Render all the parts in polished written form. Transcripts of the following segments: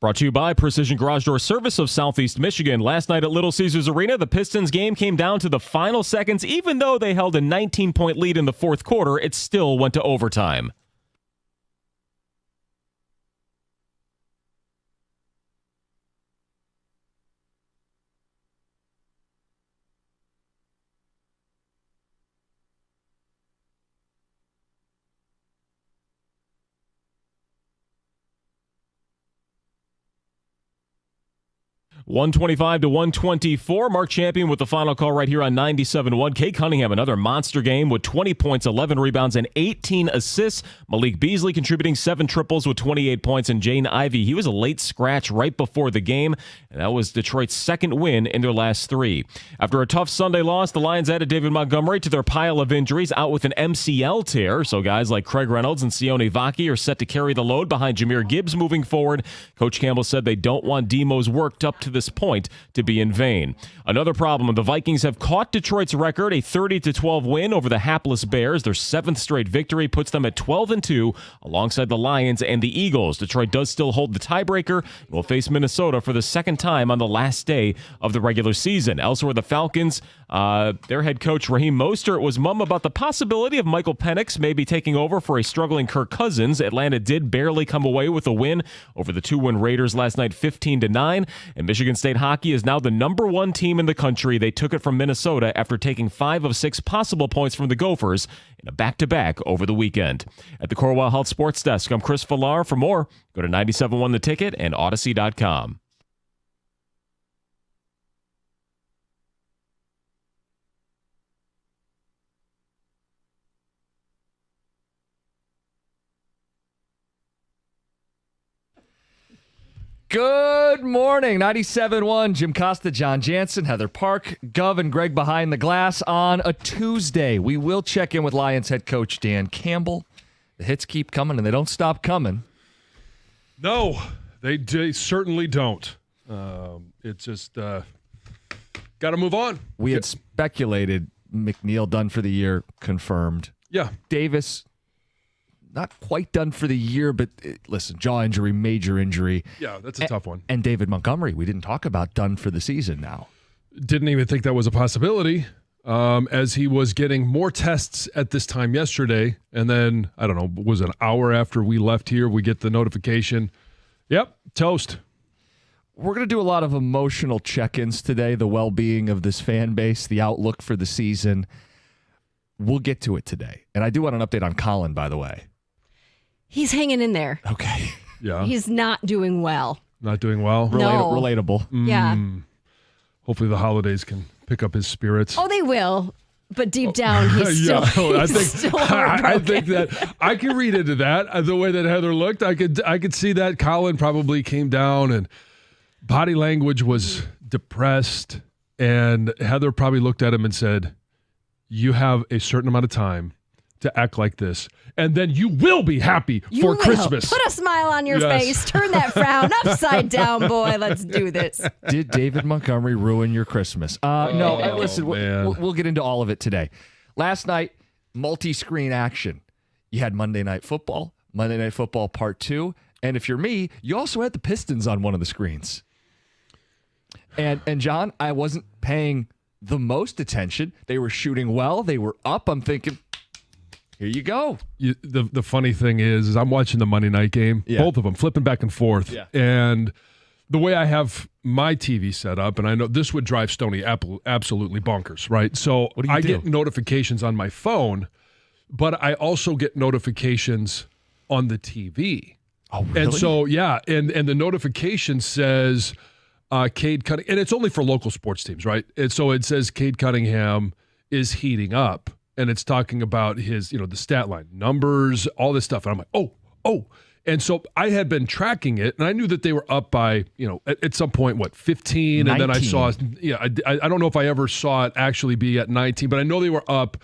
Brought to you by Precision Garage Door Service of Southeast Michigan. Last night at Little Caesars Arena, the Pistons game came down to the final seconds. Even though they held a 19-point lead in the fourth quarter, it still went to overtime. $125 to $124. Mark Champion with the final call right here on 97.1. Cade Cunningham, another monster game with 20 points, 11 rebounds, and 18 assists. Malik Beasley contributing 7 triples with 28 points. And Jaden Ivey, he was a late scratch right before the game, and that was Detroit's second win in their last 3. After a tough Sunday loss, the Lions added David Montgomery to their pile of injuries, out with an MCL tear. So guys like Craig Reynolds and Sione Vaki are set to carry the load behind Jahmyr Gibbs moving forward. Coach Campbell said they don't want Demo's worked up to this point to be in vain. Another problem, the Vikings have caught Detroit's record, a 30-12 win over the hapless Bears. Their 7th straight victory puts them at 12-2 alongside the Lions and the Eagles. Detroit does still hold the tiebreaker and will face Minnesota for the second time on the last day of the regular season. Elsewhere, the Falcons, their head coach Raheem Mostert was mum about the possibility of Michael Penix maybe taking over for a struggling Kirk Cousins. Atlanta did barely come away with a win over the 2-win Raiders last night, 15-9, and Michigan State hockey is now the number 1 team in the country. They took it from Minnesota after taking 5 of 6 possible points from the Gophers in a back-to-back over the weekend. At the Corewell Health Sports Desk, I'm Chris Villar. For more, go to 97.1 The Ticket and Odyssey.com. Good morning, 97.1, Jim Costa, John Jansen, Heather Park, Gov, and Greg behind the glass on a Tuesday. We will check in with Lions head coach Dan Campbell. The hits keep coming, and they don't stop coming. No, they certainly don't. It's just got to move on. We had speculated McNeil done for the year, confirmed. Yeah. Davis, not quite done for the year, but listen, jaw injury, major injury. Yeah, that's a tough one. And David Montgomery, we didn't talk about, done for the season now. Didn't even think that was a possibility as he was getting more tests at this time yesterday. And then, I don't know, was it an hour after we left here, we get the notification. Yep, toast. We're going to do a lot of emotional check-ins today, the well-being of this fan base, the outlook for the season. We'll get to it today. And I do want an update on Colin, by the way. He's hanging in there. Okay. Yeah. He's not doing well. Not doing well? No. Relatable. Yeah. Hopefully the holidays can pick up his spirits. Oh, they will. But deep down, he's still, I heartbroken. think that I can read into that. The way that Heather looked, I could see that Colin probably came down and body language was depressed. And Heather probably looked at him and said, "You have a certain amount of time to act like this, and then you will be happy for Christmas." Put a smile on your face. Turn that frown upside down, boy. Let's do this. Did David Montgomery ruin your Christmas? Listen, we'll get into all of it today. Last night, multi-screen action. You had Monday Night Football Part 2, and if you're me, you also had the Pistons on one of the screens. And John, I wasn't paying the most attention. They were shooting well. They were up. I'm thinking, here you go. The funny thing is I'm watching the Monday night game, both of them, flipping back and forth. Yeah. And the way I have my TV set up, and I know this would drive Stoney absolutely bonkers, right? So I get notifications on my phone, but I also get notifications on the TV. Oh, really? And so, yeah, and the notification says Cade Cunningham, and it's only for local sports teams, right? And so it says Cade Cunningham is heating up. And it's talking about his, the stat line, numbers, all this stuff. And I'm like, oh. And so I had been tracking it, and I knew that they were up by, at some point, 15? 19. And then I saw, I don't know if I ever saw it actually be at 19, but I know they were up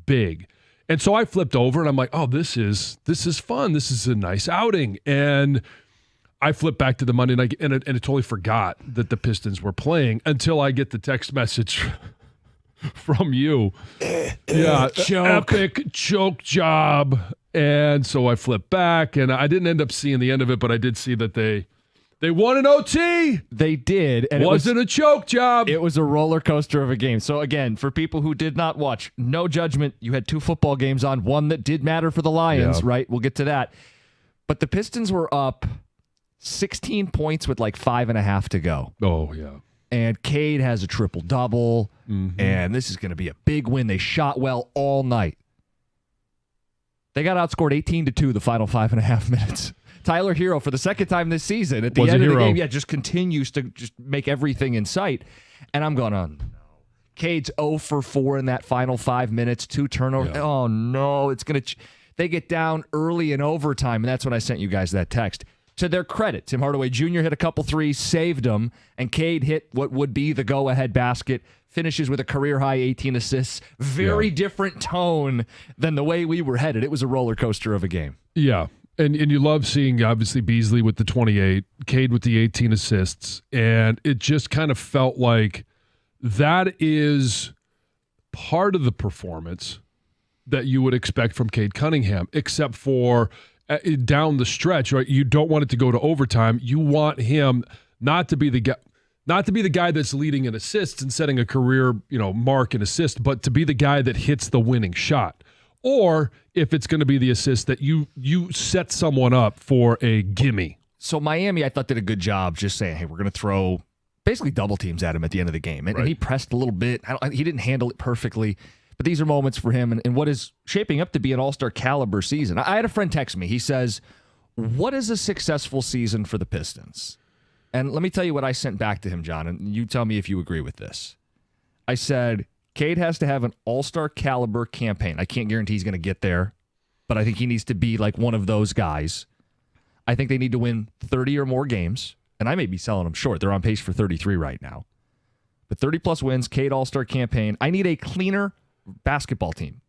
big. And so I flipped over, and I'm like, oh, this is fun. This is a nice outing. And I flipped back to the Monday night, and I totally forgot that the Pistons were playing until I get the text message from you. Epic choke job. And so I flipped back, and I didn't end up seeing the end of it, but I did see that they They won an OT. They did. And Wasn't a choke job. It was a roller coaster of a game. So, again, for people who did not watch, no judgment. You had 2 football games on, one that did matter for the Lions, right? We'll get to that. But the Pistons were up 16 points with like 5.5 to go. Oh, yeah. And Cade has a triple-double, and this is going to be a big win. They shot well all night. They got outscored 18-2 the final 5.5 minutes. Tyler Hero, for the second time this season, at the end of the game, just continues to just make everything in sight. And I'm going, oh, no. Cade's 0 for 4 in that final 5 minutes, 2 turnovers. Yeah. Oh, no. It's going to. They get down early in overtime, and that's when I sent you guys that text. To their credit, Tim Hardaway Jr. hit a couple threes, saved them, and Cade hit what would be the go-ahead basket, finishes with a career-high 18 assists. Very different tone than the way we were headed. It was a roller coaster of a game. Yeah, and you love seeing, obviously, Beasley with the 28, Cade with the 18 assists, and it just kind of felt like that is part of the performance that you would expect from Cade Cunningham, except for down the stretch, right? You don't want it to go to overtime. You want him not to be the guy that's leading in assists and setting a career, mark in assist, but to be the guy that hits the winning shot. Or if it's going to be the assist, that you set someone up for a gimme. So Miami, I thought, did a good job just saying, hey, we're going to throw basically double teams at him at the end of the game. And he pressed a little bit. He didn't handle it perfectly. But these are moments for him and what is shaping up to be an all-star caliber season. I had a friend text me. He says, what is a successful season for the Pistons? And let me tell you what I sent back to him, John, and you tell me if you agree with this. I said, Cade has to have an all-star caliber campaign. I can't guarantee he's going to get there, but I think he needs to be like one of those guys. I think they need to win 30 or more games, and I may be selling them short. They're on pace for 33 right now. But 30-plus wins, Cade all-star campaign. I need a cleaner basketball team.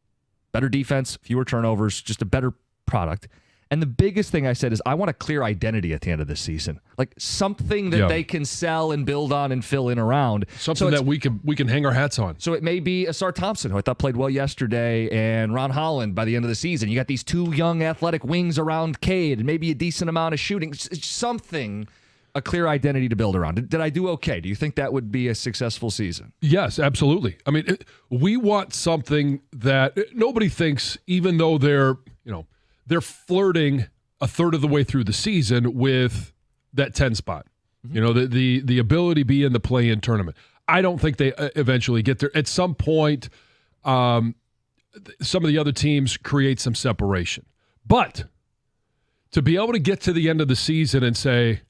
Better defense, fewer turnovers, just a better product. And the biggest thing I said is I want a clear identity at the end of this season. Like something that they can sell and build on and fill in around. Something that we can hang our hats on. So it may be Asar Thompson, who I thought played well yesterday, and Ron Holland by the end of the season. You got these 2 young athletic wings around Cade and maybe a decent amount of shooting. Something, a clear identity to build around. Did I do okay? Do you think that would be a successful season? Yes, absolutely. I mean, we want something that nobody thinks, even though they're flirting a third of the way through the season with that 10 spot. The ability to be in the play-in tournament. I don't think they eventually get there. At some point, some of the other teams create some separation. But to be able to get to the end of the season and say,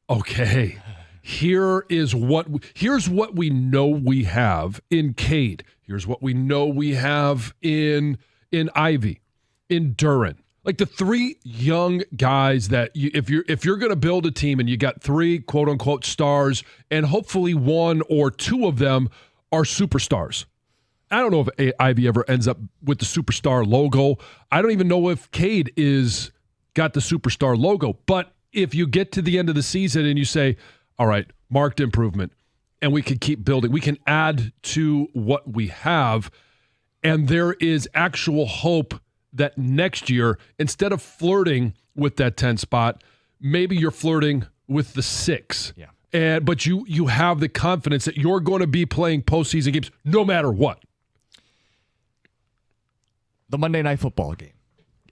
okay, here's what we know we have in Cade. Here's what we know we have in Ivy, in Duren. Like the 3 young guys that if you're going to build a team and you got 3 quote unquote stars and hopefully 1 or 2 of them are superstars. I don't know if Ivy ever ends up with the superstar logo. I don't even know if Cade got the superstar logo, but if you get to the end of the season and you say, all right, marked improvement, and we can keep building, we can add to what we have, and there is actual hope that next year, instead of flirting with that 10 spot, maybe you're flirting with the 6. Yeah. But you have the confidence that you're going to be playing postseason games no matter what. The Monday Night Football game.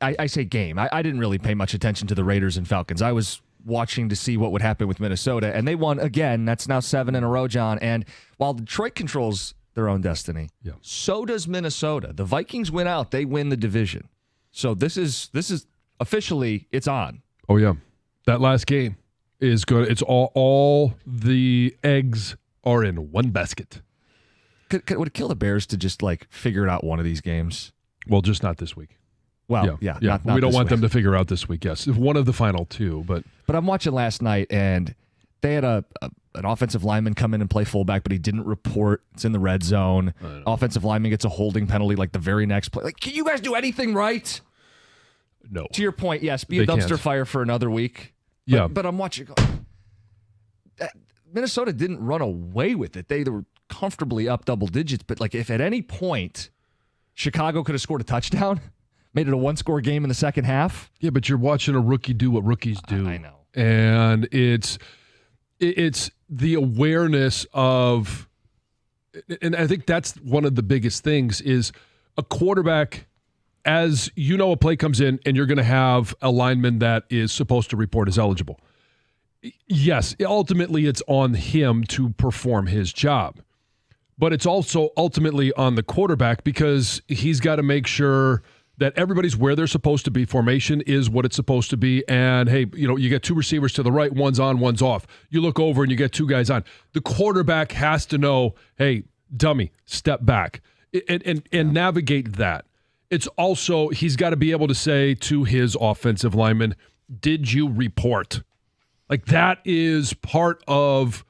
I say game. I didn't really pay much attention to the Raiders and Falcons. I was watching to see what would happen with Minnesota, and they won again. That's now 7 in a row, John. And while Detroit controls their own destiny, so does Minnesota. The Vikings win out. They win the division. So this is officially, it's on. Oh, yeah. That last game is good. It's all the eggs are in one basket. Would it kill the Bears to just figure it out one of these games? Well, just not this week. Well, yeah. Not we don't want them to figure out this week, yes. One of the final 2, but I'm watching last night, and they had an offensive lineman come in and play fullback, but he didn't report. It's in the red zone. Offensive lineman gets a holding penalty the very next play. Can you guys do anything right? No. To your point, yes, be a dumpster fire for another week. But I'm watching. Minnesota didn't run away with it. They were comfortably up double digits, but if at any point Chicago could have scored a touchdown, made it a 1-score game in the second half. Yeah, but you're watching a rookie do what rookies do. I know. And it's – It's the awareness of, and I think that's one of the biggest things, is a quarterback, as you know, a play comes in and you're going to have a lineman that is supposed to report as eligible. Yes, ultimately it's on him to perform his job. But it's also ultimately on the quarterback, because he's got to make sure that everybody's where they're supposed to be. Formation is what it's supposed to be. And, hey, you get two receivers to the right, one's on, one's off. You look over and you get two guys on. The quarterback has to know, hey, dummy, step back and navigate that. It's also, he's got to be able to say to his offensive lineman, did you report? Like, that is part of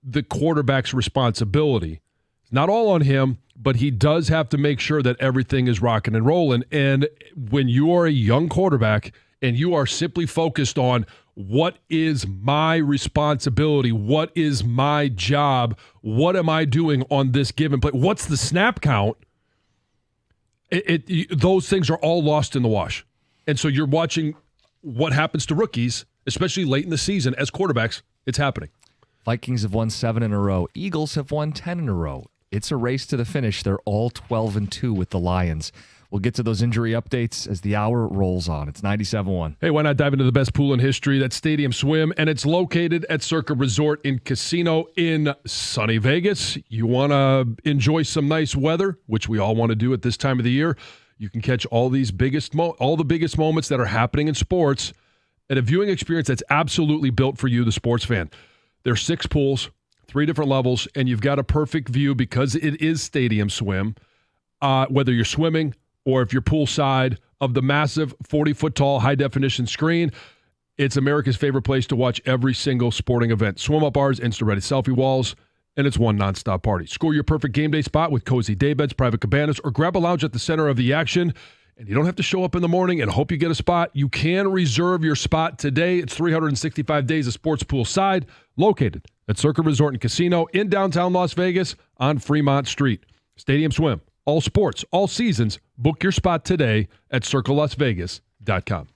the quarterback's responsibility. It's not all on him, but he does have to make sure that everything is rocking and rolling. And when you are a young quarterback and you are simply focused on what is my responsibility, what is my job, what am I doing on this given play, what's the snap count, those things are all lost in the wash. And so you're watching what happens to rookies, especially late in the season as quarterbacks. It's happening. Vikings have won 7 in a row. Eagles have won 10 in a row. It's a race to the finish. They're all 12-2 with the Lions. We'll get to those injury updates as the hour rolls on. It's 97.1. Hey, why not dive into the best pool in history? That's Stadium Swim, and it's located at Circa Resort and Casino in sunny Vegas. You want to enjoy some nice weather, which we all want to do at this time of the year. You can catch all the biggest moments that are happening in sports at a viewing experience that's absolutely built for you, the sports fan. There's 6 pools, 3 different levels, and you've got a perfect view because it is Stadium Swim, whether you're swimming or if you're poolside, of the massive 40-foot tall high-definition screen. It's America's favorite place to watch every single sporting event. Swim-up bars, instant-ready selfie walls, and it's one nonstop party. Score your perfect game day spot with cozy daybeds, private cabanas, or grab a lounge at the center of the action. And you don't have to show up in the morning and hope you get a spot. You can reserve your spot today. It's 365 days of sports poolside, located at Circa Resort and Casino in downtown Las Vegas on Fremont Street. Stadium Swim, all sports, all seasons. Book your spot today at circalasvegas.com.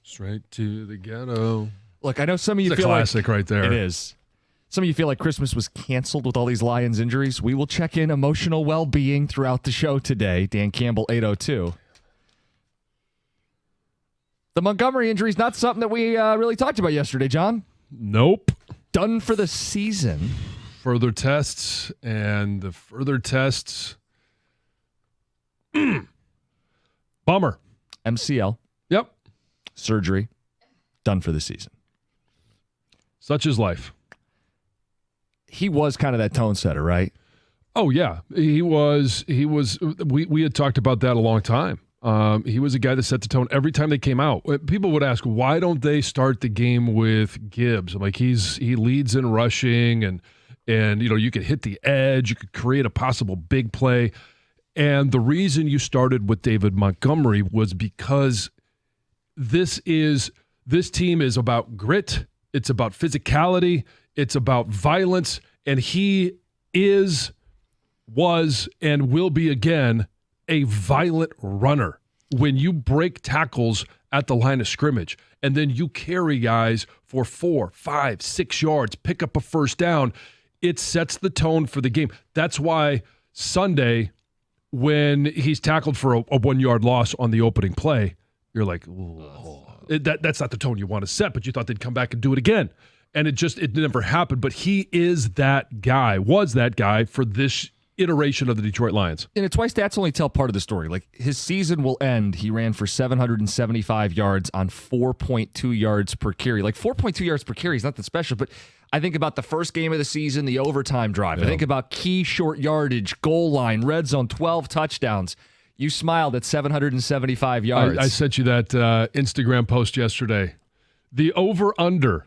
Straight to the ghetto. Look, I know some of you It's a feel classic right there. It is. Some of you feel like Christmas was canceled with all these Lions injuries. We will check in emotional well-being throughout the show today. Dan Campbell, 802. The Montgomery injury is not something that we really talked about yesterday, John. Nope. Done for the season. Further tests, and the further tests. Bummer. MCL. Yep. Surgery. Done for the season. Such is life. He was kind of that tone setter, right? Oh, yeah. He was. We had talked about that a long time. He was a guy that set the tone every time they came out. People would ask, why don't they start the game with Gibbs? I'm like, he leads in rushing, and you could hit the edge, you could create a possible big play. And the reason you started with David Montgomery was because this team is about grit, it's about physicality, it's about violence, and he was, and will be again a violent runner. When you break tackles at the line of scrimmage and then you carry guys for 4, 5, 6 yards, pick up a first down, it sets the tone for the game. That's why Sunday, when he's tackled for a 1-yard loss on the opening play, you're like, that's not the tone you want to set, but you thought they'd come back and do it again. And it never happened. But he is that guy, was that guy for this iteration of the Detroit Lions. And it's why stats only tell part of the story. Like, his season will end. He ran for 775 yards on 4.2 yards per carry. Like, 4.2 yards per carry is nothing special, but I think about the first game of the season, the overtime drive. I think about key short yardage, goal line, red zone, 12 touchdowns. You smiled at 775 yards. I sent you that Instagram post yesterday. The over-under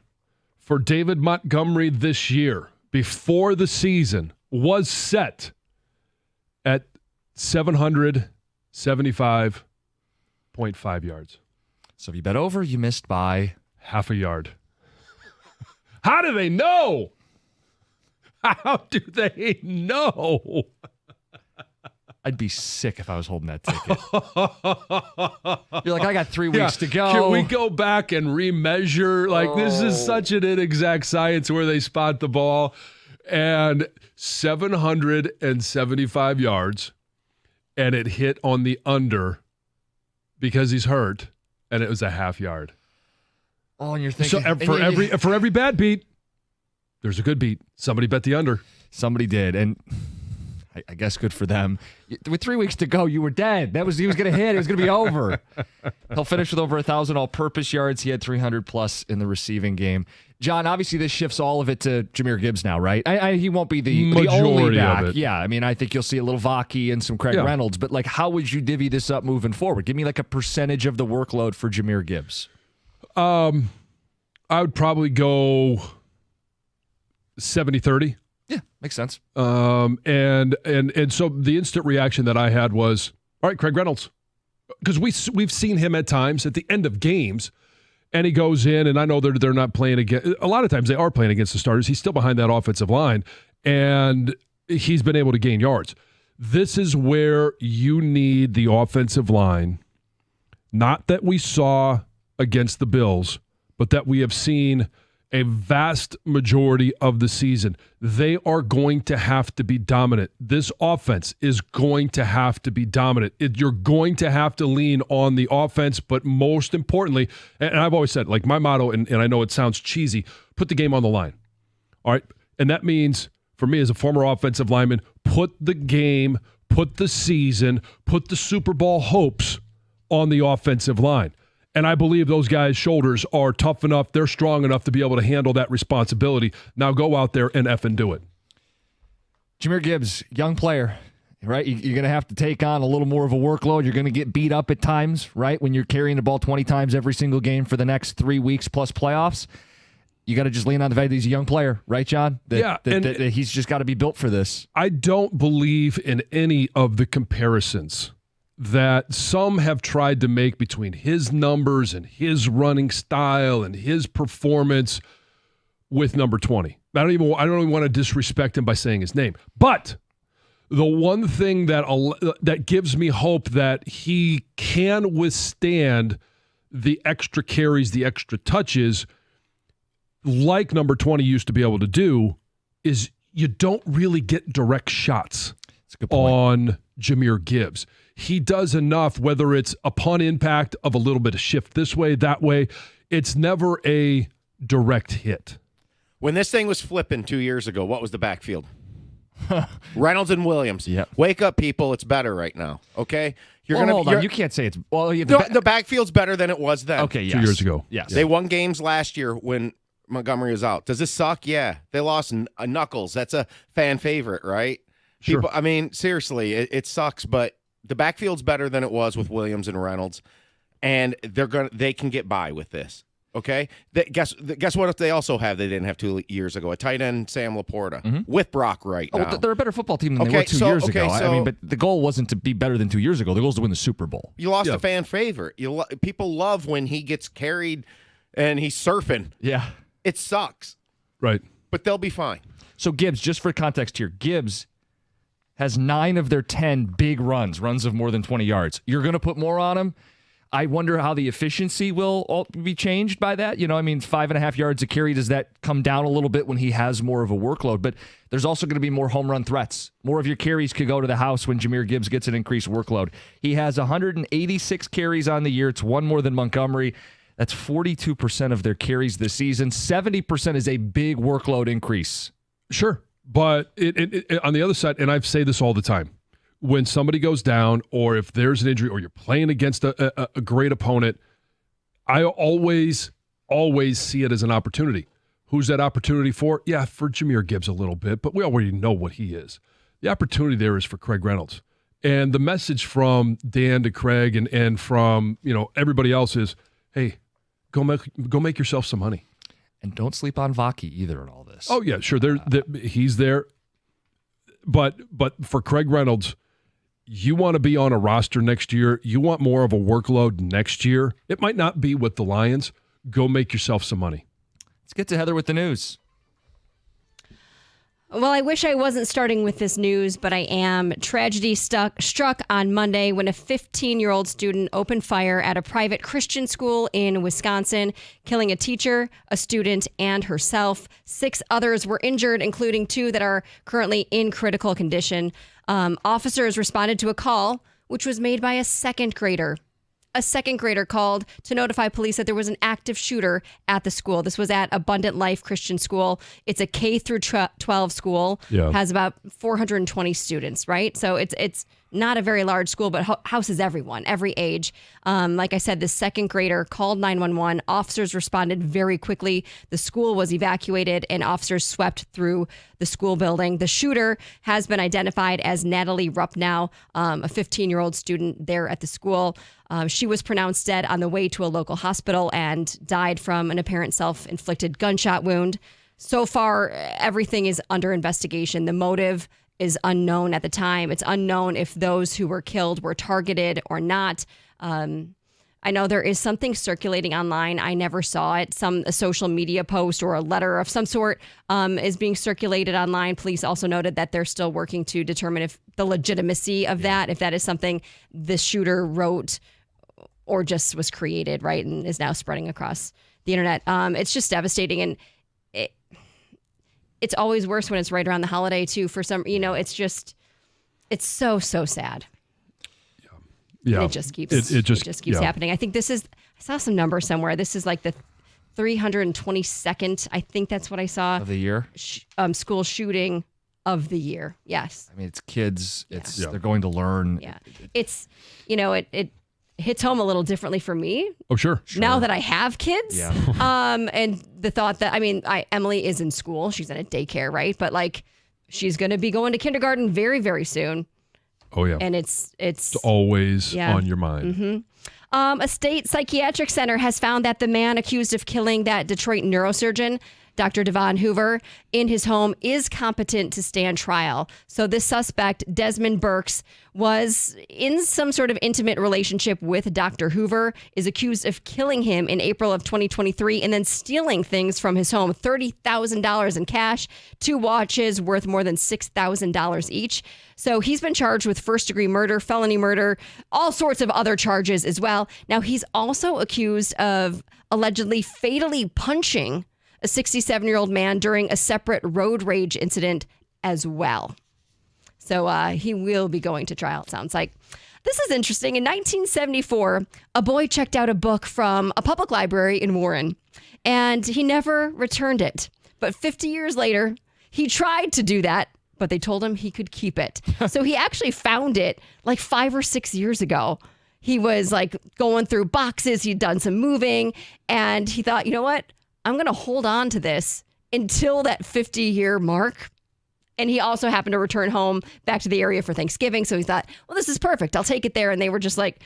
for David Montgomery this year, before the season, was set at 775.5 yards. So if you bet over, you missed by half a yard. How do they know? How do they know? I'd be sick if I was holding that ticket. You're like, I got 3 weeks to go. Can we go back and remeasure? Like, this is such an inexact science where they spot the ball. And 775 yards, and it hit on the under because he's hurt, and it was a half yard. Oh, and you're thinking, so for every bad beat, there's a good beat. Somebody bet the under. Somebody did, and I guess good for them. With 3 weeks to go, you were dead. He was going to hit. It was going to be over. He'll finish with over 1,000 all-purpose yards. He had 300 plus in the receiving game. John, obviously this shifts all of it to Jahmyr Gibbs now, right? He won't be the only back. Of it. Yeah, I mean, I think you'll see a little Vaki and some Craig Reynolds, but like, how would you divvy this up moving forward? Give me like a percentage of the workload for Jahmyr Gibbs. I would probably go 70-30. Yeah, makes sense. And so the instant reaction that I had was, all right, Craig Reynolds, because we've seen him at times at the end of games. And he goes in, and I know they're not playing against. A lot of times they are playing against the starters. He's still behind that offensive line, and he's been able to gain yards. This is where you need the offensive line, not that we saw against the Bills, but that we have seen a vast majority of the season. They are going to have to be dominant. This offense is going to have to be dominant. You're going to have to lean on the offense, but most importantly, and I've always said, like, my motto, and I know it sounds cheesy, put the game on the line. All right? And that means, for me as a former offensive lineman, put the game, put the season, put the Super Bowl hopes on the offensive line. And I believe those guys' shoulders are tough enough, they're strong enough to be able to handle that responsibility. Now go out there and effing do it. Jahmyr Gibbs, young player, right? You're going to have to take on a little more of a workload. You're going to get beat up at times, right? When you're carrying the ball 20 times every single game for the next 3 weeks plus playoffs. You got to just lean on the fact that he's a young player, right, John? That he's just got to be built for this. I don't believe in any of the comparisons that some have tried to make between his numbers and his running style and his performance with number 20. I don't even want to disrespect him by saying his name. But the one thing that gives me hope that he can withstand the extra carries, the extra touches, like number 20 used to be able to do, is you don't really get direct shots on Jahmyr Gibbs. He does enough, whether it's upon impact of a little bit of shift this way, that way. It's never a direct hit. When this thing was flipping 2 years ago, what was the backfield? Reynolds and Williams. Yep. Wake up, people. It's better right now. Okay? Hold on. You can't say it's... Well, the backfield's better than it was then. Okay, yes. 2 years ago. Yes. They won games last year when Montgomery was out. Does this suck? Yeah. They lost Knuckles. That's a fan favorite, right? Sure. People, I mean, seriously, it sucks, but the backfield's better than it was with Williams and Reynolds, and they can get by with this. Okay, guess what? If they also have, they didn't have 2 years ago, a tight end, Sam Laporta, with Brock right now. They're a better football team than they were 2 years ago. I mean, but the goal wasn't to be better than 2 years ago. The goal is to win the Super Bowl. You lost a fan favorite. People love when he gets carried and he's surfing. Yeah, it sucks. Right, but they'll be fine. So Gibbs, just for context here, Gibbs has 9 of their 10 big runs of more than 20 yards. You're going to put more on him. I wonder how the efficiency will be changed by that. 5.5 yards a carry, does that come down a little bit when he has more of a workload? But there's also going to be more home run threats. More of your carries could go to the house when Jahmyr Gibbs gets an increased workload. He has 186 carries on the year. It's one more than Montgomery. That's 42% of their carries this season. 70% is a big workload increase. Sure. But it, on the other side, and I say this all the time, when somebody goes down or if there's an injury or you're playing against a great opponent, I always see it as an opportunity. Who's that opportunity for? Yeah, for Jahmyr Gibbs a little bit, but we already know what he is. The opportunity there is for Craig Reynolds. And the message from Dan to Craig and from everybody else is, hey, go make yourself some money. And don't sleep on Vaki either in all this. Oh, yeah, sure. He's there. But for Craig Reynolds, you want to be on a roster next year. You want more of a workload next year. It might not be with the Lions. Go make yourself some money. Let's get to Heather with the news. Well, I wish I wasn't starting with this news, but I am. Tragedy struck on Monday when a 15-year-old student opened fire at a private Christian school in Wisconsin, killing a teacher, a student, and herself. 6 others were injured, including 2 that are currently in critical condition. Officers responded to a call, which was made by a second grader. A second grader called to notify police that there was an active shooter at the school. This was at Abundant Life Christian School. It's a K through 12 school. Yeah. Has about 420 students, right? So it's not a very large school, but houses everyone, every age. Like I said, the second grader called 911. Officers responded very quickly. The school was evacuated and officers swept through the school building. The shooter has been identified as Natalie Rupnow, a 15-year-old student there at the school. She was pronounced dead on the way to a local hospital and died from an apparent self-inflicted gunshot wound. So far, everything is under investigation. The motive is unknown at the time. It's unknown if those who were killed were targeted or not. I know there is something circulating online. I never saw it. A social media post or a letter of some sort is being circulated online. Police also noted that they're still working to determine if the legitimacy of that, if that is something the shooter wrote or just was created, right, and is now spreading across the internet. It's just devastating, and it's always worse when it's right around the holiday too. For some, it's so sad. Yeah, and it just keeps happening. I think I saw some number somewhere. This is like the 322nd. I think that's what I saw of the year. School shooting of the year. Yes. I mean, it's kids. They're going to learn. Yeah. It's it hits home a little differently for me. Oh, sure. Now that I have kids. Yeah. And the thought that, Emily is in school. She's in a daycare, right? But she's going to be going to kindergarten very, very soon. Oh, yeah. And it's always on your mind. Mm-hmm. A state psychiatric center has found that the man accused of killing that Detroit neurosurgeon Dr. Devon Hoover, in his home is competent to stand trial. So this suspect, Desmond Burks, was in some sort of intimate relationship with Dr. Hoover, is accused of killing him in April of 2023 and then stealing things from his home, $30,000 in cash, 2 watches worth more than $6,000 each. So he's been charged with first-degree murder, felony murder, all sorts of other charges as well. Now, he's also accused of allegedly fatally punching a 67-year-old man during a separate road rage incident as well. So he will be going to trial, it sounds like. This is interesting. In 1974, a boy checked out a book from a public library in Warren, and he never returned it. But 50 years later, he tried to do that, but they told him he could keep it. So he actually found it like 5 or 6 years ago. He was like going through boxes. He'd done some moving, and he thought, you know what? I'm going to hold on to this until that 50-year mark. And he also happened to return home back to the area for Thanksgiving. So he thought, well, this is perfect. I'll take it there. And they were just like,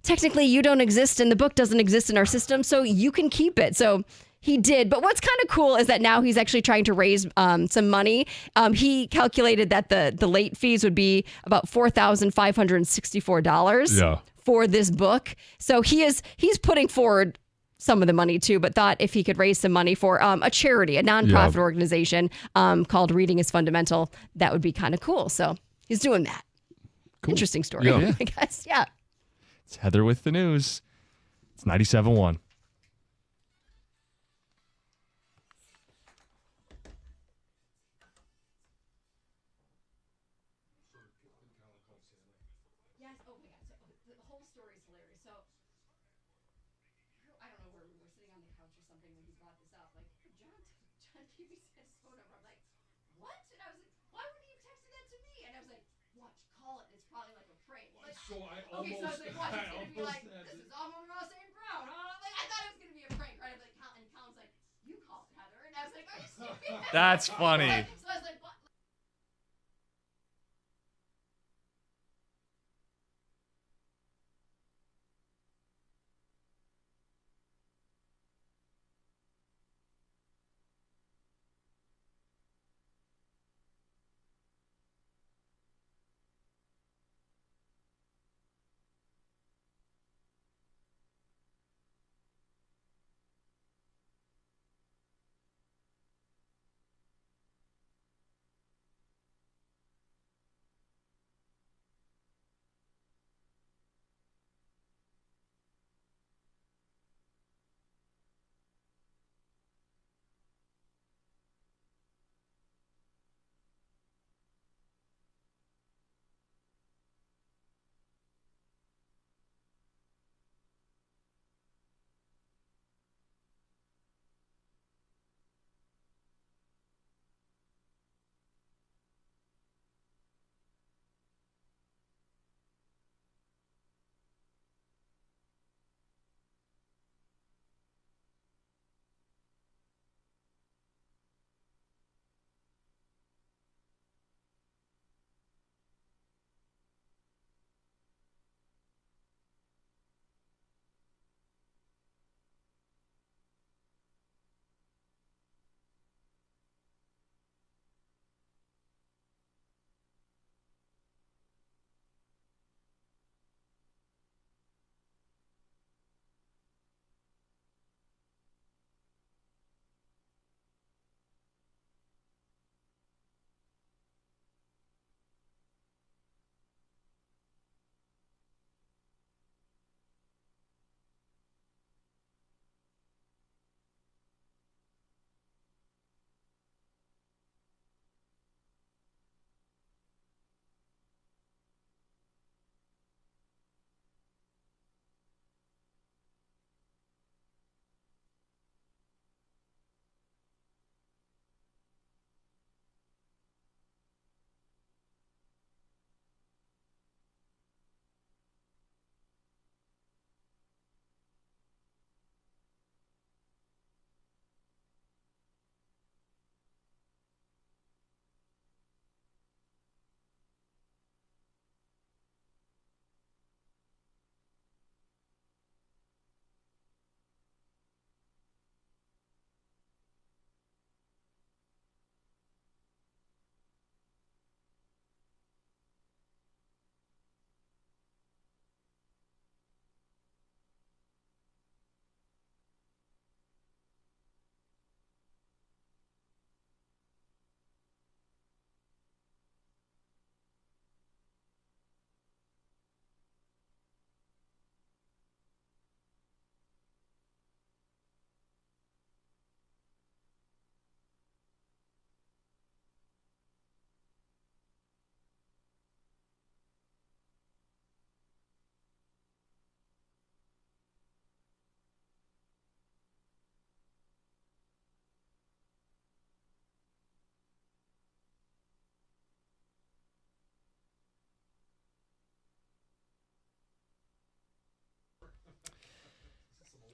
technically, you don't exist and the book doesn't exist in our system, so you can keep it. So he did. But what's kind of cool is that now he's actually trying to raise some money. He calculated that the late fees would be about $4,564 for this book. So he's putting forward some of the money too, but thought if he could raise some money for a charity, a nonprofit organization called Reading is Fundamental, that would be kind of cool. So he's doing that. Cool. Interesting story, I guess. Yeah. It's Heather with the news. It's 97.1. So I Okay, so I was like, watch, it's going to be like, this is Amon-Ra St. Brown. Like, I thought it was going to be a prank, right? And Colin's like, you call it, Heather. And I was like, are you serious? That's funny. So I was like, what?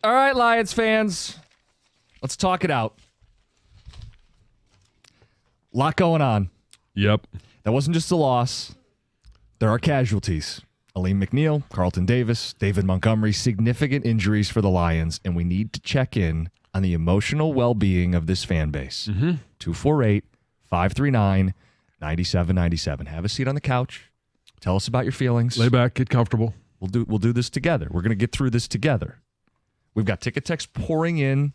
All right, Lions fans, let's talk it out. Lot going on. Yep. That wasn't just a loss. There are casualties. Aleem McNeil, Carlton Davis, David Montgomery, significant injuries for the Lions, and we need to check in on the emotional well-being of this fan base. 248-539-9797. Have a seat on the couch. Tell us about your feelings. Lay back, get comfortable. We'll do this together. We're going to get through this together. We've got ticket text pouring in.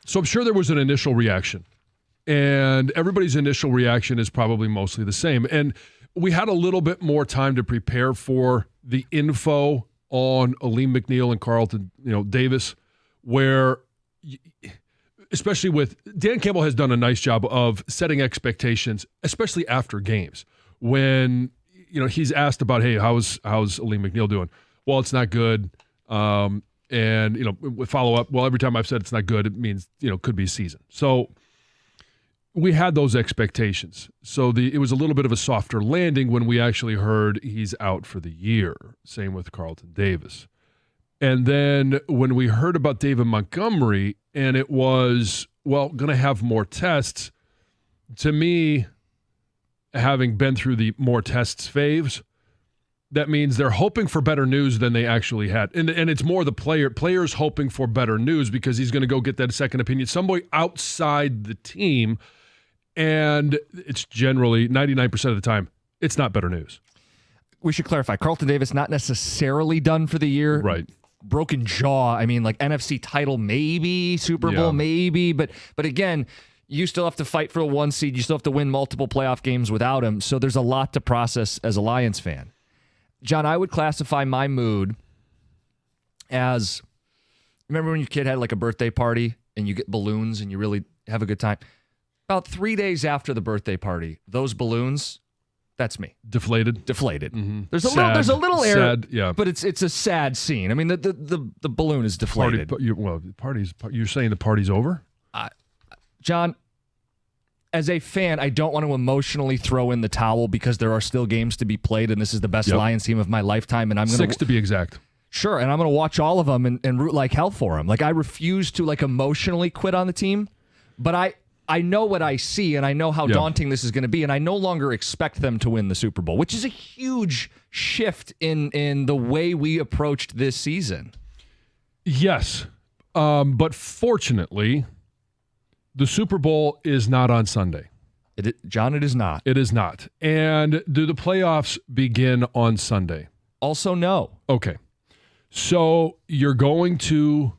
So I'm sure there was an initial reaction, and everybody's initial reaction is probably mostly the same. And we had a little bit more time to prepare for the info on Aleem McNeil and Carlton, Davis, where, especially with Dan Campbell has done a nice job of setting expectations, especially after games. When he's asked about, hey, how's Aleem McNeil doing? Well, it's not good. And with follow up, well, every time I've said it's not good, it means could be a season. So we had those expectations. So it was a little bit of a softer landing when we actually heard he's out for the year. Same with Carlton Davis. And then when we heard about David Montgomery and it was, going to have more tests, to me, having been through the more tests phase, that means they're hoping for better news than they actually had. And it's more the players hoping for better news because he's going to go get that second opinion, somebody outside the team. And it's generally 99% of the time, it's not better news. We should clarify. Carlton Davis not necessarily done for the year. Right. Broken jaw. I mean, like NFC title, maybe. Super Bowl, maybe. But again, you still have to fight for a 1 seed. You still have to win multiple playoff games without him. So there's a lot to process as a Lions fan. John, I would classify my mood as, remember when your kid had like a birthday party and you get balloons and you really have a good time? About 3 days after the birthday party, those balloons, that's me. Deflated. Mm-hmm. There's a little air, sad, yeah. But it's a sad scene. I mean, the balloon is deflated. You're saying the party's over? John, as a fan, I don't want to emotionally throw in the towel because there are still games to be played, and this is the best Lions team of my lifetime. And I'm going 6 to be exact. Sure, and I'm going to watch all of them and root like hell for them. Like, I refuse to emotionally quit on the team, but I know what I see, and I know how daunting this is going to be, and I no longer expect them to win the Super Bowl, which is a huge shift in the way we approached this season. Yes, but fortunately, the Super Bowl is not on Sunday. John, it is not. It is not. And do the playoffs begin on Sunday? Also, no. Okay. So you're going to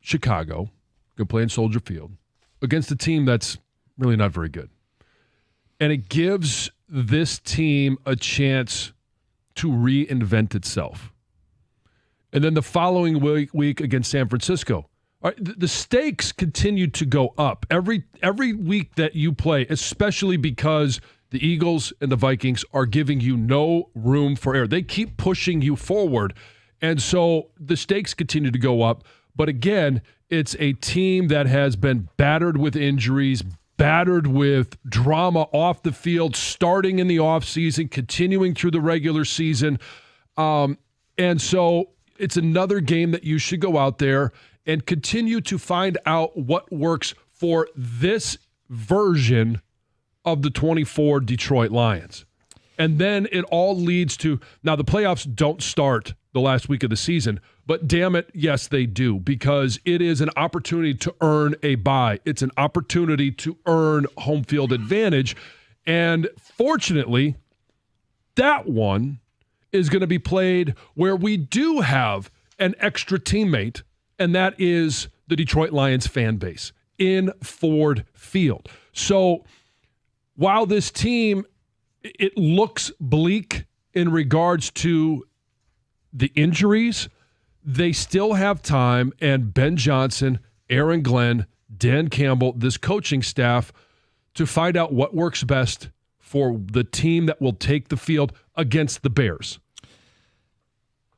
Chicago, go play in Soldier Field, against a team that's really not very good. And it gives this team a chance to reinvent itself. And then the following week against San Francisco. All right, the stakes continue to go up every week that you play, especially because the Eagles and the Vikings are giving you no room for error. They keep pushing you forward. And so the stakes continue to go up. But again, it's a team that has been battered with injuries, battered with drama off the field, starting in the offseason, continuing through the regular season. And so it's another game that you should go out there and continue to find out what works for this version of the 24 Detroit Lions. And then it all leads to, now the playoffs don't start the last week of the season, but damn it, yes, they do, because it is an opportunity to earn a bye. It's an opportunity to earn home field advantage. And fortunately, that one is going to be played where we do have an extra teammate, and that is the Detroit Lions fan base in Ford Field. So while this team, it looks bleak in regards to the injuries, they still have time, and Ben Johnson, Aaron Glenn, Dan Campbell, this coaching staff, to find out what works best for the team that will take the field against the Bears.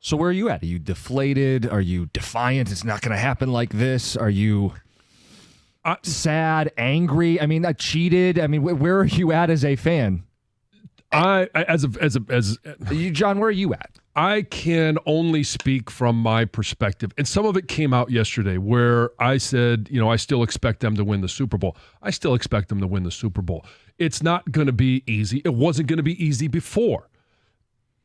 So where are you at? Are you deflated? Are you defiant? It's not going to happen like this. Are you sad, angry? I mean, cheated? I mean, where are you at as a fan? John, where are you at? I can only speak from my perspective. And some of it came out yesterday where I said, I still expect them to win the Super Bowl. I still expect them to win the Super Bowl. It's not going to be easy. It wasn't going to be easy before.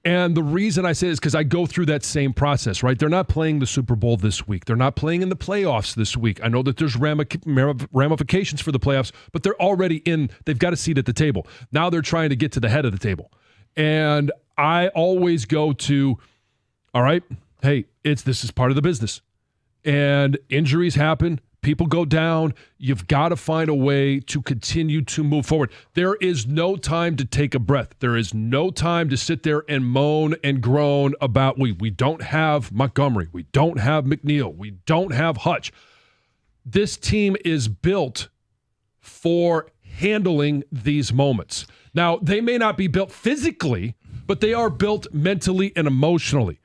And the reason I say it is because I go through that same process, right? They're not playing the Super Bowl this week. They're not playing in the playoffs this week. I know that there's ramifications for the playoffs, but they're already in. They've got a seat at the table. Now they're trying to get to the head of the table. And I always go to, all right, hey, this is part of the business. And injuries happen. People go down. You've got to find a way to continue to move forward. There is no time to take a breath. There is no time to sit there and moan and groan about we don't have Montgomery. We don't have McNeil. We don't have Hutch. This team is built for handling these moments. Now, they may not be built physically, but they are built mentally and emotionally.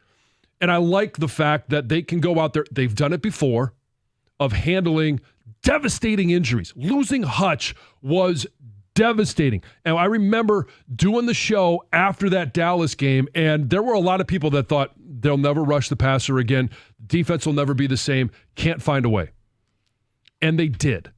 And I like the fact that they can go out there. They've done it before, of handling devastating injuries. Losing Hutch was devastating. And I remember doing the show after that Dallas game, and there were a lot of people that thought they'll never rush the passer again. Defense will never be the same. Can't find a way. And they did.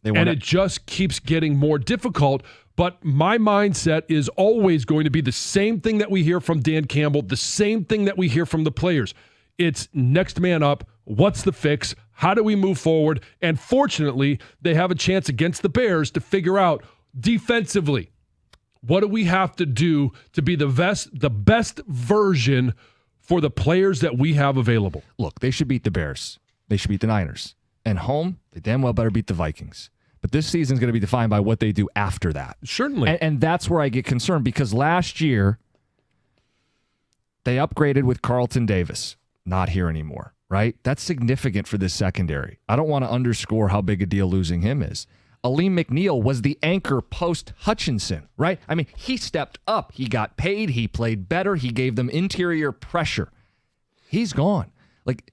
And it just keeps getting more difficult. But my mindset is always going to be the same thing that we hear from Dan Campbell, the same thing that we hear from the players. It's next man up. What's the fix? How do we move forward? And fortunately, they have a chance against the Bears to figure out defensively, what do we have to do to be the best version for the players that we have available? Look, they should beat the Bears. They should beat the Niners. And home, they damn well better beat the Vikings. But this season's going to be defined by what they do after that. Certainly. And that's where I get concerned, because last year they upgraded with Carlton Davis. Not here anymore, right? That's significant for this secondary. I don't want to underscore how big a deal losing him is. Aleem McNeil was the anchor post-Hutchinson, right? I mean, he stepped up. He got paid. He played better. He gave them interior pressure. He's gone. Like,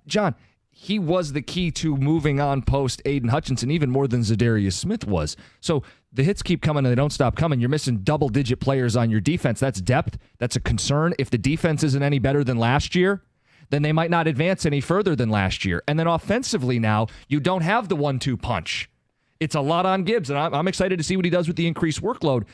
John, he was the key to moving on post-Aiden Hutchinson, even more than Zadarius Smith was. So the hits keep coming and they don't stop coming. You're missing double-digit players on your defense. That's depth. That's a concern. If the defense isn't any better than last year, then they might not advance any further than last year. And then offensively now, you don't have the 1-2 punch. It's a lot on Gibbs, and I'm excited to see what he does with the increased workload.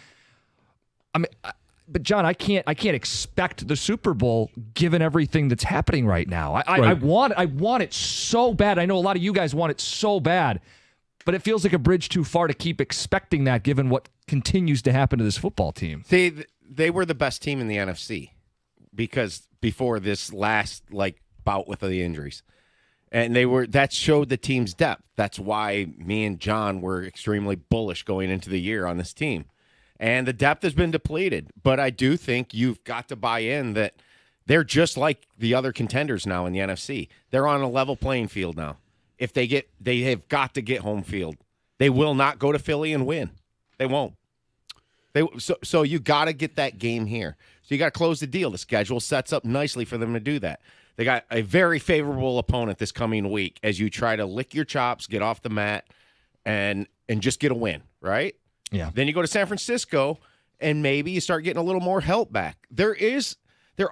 But John, I can't expect the Super Bowl given everything that's happening right now. I want it so bad. I know a lot of you guys want it so bad, but it feels like a bridge too far to keep expecting that given what continues to happen to this football team. They were the best team in the NFC because before this last bout with the injuries. And that showed the team's depth. That's why me and John were extremely bullish going into the year on this team. And the depth has been depleted. But I do think you've got to buy in that they're just like the other contenders now in the NFC. They're on a level playing field now. If they have got to get home field. They will not go to Philly and win. They won't. So you got to get that game here. So you got to close the deal. The schedule sets up nicely for them to do that. They got a very favorable opponent this coming week as you try to lick your chops, get off the mat, and just get a win, right? Yeah. Then you go to San Francisco, and maybe you start getting a little more help back. There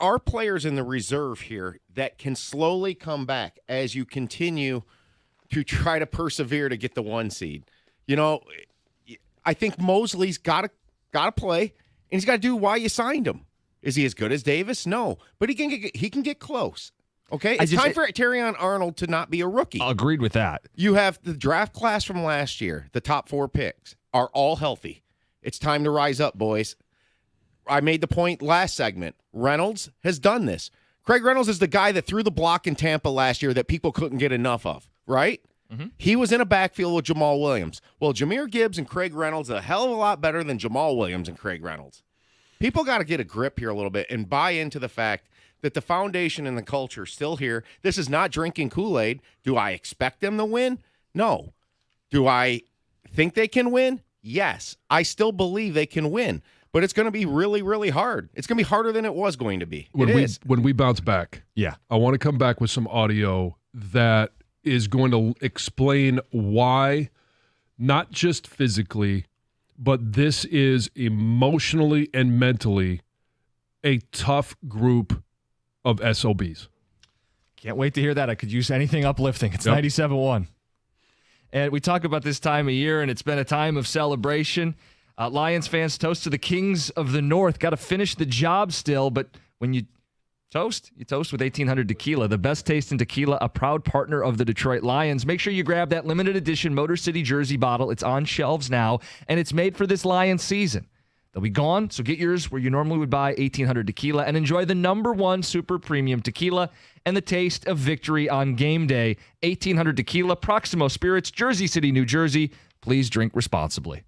are players in the reserve here that can slowly come back as you continue to try to persevere to get the 1 seed. I think Mosley's got to play, and he's got to do why you signed him. Is he as good as Davis? No, but he can get close. Okay, it's time for Terrion Arnold to not be a rookie. Agreed with that. You have the draft class from last year. The top 4 picks are all healthy. It's time to rise up, boys. I made the point last segment. Reynolds has done this. Craig Reynolds is the guy that threw the block in Tampa last year that people couldn't get enough of, right? Mm-hmm. He was in a backfield with Jamal Williams. Well, Jahmyr Gibbs and Craig Reynolds are a hell of a lot better than Jamal Williams and Craig Reynolds. People got to get a grip here a little bit and buy into the fact that the foundation and the culture is still here. This is not drinking Kool-Aid. Do I expect them to win? No. Do I think they can win? Yes. I still believe they can win. But it's going to be really, really hard. It's going to be harder than it was going to be. When we bounce back, yeah, I want to come back with some audio that is going to explain why, not just physically, but this is emotionally and mentally a tough group of SOBs. Can't wait to hear that. I could use anything uplifting. It's Yep. 97.1. And we talk about this time of year, and it's been a time of celebration. Lions fans, toast to the Kings of the North. Got to finish the job still, but when you toast with 1800 Tequila, the best taste in tequila, a proud partner of the Detroit Lions. Make sure you grab that limited edition Motor City Jersey bottle. It's on shelves now, and it's made for this Lions season. They'll be gone, so get yours where you normally would buy 1800 Tequila and enjoy the #1 super premium tequila and the taste of victory on game day. 1800 Tequila, Proximo Spirits, Jersey City, New Jersey. Please drink responsibly.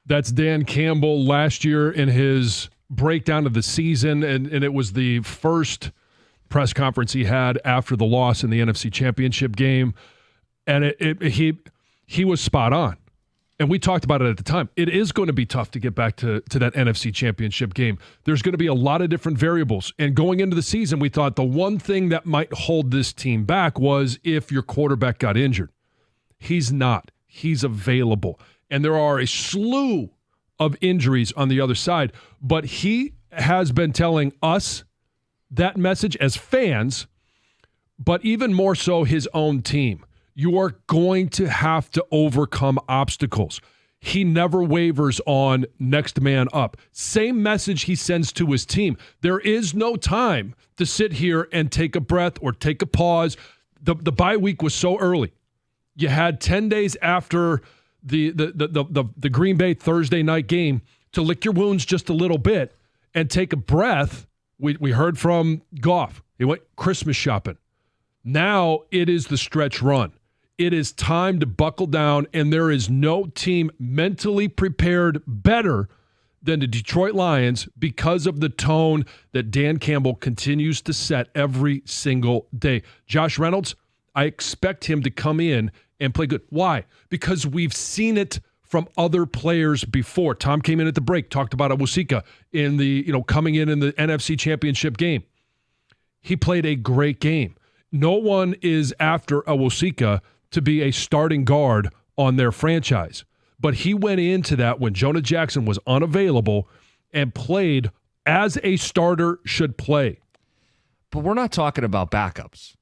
That's Dan Campbell last year in his breakdown of the season, and it was the first press conference he had after the loss in the NFC Championship game, and he was spot on. And we talked about it at the time. It is going to be tough to get back to that NFC Championship game. There's going to be a lot of different variables. And going into the season, we thought the one thing that might hold this team back was if your quarterback got injured. He's not. He's available. And there are a slew of injuries on the other side. But he has been telling us that message as fans, but even more so his own team. You are going to have to overcome obstacles. He never wavers on next man up. Same message he sends to his team. There is no time to sit here and take a breath or take a pause. The bye week was so early. You had 10 days after the Green Bay Thursday night game to lick your wounds just a little bit and take a breath. We heard from Goff. He went Christmas shopping. Now it is the stretch run. It is time to buckle down, and there is no team mentally prepared better than the Detroit Lions because of the tone that Dan Campbell continues to set every single day. Josh Reynolds, I expect him to come in and play good. Why? Because we've seen it from other players before. Tom came in at the break, talked about Awosika in the, coming in the NFC Championship game. He played a great game. No one is after Awosika to be a starting guard on their franchise. But he went into that when Jonah Jackson was unavailable and played as a starter should play. But we're not talking about backups.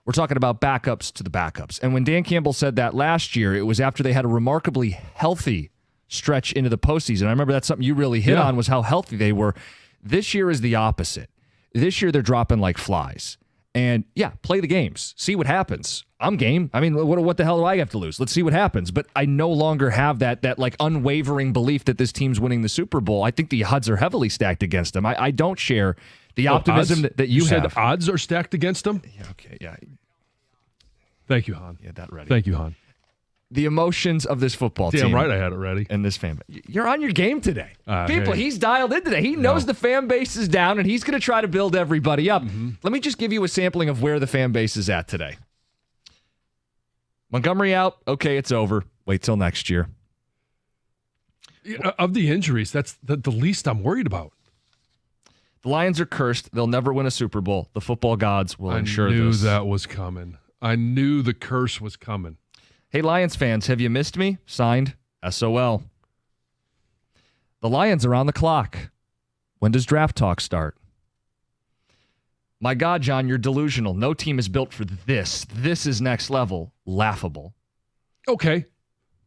We're talking about backups to the backups. And when Dan Campbell said that last year, it was after they had a remarkably healthy stretch into the postseason. I remember that's something you really hit on was how healthy they were. This year is the opposite. This year they're dropping like flies. And play the games. See what happens. I'm game. I mean, what the hell do I have to lose? Let's see what happens. But I no longer have that like unwavering belief that this team's winning the Super Bowl. I think the odds are heavily stacked against them. I don't share the optimism that you have. You said odds are stacked against them? Yeah, okay, yeah. Thank you, Han. Yeah, that ready. Thank you, Han. The emotions of this football team. Damn right I had it ready. And this fan base. You're on your game today. People, hey. he's dialed in today. He knows the fan base is down, and he's going to try to build everybody up. Mm-hmm. Let me just give you a sampling of where the fan base is at today. Montgomery out. Okay, it's over. Wait till next year. Of the injuries, that's the least I'm worried about. The Lions are cursed. They'll never win a Super Bowl. The football gods will ensure this. I knew that was coming. I knew the curse was coming. Hey, Lions fans, have you missed me? Signed, SOL. The Lions are on the clock. When does draft talk start? My God, John, you're delusional. No team is built for this. This is next level. Laughable. Okay.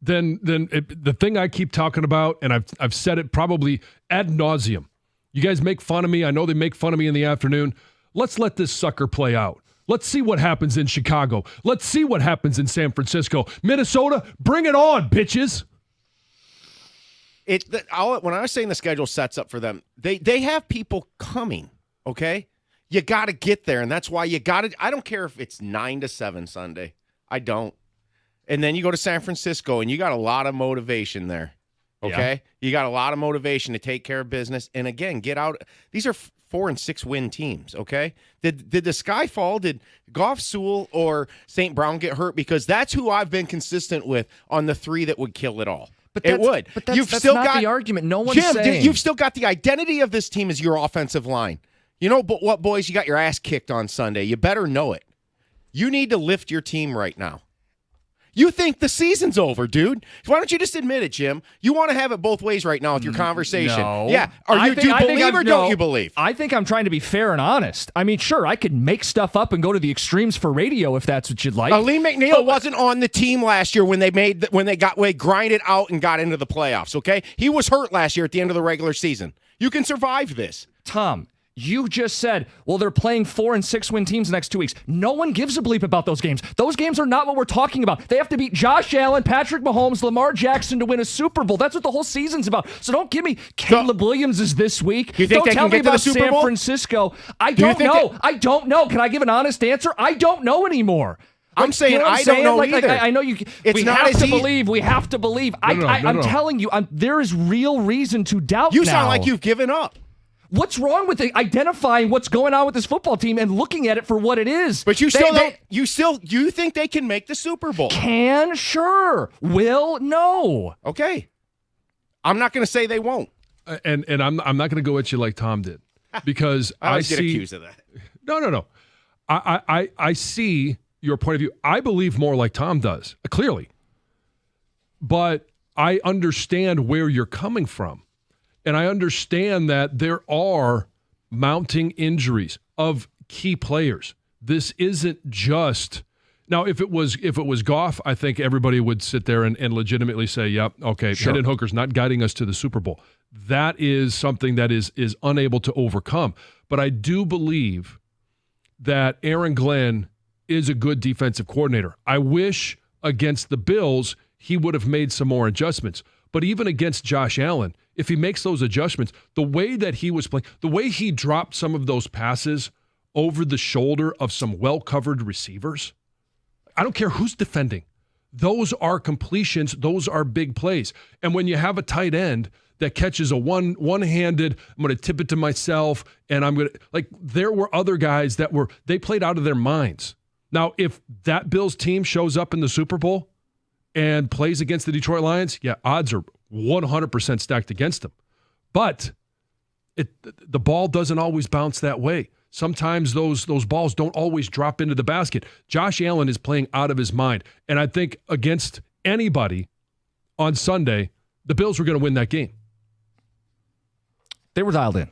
Then the thing I keep talking about, and I've said it probably ad nauseum. You guys make fun of me. I know they make fun of me in the afternoon. Let's let this sucker play out. Let's see what happens in Chicago. Let's see what happens in San Francisco. Minnesota, bring it on, bitches. When I was saying the schedule sets up for them, they have people coming, okay? You got to get there, and that's why you got to – I don't care if it's 9 to 7 Sunday. I don't. And then you go to San Francisco, and you got a lot of motivation there, okay? Yeah. You got a lot of motivation to take care of business. And, again, get out – these are 4 and 6 win teams, okay? Did the sky fall? Did Goff, Sewell, or St. Brown get hurt? Because that's who I've been consistent with on the 3 that would kill it all. But it would. But that's still not the argument. No one's saying. You've still got the identity of this team as your offensive line. You know, but what, boys? You got your ass kicked on Sunday. You better know it. You need to lift your team right now. You think the season's over, dude. Why don't you just admit it, Jim? You want to have it both ways right now with your conversation. No. Yeah. Do you believe or don't you believe? I think I'm trying to be fair and honest. I mean, sure, I could make stuff up and go to the extremes for radio if that's what you'd like. Lee McNeil wasn't on the team last year when they grinded out and got into the playoffs, okay? He was hurt last year at the end of the regular season. You can survive this. Tom, you just said, well, they're playing 4 and 6 win teams the next 2 weeks. No one gives a bleep about those games. Those games are not what we're talking about. They have to beat Josh Allen, Patrick Mahomes, Lamar Jackson to win a Super Bowl. That's what the whole season's about. So don't give me Caleb Williams is this week. You think don't tell me about Super Bowl? San Francisco. I don't know. I don't know. Can I give an honest answer? I don't know anymore. I'm saying you know what I I'm don't saying? know Like, either. I know you. It's we not have as to easy- believe. We have to believe. No. I'm telling you, there is real reason to doubt. You now. sound like you've given up. What's wrong with identifying what's going on with this football team and looking at it for what it is? But you still don't. You think they can make the Super Bowl? Can, sure. Will, no. Okay. I'm not going to say they won't. And I'm not going to go at you like Tom did, because I always get see. accused of that. No. I see your point of view. I believe more like Tom does, clearly. But I understand where you're coming from. And I understand that there are mounting injuries of key players. This isn't just now. If it was Goff, I think everybody would sit there and legitimately say, "Yep, okay, Sure. Hendon Hooker's not guiding us to the Super Bowl." That is something that is unable to overcome. But I do believe that Aaron Glenn is a good defensive coordinator. I wish against the Bills he would have made some more adjustments. But even against Josh Allen, if he makes those adjustments, the way that he was playing, the way he dropped some of those passes over the shoulder of some well-covered receivers, I don't care who's defending. Those are completions. Those are big plays. And when you have a tight end that catches a one-handed, I'm going to tip it to myself, and I'm going to, like, there were other guys that they played out of their minds. Now, if that Bills team shows up in the Super Bowl and plays against the Detroit Lions, yeah, odds are 100% stacked against them. But the ball doesn't always bounce that way. Sometimes those balls don't always drop into the basket. Josh Allen is playing out of his mind. And I think against anybody on Sunday, the Bills were going to win that game. They were dialed in.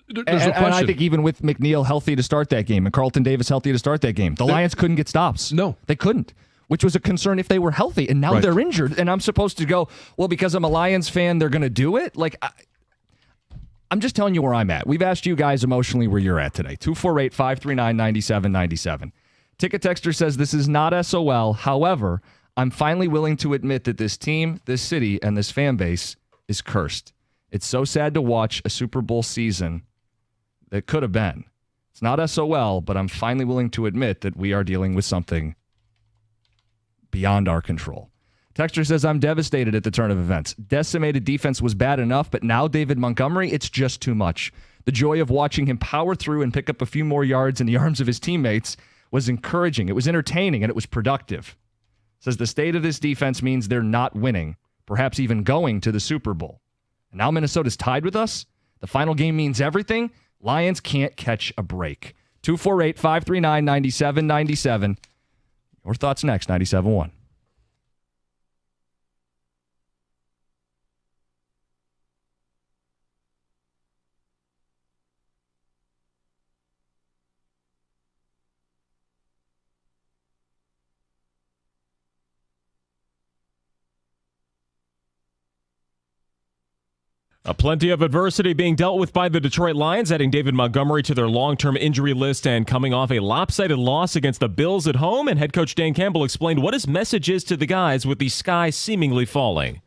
There's And, no and question. I think even with McNeil healthy to start that game and Carlton Davis healthy to start that game, the Lions couldn't get stops. No. They couldn't, which was a concern if they were healthy. And now Right. they're injured. And I'm supposed to go, well, because I'm a Lions fan, they're going to do it? Like, I'm just telling you where I'm at. We've asked you guys emotionally where you're at today. 248-539-9797. Ticket Texter says this is not SOL. However, I'm finally willing to admit that this team, this city, and this fan base is cursed. It's so sad to watch a Super Bowl season that could have been. It's not SOL, but I'm finally willing to admit that we are dealing with something beyond our control. Texter says, I'm devastated at the turn of events. Decimated defense was bad enough, but now David Montgomery, it's just too much. The joy of watching him power through and pick up a few more yards in the arms of his teammates was encouraging. It was entertaining, and it was productive. Says the state of this defense means they're not winning, perhaps even going to the Super Bowl. And now Minnesota's tied with us. The final game means everything. Lions can't catch a break. 248-539-9797. Your thoughts next, 97.1. Plenty of adversity being dealt with by the Detroit Lions, adding David Montgomery to their long-term injury list and coming off a lopsided loss against the Bills at home. And head coach Dan Campbell explained what his message is to the guys with the sky seemingly falling.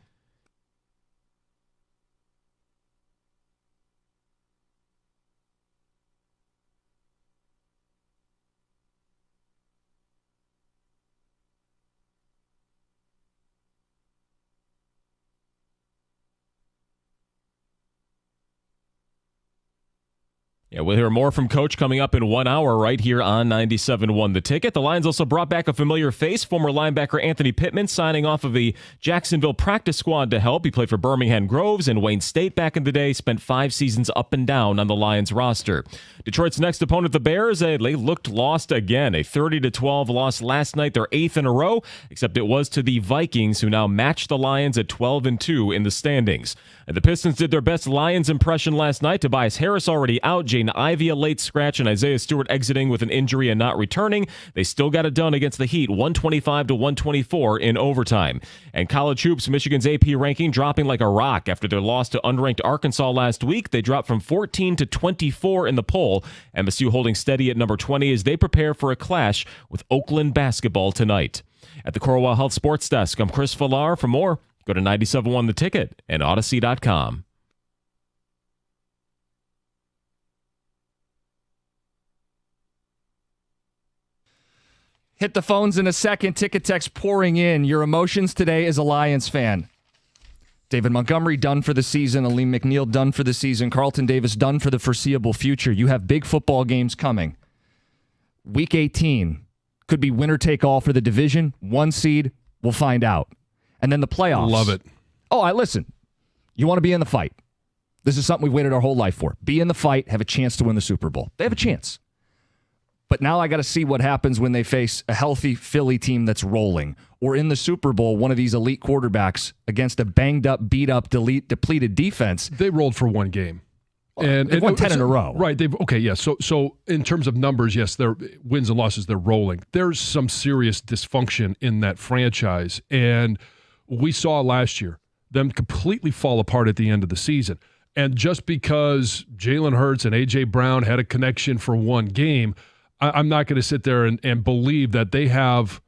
Yeah, we'll hear more from Coach coming up in 1 hour right here on 97.1 The Ticket. The Lions also brought back a familiar face, former linebacker Anthony Pittman, signing off of the Jacksonville practice squad to help. He played for Birmingham Groves and Wayne State back in the day, spent 5 seasons up and down on the Lions roster. Detroit's next opponent, the Bears, they looked lost again. A 30-12 loss last night, their 8th in a row, except it was to the Vikings, who now match the Lions at 12-2 in the standings. And the Pistons did their best Lions impression last night. Tobias Harris already out, Jaden Ivey a late scratch, and Isaiah Stewart exiting with an injury and not returning. They still got it done against the Heat, 125-124 in overtime. And college hoops, Michigan's AP ranking dropping like a rock after their loss to unranked Arkansas last week. They dropped from 14 to 24 in the poll. MSU holding steady at number 20 as they prepare for a clash with Oakland basketball tonight. At the Corewell Health Sports Desk, I'm Chris Villar. For more, go to 97.1 The Ticket and Odyssey.com. Hit the phones in a second. Ticket text pouring in. Your emotions today as a Lions fan. David Montgomery done for the season. Aleem McNeil done for the season. Carlton Davis done for the foreseeable future. You have big football games coming. Week 18 could be winner take all for the division. 1 seed, we'll find out. And then the playoffs. Love it. Oh, listen. You want to be in the fight. This is something we've waited our whole life for. Be in the fight, have a chance to win the Super Bowl. They have a chance. But now I got to see what happens when they face a healthy Philly team that's rolling, or in the Super Bowl, one of these elite quarterbacks against a banged up, beat up, depleted defense. They rolled for 1 game. And they've won 10 in a row. Right. So in terms of numbers, yes, their wins and losses, they're rolling. There's some serious dysfunction in that franchise. And we saw last year them completely fall apart at the end of the season. And just because Jalen Hurts and A.J. Brown had a connection for 1 game, I'm not going to sit there and believe that they have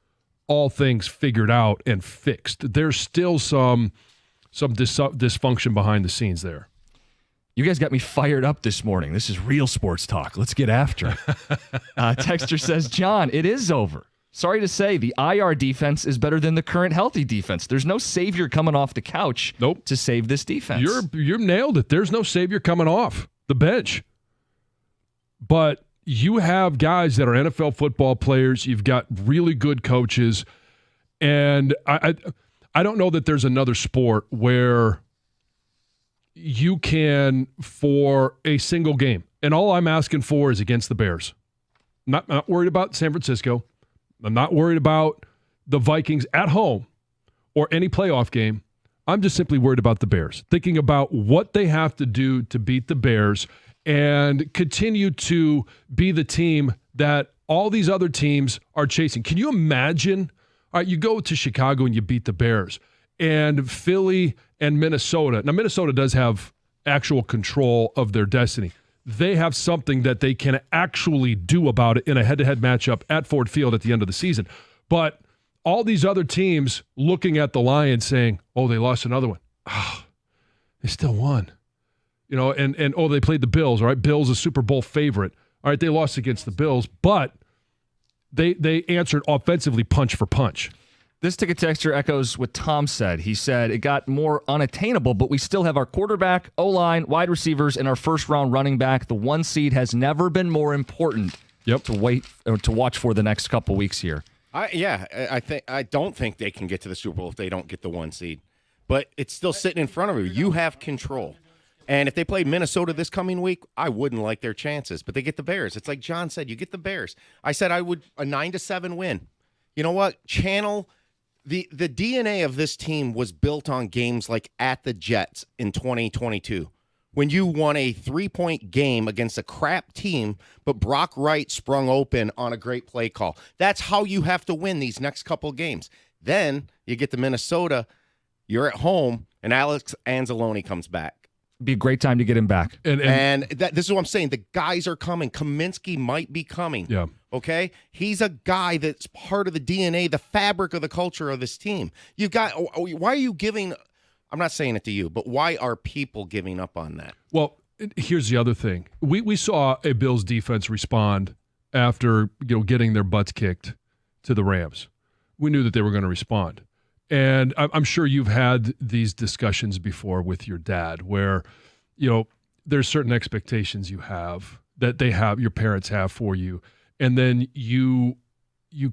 all things figured out and fixed. There's still some dysfunction behind the scenes there. You guys got me fired up this morning. This is real sports talk. Let's get after it. Texter says, John, it is over. Sorry to say, the IR defense is better than the current healthy defense. There's no savior coming off the couch to save this defense. You're nailed it. There's no savior coming off the bench. But you have guys that are NFL football players. You've got really good coaches. And I don't know that there's another sport where you can, for a single game, and all I'm asking for is against the Bears. I'm not worried about San Francisco. I'm not worried about the Vikings at home or any playoff game. I'm just simply worried about the Bears, thinking about what they have to do to beat the Bears and continue to be the team that all these other teams are chasing. Can you imagine? All right, you go to Chicago and you beat the Bears, and Philly and Minnesota. Now, Minnesota does have actual control of their destiny. They have something that they can actually do about it in a head-to-head matchup at Ford Field at the end of the season. But all these other teams looking at the Lions saying, oh, they lost another one. Oh, they still won. You know, and they played the Bills, all right? Bills a Super Bowl favorite. All right, they lost against the Bills, but they answered offensively punch for punch. This ticket texter echoes what Tom said. He said it got more unattainable, but we still have our quarterback, O-line, wide receivers, and our first-round running back. The 1 seed has never been more important to watch for the next couple weeks here. I don't think they can get to the Super Bowl if they don't get the 1 seed. But it's still sitting in front of you. You have control. And if they play Minnesota this coming week, I wouldn't like their chances. But they get the Bears. It's like John said, you get the Bears. I said I would a 9-7 win. You know what? Channel the DNA of this team was built on games like at the Jets in 2022. When you won a 3-point game against a crap team, but Brock Wright sprung open on a great play call. That's how you have to win these next couple games. Then you get to Minnesota, you're at home, and Alex Anzalone comes back. Be a great time to get him back. And this is what I'm saying. The guys are coming. Kaminsky might be coming. Yeah. Okay? He's a guy that's part of the DNA, the fabric of the culture of this team. You've got, why are you giving, I'm not saying it to you, but why are people giving up on that? Well, here's the other thing. We saw a Bills defense respond after getting their butts kicked to the Rams. We knew that they were going to respond. And I'm sure you've had these discussions before with your dad where, there's certain expectations you have that your parents have for you. And then you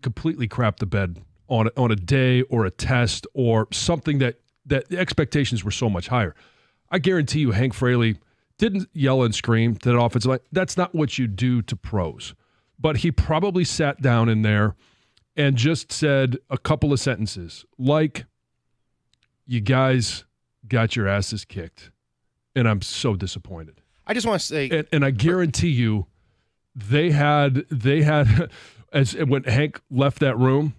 completely crap the bed on a day or a test or something that the expectations were so much higher. I guarantee you Hank Fraley didn't yell and scream to that offensive line. That's not what you do to pros. But he probably sat down in there and just said a couple of sentences like, you guys got your asses kicked, and I'm so disappointed. I just want to say... And I guarantee you, they had as when Hank left that room,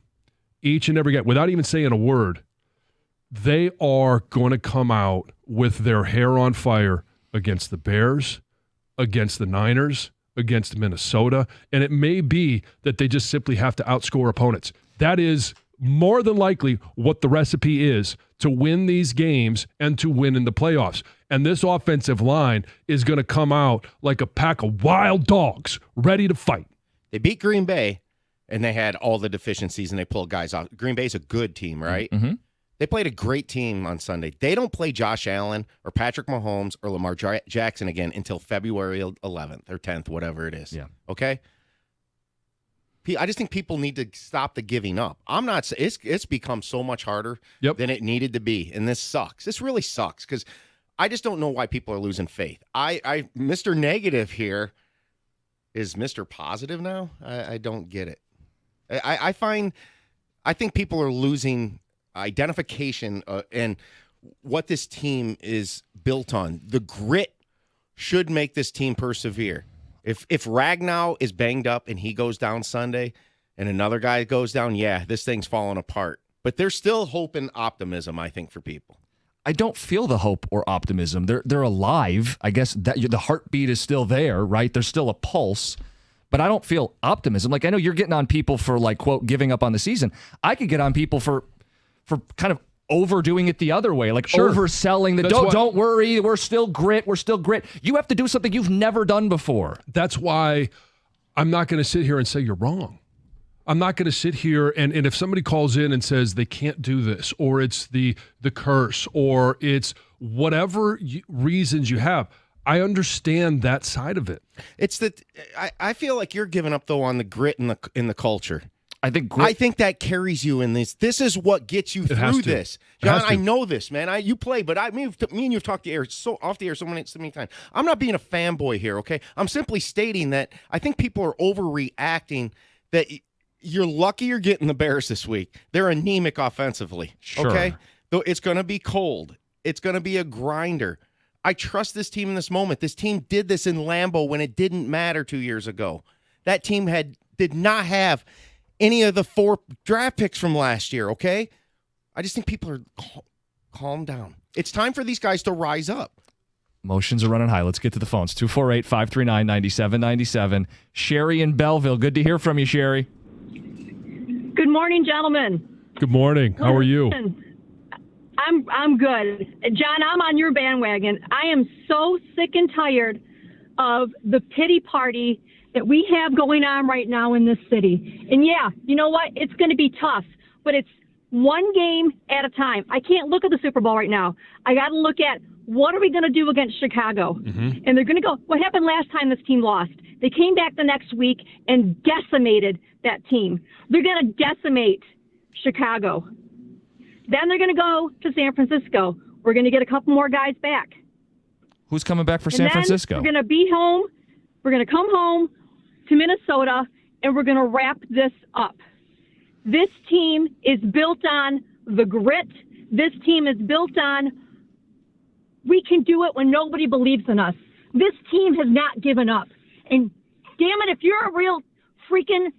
each and every guy, without even saying a word, they are going to come out with their hair on fire against the Bears, against the Niners, against Minnesota, and it may be that they just simply have to outscore opponents. That is more than likely what the recipe is to win these games and to win in the playoffs. And this offensive line is going to come out like a pack of wild dogs ready to fight. They beat Green Bay, and they had all the deficiencies and they pulled guys out. Green Bay's a good team, right? Mm-hmm. They played a great team on Sunday. They don't play Josh Allen or Patrick Mahomes or Lamar Jackson again until February 11th or 10th, whatever it is. Yeah. Okay? I just think people need to stop the giving up. I'm not. It's become so much harder than it needed to be, and this sucks. This really sucks because I just don't know why people are losing faith. Mr. Negative here is Mr. Positive now. I don't get it. I think people are losing identification and what this team is built on. The grit should make this team persevere. If Ragnow is banged up and he goes down Sunday and another guy goes down, yeah, this thing's falling apart. But there's still hope and optimism, I think, for people. I don't feel the hope or optimism. They're alive. I guess that the heartbeat is still there, right? There's still a pulse, but I don't feel optimism. Like, I know you're getting on people for, like, quote, giving up on the season. I could get on people for kind of overdoing it the other way, like overselling the don't worry, we're still grit. You have to do something you've never done before. That's why I'm not going to sit here and say you're wrong. I'm not going to sit here and if somebody calls in and says they can't do this, or it's the curse, or it's whatever reasons you have, I understand that side of it. It's that I feel like you're giving up though on the grit in the culture. I think that carries you in this. This is what gets you through this. John, I know this, man. You play, but me and you've talked off the air so many times. I'm not being a fanboy here, okay? I'm simply stating that I think people are overreacting, that you're lucky you're getting the Bears this week. They're anemic offensively, okay? Though it's going to be cold. It's going to be a grinder. I trust this team in this moment. This team did this in Lambeau when it didn't matter 2 years ago. That team did not have any of the 4 draft picks from last year, okay? I just think people are calm down. It's time for these guys to rise up. Emotions are running high. Let's get to the phones. 248-539-9797. Sherry in Belleville. Good to hear from you, Sherry. Good morning, gentlemen. Good morning. How are you? I'm good. John, I'm on your bandwagon. I am so sick and tired of the pity party that we have going on right now in this city. And yeah, you know what? It's going to be tough, but it's one game at a time. I can't look at the Super Bowl right now. I got to look at what are we going to do against Chicago? Mm-hmm. And they're going to go, what happened last time this team lost? They came back the next week and decimated that team. They're going to decimate Chicago. Then they're going to go to San Francisco. We're going to get a couple more guys back. Who's coming back for San Francisco? We're going to be home. We're going to come home to Minnesota, and we're going to wrap this up. This team is built on the grit. This team is built on we can do it when nobody believes in us. This team has not given up. And damn it, if you're a real freaking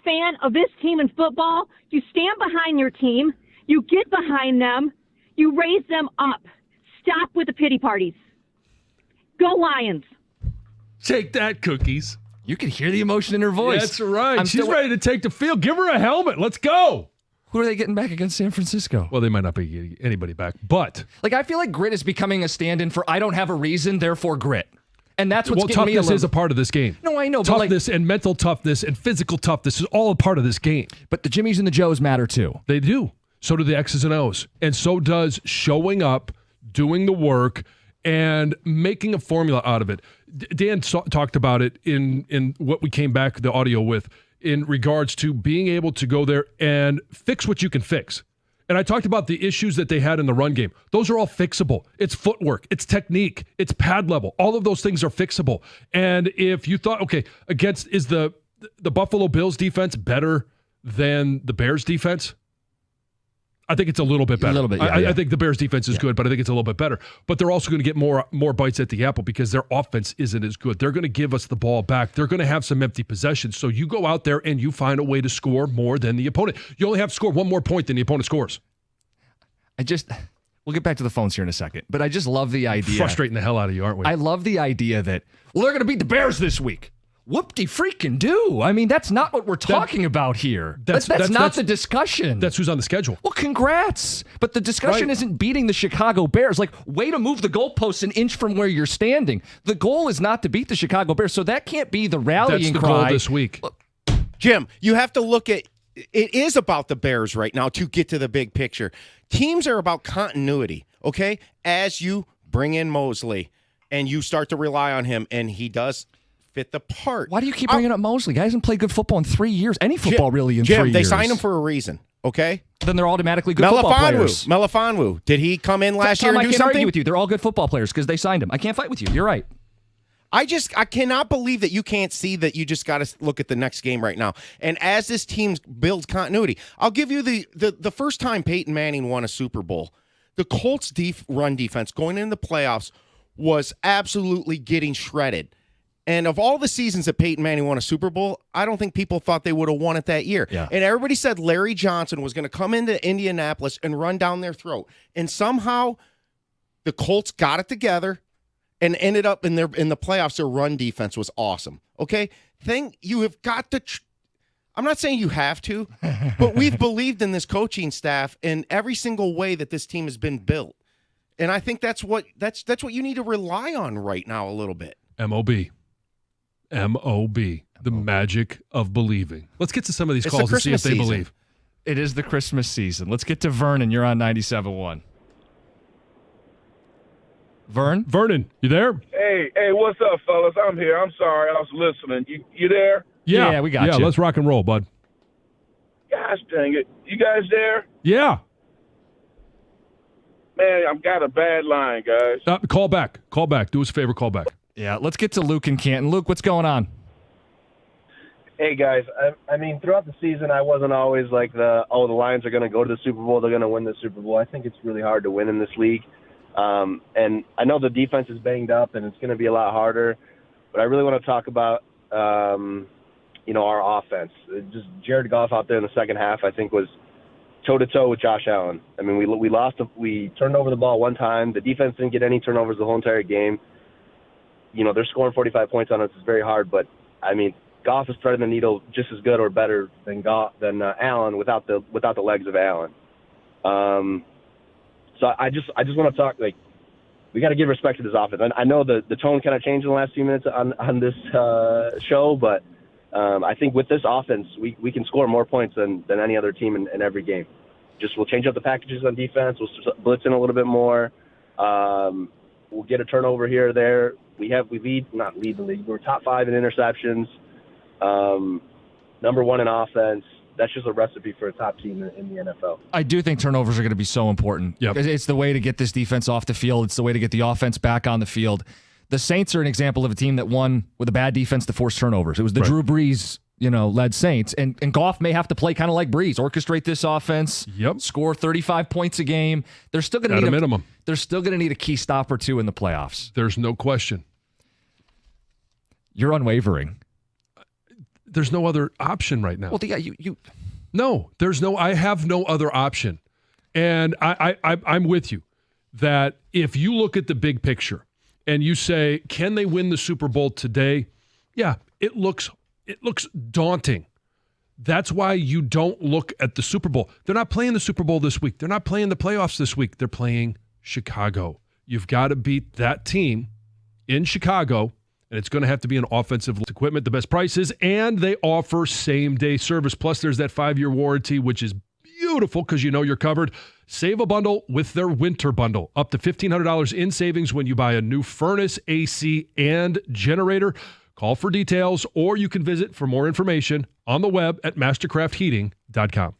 fan of this team in football, you stand behind your team, you get behind them, you raise them up. Stop with the pity parties. Go Lions. Take that, Cookies. You can hear the emotion in her voice. That's right. She's ready to take the field. Give her a helmet. Let's go. Who are they getting back against San Francisco? Well, they might not be getting anybody back, but like I feel like grit is becoming a stand-in for I don't have a reason, therefore grit. And that's what's getting me toughness is a part of this game. No, I know. Toughness and mental toughness and physical toughness is all a part of this game. But the Jimmies and the Joes matter too. They do. So do the X's and O's. And so does showing up, doing the work, and making a formula out of it. Dan talked about it in what we came back the audio with in regards to being able to go there and fix what you can fix. And I talked about the issues that they had in the run game. Those are all fixable. It's footwork. It's technique. It's pad level. All of those things are fixable. And if you thought, okay, is the Buffalo Bills defense better than the Bears defense? I think it's a little bit better. A little bit, yeah. I think the Bears defense is good, but I think it's a little bit better. But they're also going to get more bites at the apple because their offense isn't as good. They're going to give us the ball back. They're going to have some empty possessions. So you go out there and you find a way to score more than the opponent. You only have to score one more point than the opponent scores. We'll get back to the phones here in a second, but I just love the idea. Frustrating the hell out of you, aren't we? I love the idea that, well, they're going to beat the Bears this week. Whoop-de-freaking-do. I mean, that's not what we're talking about here. That's not the discussion. That's who's on the schedule. Well, congrats. But the discussion isn't beating the Chicago Bears. Like, way to move the goalposts an inch from where you're standing. The goal is not to beat the Chicago Bears, so that can't be the rallying cry. That's the goal this week. Jim, you have to look at it is about the Bears right now to get to the big picture. Teams are about continuity, okay? As you bring in Mosley and you start to rely on him, and he does fit the part. Why do you keep bringing up Mosley? Guy hasn't played good football in 3 years. Any football really in 3 years. Jim, they signed him for a reason, okay? Then they're automatically good football players. Melifonwu. Did he come in last year and do I can't something? argue with you. They're all good football players because they signed him. I can't fight with you. You're right. I cannot believe that you can't see that you just got to look at the next game right now. And as this team builds continuity, I'll give you the first time Peyton Manning won a Super Bowl, the Colts' run defense going into the playoffs was absolutely getting shredded. And of all the seasons that Peyton Manning won a Super Bowl, I don't think people thought they would have won it that year. Yeah. And everybody said Larry Johnson was going to come into Indianapolis and run down their throat. And somehow the Colts got it together and ended up in the playoffs. Their run defense was awesome. Okay, you have got to. I'm not saying you have to, but we've believed in this coaching staff in every single way that this team has been built, and I think that's what you need to rely on right now a little bit. MOB, the magic of believing. Let's get to some of these calls and see if they believe. It is the Christmas season. Let's get to Vernon. You're on 97.1. Vernon, you there? Hey, what's up, fellas? I'm here. I'm sorry, I was listening. You there? Yeah, we got you. Yeah, let's rock and roll, bud. Gosh dang it. You guys there? Yeah. Man, I've got a bad line, guys. Call back. Do us a favor, call back. Yeah, let's get to Luke in Canton. Luke, what's going on? Hey, guys. I mean, throughout the season, I wasn't always like the Lions are going to go to the Super Bowl. They're going to win the Super Bowl. I think it's really hard to win in this league. And I know the defense is banged up, and it's going to be a lot harder. But I really want to talk about, our offense. Just Jared Goff out there in the second half, I think, was toe-to-toe with Josh Allen. I mean, we turned over the ball one time. The defense didn't get any turnovers the whole entire game. They're scoring 45 points on us. It's very hard. But, I mean, Goff is threading the needle just as good or better than Allen without the legs of Allen. So I just want to talk, we got to give respect to this offense. I know the tone kind of changed in the last few minutes on this show, but I think with this offense, we can score more points than any other team in every game. We'll change up the packages on defense. We'll blitz in a little bit more. We'll get a turnover here or there. Not lead the league. We're top 5 in interceptions, number 1 in offense. That's just a recipe for a top team in the NFL. I do think turnovers are going to be so important. Yep. It's the way to get this defense off the field. It's the way to get the offense back on the field. The Saints are an example of a team that won with a bad defense to force turnovers. It was the Drew Brees, led Saints. And Goff may have to play kind of like Brees, orchestrate this offense, score 35 points a game. They're still going to need a minimum. They're still going to need a key stop or two in the playoffs. There's no question. You're unwavering. There's no other option right now. Well, you. No, I have no other option. And I'm with you that if you look at the big picture and you say, can they win the Super Bowl today? Yeah, it looks daunting. That's why you don't look at the Super Bowl. They're not playing the Super Bowl this week. They're not playing the playoffs this week. They're playing Chicago. You've got to beat that team in Chicago. And it's going to have to be an offensive equipment, the best prices, and they offer same-day service. Plus, there's that 5-year warranty, which is beautiful because you're covered. Save a bundle with their winter bundle. Up to $1,500 in savings when you buy a new furnace, AC, and generator. Call for details, or you can visit for more information on the web at mastercraftheating.com.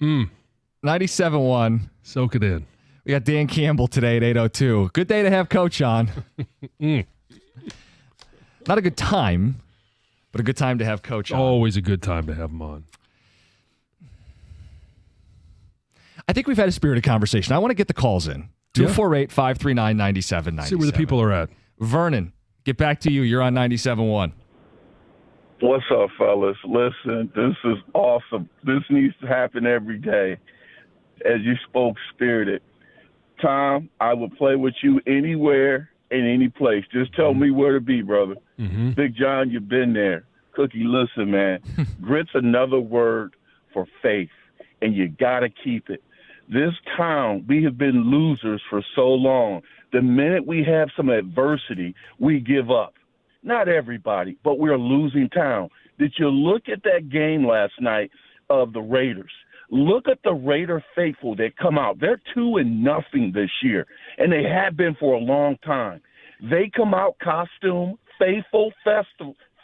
97.1. Soak it in. We got Dan Campbell today at 8:02. Good day to have Coach on. Not a good time, but a good time to have Coach on. Always a good time to have him on. I think we've had a spirited conversation. I want to get the calls in. 248-539-9797. See where the people are at. Vernon, get back to you. You're on 97.1. What's up, fellas? Listen, this is awesome. This needs to happen every day. As you spoke spirited. Tom, I will play with you anywhere in any place. Just tell me where to be, brother. Mm-hmm. Big John, you've been there. Cookie, listen, man. Grit's another word for faith, and you got to keep it. This town, we have been losers for so long. The minute we have some adversity, we give up. Not everybody, but we're a losing town. Did you look at that game last night of the Raiders? Look at the Raider faithful that come out. They're 2-0 this year, and they have been for a long time. They come out costume, faithful,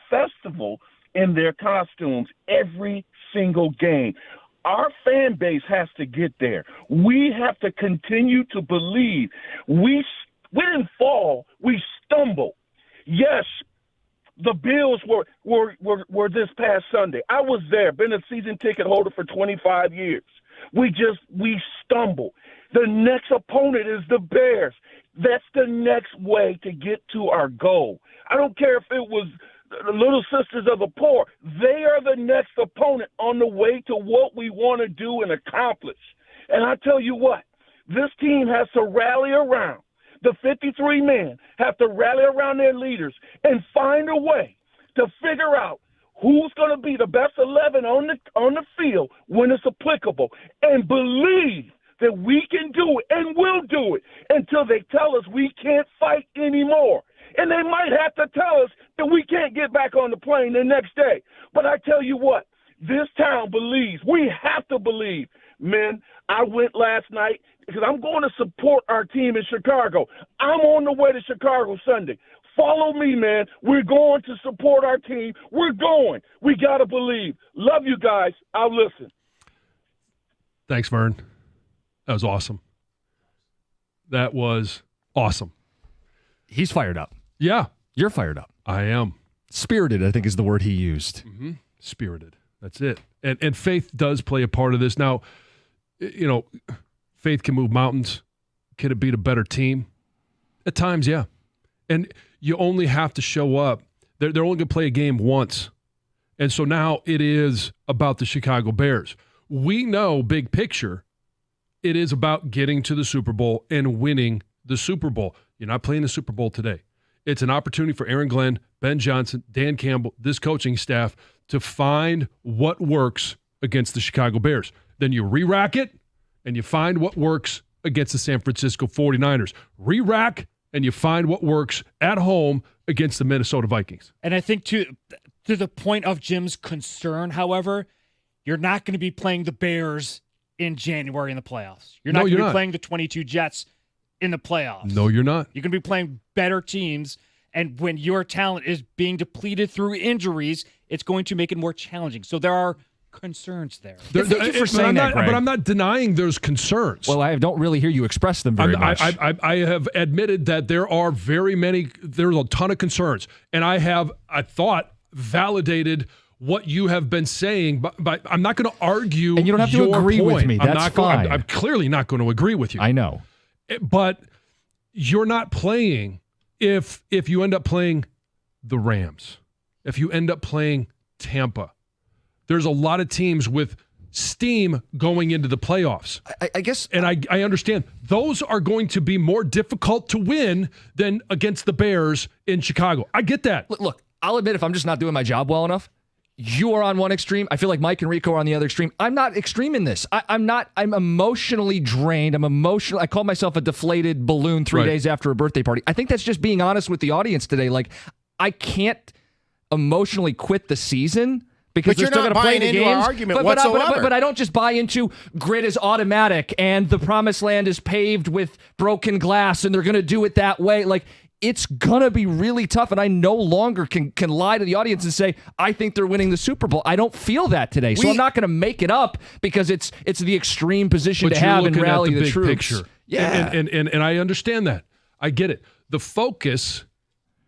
festival in their costumes every single game. Our fan base has to get there. We have to continue to believe. We didn't fall. We stumbled. Yes, the Bills were this past Sunday. I was there, been a season ticket holder for 25 years. We stumbled. The next opponent is the Bears. That's the next way to get to our goal. I don't care if it was the Little Sisters of the Poor. They are the next opponent on the way to what we want to do and accomplish. And I tell you what, this team has to rally around. The 53 men have to rally around their leaders and find a way to figure out who's going to be the best 11 on the field when it's applicable, and believe that we can do it and will do it until they tell us we can't fight anymore. And they might have to tell us that we can't get back on the plane the next day. But I tell you what, this town believes. We have to believe. Men, I went last night because I'm going to support our team in Chicago. I'm on the way to Chicago Sunday. Follow me, man. We're going to support our team. We're going. We got to believe. Love you guys. I'll listen. Thanks, Vern. That was awesome. That was awesome. He's fired up. Yeah. You're fired up. I am. Spirited, I think, is the word he used. Mm-hmm. Spirited. That's it. And faith does play a part of this. Now, you know, faith can move mountains. Can it beat a better team? At times, yeah. And you only have to show up. They're only going to play a game once. And so now it is about the Chicago Bears. We know, big picture, it is about getting to the Super Bowl and winning the Super Bowl. You're not playing the Super Bowl today. It's an opportunity for Aaron Glenn, Ben Johnson, Dan Campbell, this coaching staff to find what works against the Chicago Bears. Then you re-rack it, and you find what works against the San Francisco 49ers. Re-rack, and you find what works at home against the Minnesota Vikings. And I think to the point of Jim's concern, however, you're not going to be playing the Bears in January in the playoffs. You're not going to be playing the 22 Jets in the playoffs. No, you're not. You're going to be playing better teams, and when your talent is being depleted through injuries, it's going to make it more challenging. So there are concerns there. Thank you for saying that, Greg. But I'm not denying there's concerns. Well, I don't really hear you express them very much. I have admitted that there's a ton of concerns, and I thought, validated what you have been saying, but I'm not going to argue. And you don't have to agree with me. That's fine. I'm clearly not going to agree with you. I know. But you're not playing if you end up playing the Rams, if you end up playing Tampa. There's a lot of teams with steam going into the playoffs. I guess. And I understand. Those are going to be more difficult to win than against the Bears in Chicago. I get that. Look, I'll admit if I'm just not doing my job well enough, you are on one extreme. I feel like Mike and Rico are on the other extreme. I'm not extreme in this. I'm not. I'm emotionally drained. I call myself a deflated balloon 3 days after a birthday party. I think that's just being honest with the audience today. Like, I can't emotionally quit the season because they're still going to play the games. Our argument whatsoever. But I don't just buy into grid is automatic and the promised land is paved with broken glass and they're going to do it that way. Like, it's going to be really tough. And I no longer can lie to the audience and say, I think they're winning the Super Bowl. I don't feel that today. So I'm not going to make it up because it's the extreme position to have and rally the troops. Picture. Yeah. And I understand that. I get it. The focus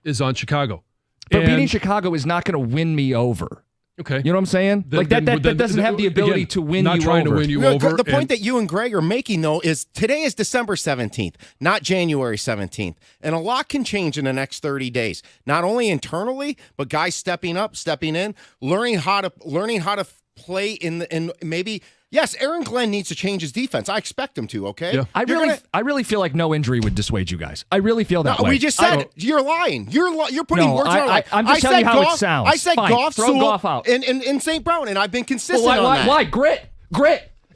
is on Chicago. But beating Chicago is not going to win me over. Okay. You know what I'm saying? That doesn't have the ability to win you over. Not trying to win you over. The point that you and Greg are making, though, is today is December 17th, not January 17th. And a lot can change in the next 30 days, not only internally, but guys stepping up, stepping in, learning how to play in maybe. Yes, Aaron Glenn needs to change his defense. I expect him to, okay? Yeah. I really feel like no injury would dissuade you guys. I really feel that way. We just said you're lying. You're putting words in our mouth. I'm just telling you how it sounds. I said Fine. Goff, Throw Sewell, Goff out. and St. Brown, and I've been consistent on that. Why? Grit.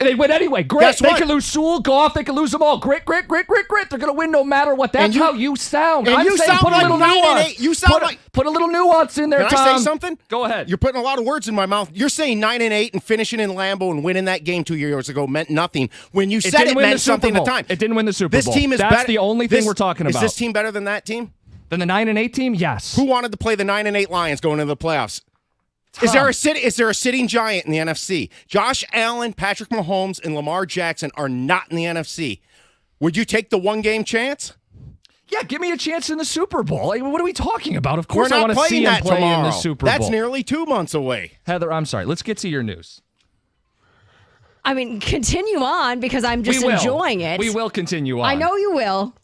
And they win anyway. Grit. They can lose Sewell, Goff. They can lose them all. Grit. They're going to win no matter what. That's how you sound. And you sound like 9-8. You sound like put a little nuance in there. Can Tom. I say something? Go ahead. You're putting a lot of words in my mouth. You're saying 9-8 and finishing in Lambeau and winning that game 2 years ago meant nothing. When you said it meant something at the time. It didn't win the Super Bowl. This team is That's better. the only thing we're talking about. Is this team better than that team? Than the 9-8 team? Yes. Who wanted to play the 9-8 Lions going into the playoffs? Tom. Is there a sitting giant in the NFC? Josh Allen, Patrick Mahomes, and Lamar Jackson are not in the NFC. Would you take the one-game chance? Yeah, give me a chance in the Super Bowl. Like, what are we talking about? Of course, I want to see him play tomorrow. in the Super Bowl. That's nearly 2 months away. Heather, I'm sorry. Let's get to your news. I mean, continue on because I'm just enjoying it. We will continue on. I know you will.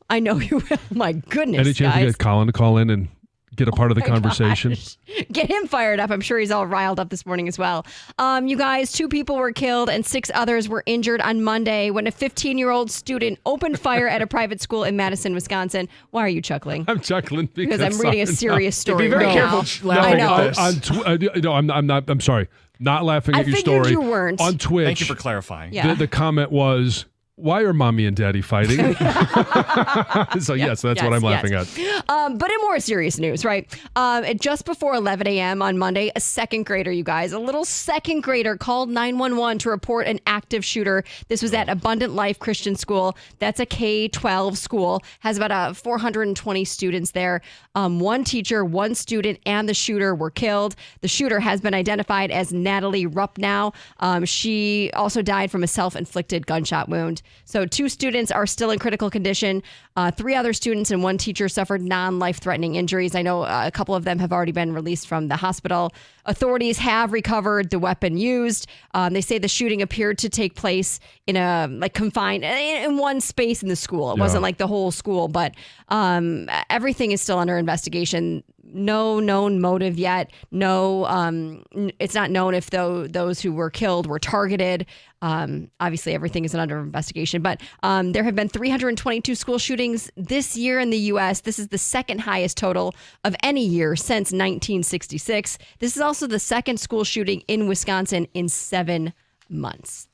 My goodness, Any chance guys. we get Colin to call in and get a part of the conversation? Gosh. Get him fired up. I'm sure he's all riled up this morning as well. You guys, 2 people were killed and 6 others were injured on Monday when a 15-year-old student opened fire at a private school in Madison, Wisconsin. Why are you chuckling? I'm chuckling because I'm reading a serious story. Be very careful laughing at this. I'm not. I'm sorry. Not laughing at your story. I figured you weren't. On Twitch. Thank you for clarifying. Yeah. The comment was, why are mommy and daddy fighting? So yes, that's what I'm laughing at. But in more serious news, right? Just before 11 a.m. on Monday, a second grader, you guys, a little second grader called 911 to report an active shooter. This was at Abundant Life Christian School. That's a K-12 school, has about 420 students there. 1 teacher, 1 student, and the shooter were killed. The shooter has been identified as Natalie Rupnow. She also died from a self-inflicted gunshot wound. So 2 students are still in critical condition. 3 other students and 1 teacher suffered non-life-threatening injuries. I know a couple of them have already been released from the hospital. Authorities have recovered the weapon used. They say the shooting appeared to take place in a confined in one space in the school. It wasn't like the whole school, but everything is still under investigation. No known motive yet. No, it's not known if those who were killed were targeted. Obviously, everything is under investigation. But there have been 322 school shootings this year in the U.S. This is the second highest total of any year since 1966. This is also the second school shooting in Wisconsin in 7 months.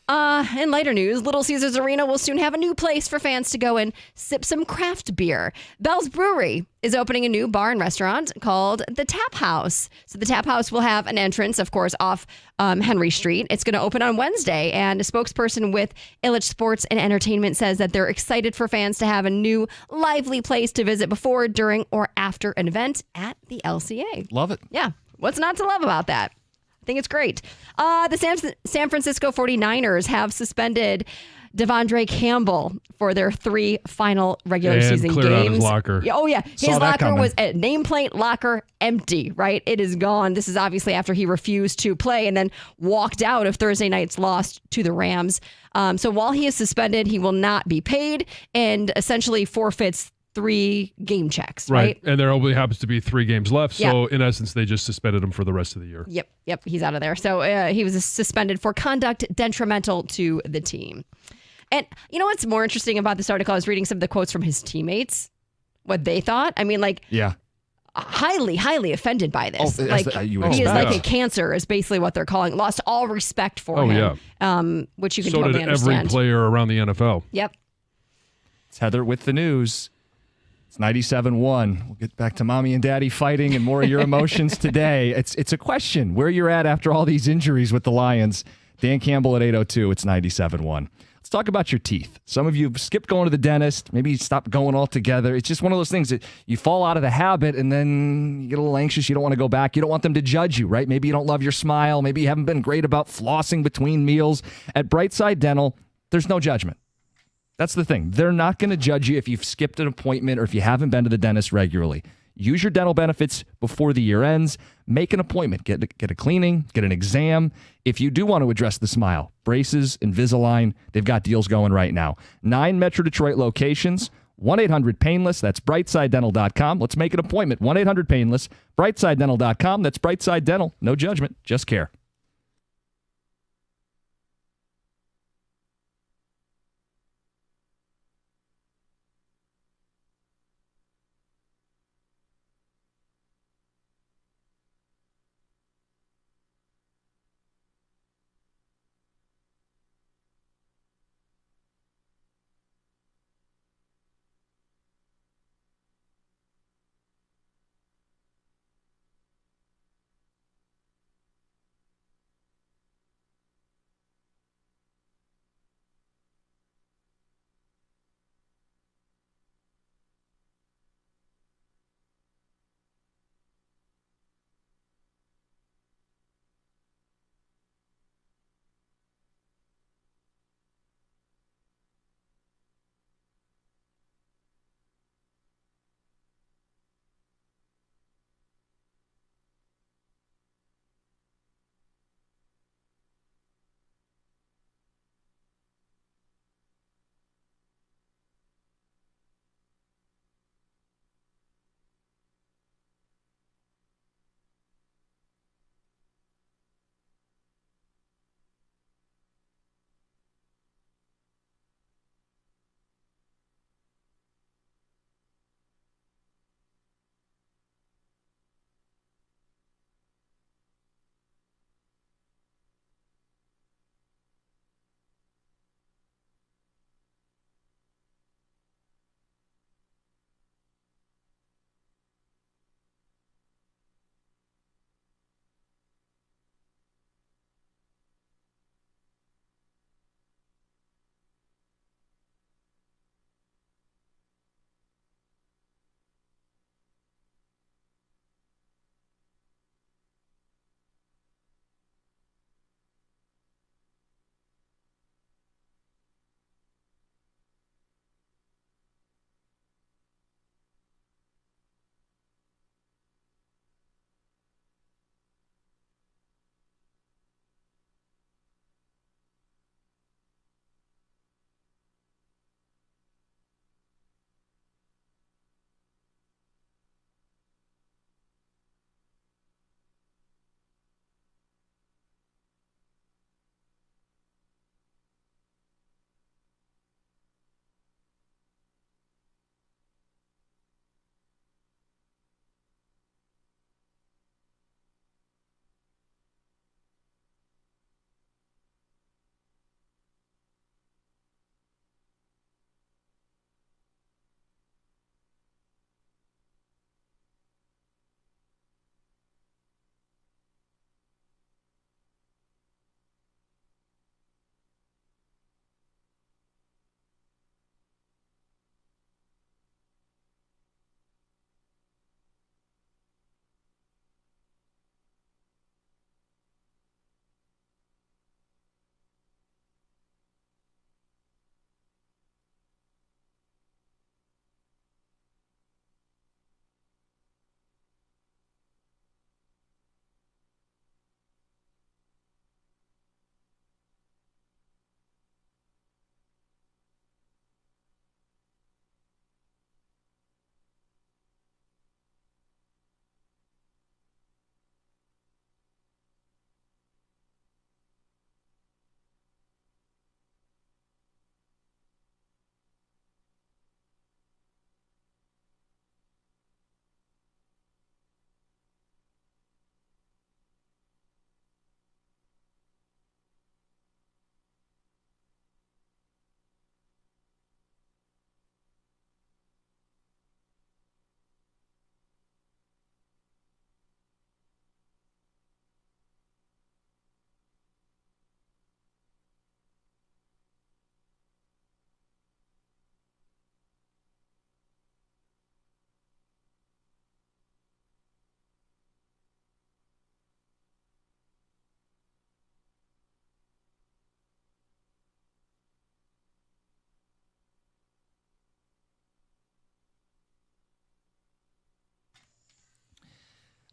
In lighter news, Little Caesars Arena will soon have a new place for fans to go and sip some craft beer. Bell's Brewery is opening a new bar and restaurant called The Tap House. So the Tap House will have an entrance, of course, off Henry Street. It's going to open on Wednesday, and a spokesperson with Illich Sports and Entertainment says that they're excited for fans to have a new, lively place to visit before, during, or after an event at the LCA. Love it. Yeah. What's not to love about that? I think it's great. The San Francisco 49ers have suspended Devondre Campbell for their 3 final regular season cleared games. Out his locker. Oh, yeah. His locker was a nameplate locker empty, right? It is gone. This is obviously after he refused to play and then walked out of Thursday night's loss to the Rams. So while he is suspended, he will not be paid and essentially forfeits 3 game checks, right? And there only happens to be 3 games left. So in essence, they just suspended him for the rest of the year. Yep. He's out of there. So he was suspended for conduct detrimental to the team. And you know what's more interesting about this article? I was reading some of the quotes from his teammates, what they thought. I mean, highly, highly offended by this. He is like a cancer is basically what they're calling. Lost all respect for him. Which you can totally understand. So did every player around the NFL. Yep. It's Heather with the news. It's 97.1. We'll get back to mommy and daddy fighting and more of your emotions today. It's a question where you're at after all these injuries with the Lions. Dan Campbell at 8:02. It's 97.1. Let's talk talk about your teeth. Some of you have skipped going to the dentist. Maybe you stopped going altogether. It's just one of those things that you fall out of the habit and then you get a little anxious. You don't want to go back. You don't want them to judge you, right? Maybe you don't love your smile. Maybe you haven't been great about flossing between meals. At Brightside Dental, there's no judgment. That's the thing. They're not going to judge you if you've skipped an appointment or if you haven't been to the dentist regularly. Use your dental benefits before the year ends. Make an appointment. Get a cleaning, get an exam. If you do want to address the smile, braces, Invisalign, they've got deals going right now. 9 Metro Detroit locations, 1-800-PAINLESS. That's BrightsideDental.com. Let's make an appointment. 1-800-PAINLESS, BrightsideDental.com. That's Brightside Dental. No judgment, just care.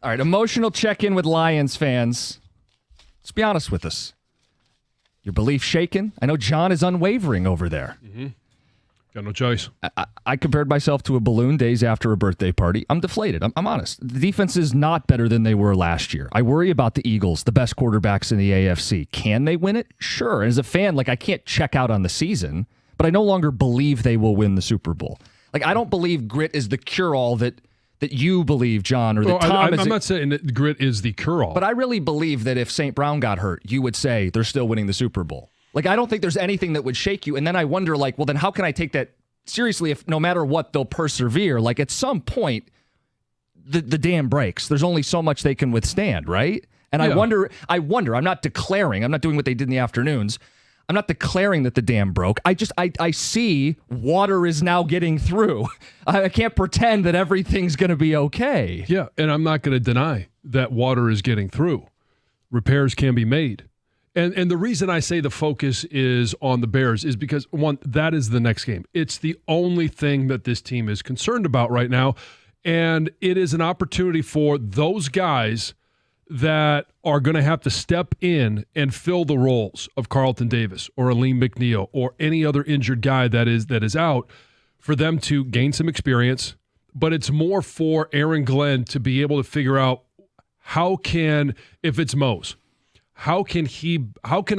All right, emotional check-in with Lions fans. Let's be honest with us. Your belief shaken? I know John is unwavering over there. Mm-hmm. Got no choice. I compared myself to a balloon days after a birthday party. I'm deflated. I'm honest. The defense is not better than they were last year. I worry about the Eagles, the best quarterbacks in the AFC. Can they win it? Sure. As a fan, I can't check out on the season, but I no longer believe they will win the Super Bowl. I don't believe grit is the cure-all that you believe, John, or that Tom is. I'm not saying that grit is the cure-all. But I really believe that if St. Brown got hurt, you would say they're still winning the Super Bowl. I don't think there's anything that would shake you. And then I wonder, well, then how can I take that seriously if no matter what, they'll persevere? At some point, the dam breaks. There's only so much they can withstand, right? And yeah. I wonder, I'm not declaring, I'm not doing what they did in the afternoons. I'm not declaring that the dam broke. I see water is now getting through. I can't pretend that everything's going to be okay. Yeah, and I'm not going to deny that water is getting through. Repairs can be made. And the reason I say the focus is on the Bears is because, one, that is the next game. It's the only thing that this team is concerned about right now. And it is an opportunity for those guys that are going to have to step in and fill the roles of Carlton Davis or Aleem McNeil or any other injured guy that is out, for them to gain some experience. But it's more for Aaron Glenn to be able to figure out if it's Mose, how can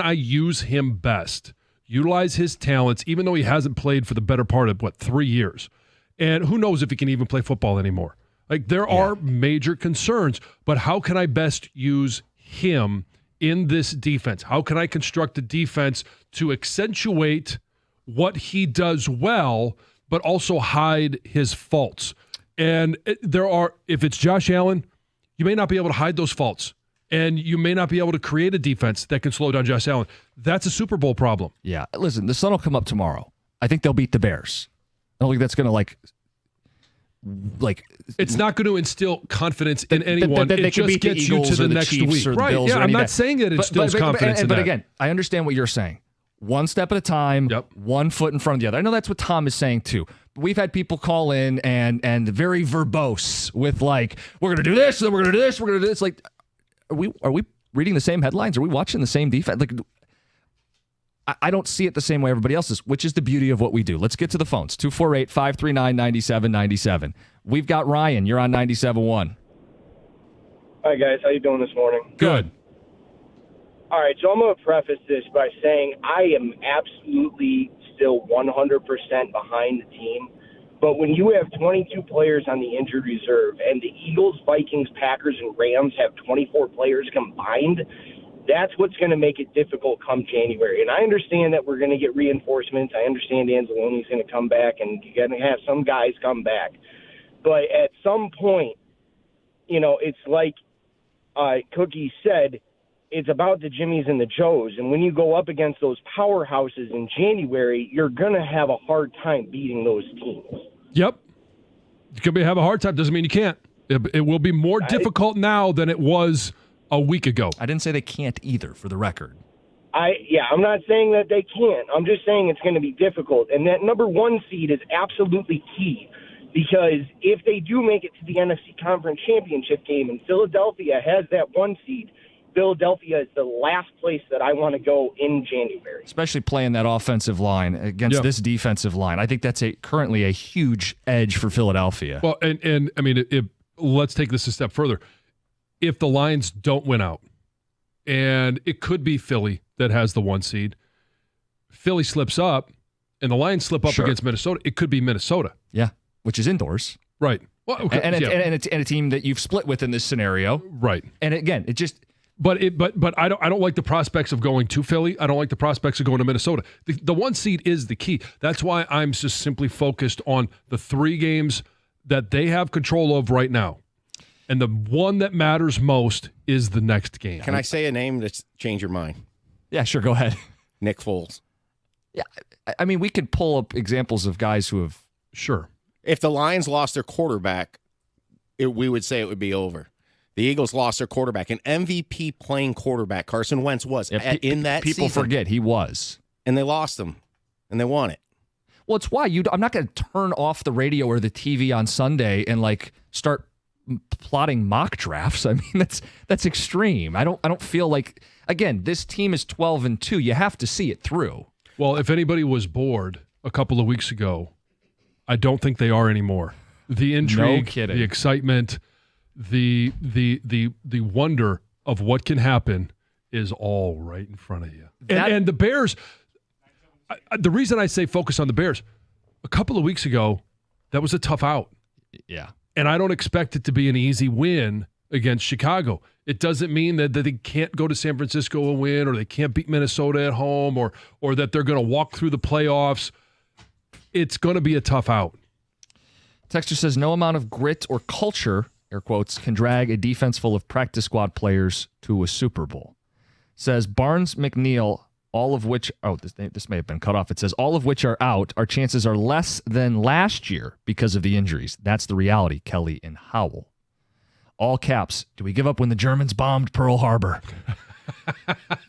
I use him best, utilize his talents, even though he hasn't played for the better part of 3 years, and who knows if he can even play football anymore. There are major concerns, but how can I best use him in this defense? How can I construct a defense to accentuate what he does well, but also hide his faults? And if it's Josh Allen, you may not be able to hide those faults, and you may not be able to create a defense that can slow down Josh Allen. That's a Super Bowl problem. Yeah, listen, the sun will come up tomorrow. I think they'll beat the Bears. I don't think that's going to it's not going to instill confidence in anyone. It just gets you to the next week. Right. Yeah, I'm not saying that it instills confidence in that. But again, I understand what you're saying. One step at a time, one foot in front of the other. I know that's what Tom is saying too. We've had people call in and very verbose with we're going to do this, then we're going to do this, we're going to do this. Are we reading the same headlines? Are we watching the same defense? I don't see it the same way everybody else is, which is the beauty of what we do. Let's get to the phones. 248-539-9797. We've got Ryan. You're on 97.1. Hi, guys. How you doing this morning? Good. All right, so I'm going to preface this by saying I am absolutely still 100% behind the team. But when you have 22 players on the injured reserve and the Eagles, Vikings, Packers, and Rams have 24 players combined, that's what's going to make it difficult come January. And I understand that we're going to get reinforcements. I understand Anzalone's going to come back, and you're going to have some guys come back. But at some point, it's like Cookie said, it's about the Jimmies and the Joes. And when you go up against those powerhouses in January, you're going to have a hard time beating those teams. Yep. You could have a hard time. Doesn't mean you can't. It will be more difficult now than it was a week ago. I didn't say they can't either, for the record. I'm not saying that they can't. I'm just saying it's going to be difficult. And that number one seed is absolutely key, because if they do make it to the NFC Conference Championship game and Philadelphia has that one seed, Philadelphia is the last place that I want to go in January. Especially playing that offensive line against this defensive line. I think that's currently a huge edge for Philadelphia. Well, and I mean, let's take this a step further. If the Lions don't win out, and it could be Philly that has the one seed, Philly slips up, and the Lions slip up against Minnesota, it could be Minnesota. Yeah, which is indoors. Right. Well, okay. and a team that you've split with in this scenario. Right. And again, it just... But I don't like the prospects of going to Philly. I don't like the prospects of going to Minnesota. The one seed is the key. That's why I'm just simply focused on the 3 games that they have control of right now. And the one that matters most is the next game. Can I say a name that's changed your mind? Yeah, sure. Go ahead. Nick Foles. Yeah, I mean, we could pull up examples of guys who have... Sure. If the Lions lost their quarterback, we would say it would be over. The Eagles lost their quarterback. An MVP playing quarterback, Carson Wentz was in that people season. Forget he was. And they lost him, and they won it. Well, it's why I'm not going to turn off the radio or the TV on Sunday and start plotting mock drafts. I mean, that's extreme. I don't feel like, again, this team is 12-2. You have to see it through. Well, if anybody was bored a couple of weeks ago, I don't think they are anymore. The intrigue, the excitement, the wonder of what can happen is all right in front of you. And the Bears, the reason I say focus on the Bears, a couple of weeks ago, that was a tough out. Yeah. And I don't expect it to be an easy win against Chicago. It doesn't mean that they can't go to San Francisco and win, or they can't beat Minnesota at home, or that they're going to walk through the playoffs. It's going to be a tough out. Texter says no amount of grit or culture, air quotes, can drag a defense full of practice squad players to a Super Bowl. Says Barnes, McNeil, all of which, this may have been cut off. It says all of which are out. Our chances are less than last year because of the injuries. That's the reality, Kelly and Howell. All caps. Do we give up when the Germans bombed Pearl Harbor?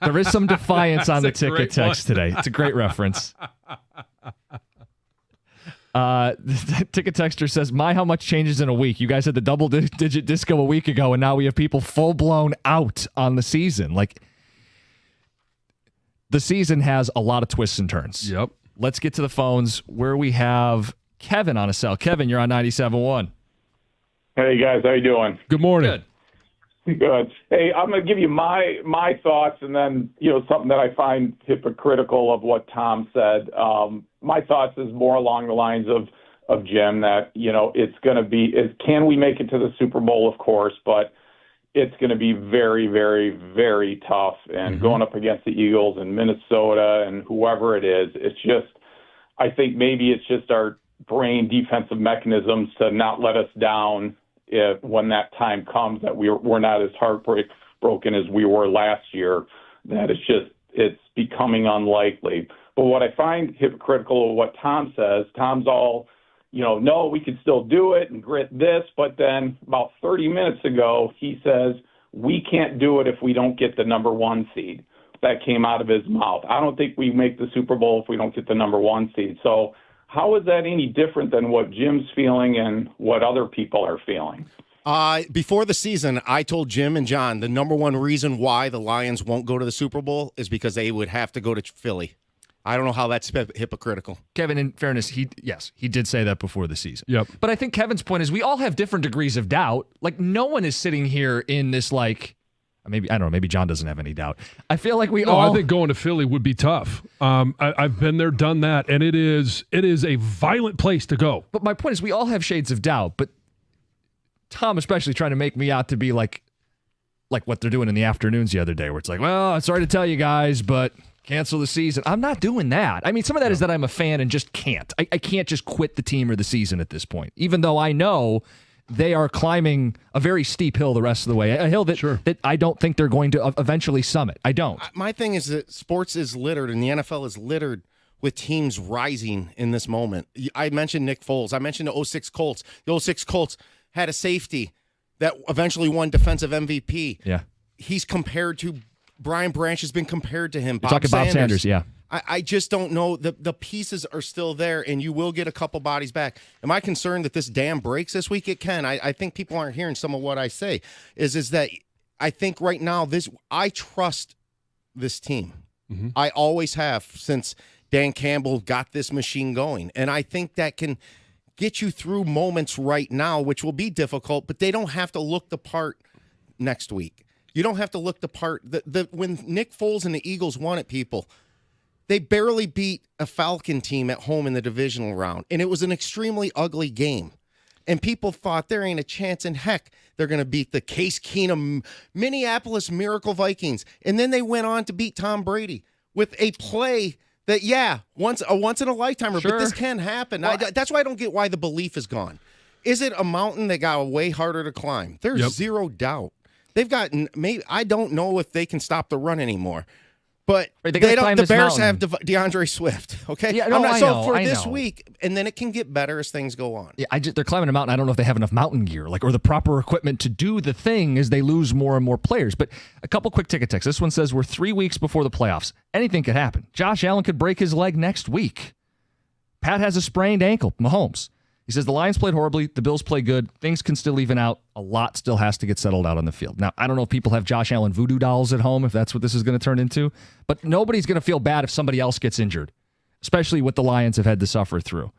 There is some defiance on the ticket text today. It's a great reference. The ticket texter says, how much changes in a week? You guys had the double-digit disco a week ago, and now we have people full-blown out on the season. Like, the season has a lot of twists and turns. Yep. Let's get to the phones where we have Kevin on a cell. Kevin, you're on 97.1. Hey, guys. How you doing? Good morning. Good. Hey, I'm going to give you my thoughts, and then, something that I find hypocritical of what Tom said. My thoughts is more along the lines of Jim, that, it's going to be, can we make it to the Super Bowl? Of course, but it's going to be very, very, very tough. And going up against the Eagles and Minnesota and whoever it is, it's just, I think maybe it's just our brain defensive mechanisms to not let us down when that time comes, that we're not as heartbroken as we were last year, that it's becoming unlikely. But what I find hypocritical of what Tom says, Tom's all, no, we could still do it and grit this, but then about 30 minutes ago, he says, we can't do it if we don't get the number 1 seed. That came out of his mouth. I don't think we make the Super Bowl if we don't get the number 1 seed. So how is that any different than what Jim's feeling and what other people are feeling? Before the season, I told Jim and John the number one reason why the Lions won't go to the Super Bowl is because they would have to go to Philly. I don't know how that's hypocritical. Kevin, in fairness, he did say that before the season. Yep. But I think Kevin's point is we all have different degrees of doubt. Like, no one is sitting here in this, like, maybe, I don't know, maybe John doesn't have any doubt. I feel like I think going to Philly would be tough. I've been there, done that, and it is a violent place to go. But my point is we all have shades of doubt, but Tom especially trying to make me out to be like what they're doing in the afternoons the other day, where it's like, well, I'm sorry to tell you guys, but cancel the season. I'm not doing that. I mean, some of that is that I'm a fan and just can't. I can't just quit the team or the season at this point, even though I know they are climbing a very steep hill the rest of the way, a hill that I don't think they're going to eventually summit. I don't. My thing is that sports is littered, and the NFL is littered with teams rising in this moment. I mentioned Nick Foles. I mentioned the 06 Colts. The 06 Colts had a safety that eventually won defensive MVP. Yeah. He's compared to Brian Branch has been compared to him. You're talking Bob Sanders, yeah. I just don't know. The pieces are still there, and you will get a couple bodies back. Am I concerned that this dam breaks this week? It can. I think people aren't hearing some of what I say. Is that I think right now I trust this team. Mm-hmm. I always have since Dan Campbell got this machine going, and I think that can get you through moments right now, which will be difficult. But they don't have to look the part next week. You don't have to look the part. When Nick Foles and the Eagles won it, people, they barely beat a Falcon team at home in the divisional round, and it was an extremely ugly game. And people thought there ain't a chance in heck they're going to beat the Case Keenum Minneapolis Miracle Vikings. And then they went on to beat Tom Brady with a play that, once in a lifetime. Sure. But this can happen. That's why I don't get why the belief is gone. Is it a mountain that got way harder to climb? There's zero doubt. They've gotten. I don't know if they can stop the run anymore, but they don't. The Bears mountain. have DeAndre Swift. Okay, yeah, no, for this week, and then it can get better as things go on. Yeah, they're climbing a mountain. I don't know if they have enough mountain gear, or the proper equipment to do the thing as they lose more and more players. But a couple quick ticket texts. This one says we're 3 weeks before the playoffs. Anything could happen. Josh Allen could break his leg next week. Pat has a sprained ankle. Mahomes. He says the Lions played horribly. The Bills play good. Things can still even out. A lot still has to get settled out on the field. Now, I don't know if people have Josh Allen voodoo dolls at home, if that's what this is going to turn into, but nobody's going to feel bad if somebody else gets injured, especially what the Lions have had to suffer through.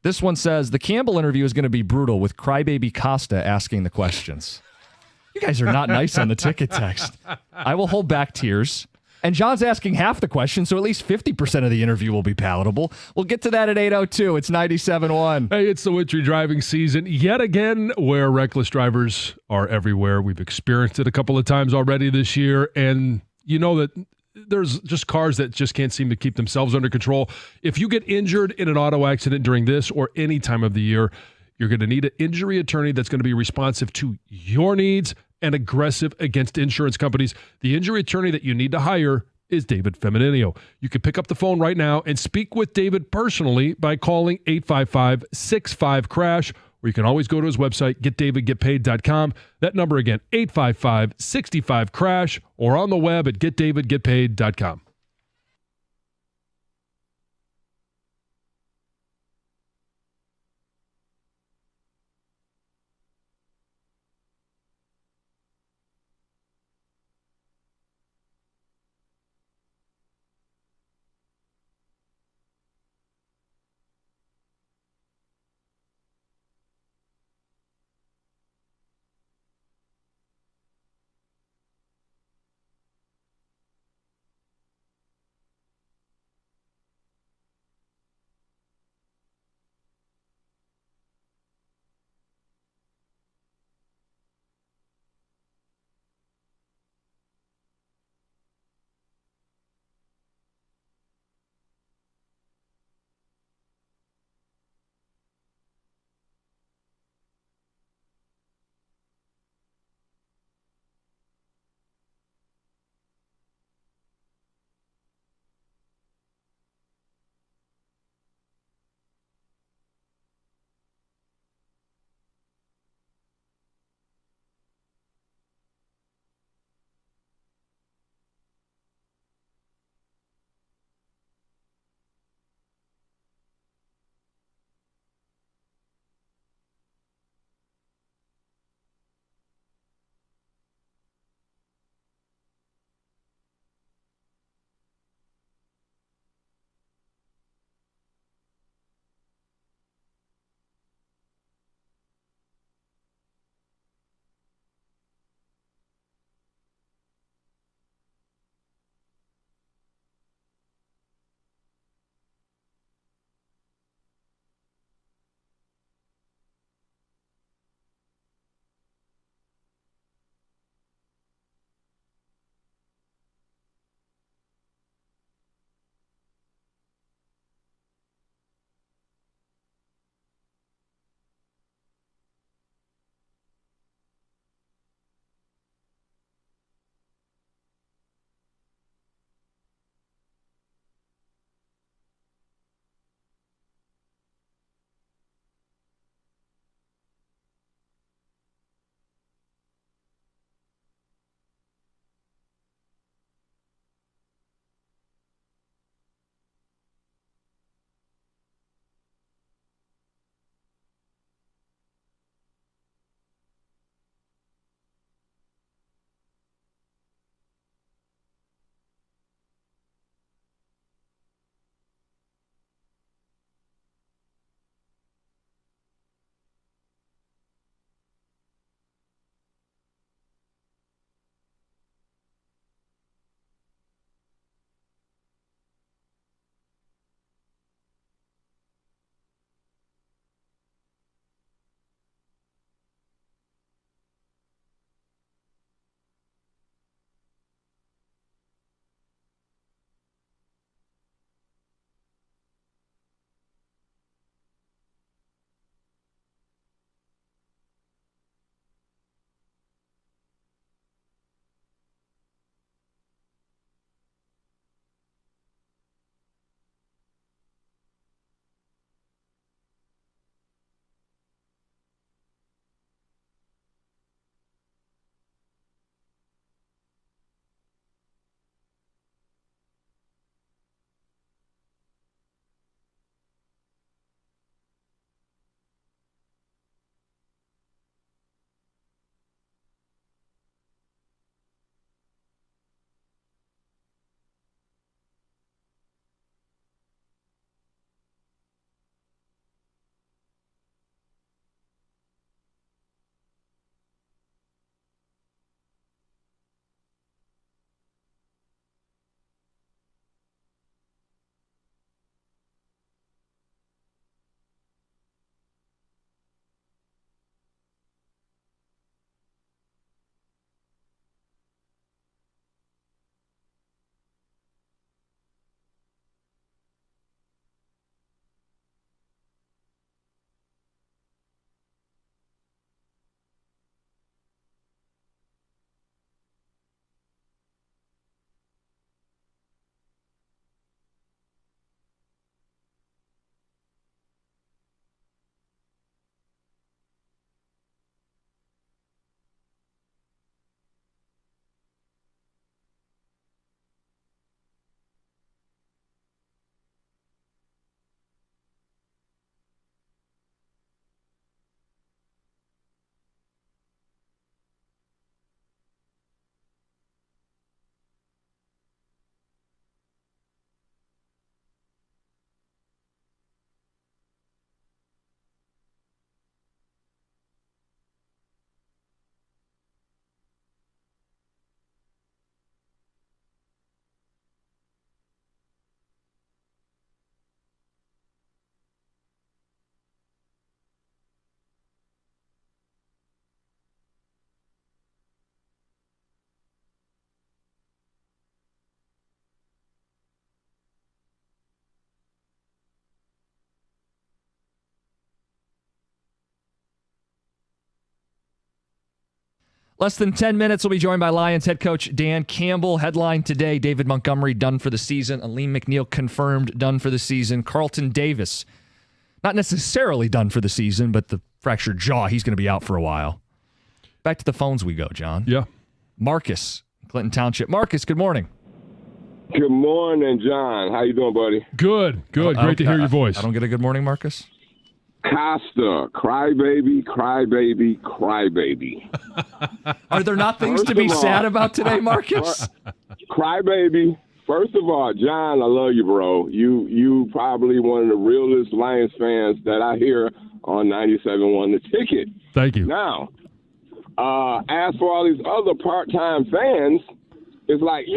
This one says the Campbell interview is going to be brutal with Crybaby Costa asking the questions. You guys are not nice on the ticket text. I will hold back tears. And John's asking half the question, so at least 50% of the interview will be palatable. We'll get to that at 8:02. It's 97.1. Hey, it's the wintry driving season yet again, where reckless drivers are everywhere. We've experienced it a couple of times already this year, and you know that there's just cars that just can't seem to keep themselves under control. If you get injured in an auto accident during this or any time of the year, you're going to need an injury attorney that's going to be responsive to your needs and aggressive against insurance companies. The injury attorney that you need to hire is David Femininio. You can pick up the phone right now and speak with David personally by calling 855-65-CRASH, or you can always go to his website, getdavidgetpaid.com. That number again, 855-65-CRASH, or on the web at getdavidgetpaid.com. Less than 10 minutes, we'll be joined by Lions head coach Dan Campbell. Headline today, David Montgomery done for the season. Aleem McNeil confirmed done for the season. Carlton Davis, not necessarily done for the season, but the fractured jaw, he's going to be out for a while. Back to the phones we go, John. Yeah. Marcus, Clinton Township. Marcus, good morning. Good morning, John. How you doing, buddy? Good. Great to hear your voice. I don't get a good morning, Marcus. Costa, crybaby, crybaby, crybaby. Are there not things to be sad about today, Marcus? Crybaby. First of all, John, I love you, bro. You probably one of the realest Lions fans that I hear on 97.1 The Ticket. Thank you. Now, as for all these other part-time fans, it's like,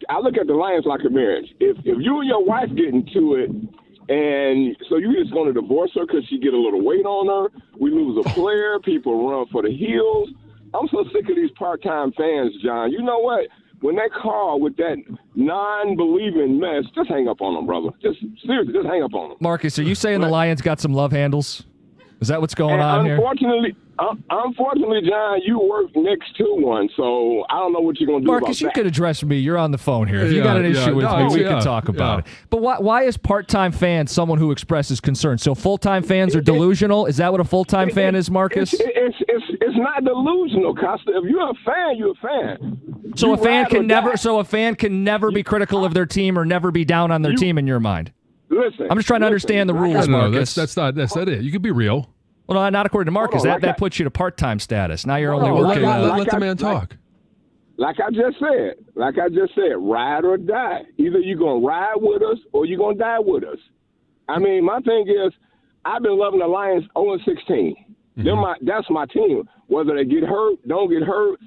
I look at the Lions like a marriage. If you and your wife get into it, and so you just going to divorce her because she get a little weight on her, we lose a player, people run for the hills. I'm so sick of these part-time fans, John. You know what? When they call with that non-believing mess, just hang up on them, brother. Seriously, just hang up on them. Marcus, are you saying the Lions got some love handles? Is that what's going on here? Unfortunately, John, you work next to one, so I don't know what you're going to do Marcus, about you could address me. You're on the phone here. If you got an issue with me, we can talk about it. But why is part-time fan someone who expresses concern? So full-time fans are delusional? Is that what a full-time fan is, Marcus? It's not delusional, Costa. If you're a fan, you're a fan. So a fan can never be critical of their team or never be down on their team in your mind. Listen, I'm just trying to understand the rules, Marcus. That's not it. You can be real. Well, no, not according to Marcus. That puts you to part-time status. Now you're only working. Let the man talk. Like I just said, ride or die. Either you're going to ride with us or you're going to die with us. I mean, my thing is, I've been loving the Lions 0-16. That's my team. Whether they get hurt, don't get hurt,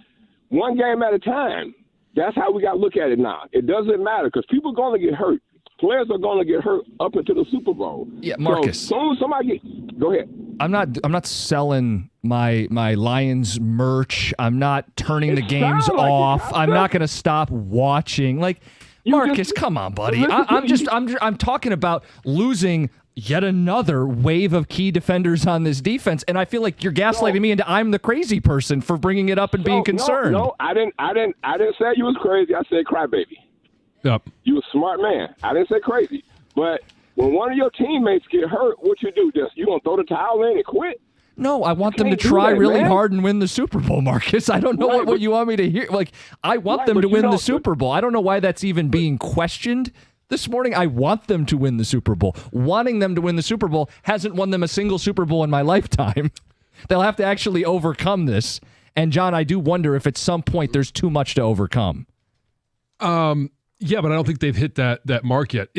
one game at a time. That's how we got to look at it now. It doesn't matter because people are going to get hurt. Players are going to get hurt up into the Super Bowl. Yeah, Marcus. So somebody go ahead. I'm not selling my Lions merch. I'm not turning the games off. I'm not going to stop watching. Like, Marcus, come on, buddy. I'm talking about losing yet another wave of key defenders on this defense, and I feel like you're gaslighting me into I'm the crazy person for bringing it up and being concerned. No, I didn't say you was crazy. I said crybaby. Yep. You a smart man. I didn't say crazy. But when one of your teammates get hurt, what you do? You gonna throw the towel in and quit? No, I want them to try really hard and win the Super Bowl, Marcus. I don't know what you want me to hear. Like, I want them to win the Super Bowl. I don't know why that's even being questioned this morning. I want them to win the Super Bowl. Wanting them to win the Super Bowl hasn't won them a single Super Bowl in my lifetime. They'll have to actually overcome this. And, John, I do wonder if at some point there's too much to overcome. Yeah, but I don't think they've hit that mark yet.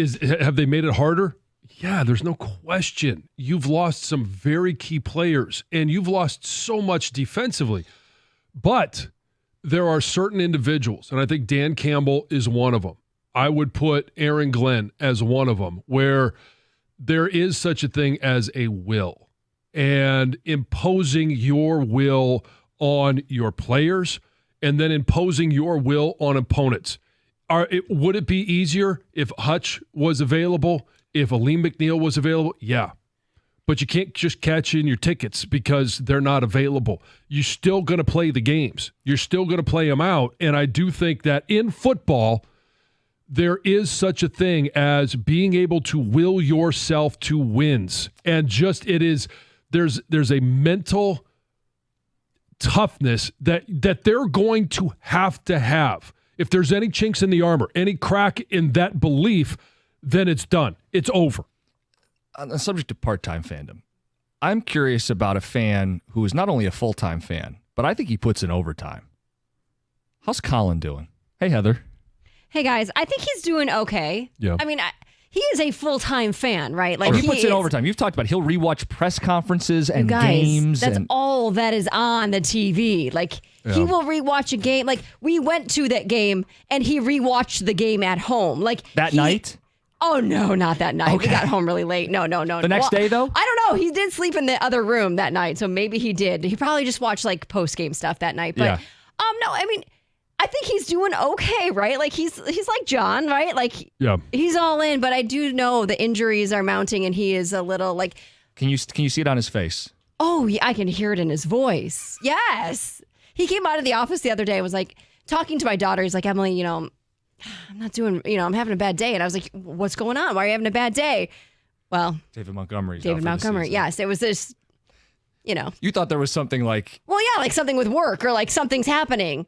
Have they made it harder? Yeah, there's no question. You've lost some very key players, and you've lost so much defensively. But there are certain individuals, and I think Dan Campbell is one of them. I would put Aaron Glenn as one of them, where there is such a thing as a will. And imposing your will on your players and then imposing your will on opponents. Would it be easier if Hutch was available, if Aleem McNeil was available? Yeah. But you can't just catch in your tickets because they're not available. You're still going to play the games. You're still going to play them out. And I do think that in football, there is such a thing as being able to will yourself to wins. And there's a mental toughness that they're going to have. If there's any chinks in the armor, any crack in that belief, then it's done. It's over. On the subject of part-time fandom, I'm curious about a fan who is not only a full-time fan, but I think he puts in overtime. How's Colin doing? Hey, Heather. Hey, guys. I think he's doing okay. Yeah. I mean, he is a full-time fan, right? Like he puts in overtime. You've talked about he'll rewatch press conferences and games. That's all that is on the TV. Like, he will rewatch a game. Like, we went to that game, and he rewatched the game at home. Like that night? Oh, no, not that night. Okay. We got home really late. No. The next day, though? I don't know. He did sleep in the other room that night, so maybe he did. He probably just watched, like, post-game stuff that night. But, no, I mean, I think he's doing okay, right? Like, he's like John, right? Like, he's all in, but I do know the injuries are mounting, and he is a little, like... Can you see it on his face? Oh, yeah, I can hear it in his voice. Yes. He came out of the office the other day and was like, talking to my daughter. He's like, Emily, I'm not doing, I'm having a bad day. And I was like, what's going on? Why are you having a bad day? Well, David Montgomery. Yes. It was this, You thought there was something like. Well, yeah, like something with work or like something's happening.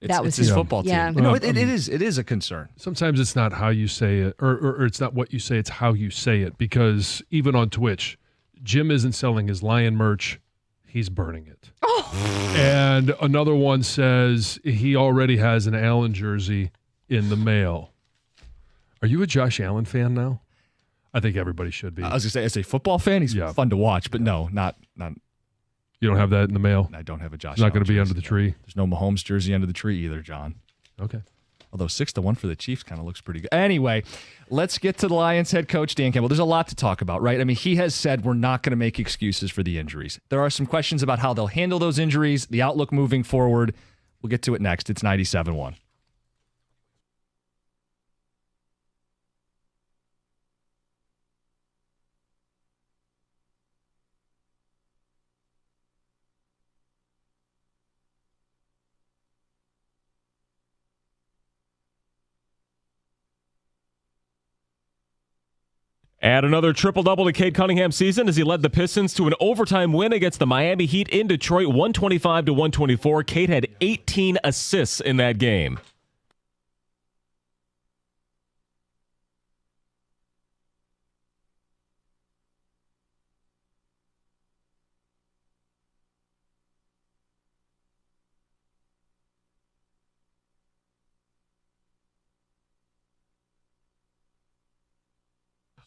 It's his football team. Yeah. It is a concern. Sometimes it's not how you say it, or it's not what you say, it's how you say it. Because even on Twitch, Jim isn't selling his Lion merch, he's burning it. Oh. And another one says he already has an Allen jersey in the mail. Are you a Josh Allen fan now? I think everybody should be. I was going to say, as a football fan, he's fun to watch, but no, not. You don't have that in the mail? I don't have a Josh It's not going to be jersey. under the tree? There's no Mahomes jersey under the tree either, John. Okay. Although 6-1 for the Chiefs kind of looks pretty good. Anyway, let's get to the Lions head coach, Dan Campbell. There's a lot to talk about, right? I mean, he has said we're not going to make excuses for the injuries. There are some questions about how they'll handle those injuries, the outlook moving forward. We'll get to it next. It's 97.1. Add another triple-double to Cade Cunningham's season as he led the Pistons to an overtime win against the Miami Heat in Detroit, 125-124. Cade had 18 assists in that game.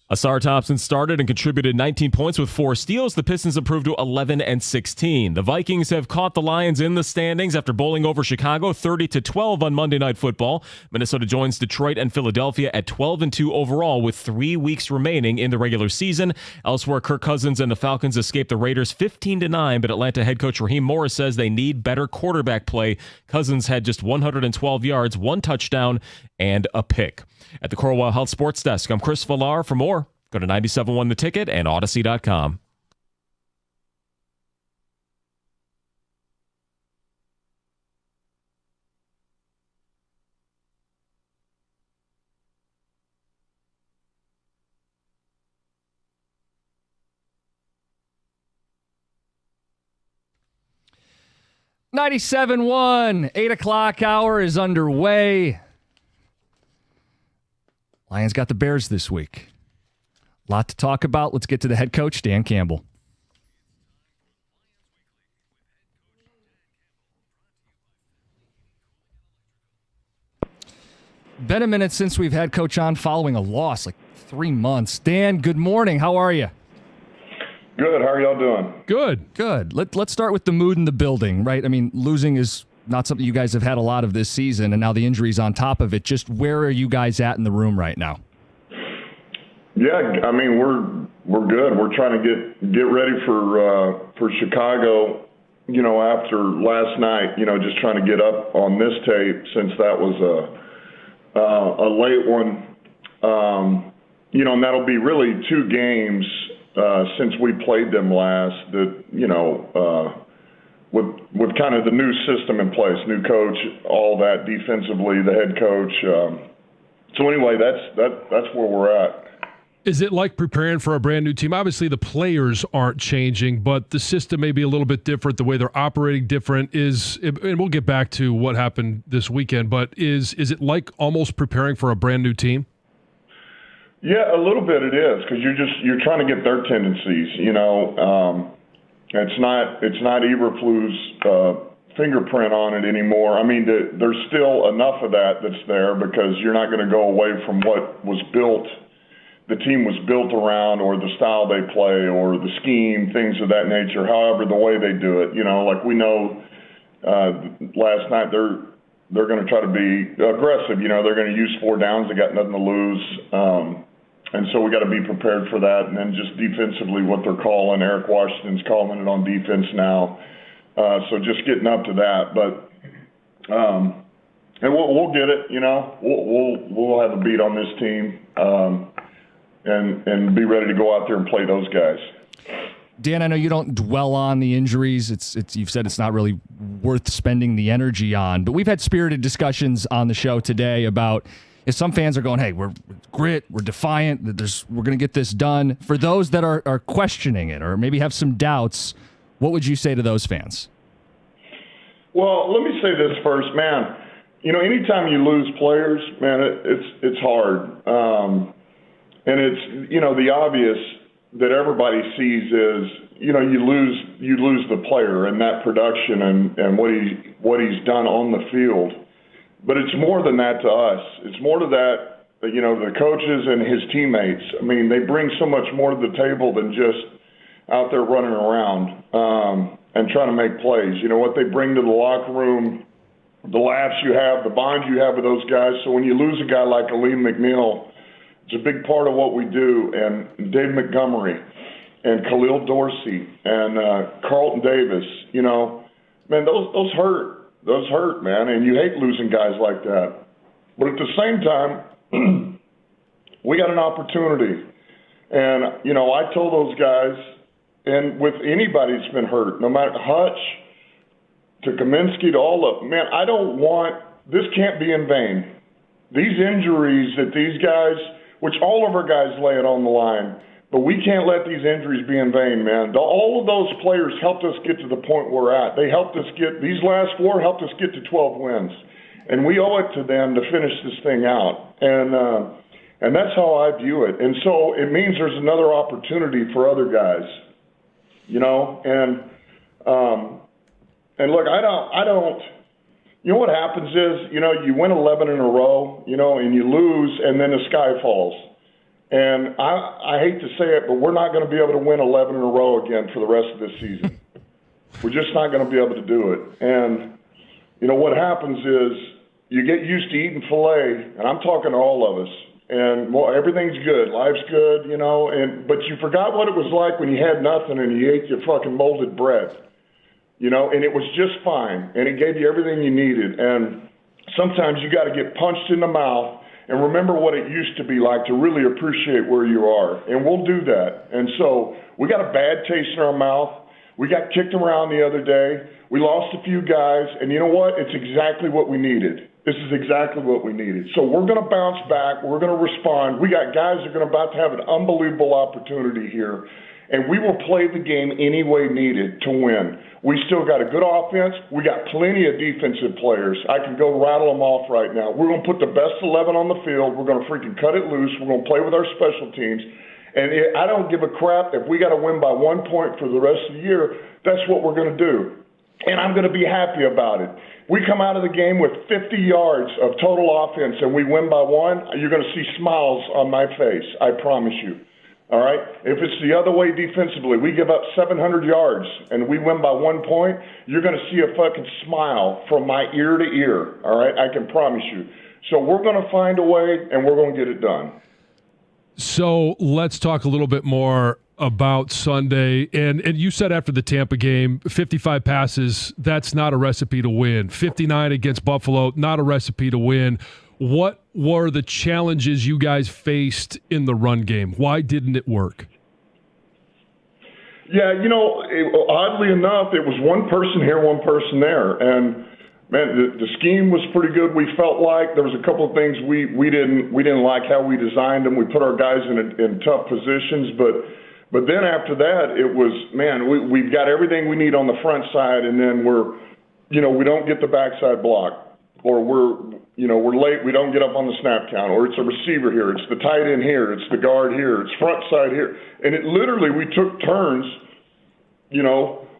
Asar Thompson started and contributed 19 points with 4 steals. The Pistons improved to 11-16. The Vikings have caught the Lions in the standings after bowling over Chicago 30-12 on Monday Night Football. Minnesota joins Detroit and Philadelphia at 12-2 overall with 3 weeks remaining in the regular season. Elsewhere, Kirk Cousins and the Falcons escaped the Raiders 15-9, but Atlanta head coach Raheem Morris says they need better quarterback play. Cousins had just 112 yards, 1 touchdown, and a pick. At the Corewell Health Sports Desk, I'm Chris Villar. For more, go to 97.1 The Ticket and Odyssey.com. $97.1, 8 o'clock hour is underway. Lions got the Bears this week. A lot to talk about. Let's get to the head coach, Dan Campbell. Been a minute since we've had Coach on following a loss, like 3 months. Dan, good morning. How are you? Good. How are y'all doing? Good. Let's start with the mood in the building, right? I mean, losing is not something you guys have had a lot of this season, and now the injuries on top of it. Just where are you guys at in the room right now? Yeah, I mean we're good. We're trying to get ready for Chicago. You know, after last night, just trying to get up on this tape since that was a late one. And that'll be really 2 games since we played them last. That with kind of the new system in place, new coach, all that defensively, the head coach. So anyway, that's where we're at. Is it like preparing for a brand new team? Obviously, the players aren't changing, but the system may be a little bit different. The way they're operating different and we'll get back to what happened this weekend. But is it like almost preparing for a brand new team? Yeah, a little bit it is, because you're trying to get their tendencies. It's not Eberflus' fingerprint on it anymore. I mean, there's still enough of that's there, because you're not going to go away from what was built. The team was built around, or the style they play, or the scheme, things of that nature. However, the way they do it, like we know, last night they're going to try to be aggressive. They're going to use 4 downs. They got nothing to lose, and so we got to be prepared for that. And then just defensively, what they're calling, Eric Washington's calling it on defense now. So just getting up to that, but and we'll get it. We'll have a beat on this team. And be ready to go out there and play those guys. Dan, I know you don't dwell on the injuries. It's you've said it's not really worth spending the energy on. But we've had spirited discussions on the show today about if some fans are going, hey, we're grit, we're defiant, we're going to get this done. For those that are questioning it or maybe have some doubts, what would you say to those fans? Well, let me say this first, man. Anytime you lose players, man, it's hard. And it's, the obvious that everybody sees is, you lose the player and that production and what he's done on the field. But it's more than that to us. It's more to that, the coaches and his teammates. I mean, they bring so much more to the table than just out there running around and trying to make plays. What they bring to the locker room, the laughs you have, the bond you have with those guys. So when you lose a guy like Aleem McNeil, it's a big part of what we do. And Dave Montgomery and Khalil Dorsey and Carlton Davis, man, those hurt. Those hurt, man, and you hate losing guys like that. But at the same time, we got an opportunity. And, I told those guys, and with anybody that's been hurt, no matter Hutch to Kaminsky to all of them, man, this can't be in vain. These injuries that these guys, which all of our guys lay it on the line, but we can't let these injuries be in vain, man. All of those players helped us get to the point we're at. They helped us these last 4 helped us get to 12 wins. And we owe it to them to finish this thing out. And that's how I view it. And so it means there's another opportunity for other guys, and look, I don't, what happens is, you win 11 in a row, and you lose, and then the sky falls. And I hate to say it, but we're not going to be able to win 11 in a row again for the rest of this season. We're just not going to be able to do it. And, what happens is you get used to eating filet, and I'm talking to all of us, and everything's good. Life's good, but you forgot what it was like when you had nothing and you ate your fucking molded bread, and it was just fine, and it gave you everything you needed. And sometimes you got to get punched in the mouth and remember what it used to be like to really appreciate where you are. And we'll do that. And so we got a bad taste in our mouth. We got kicked around the other day. We lost a few guys. And you know what? It's exactly what we needed. This is exactly what we needed. So we're going to bounce back. We're going to respond. We got guys that are about to have an unbelievable opportunity here. And we will play the game any way needed to win. We still got a good offense. We got plenty of defensive players. I can go rattle them off right now. We're going to put the best 11 on the field. We're going to freaking cut it loose. We're going to play with our special teams. And I don't give a crap if we got to win by 1 point for the rest of the year. That's what we're going to do. And I'm going to be happy about it. We come out of the game with 50 yards of total offense and we win by 1, you're going to see smiles on my face. I promise you. All right? If it's the other way defensively, we give up 700 yards and we win by 1 point, you're going to see a fucking smile from my ear to ear. All right? I can promise you. So we're going to find a way and we're going to get it done. So let's talk a little bit more about Sunday. And you said after the Tampa game, 55 passes, that's not a recipe to win. 59 against Buffalo, not a recipe to win. What were the challenges you guys faced in the run game? Why didn't it work? Yeah, oddly enough, it was one person here, one person there. And, man, the scheme was pretty good. We felt like there was a couple of things we didn't like how we designed them. We put our guys in tough positions. But then after that, it was, man, we've got everything we need on the front side, and then we don't get the backside block. Or we're late, we don't get up on the snap count, or it's a receiver here, it's the tight end here, it's the guard here, it's front side here. And it literally, we took turns,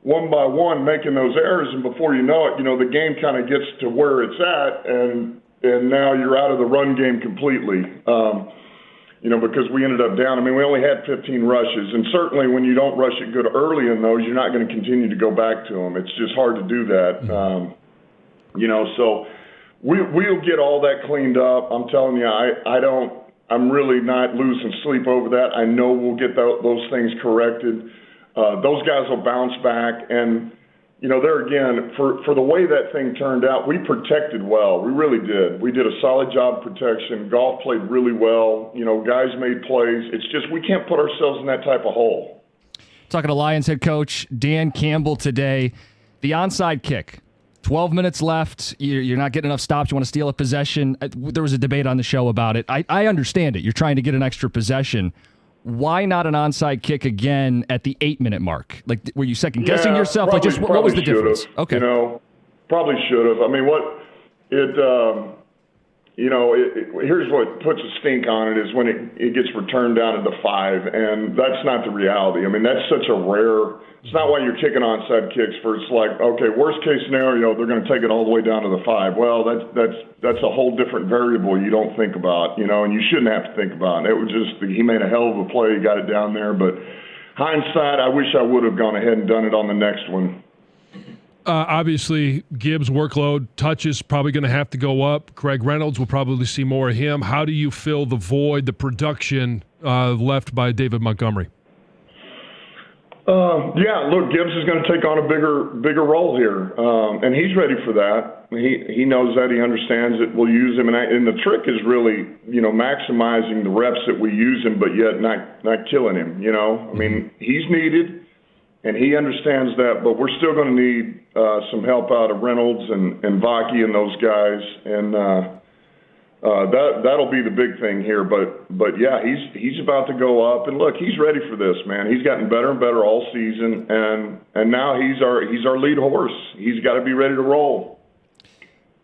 one by one making those errors, and before you know it, the game kind of gets to where it's at, and now you're out of the run game completely. Because we ended up down. I mean, we only had 15 rushes, and certainly when you don't rush it good early in those, you're not going to continue to go back to them. It's just hard to do that. So we'll get all that cleaned up. I'm telling you, I'm really not losing sleep over that. I know we'll get those things corrected. Those guys will bounce back. And, there again, for the way that thing turned out, we protected well. We really did. We did a solid job of protection. Golf played really well. Guys made plays. It's just we can't put ourselves in that type of hole. Talking to Lions head coach Dan Campbell today. The onside kick. 12 minutes left. You're not getting enough stops. You want to steal a possession. There was a debate on the show about it. I understand it. You're trying to get an extra possession. Why not an onside kick again at the 8-minute mark? Like, were you second guessing yourself? Like, just what was the difference? Okay. Probably should have. I mean, here's what puts a stink on it is when it gets returned down to the 5, and that's not the reality. I mean, that's such a rare. It's not why you're kicking onside kicks for. It's like, okay, worst case scenario, they're going to take it all the way down to the 5. Well, that's a whole different variable you don't think about, and you shouldn't have to think about. It was just he made a hell of a play. He got it down there, but hindsight, I wish I would have gone ahead and done it on the next one. Obviously, Gibbs' workload, touches probably going to have to go up. Craig Reynolds will probably see more of him. How do you fill the void, the production left by David Montgomery? Look, Gibbs is going to take on a bigger role here, and he's ready for that. He knows that. He understands it. We'll use him, and the trick is really, maximizing the reps that we use him, but yet not killing him. I mean, he's needed. And he understands that, but we're still going to need some help out of Reynolds and Vaki and those guys, and that'll be the big thing here. But yeah, he's about to go up, and look, he's ready for this, man. He's gotten better and better all season, and now he's our lead horse. He's got to be ready to roll.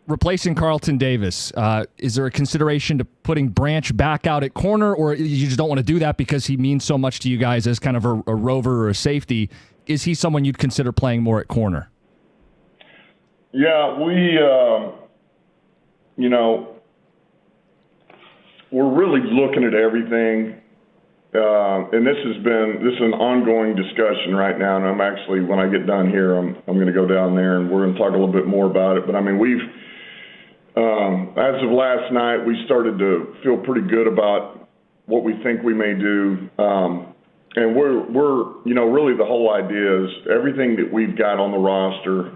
Replacing Carlton Davis, is there a consideration to putting Branch back out at corner, or you just don't want to do that because he means so much to you guys as kind of a rover or a safety? Is he someone you'd consider playing more at corner? Yeah, we're really looking at everything, and this is an ongoing discussion right now. And I'm actually, when I get done here, I'm going to go down there and we're going to talk a little bit more about it. But I mean, we've as of last night, we started to feel pretty good about what we think we may do. And we're really the whole idea is everything that we've got on the roster,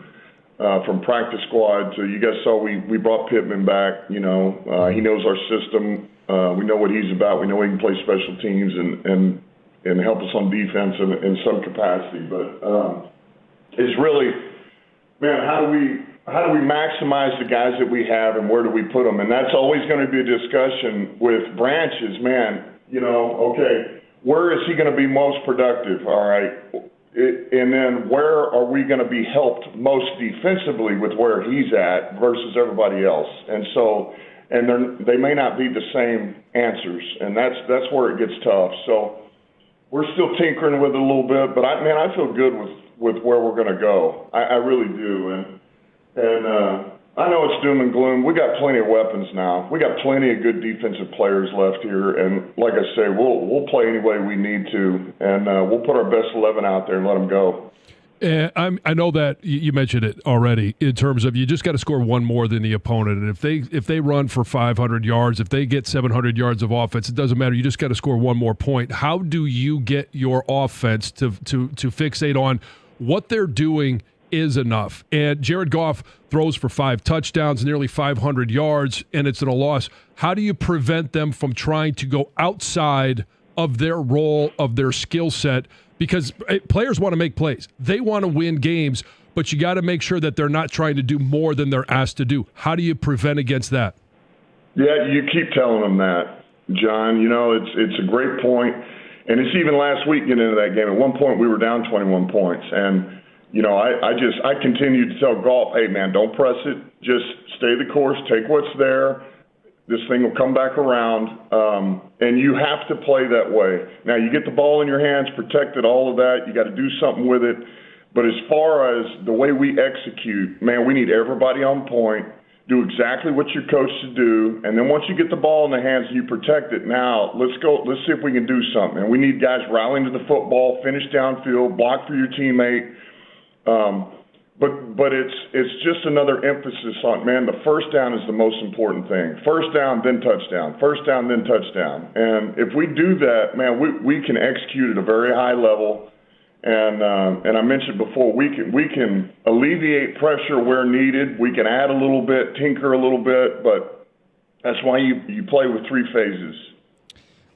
from practice squad to, you guys saw we brought Pittman back. He knows our system. We know what he's about. We know he can play special teams and help us on defense in some capacity. But it's really, man, how do we maximize the guys that we have and where do we put them? And that's always going to be a discussion with Branches, man. Okay. Where is he going to be most productive? All right. And then where are we going to be helped most defensively with where he's at versus everybody else? And so, they may not be the same answers, and that's where it gets tough. So we're still tinkering with it a little bit, but I feel good with where we're going to go. I really do. And I know it's doom and gloom. We got plenty of weapons now. We got plenty of good defensive players left here, and like I say, we'll play any way we need to, and we'll put our best 11 out there and let them go. I know that you mentioned it already in terms of you just got to score one more than the opponent, and if they run for 500 yards, if they get 700 yards of offense, it doesn't matter. You just got to score one more point. How do you get your offense to fixate on what they're doing is enough? And Jared Goff throws for 5 touchdowns, nearly 500 yards, and it's in a loss. How do you prevent them from trying to go outside of their role, of their skill set? Because players want to make plays. They want to win games, but you got to make sure that they're not trying to do more than they're asked to do. How do you prevent against that? Yeah, you keep telling them that, John. It's a great point. And it's even last week getting into that game. At one point, we were down 21 points. And I continued to tell Goff, hey, man, don't press it. Just stay the course. Take what's there. This thing will come back around. And you have to play that way. Now, you get the ball in your hands, protect it, all of that. You got to do something with it. But as far as the way we execute, man, we need everybody on point. Do exactly what you're coached to do. And then once you get the ball in the hands and you protect it, now let's go. Let's see if we can do something. And we need guys rallying to the football, finish downfield, block for your teammate. But it's just another emphasis on, man, the first down is the most important thing. First down, then touchdown. First down, then touchdown. And if we do that, man, we can execute at a very high level. And I mentioned before, we can alleviate pressure where needed. We can add a little bit, tinker a little bit, but that's why you play with 3 phases.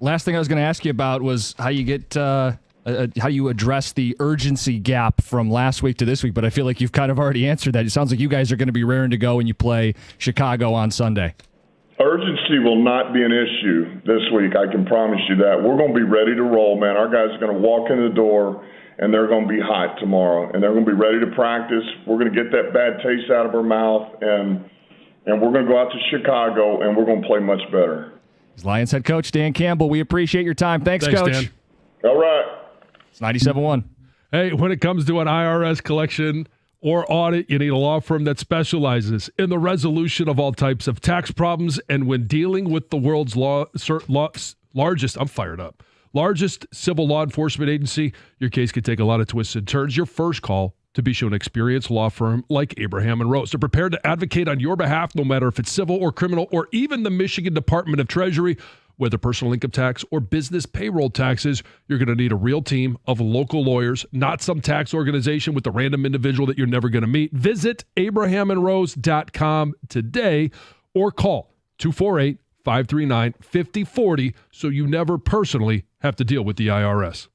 Last thing I was going to ask you about was how you get how do you address the urgency gap from last week to this week? But I feel like you've kind of already answered that. It sounds like you guys are going to be raring to go when you play Chicago on Sunday. Urgency will not be an issue this week. I can promise you that. We're going to be ready to roll, man. Our guys are going to walk in the door, and they're going to be hot tomorrow, and they're going to be ready to practice. We're going to get that bad taste out of our mouth, and we're going to go out to Chicago, and we're going to play much better. Lions head coach Dan Campbell, we appreciate your time. Thanks Coach. Dan. All right. It's 97.1. Hey, when it comes to an IRS collection or audit, you need a law firm that specializes in the resolution of all types of tax problems. And when dealing with the world's largest, I'm fired up, largest civil law enforcement agency, your case could take a lot of twists and turns. Your first call to be shown an experienced law firm like Abraham & Rose. They're prepared to advocate on your behalf, no matter if it's civil or criminal, or even the Michigan Department of Treasury. Whether personal income tax or business payroll taxes, you're going to need a real team of local lawyers, not some tax organization with a random individual that you're never going to meet. Visit abrahamandrose.com today or call 248-539-5040 so you never personally have to deal with the IRS.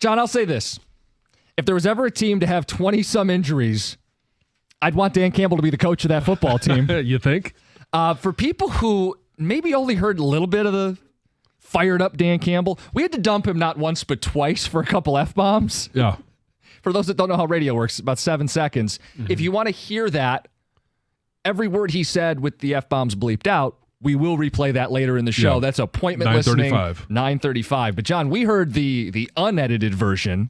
John, I'll say this. If there was ever a team to have 20-some injuries, I'd want Dan Campbell to be the coach of that football team. You think? For people who maybe only heard a little bit of the fired up Dan Campbell, we had to dump him not once but twice for a couple F-bombs. Yeah. For those that don't know how radio works, about 7 seconds. Mm-hmm. If you want to hear that, every word he said with the F-bombs bleeped out, we will replay that later in the show. Yeah. That's appointment listening. 9:35. 9:35. But John, we heard the unedited version.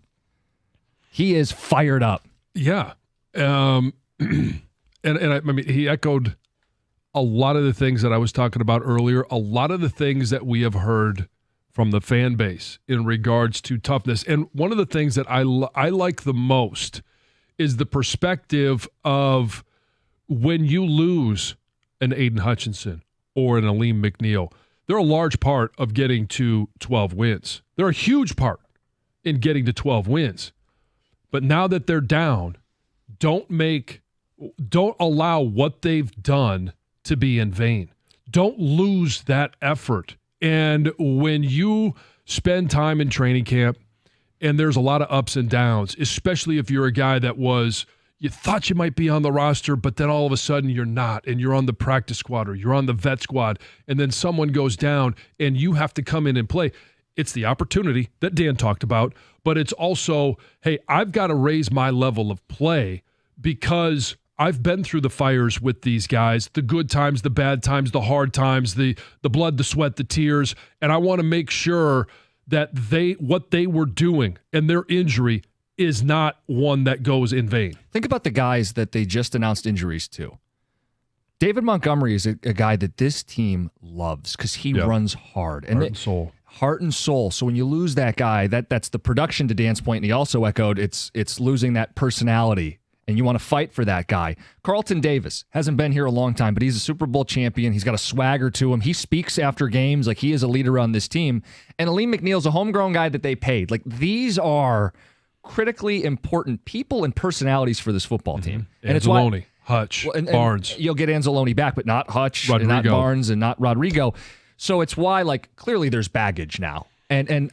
He is fired up. Yeah. And I mean, he echoed a lot of the things that I was talking about earlier, a lot of the things that we have heard from the fan base in regards to toughness. And one of the things that I like the most is the perspective of when you lose an Aiden Hutchinson or an Aleem McNeil, they're a large part of getting to 12 wins. They're a huge part in getting to 12 wins. But now that they're down, don't allow what they've done to be in vain. Don't lose that effort. And when you spend time in training camp and there's a lot of ups and downs, especially if you're a guy that you thought you might be on the roster, but then all of a sudden you're not, and you're on the practice squad or you're on the vet squad, and then someone goes down and you have to come in and play. It's the opportunity that Dan talked about, but it's also, hey, I've got to raise my level of play because I've been through the fires with these guys, the good times, the bad times, the hard times, the blood, the sweat, the tears, and I want to make sure that what they were doing and their injury is not one that goes in vain. Think about the guys that they just announced injuries to. David Montgomery is a guy that this team loves because he runs hard. Heart and soul. Heart and soul. So when you lose that guy, that's the production, to Dan's point, and he also echoed it's losing that personality, and you want to fight for that guy. Carlton Davis hasn't been here a long time, but he's a Super Bowl champion. He's got a swagger to him. He speaks after games like he is a leader on this team. And Aleem McNeil's a homegrown guy that they paid. Like, these are critically important people and personalities for this football team. And it's why Hutch, and Barnes. You'll get Anzalone back, but not Hutch, and not Rodrigo. Barnes, and not Rodrigo. So it's why, like, clearly there's baggage now. And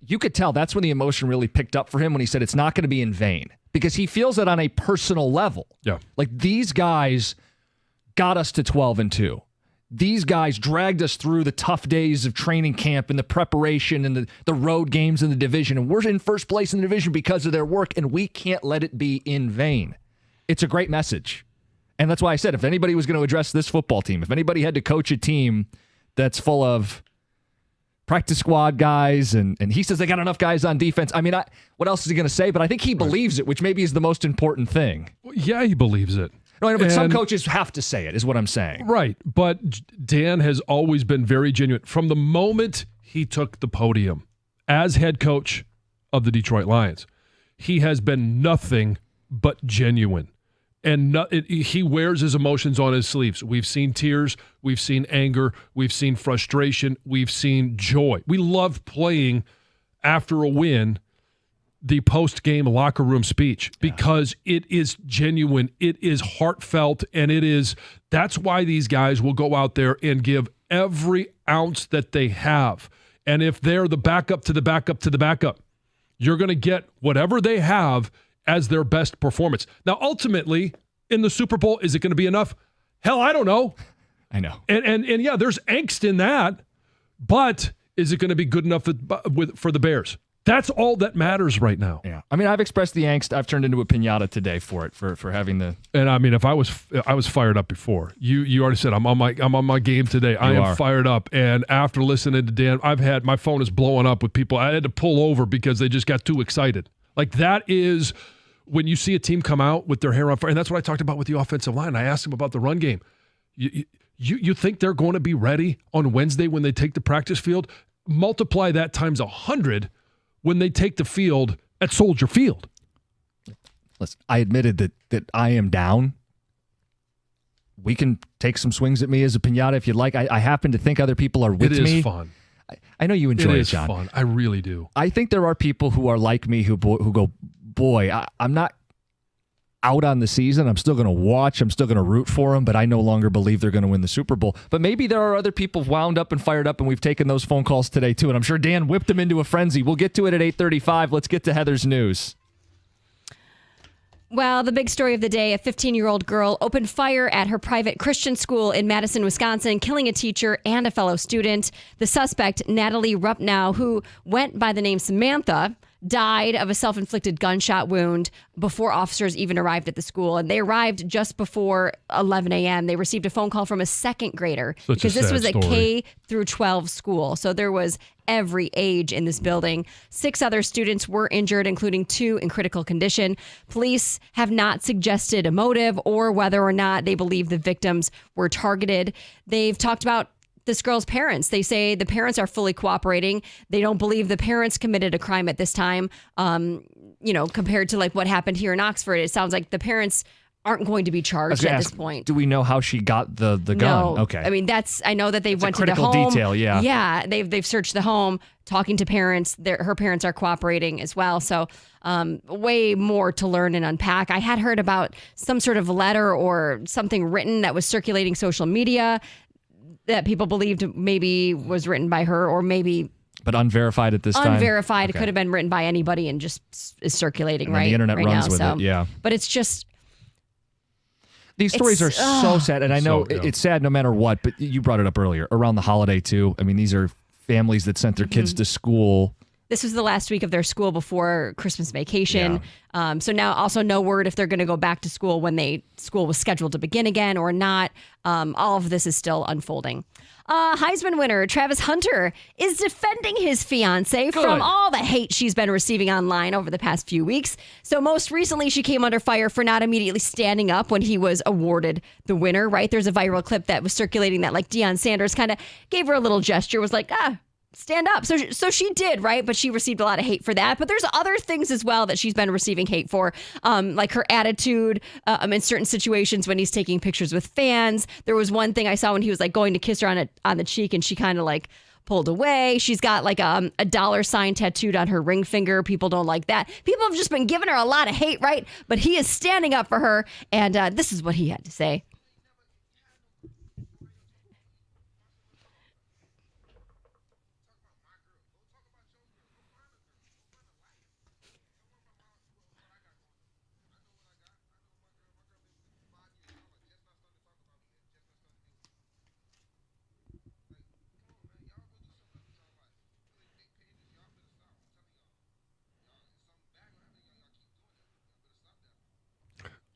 you could tell that's when the emotion really picked up for him when he said it's not going to be in vain, because he feels it on a personal level. Yeah. Like, these guys got us to 12-2. These guys dragged us through the tough days of training camp and the preparation and the road games in the division. And we're in first place in the division because of their work, and we can't let it be in vain. It's a great message. And that's why I said, if anybody was going to address this football team, if anybody had to coach a team that's full of practice squad guys, and he says they got enough guys on defense. I mean, what else is he going to say? But I think he believes it, which maybe is the most important thing. Well, yeah, he believes it. No, but some coaches have to say it, is what I'm saying. Right. But Dan has always been very genuine. From the moment he took the podium as head coach of the Detroit Lions, he has been nothing but genuine. And he wears his emotions on his sleeves. We've seen tears. We've seen anger. We've seen frustration. We've seen joy. We love playing after a win the post-game locker room speech because it is genuine, it is heartfelt, and that's why these guys will go out there and give every ounce that they have. And if they're the backup to the backup to the backup, you're going to get whatever they have as their best performance. Now, ultimately, in the Super Bowl, is it going to be enough? Hell, I don't know. I know. And yeah, there's angst in that, but is it going to be good enough for the Bears? That's all that matters right now. Yeah, I mean, I've expressed the angst. I've turned into a piñata today for having the. And I mean, if I was fired up before. You already said I'm on my game today. I am fired up. And after listening to Dan, my phone is blowing up with people. I had to pull over because they just got too excited. Like, that is when you see a team come out with their hair on fire. And that's what I talked about with the offensive line. I asked him about the run game. You think they're going to be ready on Wednesday when they take the practice field? Multiply that times 100. When they take the field at Soldier Field. Listen, I admitted that I am down. We can take some swings at me as a piñata if you'd like. I happen to think other people are with me. It is fun. I know you enjoy it, John. It is fun. I really do. I think there are people who are like me who go, boy, I'm not out on the season. I'm still going to watch. I'm still going to root for them, but I no longer believe they're going to win the Super Bowl. But maybe there are other people wound up and fired up, and we've taken those phone calls today too. And I'm sure Dan whipped them into a frenzy. We'll get to it at 8:35. Let's get to Heather's news. Well, the big story of the day, a 15-year-old girl opened fire at her private Christian school in Madison, Wisconsin, killing a teacher and a fellow student. The suspect, Natalie Rupnow, who went by the name Samantha, died of a self-inflicted gunshot wound before officers even arrived at the school. And they arrived just before 11 a.m. They received a phone call from a second grader because this was a K through 12 school. So there was every age in this building. 6 other students were injured, including 2 in critical condition. Police have not suggested a motive or whether or not they believe the victims were targeted. They've talked about this girl's parents. They say the parents are fully cooperating. They don't believe the parents committed a crime at this time. Compared to like what happened here in Oxford, it sounds like the parents aren't going to be charged at this point. Do we know how she got the gun? No. Okay. I mean, I know that they went to the critical home. detail, yeah. Yeah, they've searched the home, talking to parents. Her parents are cooperating as well. So way more to learn and unpack. I had heard about some sort of letter or something written that was circulating social media that people believed maybe was written by her or maybe but unverified at this time. Unverified. Okay. It could have been written by anybody and just is circulating and right. The internet right runs now, with so. it. Yeah. But it's just. These stories are so sad, and I know it's sad no matter what. But you brought it up earlier around the holiday too. I mean, these are families that sent their kids to school. This was the last week of their school before Christmas vacation. Yeah. So now also no word if they're going to go back to school when school was scheduled to begin again or not. All of this is still unfolding. Heisman winner Travis Hunter is defending his fiance from all the hate she's been receiving online over the past few weeks. So most recently, she came under fire for not immediately standing up when he was awarded the winner, right? There's a viral clip that was circulating that like Deion Sanders kind of gave her a little gesture, was like, stand up. So she did, right? But she received a lot of hate for that. But there's other things as well that she's been receiving hate for, like her attitude in certain situations when he's taking pictures with fans. There was one thing I saw when he was like going to kiss her on the cheek and she kind of like pulled away. She's got like a $sign tattooed on her ring finger. People don't like that. People have just been giving her a lot of hate, right? But he is standing up for her. And this is what he had to say.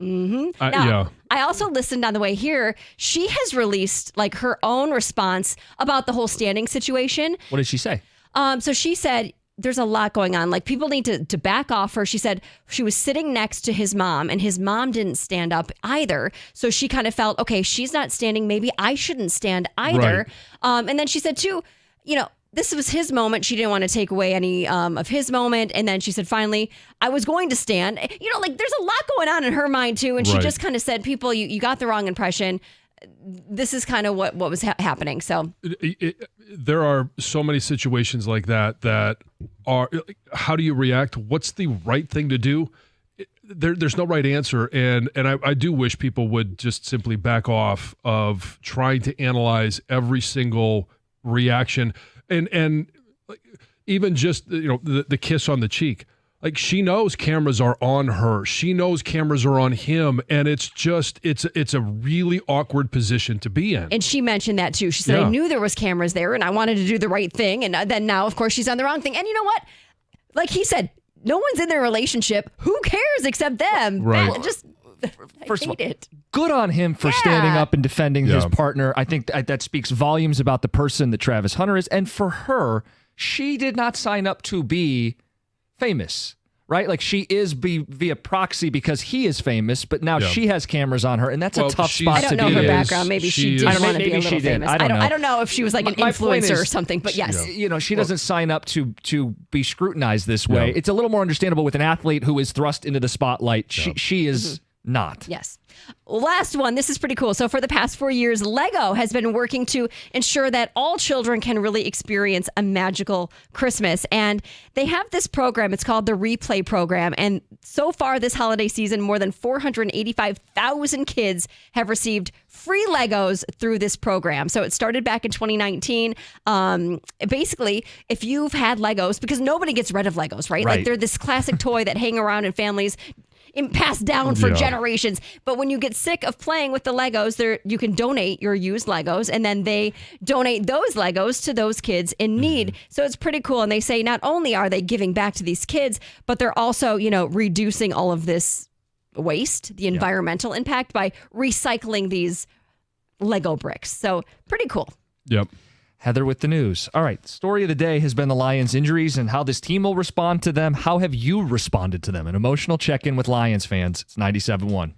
Mm-hmm. Now, I also listened on the way here. She has released like her own response about the whole standing situation. What did she say? So she said there's a lot going on. Like people need to back off her. She said she was sitting next to his mom and his mom didn't stand up either. So she kind of felt, okay, she's not standing. Maybe I shouldn't stand either. Right. And then she said too, this was his moment. She didn't want to take away any of his moment. And then she said, finally, I was going to stand. There's a lot going on in her mind, too. And she just kind of said, people, you got the wrong impression. This is kind of what was happening. So there are so many situations like that are, how do you react? What's the right thing to do? There's no right answer. And I do wish people would just simply back off of trying to analyze every single reaction. And even just, the kiss on the cheek, like she knows cameras are on her. She knows cameras are on him. And it's a really awkward position to be in. And she mentioned that too. She said, I knew there was cameras there and I wanted to do the right thing. And then now, of course, she's on the wrong thing. And you know what? Like he said, no one's in their relationship. Who cares except them? Right. First of all, good on him for standing up and defending his partner. I think that speaks volumes about the person that Travis Hunter is. And for her, she did not sign up to be famous, right? Like she is via proxy because he is famous, but now she has cameras on her, and that's a tough spot to be in. I don't know her background. Maybe she did want to be a little famous. I don't know if she was like an influencer or something, but yes. She doesn't sign up to be scrutinized this way. It's a little more understandable with an athlete who is thrust into the spotlight. She is not. Yes. Last one. This is pretty cool. So for the past 4 years, Lego has been working to ensure that all children can really experience a magical Christmas. And they have this program. It's called the Replay Program. And so far this holiday season, more than 485,000 kids have received free Legos through this program. So it started back in 2019. Basically, if you've had Legos, because nobody gets rid of Legos, right? Like they're this classic toy that hang around in families passed down for generations. But when you get sick of playing with the Legos, you can donate your used Legos, and then they donate those Legos to those kids in need. So it's pretty cool. And they say not only are they giving back to these kids, but they're also, reducing all of this waste, the environmental impact by recycling these Lego bricks. So pretty cool. Yep. Heather with the news. All right. Story of the day has been the Lions injuries and how this team will respond to them. How have you responded to them? An emotional check-in with Lions fans. It's 97.1.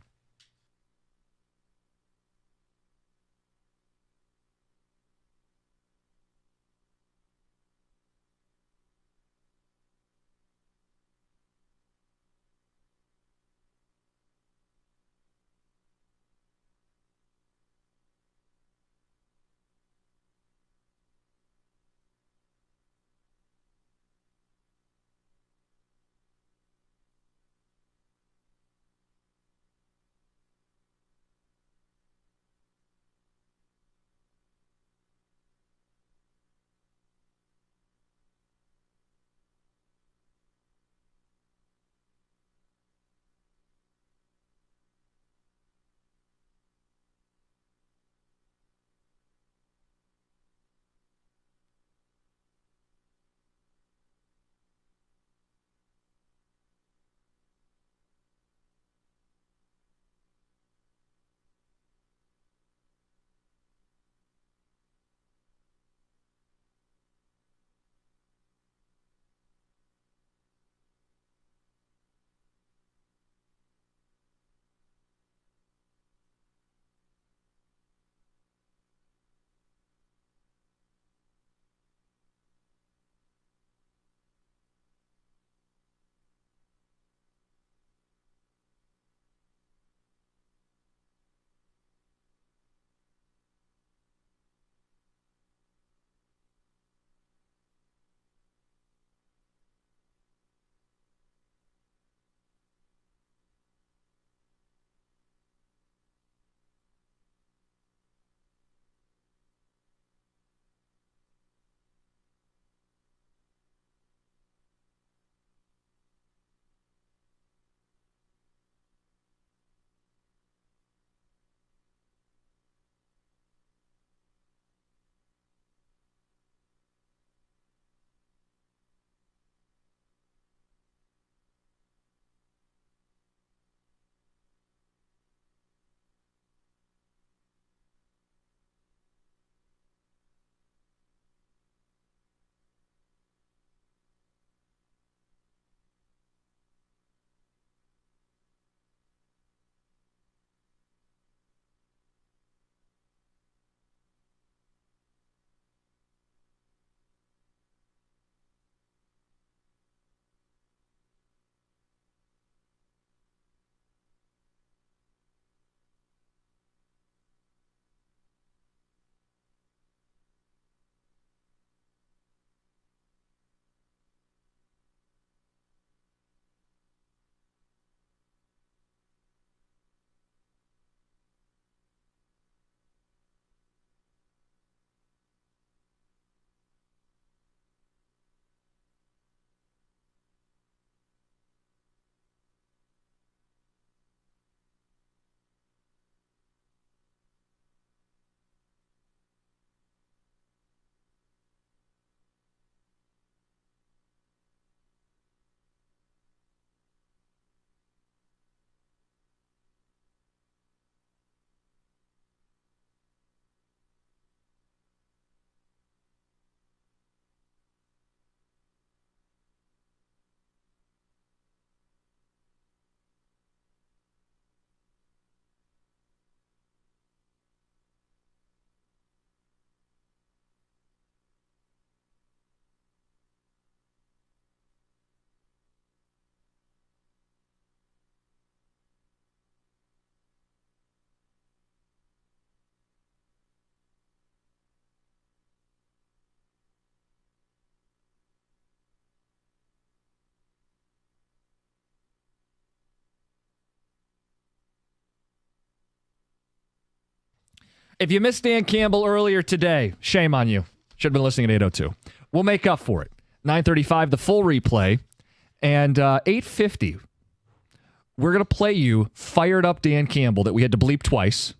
If you missed Dan Campbell earlier today, shame on you. Should have been listening at 8:02. We'll make up for it. 9:35, the full replay. And 8:50, we're going to play you fired up Dan Campbell that we had to bleep twice.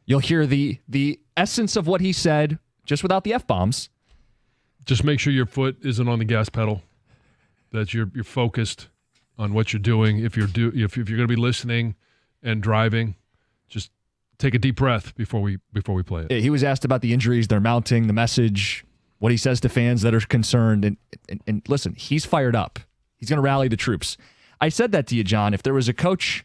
You'll hear the essence of what he said, just without the F-bombs. Just make sure your foot isn't on the gas pedal, that you're focused on what you're doing. If you're going to be listening and driving, just take a deep breath before we play it. He was asked about the injuries, they're mounting, the message, what he says to fans that are concerned. And listen, he's fired up. He's going to rally the troops. I said that to you, John. If there was a coach,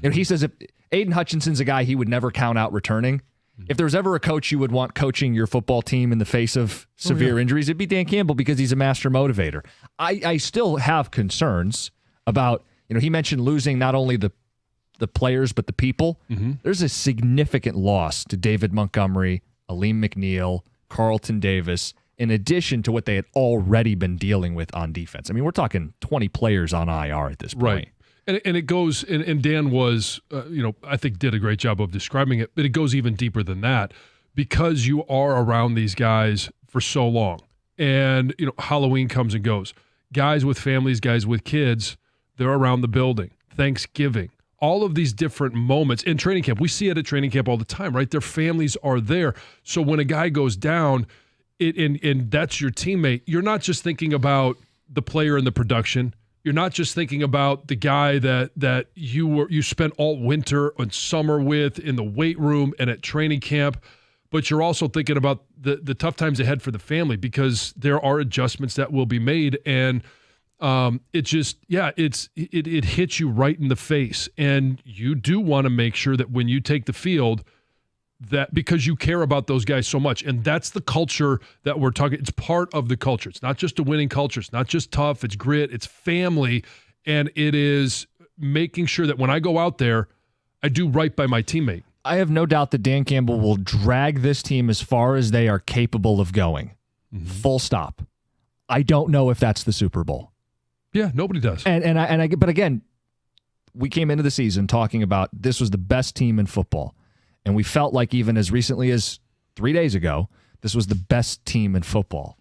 he says if Aiden Hutchinson's a guy he would never count out returning. If there was ever a coach you would want coaching your football team in the face of severe injuries, it'd be Dan Campbell because he's a master motivator. I still have concerns about, he mentioned losing not only the players but the people. There's a significant loss to David Montgomery, Aleem McNeil, Carlton Davis, in addition to what they had already been dealing with on defense. I mean, we're talking 20 players on IR at this point. Right. And it goes, and Dan was, I think did a great job of describing it, but it goes even deeper than that because you are around these guys for so long. And, Halloween comes and goes. Guys with families, guys with kids, they're around the building. Thanksgiving, all of these different moments in training camp. We see it at training camp all the time, right? Their families are there. So when a guy goes down, and that's your teammate, you're not just thinking about the player and the production. You're not just thinking about the guy that you spent all winter and summer with in the weight room and at training camp, but you're also thinking about the tough times ahead for the family because there are adjustments that will be made, and it hits you right in the face, and you do want to make sure that when you take the field, that because you care about those guys so much, and that's the culture that we're talking. It's part of the culture. It's not just a winning culture. It's not just tough. It's grit. It's family, and it is making sure that when I go out there, I do right by my teammate. I have no doubt that Dan Campbell will drag this team as far as they are capable of going. Full stop. I don't know if that's the Super Bowl. Yeah, nobody does. But again, we came into the season talking about this was the best team in football. And we felt like even as recently as 3 days ago, this was the best team in football.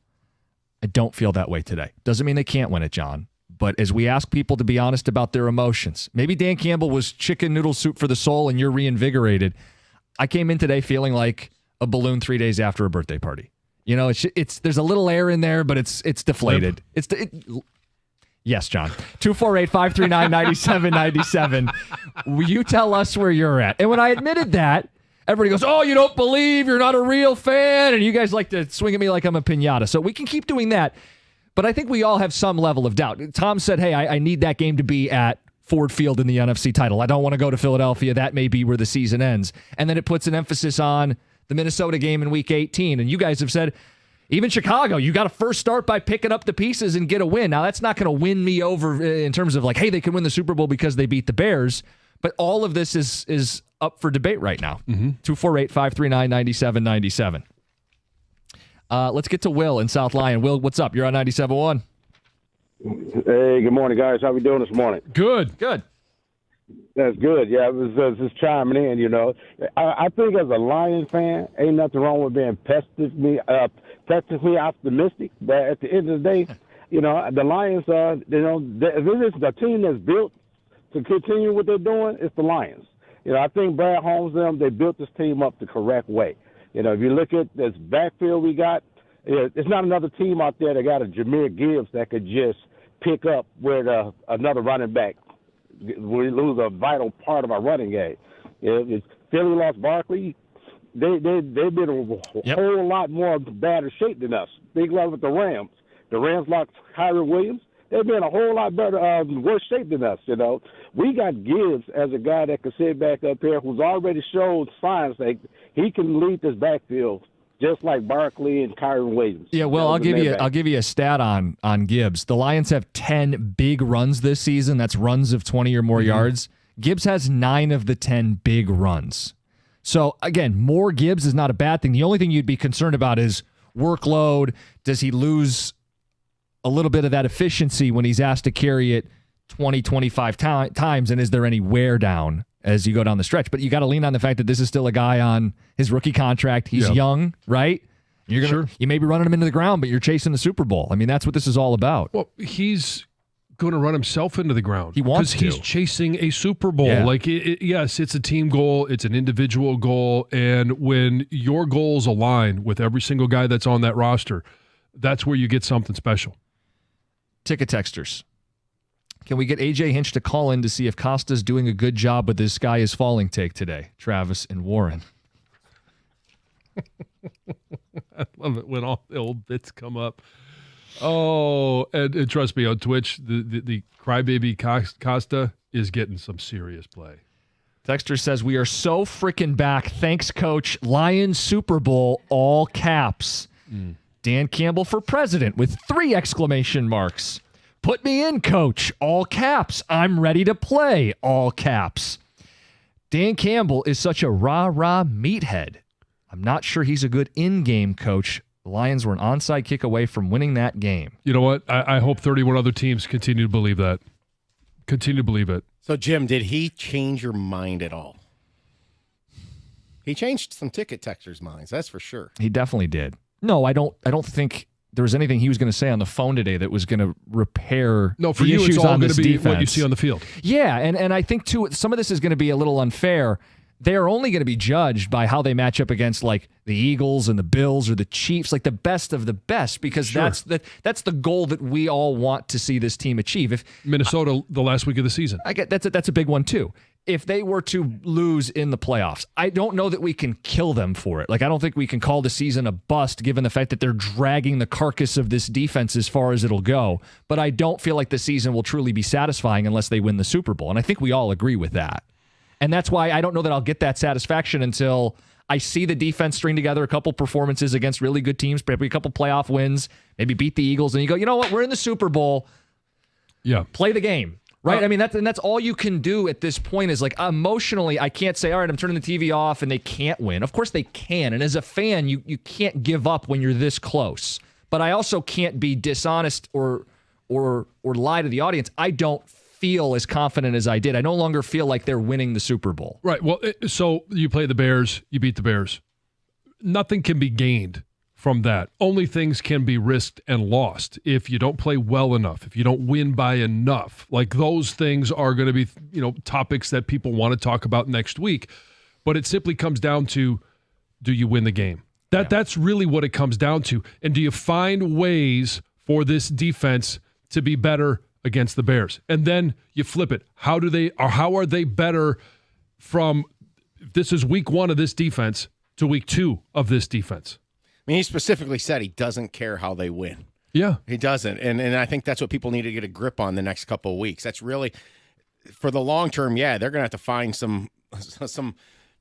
I don't feel that way today. Doesn't mean they can't win it, John. But as we ask people to be honest about their emotions, maybe Dan Campbell was chicken noodle soup for the soul and you're reinvigorated. I came in today feeling like a balloon 3 days after a birthday party. It's there's a little air in there, but it's deflated. Yes, John. 248-539-9797. You tell us where you're at. And when I admitted that, everybody goes, oh, you don't believe, you're not a real fan, and you guys like to swing at me like I'm a piñata. So we can keep doing that, but I think we all have some level of doubt. Tom said, hey, I need that game to be at Ford Field in the NFC title. I don't want to go to Philadelphia. That may be where the season ends. And then it puts an emphasis on the Minnesota game in Week 18. And you guys have said, even Chicago, you got to first start by picking up the pieces and get a win. Now, that's not going to win me over in terms of like, hey, they can win the Super Bowl because they beat the Bears. But all of this is up for debate right now. 248-539-9797. Let's get to Will in South Lyon. Will, what's up? You're on 97.1. Hey, good morning, guys. How we doing this morning? Good. That's good. Yeah, I was just chiming in, I think as a Lions fan, ain't nothing wrong with being pessimistically optimistic. But at the end of the day, the Lions, if this is a team that's built to continue what they're doing, it's the Lions. I think Brad Holmes, they built this team up the correct way. If you look at this backfield we got, it's not another team out there that got a Jahmyr Gibbs that could just pick up where another running back. We lose a vital part of our running game. If Philly lost Barkley, they've been a whole lot more better shape than us. Think about it with the Rams. The Rams lost Kyren Williams. They've been a whole lot better, worse shape than us. We got Gibbs as a guy that can sit back up here who's already showed signs that he can lead this backfield just like Barkley and Kyren Williams. Yeah, well, I'll give you a stat on Gibbs. The Lions have 10 big runs this season. That's runs of 20 or more yards. Gibbs has 9 of the 10 big runs. So, again, more Gibbs is not a bad thing. The only thing you'd be concerned about is workload. Does he lose a little bit of that efficiency when he's asked to carry it 20, 25 times, and is there any wear down as you go down the stretch. But you got to lean on the fact that this is still a guy on his rookie contract. He's young, right? You may be running him into the ground, but you're chasing the Super Bowl. I mean, that's what this is all about. Well, he's going to run himself into the ground. He wants to. Because he's chasing a Super Bowl. Yeah. Like, yes, it's a team goal. It's an individual goal. And when your goals align with every single guy that's on that roster, that's where you get something special. Ticket texters. Can we get AJ Hinch to call in to see if Costa's doing a good job with his Sky is Falling take today? Travis and Warren. I love it when all the old bits come up. Oh, and trust me, on Twitch, the crybaby Costa is getting some serious play. Texter says, we are so freaking back. Thanks, Coach. Lions Super Bowl, all caps. Dan Campbell for president with 3 exclamation marks. Put me in, Coach. All caps. I'm ready to play. All caps. Dan Campbell is such a rah-rah meathead. I'm not sure he's a good in-game coach. The Lions were an onside kick away from winning that game. You know what? I hope 31 other teams continue to believe that. Continue to believe it. So, Jim, did he change your mind at all? He changed some ticket texters' minds, that's for sure. He definitely did. No, I don't think there was anything he was going to say on the phone today that was going to repair No, for the you, issues it's all on going this to be defense. what you see on the field. Yeah, and I think, too, some of this is going to be a little unfair. They're only going to be judged by how they match up against, like, the Eagles and the Bills or the Chiefs, like the best of the best, because that's the goal that we all want to see this team achieve. If Minnesota, the last week of the season. I get that's a big one, too. If they were to lose in the playoffs, I don't know that we can kill them for it. Like, I don't think we can call the season a bust given the fact that they're dragging the carcass of this defense as far as it'll go. But I don't feel like the season will truly be satisfying unless they win the Super Bowl. And I think we all agree with that. And that's why I don't know that I'll get that satisfaction until I see the defense string together a couple performances against really good teams, maybe a couple playoff wins, maybe beat the Eagles, and you go, you know what, we're in the Super Bowl. Yeah. Play the game. Right? I mean, that's all you can do at this point is, like, emotionally, I can't say, all right, I'm turning the TV off and they can't win. Of course they can. And as a fan, you can't give up when you're this close. But I also can't be dishonest or lie to the audience. I don't feel as confident as I did. I no longer feel like they're winning the Super Bowl. Right. Well, so you play the Bears, you beat the Bears. Nothing can be gained from that. Only things can be risked and lost if you don't play well enough, if you don't win by enough. Like, those things are going to be, topics that people want to talk about next week. But it simply comes down to, do you win the game? That's really what it comes down to. And do you find ways for this defense to be better against the Bears? And then you flip it. How are they better from, this is week 1 of this defense to week 2 of this defense? I mean, he specifically said he doesn't care how they win. Yeah. He doesn't. And I think that's what people need to get a grip on the next couple of weeks. That's really, for the long term, they're going to have to find some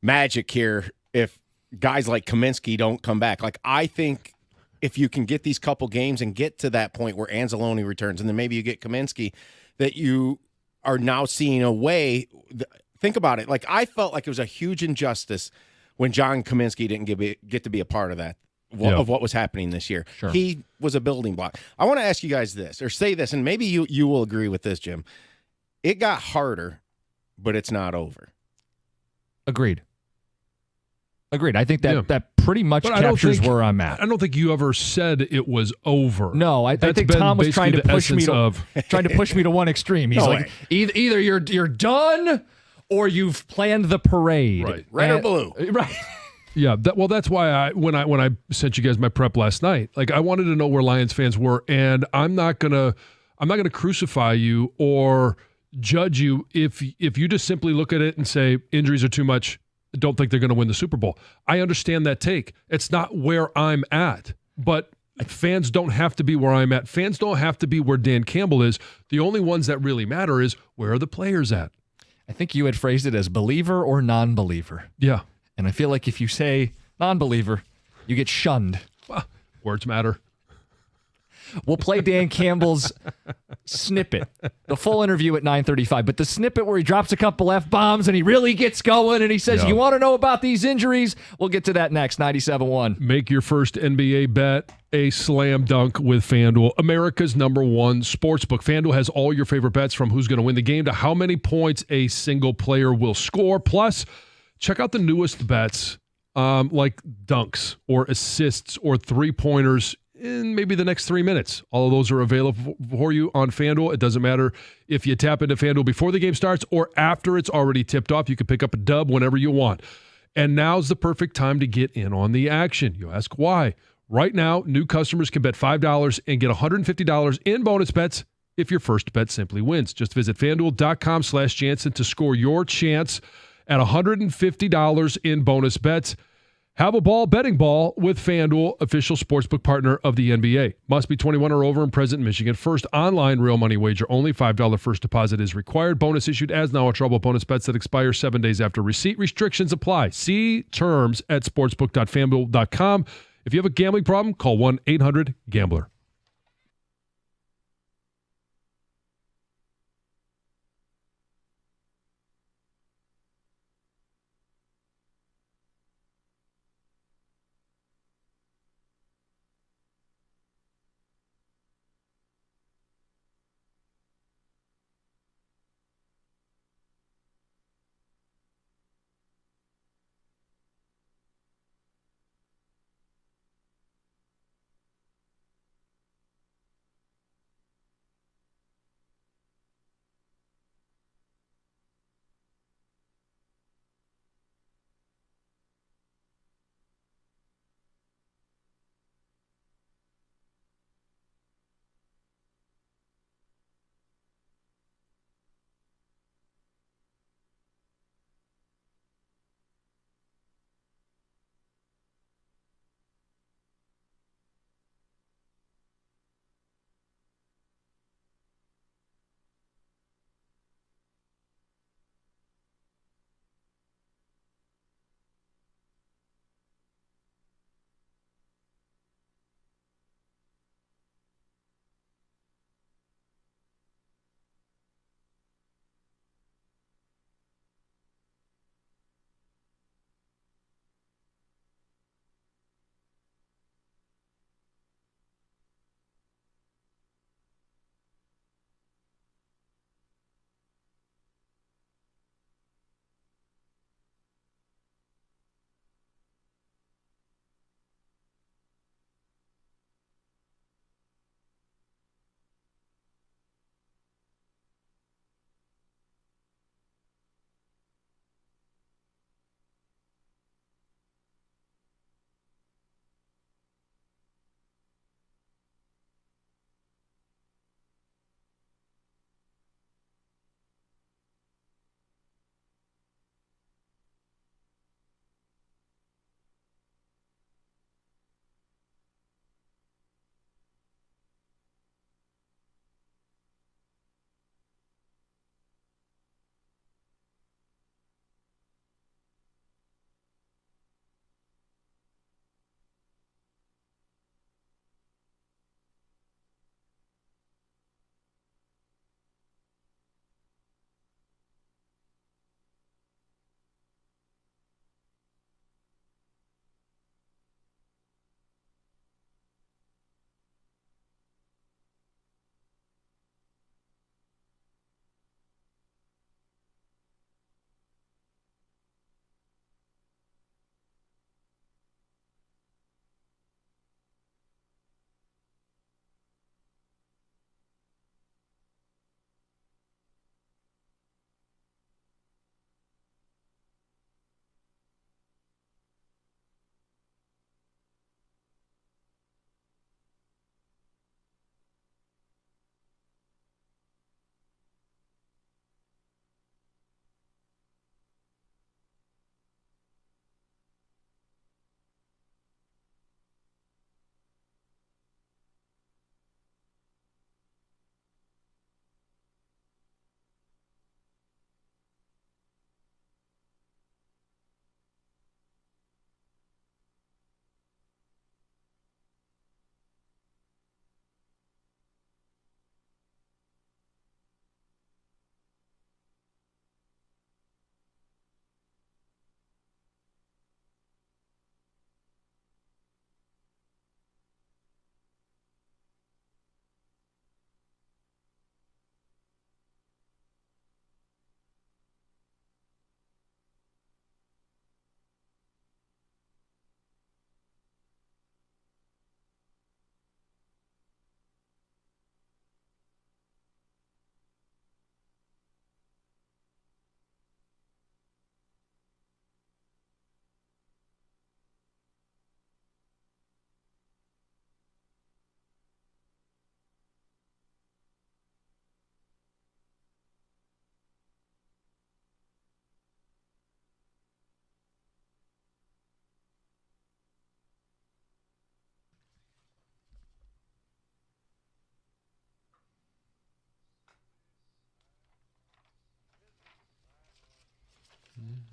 magic here if guys like Kaminsky don't come back. Like, I think if you can get these couple games and get to that point where Anzalone returns and then maybe you get Kaminsky, that you are now seeing a way. Think about it. Like, I felt like it was a huge injustice when John Kaminsky didn't get to be a part of that. Of what was happening this year. Sure. He was a building block. I want to ask you guys this, or say this, and maybe you will agree with this, Jim. It got harder, but it's not over. Agreed. I think that pretty much captures where I'm at. I don't think you ever said it was over. No, I think Tom was trying to push me to one extreme. He's like, either you're done or you've planned the parade. Right. Red or blue. Right. Yeah, that's why when I sent you guys my prep last night, like, I wanted to know where Lions fans were, and I'm not gonna crucify you or judge you if you just simply look at it and say injuries are too much, don't think they're going to win the Super Bowl. I understand that take. It's not where I'm at, but fans don't have to be where I'm at. Fans don't have to be where Dan Campbell is. The only ones that really matter is, where are the players at? I think you had phrased it as believer or non-believer. Yeah. And I feel like if you say non-believer, you get shunned. Well, words matter. We'll play Dan Campbell's snippet, the full interview at 9:35, but the snippet where he drops a couple F-bombs and he really gets going and he says, you want to know about these injuries? We'll get to that next. 97.1. Make your first NBA bet a slam dunk with FanDuel, America's #1 sportsbook. FanDuel has all your favorite bets from who's going to win the game to how many points a single player will score. Plus, check out the newest bets like dunks or assists or three-pointers in maybe the next 3 minutes. All of those are available for you on FanDuel. It doesn't matter if you tap into FanDuel before the game starts or after it's already tipped off. You can pick up a dub whenever you want. And now's the perfect time to get in on the action. You ask why. Right now, new customers can bet $5 and get $150 in bonus bets if your first bet simply wins. Just visit FanDuel.com/Jansen to score your chance at $150 in bonus bets. Have a ball betting ball with FanDuel, official sportsbook partner of the NBA. Must be 21 or over and present in Michigan. First online real money wager only. $5 first deposit is required. Bonus issued as now a trouble. Bonus bets that expire 7 days after receipt. Restrictions apply. See terms at sportsbook.fanduel.com. If you have a gambling problem, call 1-800-GAMBLER.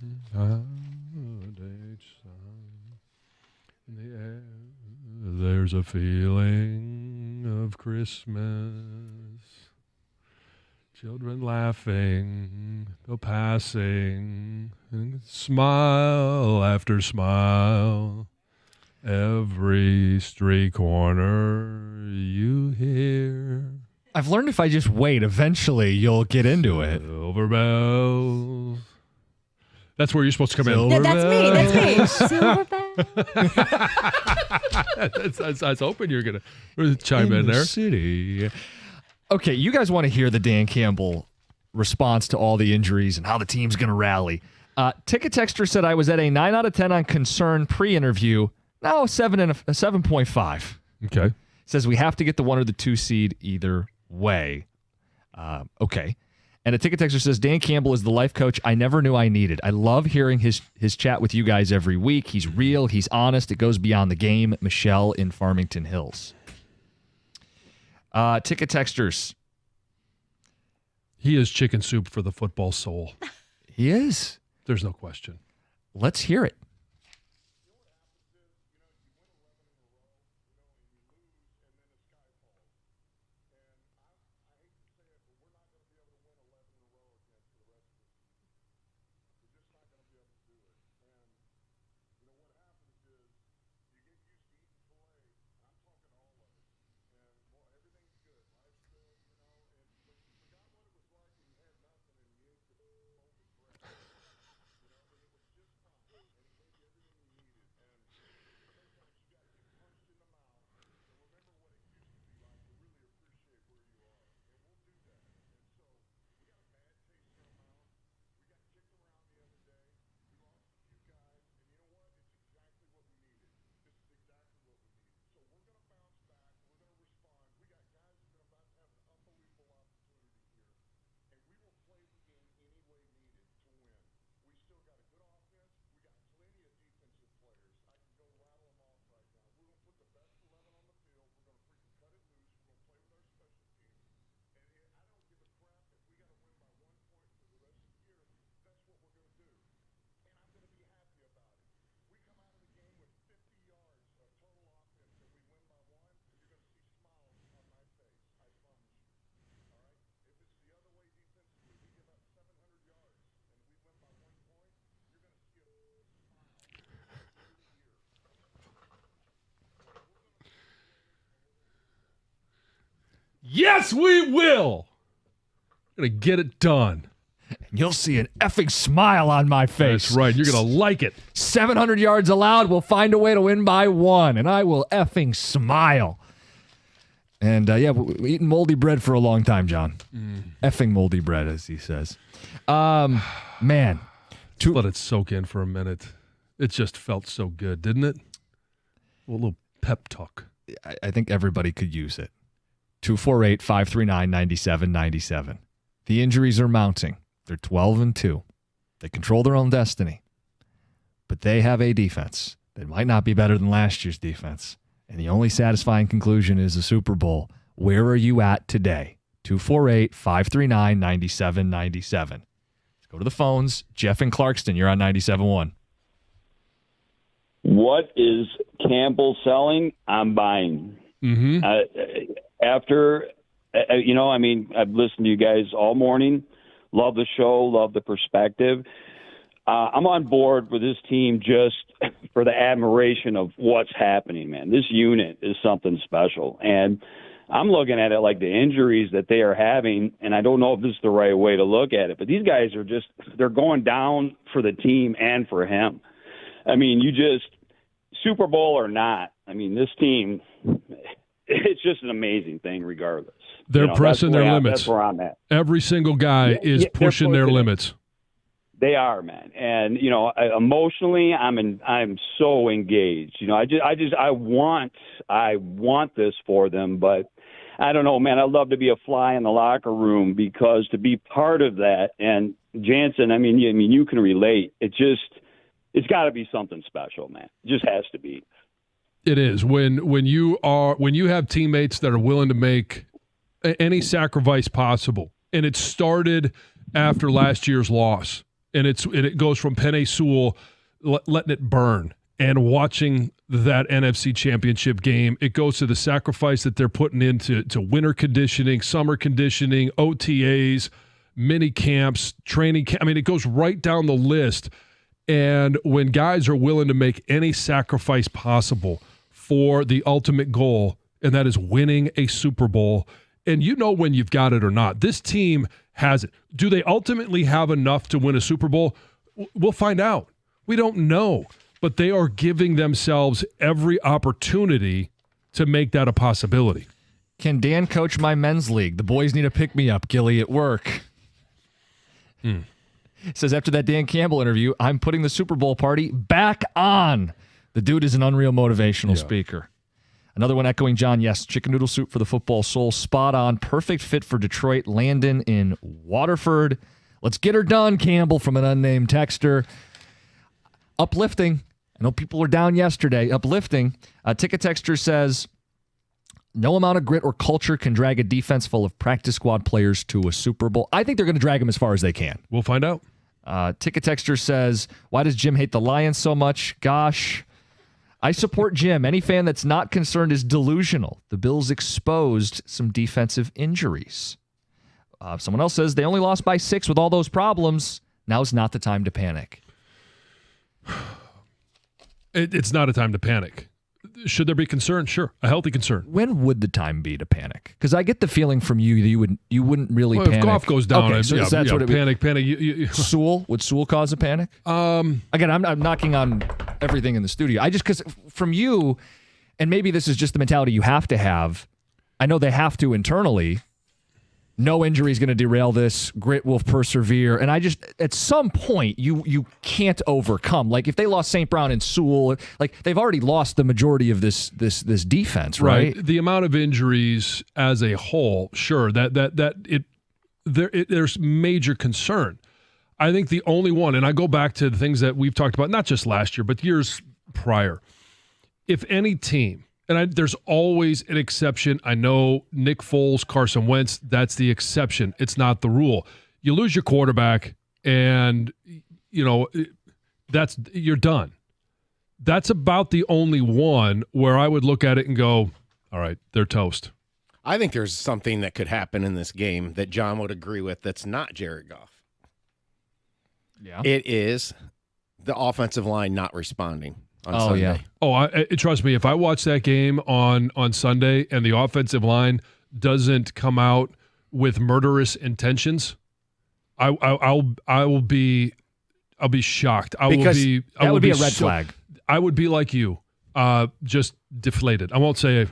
In the air, there's a feeling of Christmas. Children laughing, go passing, and smile after smile. Every street corner you hear. I've learned if I just wait, eventually you'll get into it. Silver bells. That's where you're supposed to come in. That's me. Silver bells. I was hoping you were going to chime in there. City. Okay, you guys want to hear the Dan Campbell response to all the injuries and how the team's going to rally. Ticket Texter said I was at a 9 out of 10 on concern pre-interview. Now a 7.5. Okay. Says we have to get the 1 or the 2 seed either way. Okay. And a Ticket Texter says Dan Campbell is the life coach I never knew I needed. I love hearing his chat with you guys every week. He's real. He's honest. It goes beyond the game. Michelle in Farmington Hills. Ticket Texters. He is chicken soup for the football soul. He is. There's no question. Let's hear it. Yes, we will. Gonna get it done. And you'll see an effing smile on my face. That's right. You're gonna like it. 700 yards allowed. We'll find a way to win by 1, and I will effing smile. And we're eating moldy bread for a long time, John. Effing moldy bread, as he says. Man, just let it soak in for a minute. It just felt so good, didn't it? A little pep talk. I think everybody could use it. 248-539-9797. The injuries are mounting. They're 12-2. They control their own destiny. But they have a defense that might not be better than last year's defense. And the only satisfying conclusion is the Super Bowl. Where are you at today? 248-539-9797. Let's go to the phones. Jeff in Clarkston, you're on 97.1. What is Campbell selling? I'm buying. Mm-hmm. I've listened to you guys all morning. Love the show. Love the perspective. I'm on board with this team just for the admiration of what's happening, man. This unit is something special. And I'm looking at it like the injuries that they are having, and I don't know if this is the right way to look at it, but these guys are they're going down for the team and for him. I mean, Super Bowl or not, I mean, this team, it's just an amazing thing regardless. They're pressing their limits. That's where I'm at. Every single guy is pushing their limits. They are, man. And, emotionally, I'm so engaged. I want this for them, but I don't know, man. I'd love to be a fly in the locker room because to be part of that, and Jansen, you can relate. It's got to be something special, man. It just has to be. It is. When you have teammates that are willing to make any sacrifice possible, and it started after last year's loss. And it goes from Penei Sewell letting it burn and watching that NFC Championship game. It goes to the sacrifice that they're putting into winter conditioning, summer conditioning, OTAs, mini camps, training camp. I mean, it goes right down the list. And when guys are willing to make any sacrifice possible for the ultimate goal, and that is winning a Super Bowl, and you know when you've got it or not. This team has it. Do they ultimately have enough to win a Super Bowl? We'll find out. We don't know. But they are giving themselves every opportunity to make that a possibility. Can Dan coach my men's league? The boys need a pick-me-up, Gilly, at work. Says, after that Dan Campbell interview, I'm putting the Super Bowl party back on. The dude is an unreal motivational speaker. Another one echoing John, yes, chicken noodle soup for the football soul. Spot on. Perfect fit for Detroit. Landon in Waterford. Let's get her done, Campbell, from an unnamed texter. Uplifting. I know people were down yesterday. Uplifting. Ticket texter says, no amount of grit or culture can drag a defense full of practice squad players to a Super Bowl. I think they're going to drag them as far as they can. We'll find out. Ticket texter says, why does Jim hate the Lions so much? Gosh, I support Jim. Any fan that's not concerned is delusional. The Bills exposed some defensive injuries. Someone else says, they only lost by 6 with all those problems. Now's not the time to panic. It's not a time to panic. Should there be concern? Sure, a healthy concern. When would the time be to panic? Because I get the feeling from you that you wouldn't really panic. If Goff goes down, okay, so that's what it panic. Sewell, would Sewell cause a panic? Again, I'm knocking on everything in the studio. I just, because from you, and maybe this is just the mentality you have to have. I know they have to internally. No injury is going to derail this. Grit will persevere. And I just, at some point, you can't overcome. Like if they lost St. Brown and Sewell, like they've already lost the majority of this defense, right? The amount of injuries as a whole, sure, there's major concern. I think the only one, and I go back to the things that we've talked about, not just last year, but years prior. If any team, and there's always an exception. I know Nick Foles, Carson Wentz, that's the exception. It's not the rule. You lose your quarterback and, you're done. That's about the only one where I would look at it and go, all right, they're toast. I think there's something that could happen in this game that John would agree with that's not Jared Goff. Yeah. It is the offensive line not responding. Sunday. Yeah. Oh, trust me, if I watch that game on Sunday and the offensive line doesn't come out with murderous intentions, I'll be shocked. That would be a red flag. I would be like you, just deflated. I won't say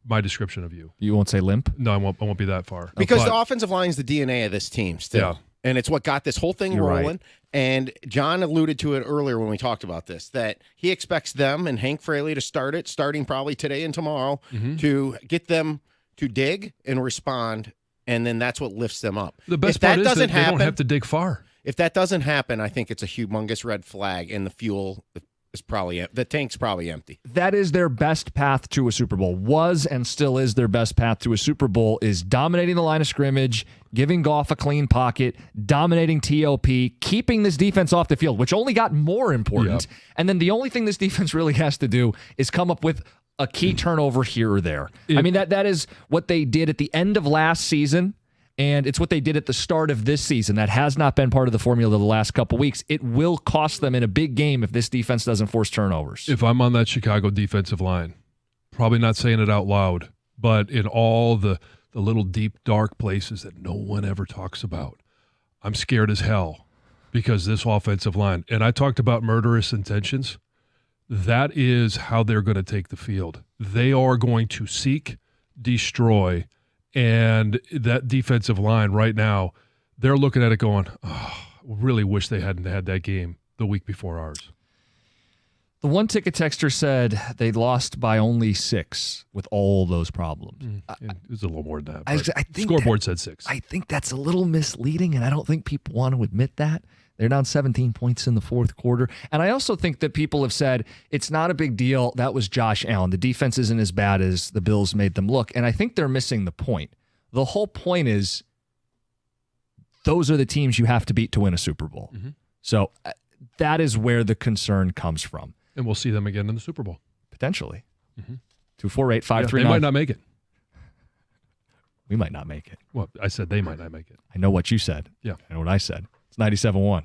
my description of you. You won't say limp? No, I won't be that far. Because the offensive line is the DNA of this team still. Yeah. And it's what got this whole thing rolling. Right. And John alluded to it earlier when we talked about this, that he expects them and Hank Fraley to start it, starting probably today and tomorrow, to get them to dig and respond, and then that's what lifts them up. The best part is that they don't have to dig far. If that doesn't happen, I think it's a humongous red flag, and the fuel is probably the tank's probably empty. That is their best path to a Super Bowl. Was and still is their best path to a Super Bowl is dominating the line of scrimmage, giving Goff a clean pocket, dominating TOP, keeping this defense off the field, which only got more important. Yep. And then the only thing this defense really has to do is come up with a key turnover here or there. I mean, that is what they did at the end of last season. And it's what they did at the start of this season. That has not been part of the formula the last couple weeks. It will cost them in a big game if this defense doesn't force turnovers. If I'm on that Chicago defensive line, probably not saying it out loud, but in all the little deep, dark places that no one ever talks about, I'm scared as hell because this offensive line, and I talked about murderous intentions, that is how they're going to take the field. They are going to seek, destroy, and that defensive line right now, they're looking at it going, really wish they hadn't had that game the week before ours. The one ticket texter said they lost by only 6 with all those problems. It was a little more than that. I think scoreboard said 6. I think that's a little misleading, and I don't think people want to admit that. They're down 17 points in the fourth quarter. And I also think that people have said it's not a big deal. That was Josh Allen. The defense isn't as bad as the Bills made them look. And I think they're missing the point. The whole point is those are the teams you have to beat to win a Super Bowl. Mm-hmm. So that is where the concern comes from. And we'll see them again in the Super Bowl. Potentially. Mm-hmm. 248-539. They might not make it. We might not make it. Well, I said they might not make it. I know what you said. Yeah. I know what I said. It's 97.1.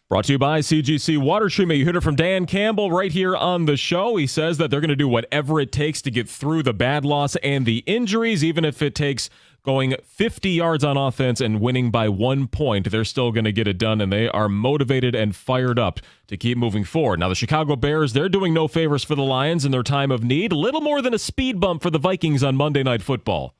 Brought to you by CGC Water Treatment. You heard it from Dan Campbell right here on the show. He says that they're going to do whatever it takes to get through the bad loss and the injuries, even if it takes going 50 yards on offense and winning by 1 point. They're still going to get it done, and they are motivated and fired up to keep moving forward. Now, the Chicago Bears, they're doing no favors for the Lions in their time of need. Little more than a speed bump for the Vikings on Monday Night Football.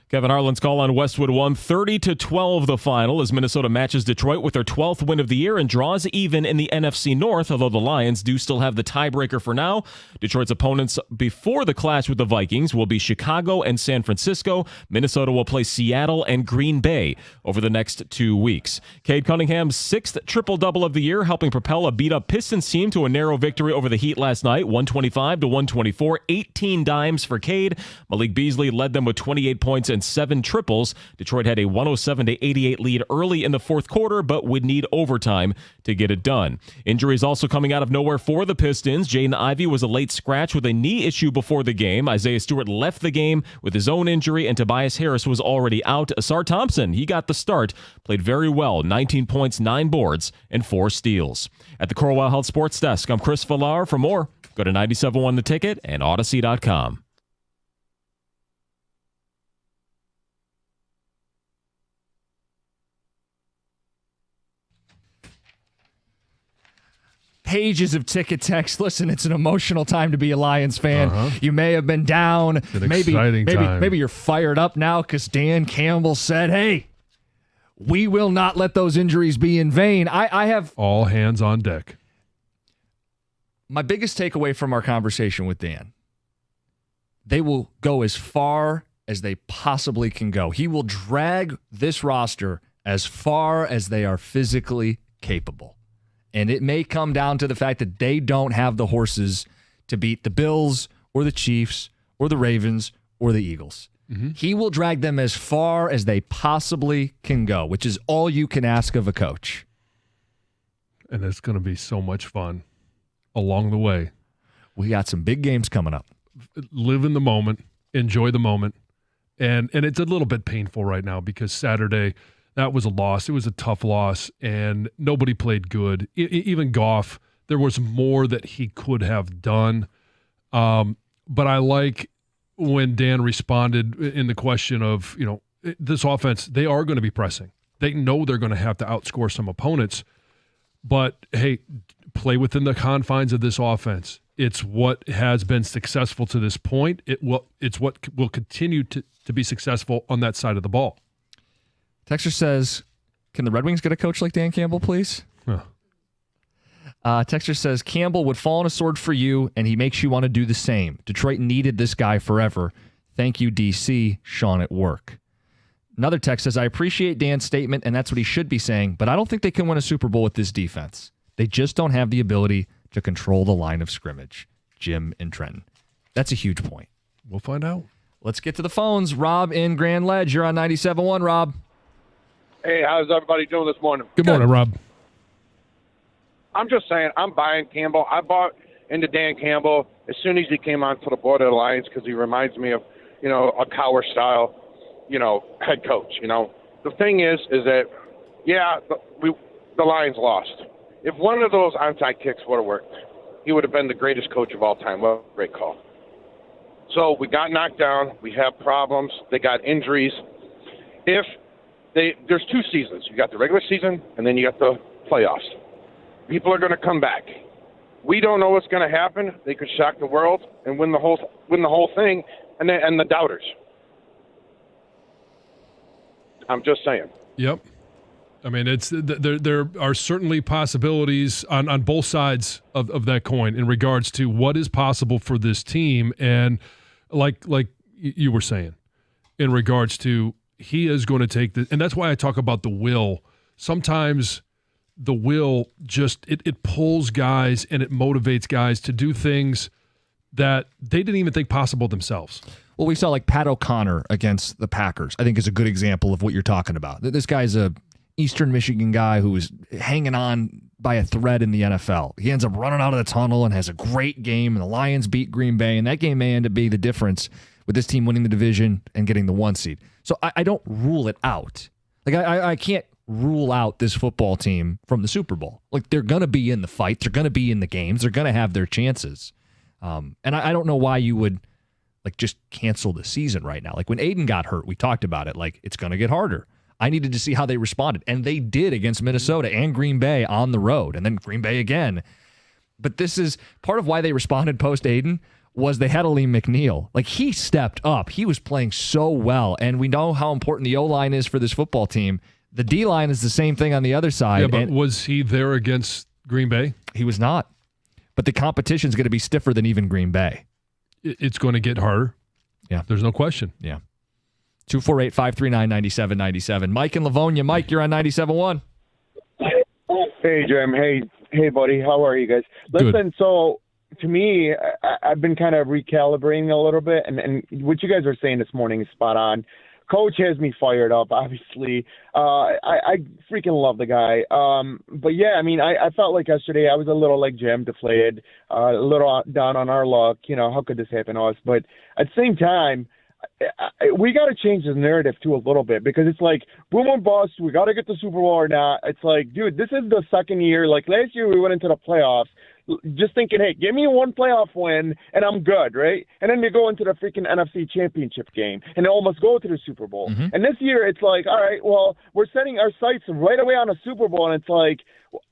Kevin Harlan's call on Westwood One, 30-12 the final as Minnesota matches Detroit with their 12th win of the year and draws even in the NFC North, although the Lions do still have the tiebreaker for now. Detroit's opponents before the clash with the Vikings will be Chicago and San Francisco. Minnesota will play Seattle and Green Bay over the next 2 weeks. Cade Cunningham's 6th triple-double of the year, helping propel a beat-up Pistons team to a narrow victory over the Heat last night, 125-124, 18 dimes for Cade. Malik Beasley led them with 28 points and 7 triples. Detroit had a 107-88 lead early in the fourth quarter, but would need overtime to get it done. Injuries also coming out of nowhere for the Pistons. Jaden Ivey was a late scratch with a knee issue before the game. Isaiah Stewart left the game with his own injury, and Tobias Harris was already out. Asar Thompson, he got the start, played very well, 19 points, 9 boards, and 4 steals. At the Corwell Health Sports Desk, I'm Chris Villar. For more, go to 97.1 The Ticket and Odyssey.com. Pages of ticket text. Listen, it's an emotional time to be a Lions fan. You may have been down. Maybe you're fired up now because Dan Campbell said, hey, we will not let those injuries be in vain. I have all hands on deck. My biggest takeaway from our conversation with Dan, they will go as far as they possibly can go. He will drag this roster as far as they are physically capable. And it may come down to the fact that they don't have the horses to beat the Bills or the Chiefs or the Ravens or the Eagles. Mm-hmm. He will drag them as far as they possibly can go, which is all you can ask of a coach. And it's going to be so much fun along the way. We got some big games coming up. Live in the moment. Enjoy the moment. And it's a little bit painful right now because Saturday – that was a loss. It was a tough loss, and nobody played good. Even Goff, there was more that he could have done. But I like when Dan responded in the question of, this offense, they are going to be pressing. They know they're going to have to outscore some opponents. But, hey, play within the confines of this offense. It's what has been successful to this point. It's what will continue to be successful on that side of the ball. Texter says, can the Red Wings get a coach like Dan Campbell, please? Huh. Texter says, Campbell would fall on a sword for you, and he makes you want to do the same. Detroit needed this guy forever. Thank you, DC. Sean at work. Another text says, I appreciate Dan's statement, and that's what he should be saying, but I don't think they can win a Super Bowl with this defense. They just don't have the ability to control the line of scrimmage. Jim and Trenton. That's a huge point. We'll find out. Let's get to the phones. Rob in Grand Ledge. You're on 97.1, Rob. Hey, how's everybody doing this morning? Good morning, Rob. I'm just saying, I'm buying Campbell. I bought into Dan Campbell as soon as he came onto the board of the Lions because he reminds me of, a Cowher-style, head coach. The thing is that, the Lions lost. If one of those onside kicks would have worked, he would have been the greatest coach of all time. Well, great call. So we got knocked down. We have problems. They got injuries. There's 2 seasons. You got the regular season, and then you got the playoffs. People are going to come back. We don't know what's going to happen. They could shock the world and win the whole thing, and the doubters. I'm just saying. Yep. I mean, it's there are certainly possibilities on both sides of that coin in regards to what is possible for this team, and like you were saying, in regards to he is going to take the, and that's why I talk about the will. Sometimes the will just it pulls guys and it motivates guys to do things that they didn't even think possible themselves. Well, we saw like Pat O'Connor against the Packers, I think is a good example of what you're talking about. This guy's a Eastern Michigan guy who was hanging on by a thread in the NFL. He ends up running out of the tunnel and has a great game, and the Lions beat Green Bay, and that game may end up being the difference with this team winning the division and getting the 1 seed. So I don't rule it out. Like I can't rule out this football team from the Super Bowl. Like they're going to be in the fight. They're going to be in the games. They're going to have their chances. And I don't know why you would like just cancel the season right now. Like when Aiden got hurt, we talked about it. Like it's going to get harder. I needed to see how they responded, and they did against Minnesota and Green Bay on the road, and then Green Bay again. But this is part of why they responded post-Aiden was they had Aleem McNeil. Like, he stepped up. He was playing so well, and we know how important the O-line is for this football team. The D-line is the same thing on the other side. Yeah, but was he there against Green Bay? He was not. But the competition is going to be stiffer than even Green Bay. It's going to get harder. Yeah. There's no question. Yeah. 248-539-9797. Mike in Livonia. Mike, you're on 97.1. Hey, Jim. Hey, buddy. How are you guys? Listen, Good. So to me, I've been kind of recalibrating a little bit, and what you guys are saying this morning is spot on. Coach has me fired up, obviously. I freaking love the guy. But, yeah, I mean, I felt like yesterday I was a little like Jim, deflated, a little down on our luck. You know, how could this happen to us? But at the same time, we got to change the narrative too a little bit, because it's like boom or bust. We got to get the Super Bowl or not. It's like, dude, this is the second year. Like last year, we went into the playoffs just thinking, hey, give me one playoff win and I'm good, right? And then they go into the freaking NFC Championship game and they almost go to the Super Bowl. Mm-hmm. And this year, it's like, all right, well, we're setting our sights right away on a Super Bowl, and it's like,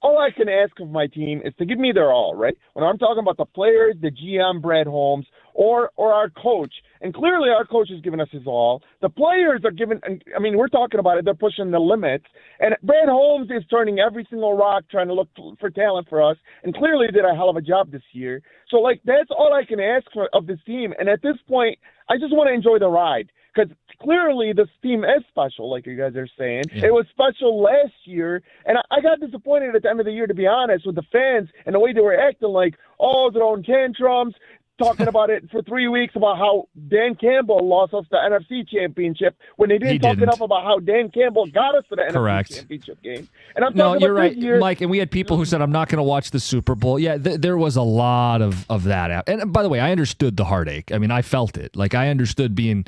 all I can ask of my team is to give me their all, right? When I'm talking about the players, the GM, Brad Holmes, or our coach, and clearly our coach is giving us his all. The players are giving, I mean, we're talking about it, they're pushing the limits, and Brad Holmes is turning every single rock trying to look for talent for us, and clearly did a hell of a job this year. So, like, that's all I can ask for of this team, and at this point, I just want to enjoy the ride, because clearly this team is special, like you guys are saying. Yeah. It was special last year, and I got disappointed at the end of the year, to be honest, with the fans and the way they were acting, like, oh, their own tantrums, talking about it for 3 weeks about how Dan Campbell lost us the NFC Championship when they didn't talk enough about how Dan Campbell got us to the NFC Championship game. And I'm talking you're about right, year, Mike. And we had people who said, I'm not going to watch the Super Bowl. Yeah, there was a lot of that. And by the way, I understood the heartache. I mean, I felt it. Like, I understood being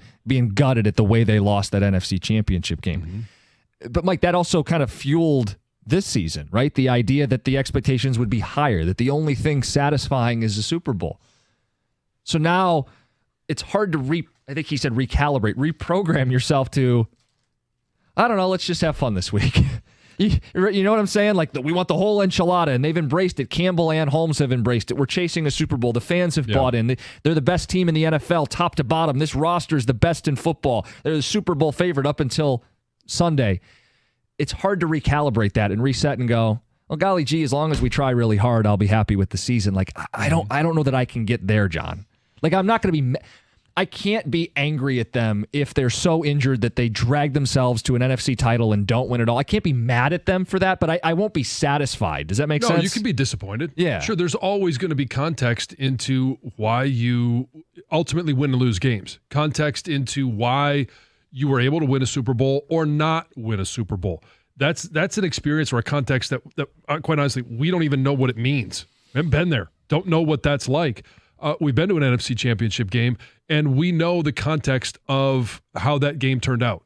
gutted at the way they lost that NFC Championship game. Mm-hmm. But, Mike, that also kind of fueled this season, right? The idea that the expectations would be higher, that the only thing satisfying is the Super Bowl. So now it's hard to I think he said recalibrate, reprogram yourself to, I don't know, let's just have fun this week. You know what I'm saying? Like, we want the whole enchilada, and they've embraced it. Campbell and Holmes have embraced it. We're chasing a Super Bowl. The fans have bought in. They're the best team in the NFL, top to bottom. This roster is the best in football. They're the Super Bowl favorite up until Sunday. It's hard to recalibrate that and reset and go, well, golly gee, as long as we try really hard, I'll be happy with the season. Like, I don't know that I can get there, John. Like, I'm not going to be I can't be angry at them if they're so injured that they drag themselves to an NFC title and don't win it all. I can't be mad at them for that, but I won't be satisfied. Does that make sense? No, you can be disappointed. Yeah. Sure, there's always going to be context into why you ultimately win and lose games. Context into why you were able to win a Super Bowl or not win a Super Bowl. That's an experience or a context that quite honestly, we don't even know what it means. We haven't been there. Don't know what that's like. We've been to an NFC Championship game, and we know the context of how that game turned out.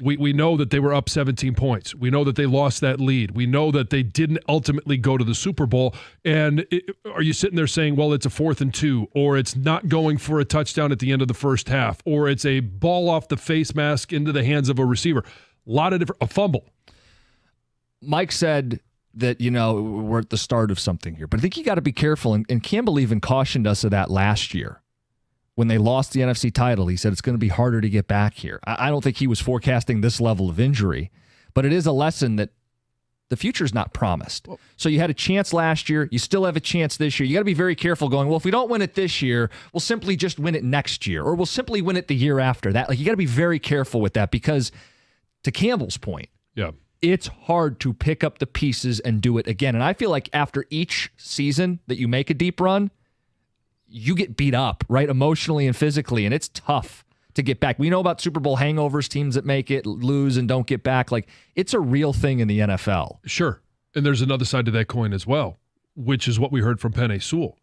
We know that they were up 17 points. We know that they lost that lead. We know that they didn't ultimately go to the Super Bowl. And are you sitting there saying, well, it's a 4th and 2, or it's not going for a touchdown at the end of the first half, or it's a ball off the face mask into the hands of a receiver? A fumble. Mike said that, we're at the start of something here. But I think you got to be careful. And Campbell even cautioned us of that last year. When they lost the NFC title, he said it's going to be harder to get back here. I don't think he was forecasting this level of injury, but it is a lesson that the future is not promised. So you had a chance last year. You still have a chance this year. You got to be very careful going, well, if we don't win it this year, we'll simply just win it next year, or we'll simply win it the year after that. Like, you got to be very careful with that, because to Campbell's point, it's hard to pick up the pieces and do it again. And I feel like after each season that you make a deep run, you get beat up, right? Emotionally and physically, and it's tough to get back. We know about Super Bowl hangovers, teams that make it, lose, and don't get back. Like, it's a real thing in the NFL. Sure. And there's another side to that coin as well, which is what we heard from Penei Sewell,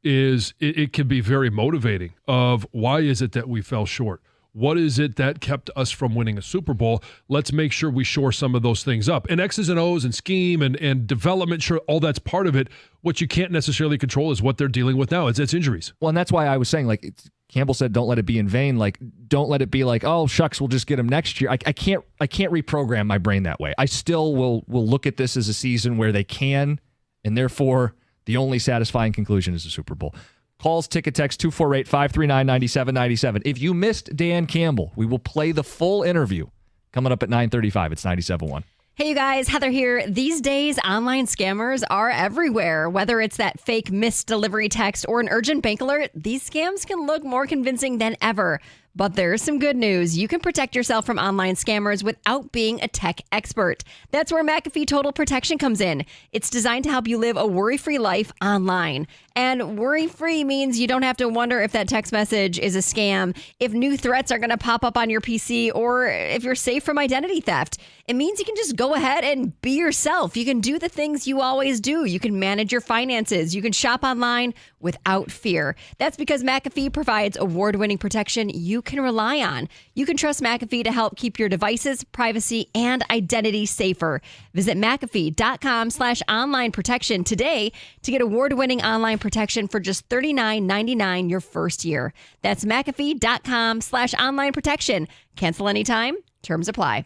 is it can be very motivating of why is it that we fell short? What is it that kept us from winning a Super Bowl? Let's make sure we shore some of those things up. And X's and O's and scheme and development, sure, all that's part of it. What you can't necessarily control is what they're dealing with now. It's injuries. Well, and that's why I was saying, like, Campbell said, don't let it be in vain. Like, don't let it be like, oh, shucks, we'll just get him next year. I can't reprogram my brain that way. I still will look at this as a season where they can, and therefore the only satisfying conclusion is the Super Bowl. Calls, ticket text 248-539-9797. If you missed Dan Campbell, we will play the full interview coming up at 9:35. It's 97.1. Hey, you guys, Heather here. These days, online scammers are everywhere. Whether it's that fake missed delivery text or an urgent bank alert, these scams can look more convincing than ever. But there's some good news. You can protect yourself from online scammers without being a tech expert. That's where McAfee Total Protection comes in. It's designed to help you live a worry-free life online. And worry-free means you don't have to wonder if that text message is a scam, if new threats are going to pop up on your PC, or if you're safe from identity theft. It means you can just go ahead and be yourself. You can do the things you always do. You can manage your finances. You can shop online without fear. That's because McAfee provides award-winning protection you can rely on. You can trust McAfee to help keep your devices, privacy, and identity safer. Visit McAfee.com/online protection today to get award-winning online protection for just $39.99 your first year. That's McAfee.com/online protection. Cancel anytime. Terms apply.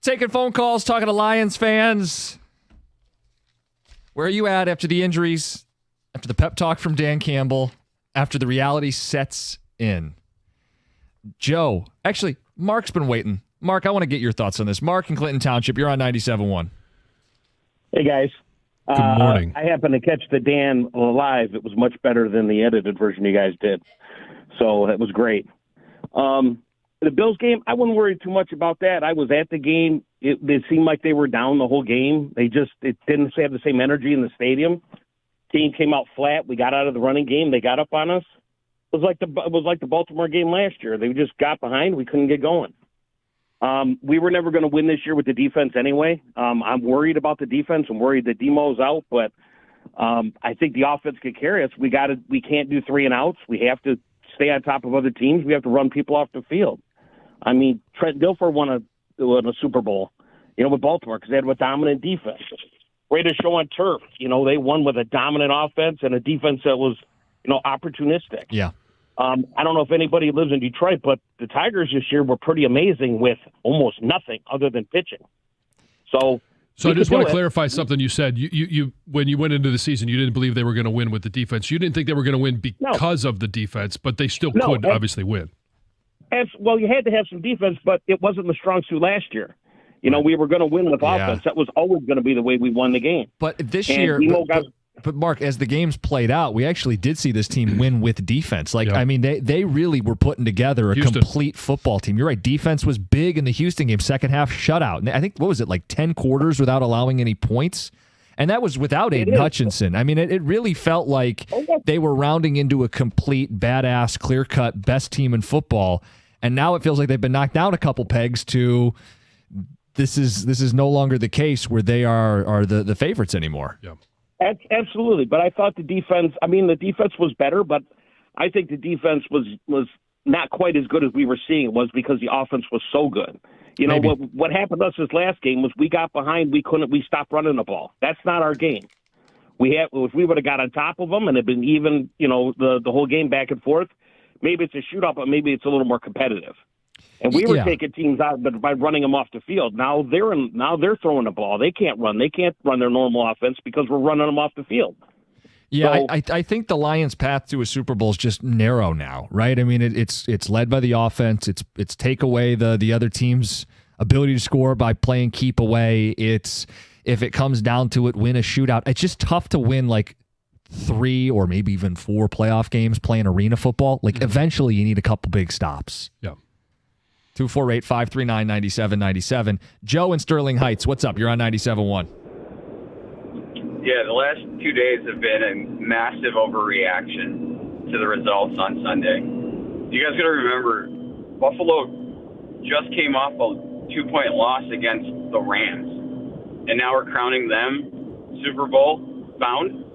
Taking phone calls, talking to Lions fans. Where are you at after the injuries, after the pep talk from Dan Campbell, after the reality sets in? Joe, actually, Mark's been waiting. Mark, I want to get your thoughts on this. Mark in Clinton Township, you're on 97.1. Hey, guys. Good morning. I happened to catch the Dan live. It was much better than the edited version you guys did. So that was great. The Bills game, I wouldn't worry too much about that. I was at the game. It seemed like they were down the whole game. It didn't have the same energy in the stadium. Team came out flat. We got out of the running game. They got up on us. It was like the Baltimore game last year. They just got behind. We couldn't get going. We were never going to win this year with the defense anyway. I'm worried about the defense. I'm worried that Demo's out, but I think the offense could carry us. We can't do 3 and outs. We have to stay on top of other teams. We have to run people off the field. I mean, Trent Dilfer won a Super Bowl, with Baltimore because they had a dominant defense. Greatest show on turf. They won with a dominant offense and a defense that was, opportunistic. Yeah. I don't know if anybody lives in Detroit, but the Tigers this year were pretty amazing with almost nothing other than pitching. So I just want to clarify something you said. You when you went into the season, you didn't believe they were going to win with the defense. You didn't think they were going to win because of the defense, but they still could obviously win. Well, you had to have some defense, but it wasn't the strong suit last year. We were going to win with offense. That was always going to be the way we won the game. But this year, but Mark, as the games played out, we actually did see this team win with defense. I mean, they really were putting together a complete football team. You're right. Defense was big in the Houston game. Second half shutout. And I think, 10 quarters without allowing any points? And that was without Aiden Hutchinson. I mean, it really felt like they were rounding into a complete, badass, clear-cut, best team in football. And now it feels like they've been knocked down a couple pegs to this is no longer the case where they are the favorites anymore. Yeah. Absolutely. But I thought the defense was better, but I think the defense was not quite as good as we were seeing it was because the offense was so good. What happened to us this last game was we got behind, we stopped running the ball. That's not our game. If we would have got on top of them and had been even, the whole game back and forth, maybe it's a shootout, but maybe it's a little more competitive. And we were taking teams out by running them off the field. Now they're throwing the ball. They can't run. They can't run their normal offense because we're running them off the field. Yeah, so, I think the Lions' path to a Super Bowl is just narrow now, right? I mean, it's led by the offense. It's take away the other team's ability to score by playing keep away. It's, if it comes down to it, win a shootout. It's just tough to win 3 or maybe even 4 playoff games playing arena football. Eventually you need a couple big stops. Yeah. 248-539-9797. Joe in Sterling Heights, what's up? You're on 97.1. Yeah, the last 2 days have been a massive overreaction to the results on Sunday. You guys got to remember, Buffalo just came off a 2-point loss against the Rams, and now we're crowning them Super Bowl bound.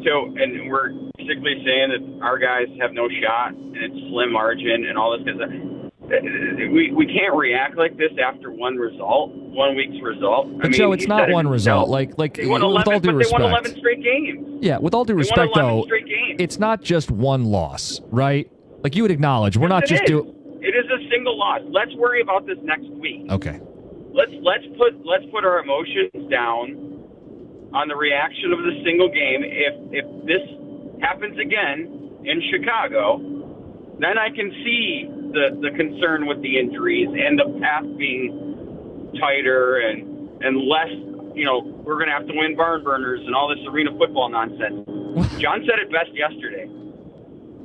So, and we're basically saying that our guys have no shot, and it's slim margin, and all this kind of stuff. We can't react like this after one week's result. But Joe, it's not one result. With all due respect, they won 11 straight games. Yeah, with all due respect, though, it's not just one loss, right? You would acknowledge we're not just doing. It is a single loss. Let's worry about this next week. Okay. Let's put our emotions down on the reaction of the single game. If this happens again in Chicago, then I can see the concern with the injuries and the path being tighter and less, we're going to have to win barn burners and all this arena football nonsense. John said it best yesterday.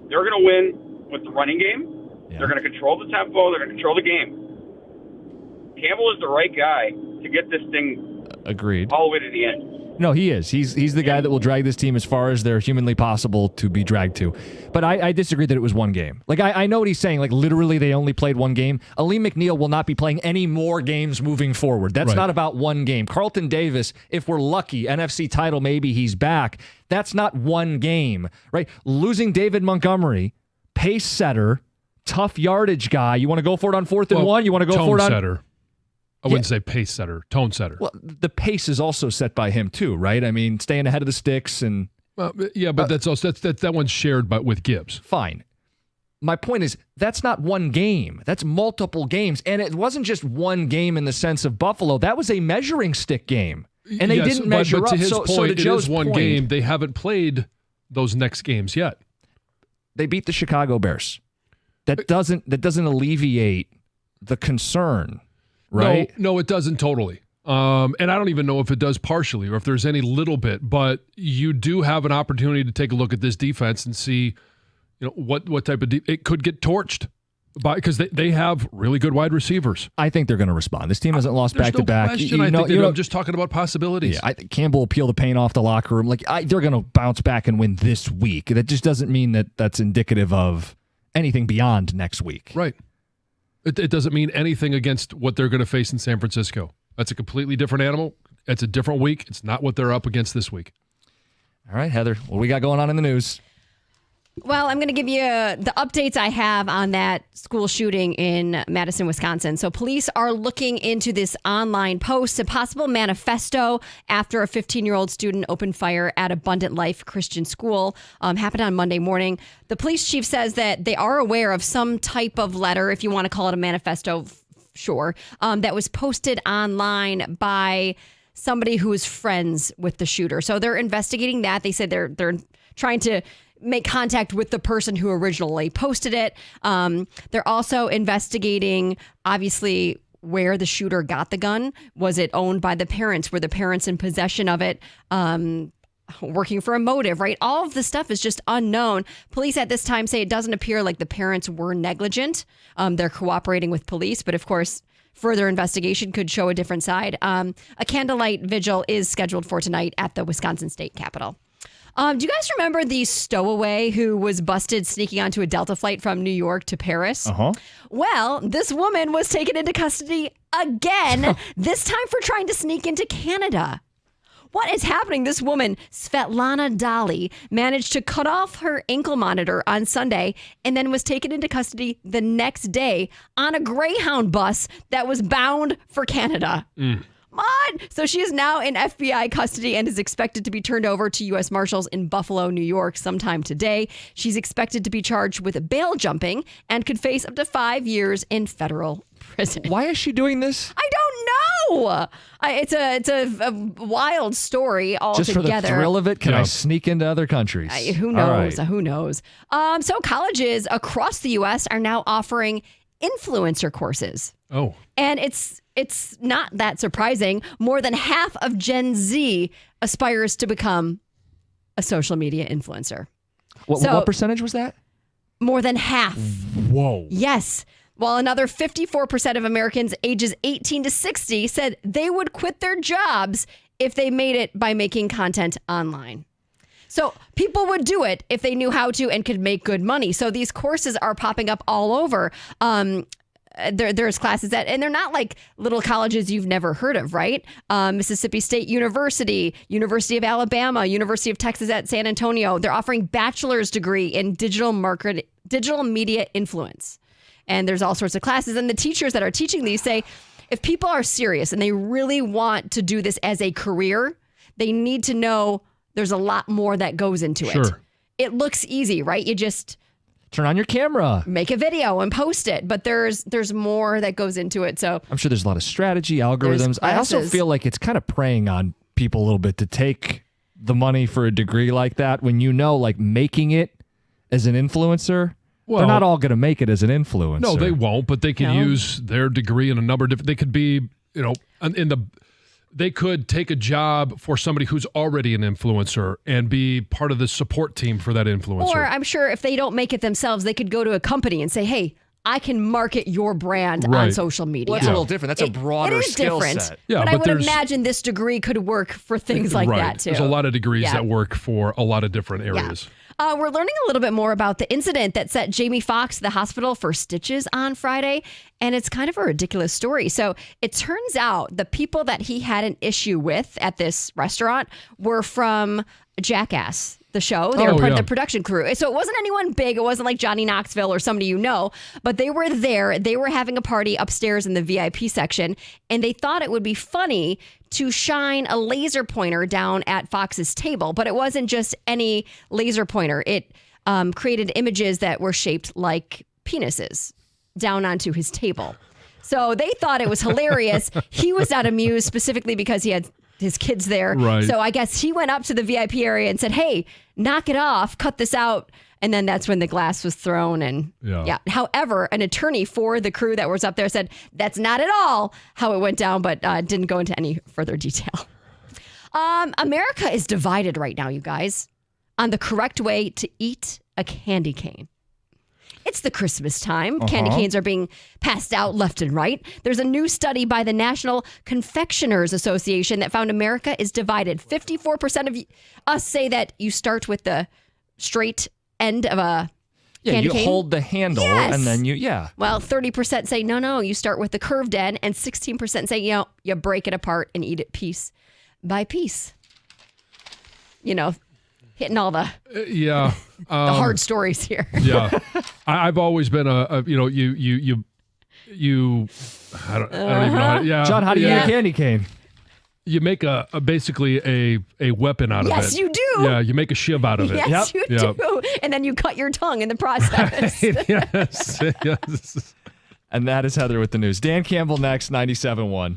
They're going to win with the running game. Yeah. They're going to control the tempo. They're going to control the game. Campbell is the right guy to get this thing agreed all the way to the end. No, he is. He's the guy that will drag this team as far as they're humanly possible to be dragged to. But I disagree that it was one game. I know what he's saying. Literally, they only played one game. Aleem McNeil will not be playing any more games moving forward. That's not about one game. Carlton Davis, if we're lucky, NFC title, maybe he's back. That's not one game, right? Losing David Montgomery, pace setter, tough yardage guy. You want to go for it on 4th and 1? You want to go for it on... setter. I wouldn't say pace setter, tone setter. Well, the pace is also set by him too, right? I mean, staying ahead of the sticks and yeah, but that's also that one's shared with Gibbs. Fine. my point is that's not one game. That's multiple games. And it wasn't just one game in the sense of Buffalo. That was a measuring stick game. And they didn't measure but to up. his So point, to Joe's it is one point, game. They haven't played those next games yet. They beat the Chicago Bears. That doesn't alleviate the concern, right? No, it doesn't totally. And I don't even know if it does partially or if there's any little bit, but you do have an opportunity to take a look at this defense and see, what type of it could get torched because they have really good wide receivers. I think they're going to respond. This team hasn't lost back-to-back. I'm just talking about possibilities. Yeah, I think Campbell will peel the paint off the locker room. They're going to bounce back and win this week. That just doesn't mean that that's indicative of anything beyond next week. Right. It doesn't mean anything against what they're going to face in San Francisco. That's a completely different animal. It's a different week. It's not what they're up against this week. All right, Heather, what we got going on in the news? Well, I'm going to give you the updates I have on that school shooting in Madison, Wisconsin. So police are looking into this online post, a possible manifesto after a 15-year-old student opened fire at Abundant Life Christian School. Happened on Monday morning. The police chief says that they are aware of some type of letter, if you want to call it a manifesto, sure, that was posted online by somebody who is friends with the shooter. So they're investigating that. They said they're trying to make contact with the person who originally posted it. They're also investigating, obviously, where the shooter got the gun. Was it owned by the parents? Were the parents in possession of it? Working for a motive, right? All of this stuff is just unknown. Police at this time say it doesn't appear like the parents were negligent. They're cooperating with police, but of course, further investigation could show a different side. A candlelight vigil is scheduled for tonight at the Wisconsin State Capitol. Do you guys remember the stowaway who was busted sneaking onto a Delta flight from New York to Paris? Uh-huh. Well, this woman was taken into custody again, this time for trying to sneak into Canada. What is happening? This woman, Svetlana Dali, managed to cut off her ankle monitor on Sunday and then was taken into custody the next day on a Greyhound bus that was bound for Canada. What? So she is now in FBI custody and is expected to be turned over to U.S. Marshals in Buffalo, New York sometime today. She's expected to be charged with bail jumping and could face up to 5 years in federal prison. Why is she doing this? I don't know. It's a wild story altogether. Just for the thrill of it, can I sneak into other countries? Who knows? Who knows? So colleges across the U.S. are now offering influencer courses. Oh. And it's not that surprising. More than half of Gen Z aspires to become a social media influencer. What percentage was that? More than half. Whoa. Yes. While another 54% of Americans ages 18 to 60 said they would quit their jobs if they made it by making content online. So people would do it if they knew how to and could make good money. So these courses are popping up all over. There's classes and they're not like little colleges you've never heard of, right? Mississippi State University, University of Alabama, University of Texas at San Antonio. They're offering bachelor's degree in digital media influence. And there's all sorts of classes. And the teachers that are teaching these say, if people are serious and they really want to do this as a career, they need to know there's a lot more that goes into it. It looks easy, right? You just turn on your camera, make a video and post it. But there's more that goes into it. So I'm sure there's a lot of strategy, algorithms. I also feel like it's kind of preying on people a little bit to take the money for a degree like that when like making it as an influencer. Well, they're not all going to make it as an influencer. No, they won't, but they can use their degree in a number of different. They could be, they could take a job for somebody who's already an influencer and be part of the support team for that influencer. Or I'm sure if they don't make it themselves, they could go to a company and say, hey, I can market your brand on social media. Well, that's a little different. That's a broader skill set. Yeah, but I would imagine this degree could work for things like that, too. There's a lot of degrees that work for a lot of different areas. Yeah. We're learning a little bit more about the incident that sent Jamie Foxx to the hospital for stitches on Friday, and it's kind of a ridiculous story. So it turns out the people that he had an issue with at this restaurant were from Jackass, the show. They were part of the production crew. So it wasn't anyone big. It wasn't like Johnny Knoxville or somebody but they were there. They were having a party upstairs in the VIP section, and they thought it would be funny to shine a laser pointer down at Fox's table. But it wasn't just any laser pointer. It created images that were shaped like penises down onto his table. So they thought it was hilarious. He was not amused specifically because he had his kids there. Right. So I guess he went up to the VIP area and said, hey, knock it off, cut this out. And then that's when the glass was thrown. And yeah. However, an attorney for the crew that was up there said that's not at all how it went down, but didn't go into any further detail. America is divided right now, you guys, on the correct way to eat a candy cane. It's the Christmas time. Candy canes are being passed out left and right. There's a new study by the National Confectioners Association that found America is divided. 54% of us say that you start with the straight end of a candy cane. You hold the handle and then Well, 30% say no, you start with the curved end, and 16% say, you break it apart and eat it piece by piece. Hitting all the the hard stories here. Yeah, I've always been I don't even know. John, how do you eat a candy cane? You make basically a weapon out of it. Yes, you do. Yeah, you make a shiv out of it. Yes, you do. And then you cut your tongue in the process. Yes. And that is Heather with the news. Dan Campbell next, 97.1.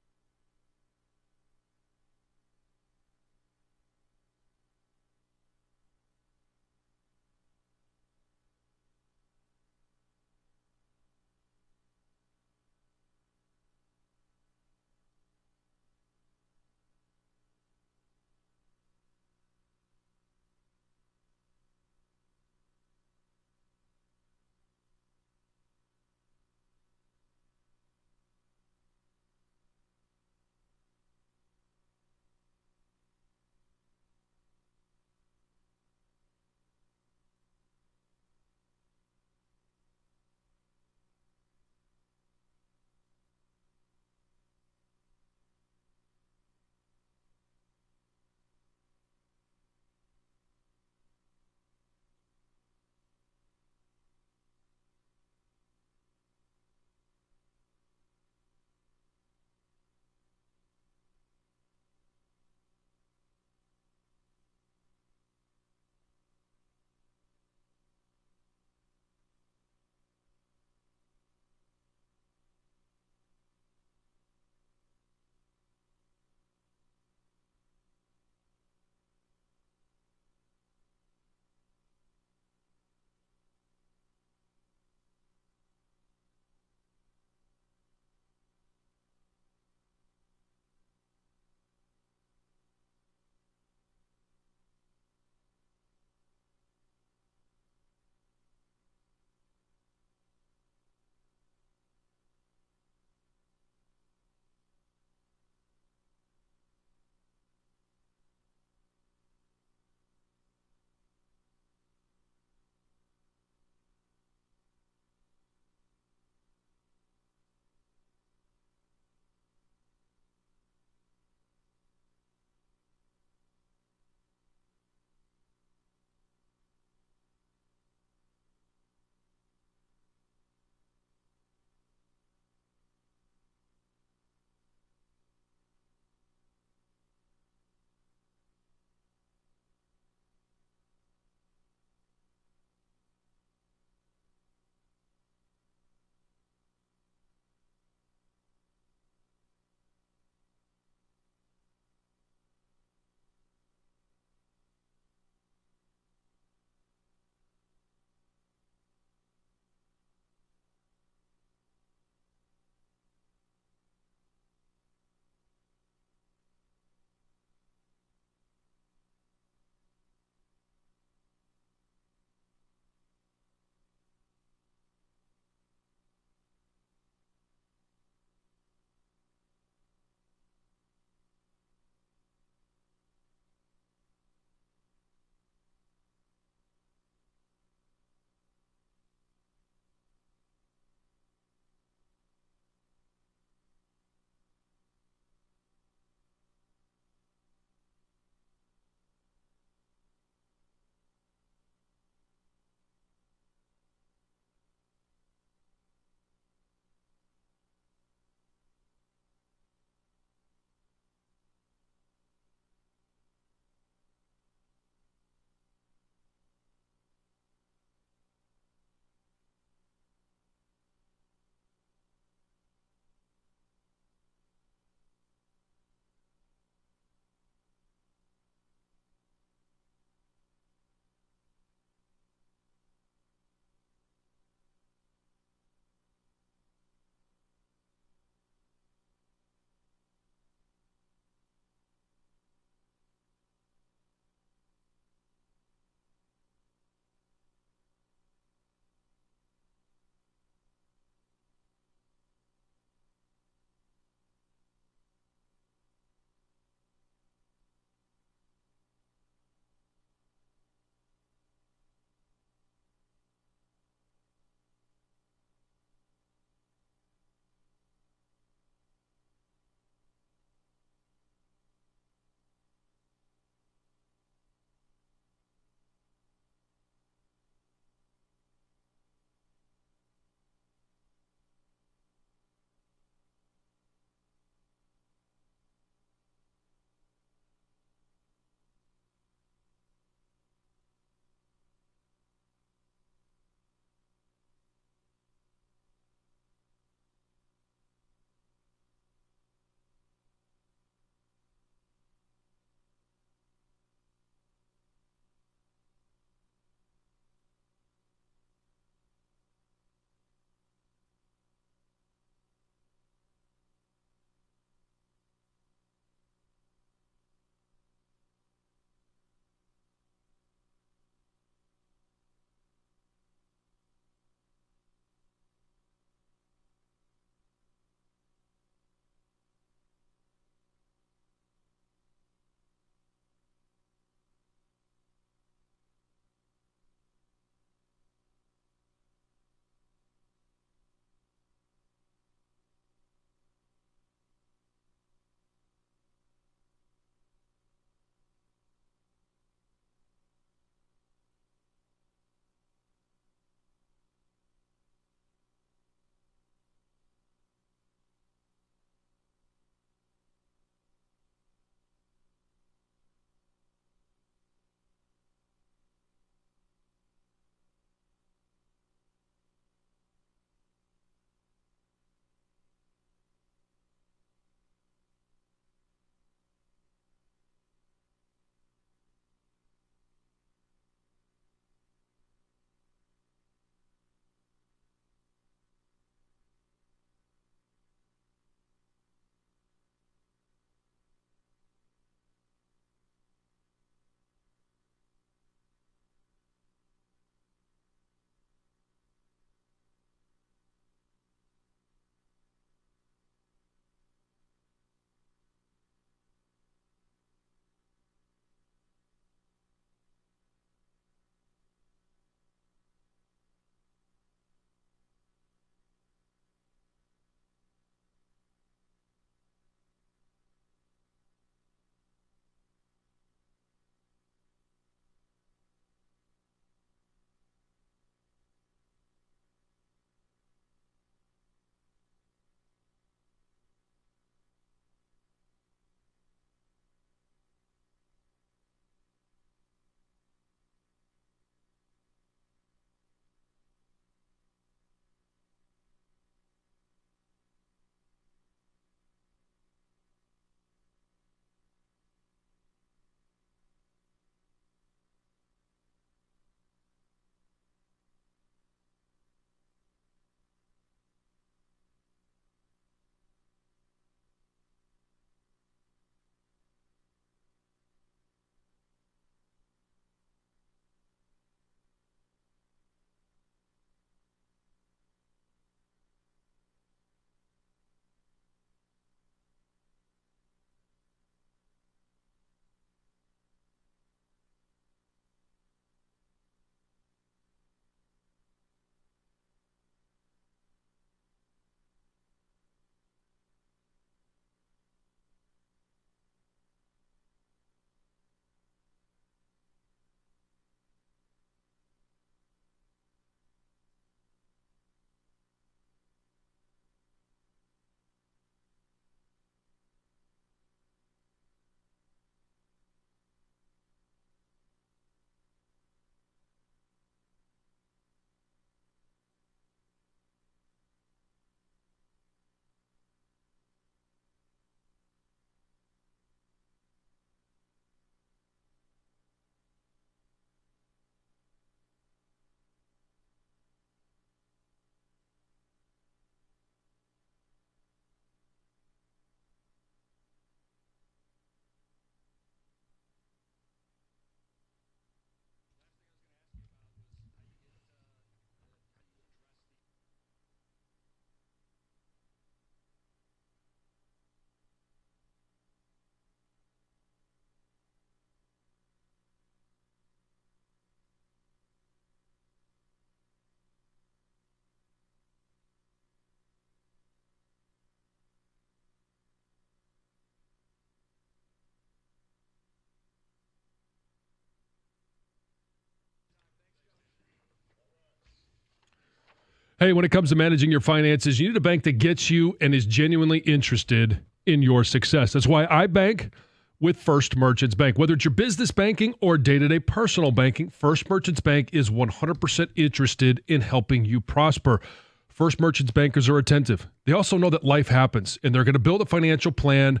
Hey, when it comes to managing your finances, you need a bank that gets you and is genuinely interested in your success. That's why I bank with First Merchants Bank. Whether it's your business banking or day-to-day personal banking, First Merchants Bank is 100% interested in helping you prosper. First Merchants bankers are attentive. They also know that life happens, and they're going to build a financial plan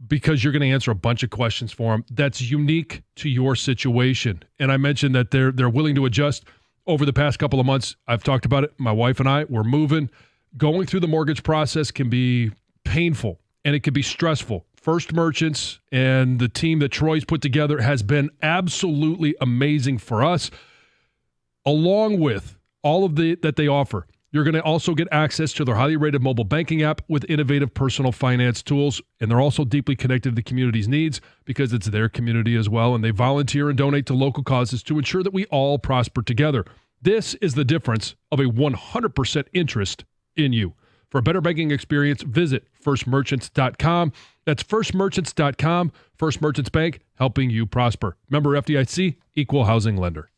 because you're going to answer a bunch of questions for them that's unique to your situation. And I mentioned that they're willing to adjust. Over the past couple of months, I've talked about it. My wife and I, we're moving. Going through the mortgage process can be painful, and it can be stressful. First Merchants and the team that Troy's put together has been absolutely amazing for us. Along with all of that they offer, you're going to also get access to their highly rated mobile banking app with innovative personal finance tools. And they're also deeply connected to the community's needs because it's their community as well. And they volunteer and donate to local causes to ensure that we all prosper together. This is the difference of a 100% interest in you. For a better banking experience, visit firstmerchants.com. That's firstmerchants.com. First Merchants Bank, helping you prosper. Member FDIC, equal housing lender.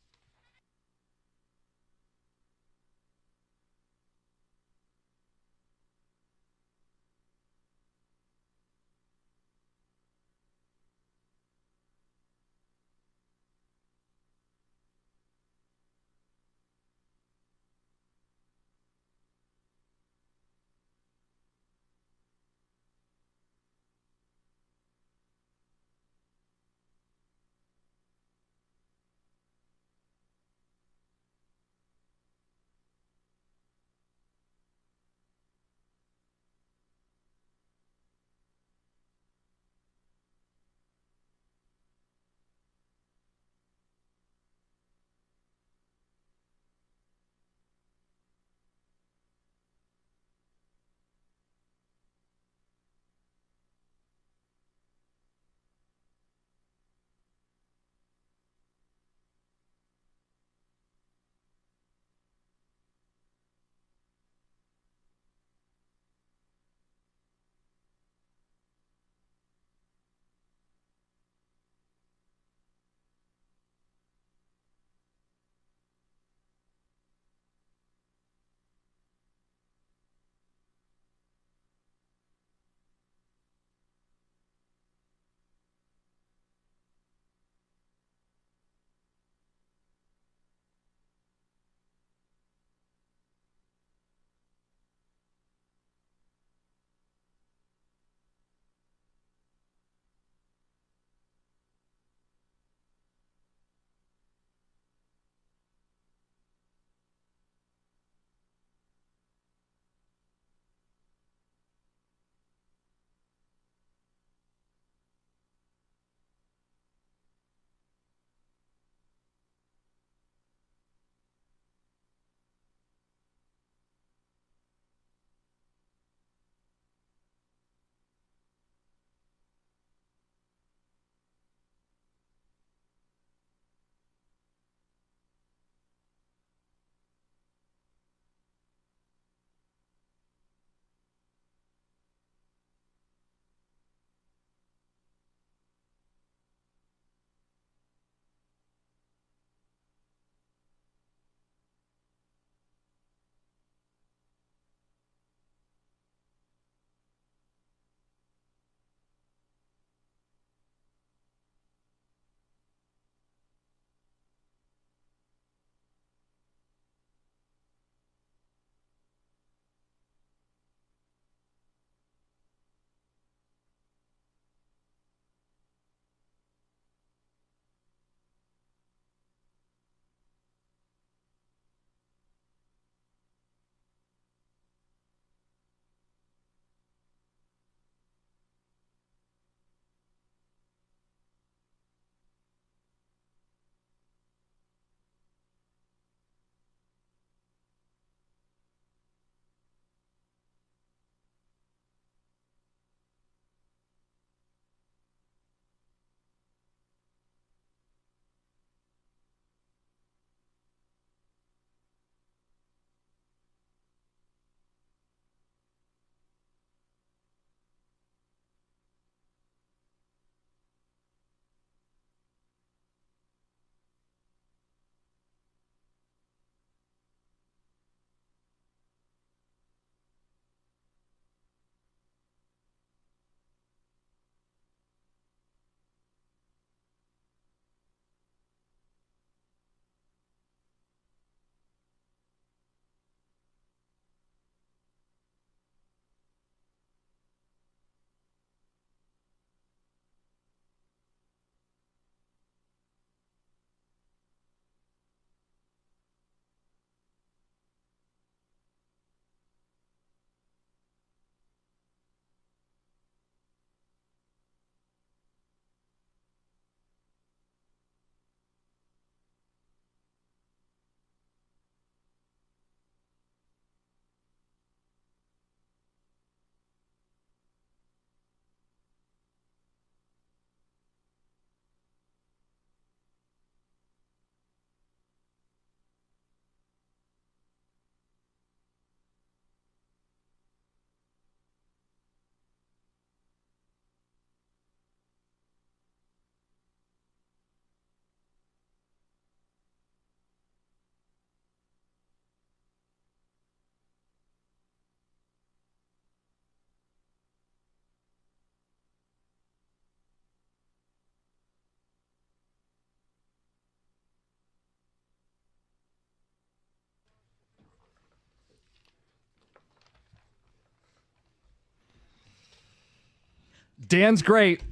Dan's great.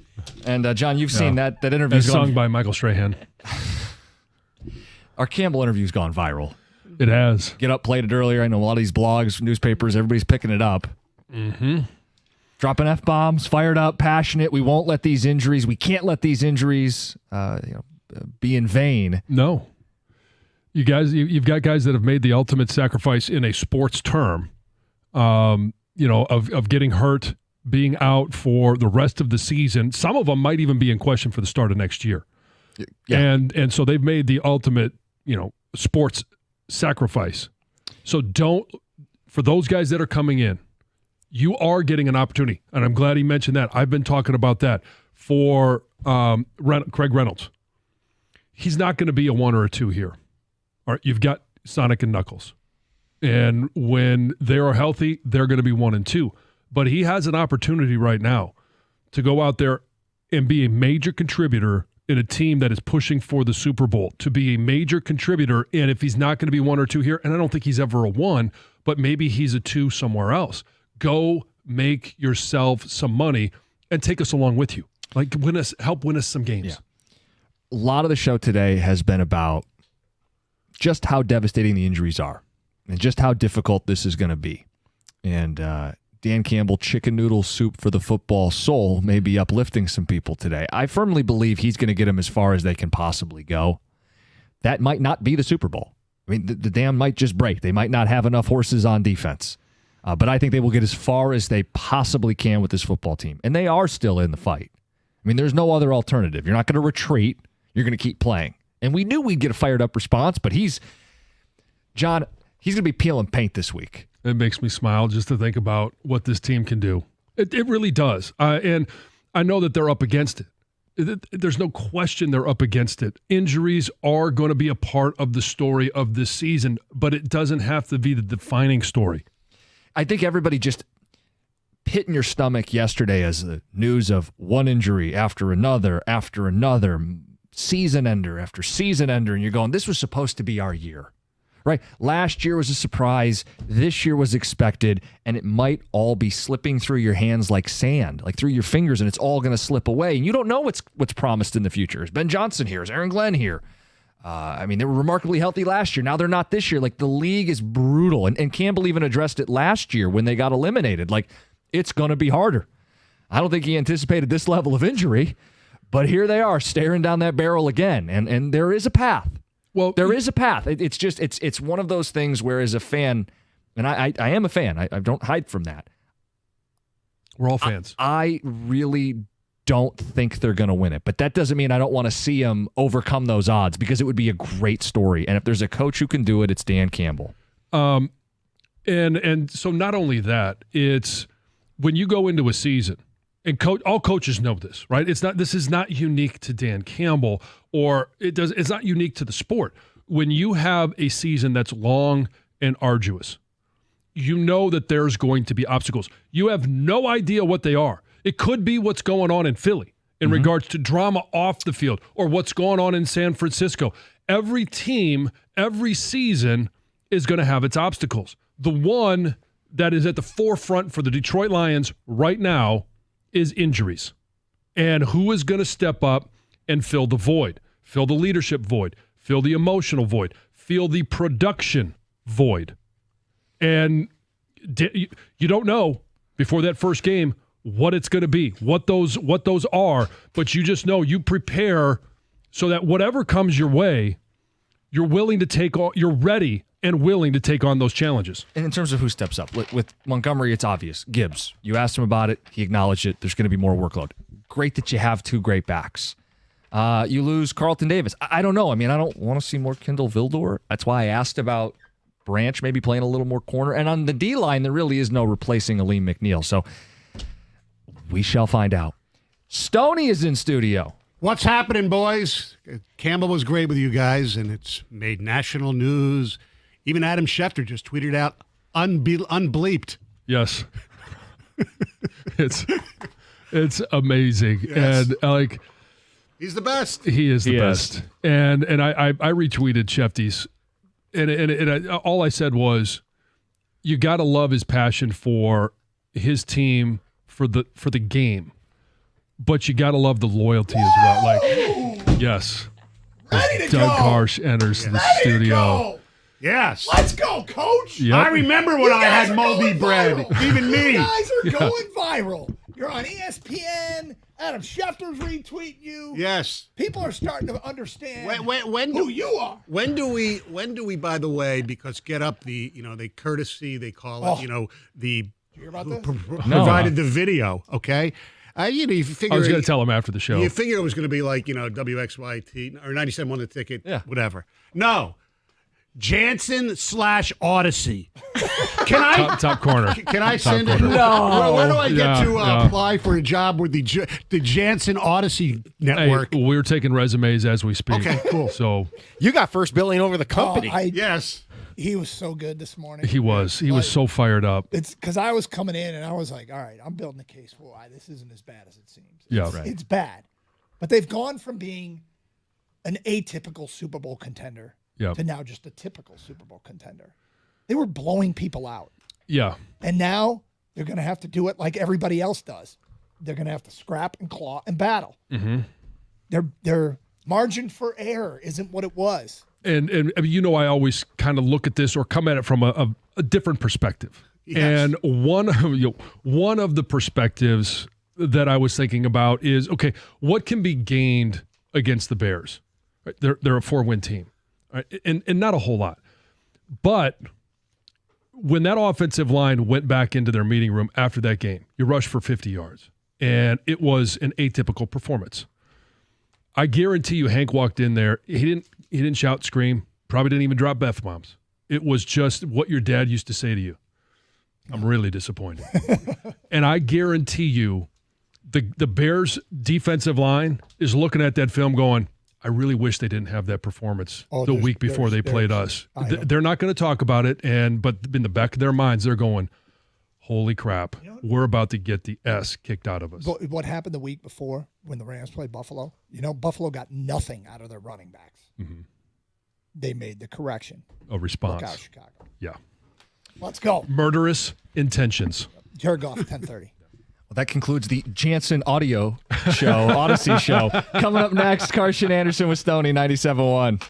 And John, you've seen that interview. That's sung by Michael Strahan. Our Campbell interview's gone viral. It has. Get Up played it earlier. I know a lot of these blogs, newspapers, everybody's picking it up. Mm-hmm. Dropping F-bombs, fired up, passionate. We won't let these injuries, we can't let these injuries be in vain. No. You guys, you've got guys that have made the ultimate sacrifice in a sports term, of getting hurt, being out for the rest of the season. Some of them might even be in question for the start of next year. Yeah. And so they've made the ultimate, sports sacrifice. So for those guys that are coming in, you are getting an opportunity. And I'm glad he mentioned that. I've been talking about that for Craig Reynolds. He's not going to be a 1 or a 2 here. All right, you've got Sonic and Knuckles. And when they are healthy, they're going to be 1 and 2. But he has an opportunity right now to go out there and be a major contributor in a team that is pushing for the Super Bowl, to be a major contributor. And if he's not going to be 1 or 2 here, and I don't think he's ever a 1, but maybe he's a 2 somewhere else, go make yourself some money and take us along with you. Like, help win us some games. Yeah. A lot of the show today has been about just how devastating the injuries are and just how difficult this is going to be. And Dan Campbell, chicken noodle soup for the football soul, may be uplifting some people today. I firmly believe he's going to get them as far as they can possibly go. That might not be the Super Bowl. I mean, the dam might just break. They might not have enough horses on defense. But I think they will get as far as they possibly can with this football team. And they are still in the fight. I mean, there's no other alternative. You're not going to retreat. You're going to keep playing. And we knew we'd get a fired up response, but John, he's going to be peeling paint this week. It makes me smile just to think about what this team can do. It really does. And I know that they're up against it. There's no question they're up against it. Injuries are going to be a part of the story of this season, but it doesn't have to be the defining story. I think everybody just hit in your stomach yesterday as the news of one injury after another, season ender after season ender, and you're going, this was supposed to be our year, right? Last year was a surprise. This year was expected, and it might all be slipping through your hands like sand, like through your fingers, and it's all going to slip away. And you don't know what's promised in the future. Is Ben Johnson here? Is Aaron Glenn here? They were remarkably healthy last year. Now they're not this year. Like, the league is brutal. And Campbell even addressed it last year when they got eliminated. Like, it's going to be harder. I don't think he anticipated this level of injury, but here they are staring down that barrel again. And there is a path. Well, there is a path. It's just, it's one of those things where, as a fan, and I am a fan. I don't hide from that. We're all fans. I really don't think they're going to win it, but that doesn't mean I don't want to see them overcome those odds, because it would be a great story. And if there's a coach who can do it, it's Dan Campbell. And so not only that, it's when you go into a season, and all coaches know this, right? This is not unique to Dan Campbell, or it's not unique to the sport. When you have a season that's long and arduous, you know that there's going to be obstacles. You have no idea what they are. It could be what's going on in Philly in regards to drama off the field, or what's going on in San Francisco. Every team, every season is going to have its obstacles. The one that is at the forefront for the Detroit Lions right now is injuries. And who is going to step up and fill the void, fill the leadership void, fill the emotional void, fill the production void. And you don't know before that first game what it's going to be, what those are, but you just know you prepare so that whatever comes your way, you're ready and willing to take on those challenges. And in terms of who steps up, with Montgomery, it's obvious. Gibbs, you asked him about it. He acknowledged it. There's going to be more workload. Great that you have 2 great backs. You lose Carlton Davis. I don't know. I mean, I don't want to see more Kindle Vildor. That's why I asked about Branch maybe playing a little more corner. And on the D-line, there really is no replacing Aleem McNeil. So we shall find out. Stoney is in studio. What's happening, boys? Campbell was great with you guys, and it's made national news. Even Adam Schefter just tweeted out, unbleeped. Yes. It's amazing. Yes. And he's the best. He is the best. And I retweeted Shefty's, and all I said was, you got to love his passion for his team, for the game. but you got to love the loyalty as well. Like, yes. Ready to Doug go. Karsh enters the Ready to studio. go. Yes. Let's go, Coach. Yep. I remember when You I guys had are moldy going bread. viral. Even me. You guys are Yeah. going viral. You're on ESPN. Adam Schefter's retweeting you. Yes. People are starting to understand When who you are. When do we, by the way, because Get Up, they courtesy, they call it, Oh. the You hear about this? provided the video, okay? You figure I was going to tell him after the show. You figure it was going to be like, WXYT or 97 won the ticket, Yeah. whatever. No. Jansen/Odyssey. Can I Top corner. Can I Top send it? corner. No. Where do I get Yeah, to yeah. apply for a job with the Jansen Odyssey network? Hey, we're taking resumes as we speak. Okay, cool. So You got first billing over the company. Yes. He was so good this morning. he was so fired up. It's because I was coming in and I was like, all right, I'm building a case for why this isn't as bad as it seems. Yeah. It's bad. But they've gone from being an atypical Super Bowl contender Yeah. to now just a typical Super Bowl contender. They were blowing people out. Yeah. And now they're going to have to do it like everybody else does. They're going to have to scrap and claw and battle. Mm-hmm. Their margin for error isn't what it was. And I mean, I always kind of look at this or come at it from a different perspective. Yes. And one of the perspectives that I was thinking about is, okay, what can be gained against the Bears? Right? They're a 4-win team, right? And not a whole lot. But when that offensive line went back into their meeting room after that game, you rushed for 50 yards, and it was an atypical performance. I guarantee you Hank walked in there. He didn't shout, scream, probably didn't even drop F-bombs. It was just what your dad used to say to you. I'm really disappointed. And I guarantee you the Bears defensive line is looking at that film going, I really wish they didn't have that performance the week before they played us. They're not going to talk about it, but in the back of their minds, they're going, holy crap, we're about to get the S kicked out of us. But what happened the week before when the Rams played Buffalo? Buffalo got nothing out of their running backs. Mm-hmm. They made the correction. A response. Look out, Chicago. Yeah. Let's go. Murderous intentions. Jared Goff, 10:30. Well, that concludes the Jansen Audio Show, Odyssey Show. Coming up next, Karsh Anderson with Stoney, 97.1.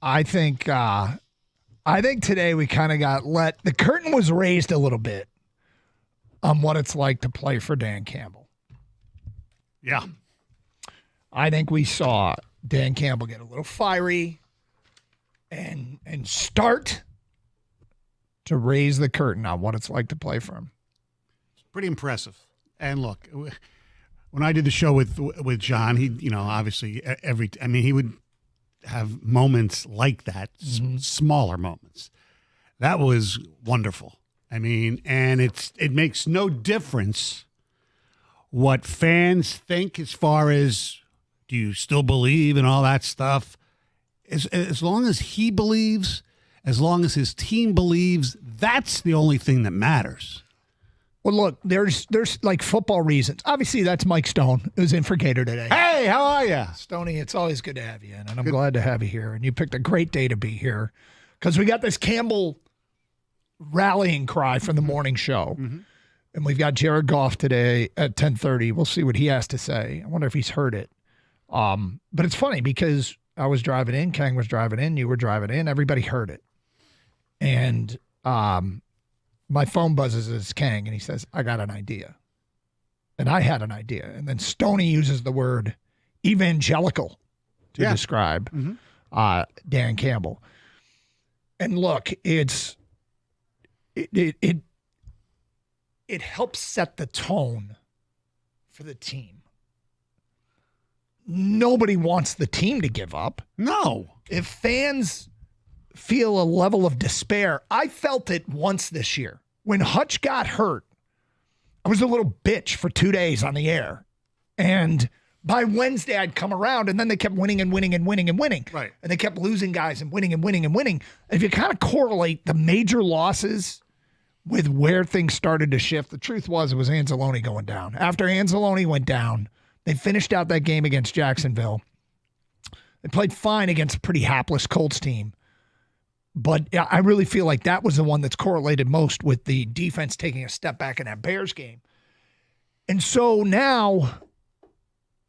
I think today we kind of the curtain was raised a little bit on what it's like to play for Dan Campbell. Yeah. I think we saw Dan Campbell get a little fiery and start to raise the curtain on what it's like to play for him. It's pretty impressive. And look, when I did the show with John, he, obviously he would have moments like that, smaller moments. That was wonderful. And it makes no difference what fans think as far as, do you still believe and all that stuff? As long as he believes, as long as his team believes, that's the only thing that matters. Well, look, there's like football reasons. Obviously, that's Mike Stone, who's in for Gator today. Hey, how are you? Stoney, it's always good to have you in, and I'm glad to have you here. And you picked a great day to be here because we got this Campbell rallying cry from the morning show. Mm-hmm. And we've got Jared Goff today at 10:30. We'll see what he has to say. I wonder if he's heard it. But it's funny because I was driving in, Kang was driving in, you were driving in, everybody heard it. And my phone buzzes as Kang, and he says, I got an idea. And I had an idea. And then Stoney uses the word evangelical to describe Dan Campbell. And look, it helps set the tone for the team. Nobody wants the team to give up. No. If fans feel a level of despair, I felt it once this year. When Hutch got hurt, I was a little bitch for 2 days on the air. And by Wednesday, I'd come around, and then they kept winning and winning and winning and winning. Right. And they kept losing guys and winning and winning and winning. And if you kind of correlate the major losses with where things started to shift, the truth was it was Anzalone going down. After Anzalone went down, they finished out that game against Jacksonville. They played fine against a pretty hapless Colts team. But I really feel like that was the one that's correlated most with the defense taking a step back in that Bears game. And so now,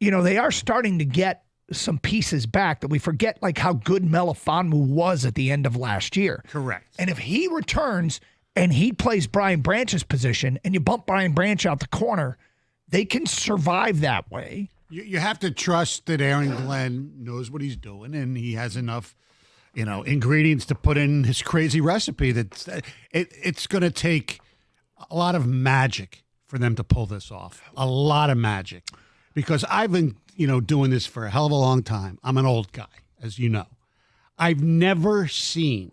they are starting to get some pieces back that we forget, like how good Melifonwu was at the end of last year. Correct. And if he returns and he plays Brian Branch's position and you bump Brian Branch out the corner, they can survive that way. You have to trust that Aaron Glenn knows what he's doing and he has enough ingredients to put in his crazy recipe. It's going to take a lot of magic for them to pull this off. A lot of magic. Because I've been, doing this for a hell of a long time. I'm an old guy, as you know. I've never seen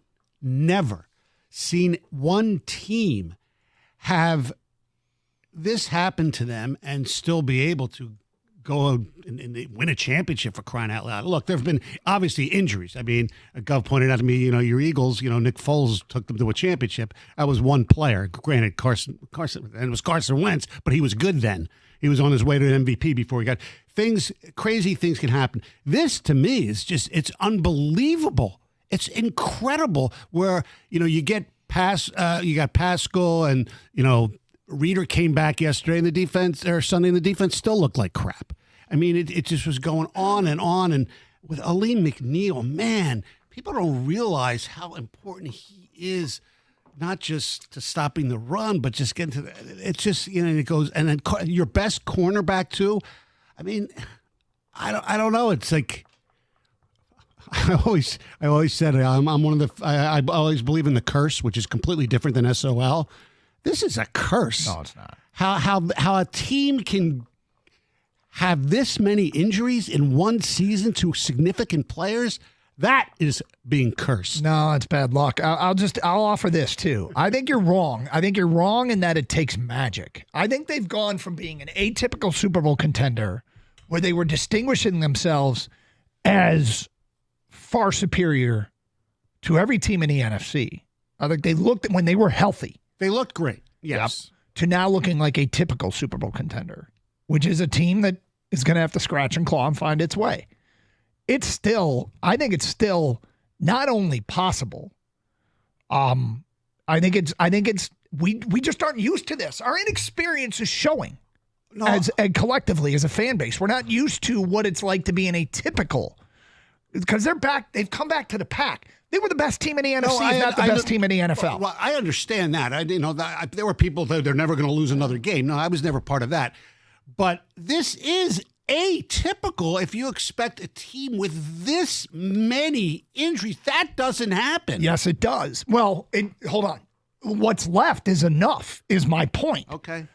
one team have this happen to them and still be able to go and win a championship, for crying out loud. Look, there have been obviously injuries. Gov pointed out to me, your Eagles, Nick Foles took them to a championship. That was one player. Granted, Carson, and it was Carson Wentz, but he was good then. He was on his way to an MVP before he got crazy things can happen. This to me is it's unbelievable. It's incredible where, you get you got Pascal and, Reader came back yesterday and the defense, or Sunday, and the defense still looked like crap. It just was going on. And with Aleem McNeil, man, people don't realize how important he is, not just to stopping the run, but just getting to it's just, it goes, and then your best cornerback too. I don't know. It's like, I always said I'm one of the, I always believe in the curse, which is completely different than SOL. This is a curse. No, it's not. How a team can have this many injuries in one season to significant players, that is being cursed. No, it's bad luck. I'll offer this too. I think you're wrong. I think you're wrong in that it takes magic. I think they've gone from being an atypical Super Bowl contender where they were distinguishing themselves as far superior to every team in the NFC. I think they looked, when they were healthy, they looked great. Yes. Yep. To now looking like a typical Super Bowl contender, which is a team that is going to have to scratch and claw and find its way. I think it's still not only possible. I think it's we just aren't used to this. Our inexperience is showing. and collectively as a fan base. We're not used to what it's like to be in a typical, because they've come back to the pack. They were the best team in the NFC, not the best team in the NFL. Well, I understand that. There were people that they're never going to lose another game. No, I was never part of that. But this is atypical if you expect a team with this many injuries. That doesn't happen. Yes, it does. Well, hold on. What's left is enough, is my point. Okay.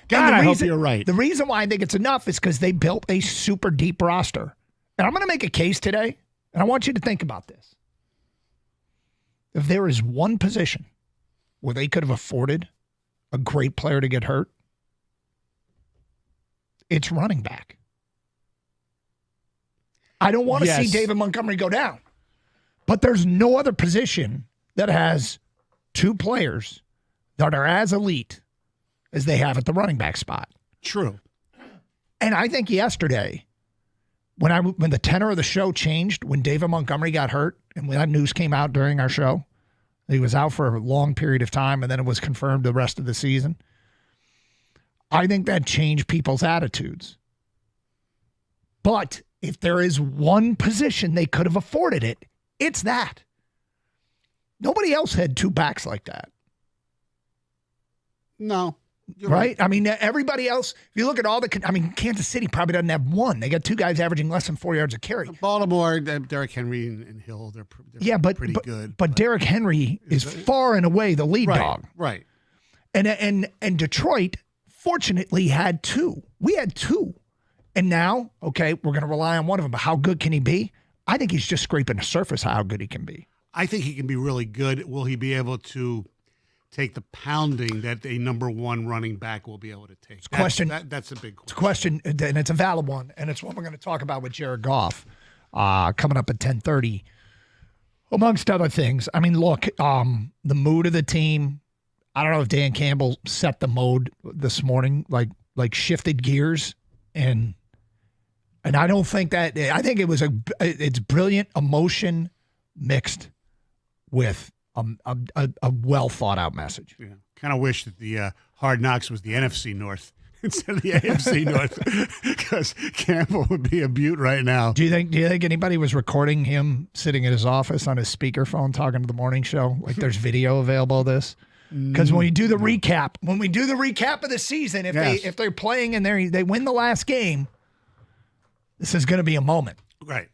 God, I hope you're right. The reason why I think it's enough is because they built a super deep roster. And I'm going to make a case today, and I want you to think about this. If there is one position where they could have afforded a great player to get hurt, it's running back. I don't want to see David Montgomery go down, but there's no other position that has two players that are as elite as they have at the running back spot. True. And I think yesterday, when the tenor of the show changed, when David Montgomery got hurt, and when that news came out during our show, he was out for a long period of time, and then it was confirmed the rest of the season. I think that changed people's attitudes. But if there is one position they could have afforded it, it's that. Nobody else had two backs like that. No. Right? I mean, everybody else, if you look at all Kansas City probably doesn't have one. They got two guys averaging less than 4 yards a carry. Baltimore, Derrick Henry and Hill, they're pretty good. But Derrick Henry is far and away the lead dog. Right. And Detroit, fortunately, had two. We had two. And now, okay, we're going to rely on one of them. But how good can he be? I think he's just scraping the surface how good he can be. I think he can be really good. Will he be able to take the pounding that a number one running back will be able to take? That's a big question. It's a question, and it's a valid one, and it's one we're going to talk about with Jared Goff coming up at 10:30, amongst other things. I mean, look, the mood of the team, I don't know if Dan Campbell set the mode this morning, like shifted gears, and I don't think that, I think it's brilliant emotion mixed with a well thought out message. Yeah. Kind of wish that the Hard Knocks was the NFC North instead of the AFC North, because Campbell would be a beaut right now. Do you think anybody was recording him sitting in his office on his speakerphone talking to the morning show? Like there's video available of this? Because when we do the recap of the season, if they're playing and they win the last game, this is going to be a moment. Right.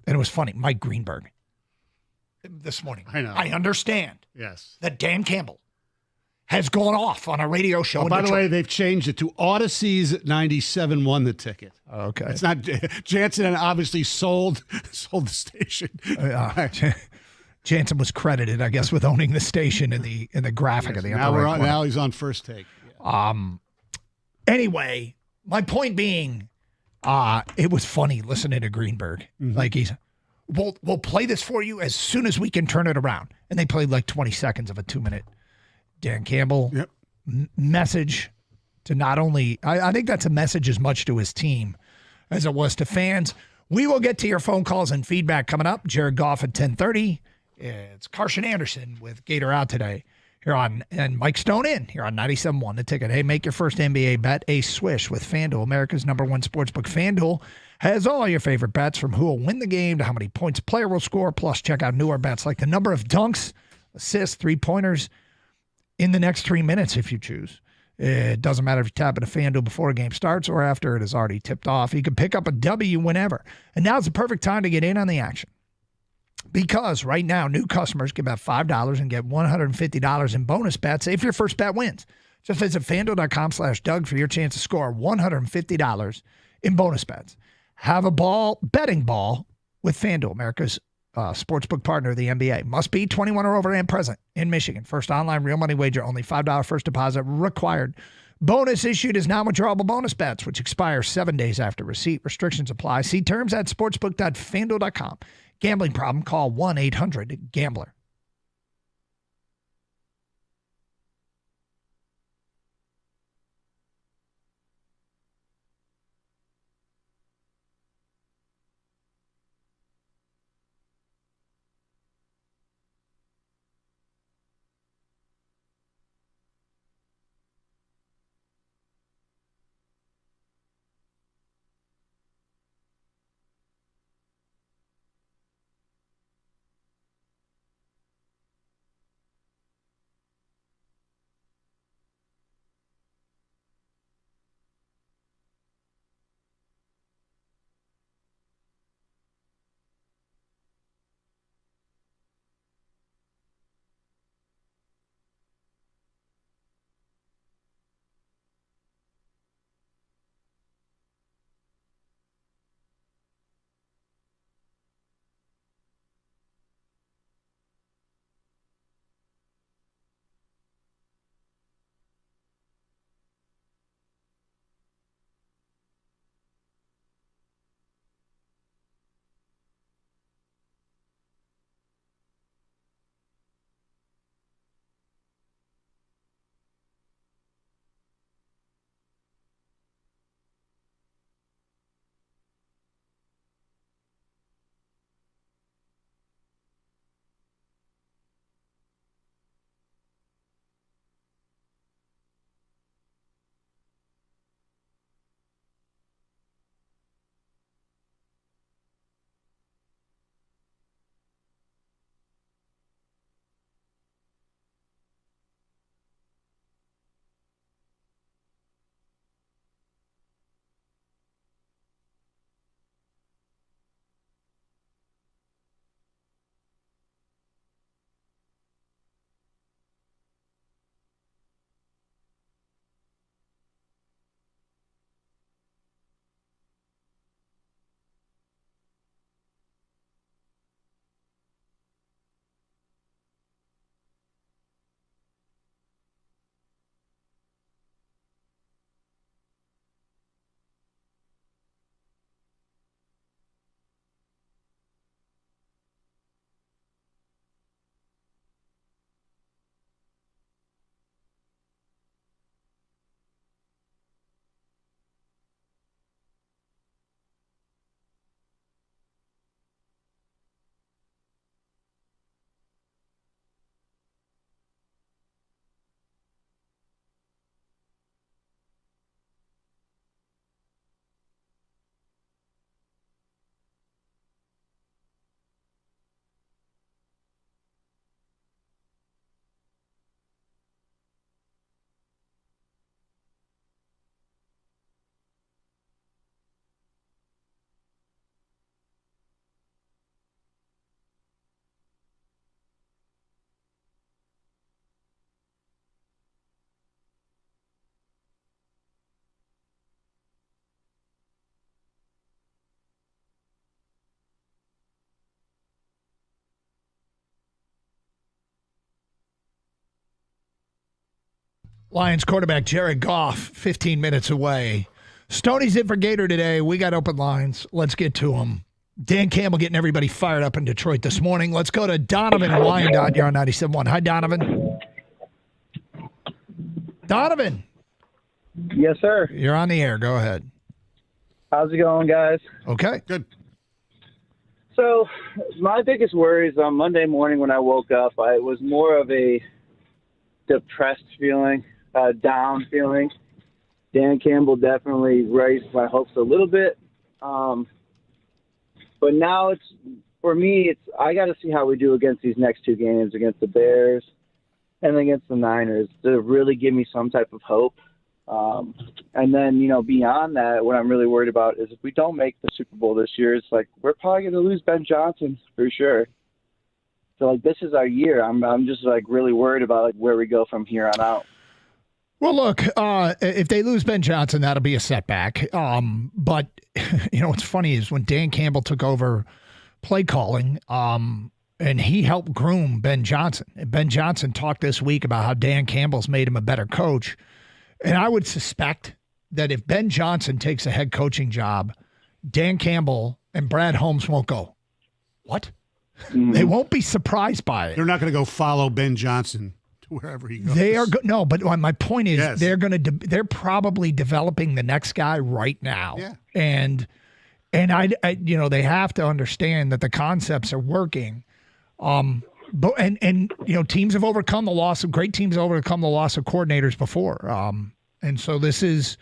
And it was funny. Mike Greenberg this morning. I know. I understand. Yes. That Dan Campbell has gone off on a radio show. Oh, by the way, they've changed it to Odyssey's 97 won the ticket. Okay. It's not Jansen obviously sold the station. Jansen was credited, I guess, with owning the station in the graphic of the upper right corner. Now he's on First Take. Yeah. Anyway, my point being, it was funny listening to Greenberg. Mm-hmm. Like we'll play this for you as soon as we can turn it around. And they played like 20 seconds of a 2-minute Dan Campbell message to not only, I think that's a message as much to his team as it was to fans. We will get to your phone calls and feedback coming up. Jared Goff at 10:30. It's Carson Anderson with Gator Out today and Mike Stone in here on 97.1 The Ticket. Hey, make your first NBA bet a swish with FanDuel, America's #1 sportsbook. FanDuel has all your favorite bets, from who will win the game to how many points a player will score. Plus, check out newer bets like the number of dunks, assists, three-pointers in the next 3 minutes if you choose. It doesn't matter if you tap into FanDuel before a game starts or after it is already tipped off. You can pick up a W whenever. And now's the perfect time to get in on the action. Because right now, new customers can bet $5 and get $150 in bonus bets if your first bet wins. Just visit FanDuel.com/Doug for your chance to score $150 in bonus bets. Have a betting ball with FanDuel, America's sportsbook partner of the NBA. Must be 21 or over and present in Michigan. First online real money wager, only $5 first deposit required. Bonus issued is non-withdrawable bonus bets, which expire 7 days after receipt. Restrictions apply. See terms at sportsbook.fanduel.com. Gambling problem? Call 1-800-GAMBLER. Lions quarterback Jared Goff, 15 minutes away. Stoney's in for Gator today. We got open lines. Let's get to him. Dan Campbell getting everybody fired up in Detroit this morning. Let's go to Donovan in Wyandotte. You're on 97.1. Hi, Donovan. Donovan. Yes, sir. You're on the air. Go ahead. How's it going, guys? Okay. Good. So my biggest worries on Monday morning when I woke up, it was more of a depressed feeling, down feeling. Dan Campbell definitely raised my hopes a little bit. But now for me, I got to see how we do against these next two games, against the Bears and against the Niners, to really give me some type of hope. And then, beyond that, what I'm really worried about is if we don't make the Super Bowl this year, it's like we're probably going to lose Ben Johnson for sure. So, this is our year. I'm just, really worried about, where we go from here on out. Well, look, if they lose Ben Johnson, that'll be a setback. But, what's funny is when Dan Campbell took over play calling, and he helped groom Ben Johnson. And Ben Johnson talked this week about how Dan Campbell's made him a better coach. And I would suspect that if Ben Johnson takes a head coaching job, Dan Campbell and Brad Holmes won't go, what? Mm-hmm. They won't be surprised by it. They're not going to go follow Ben Johnson to wherever he goes. They are no, but my point is they're probably developing the next guy right now. Yeah. And I they have to understand that the concepts are working. But teams have overcome the loss of great teams have overcome the loss of coordinators before. And so this is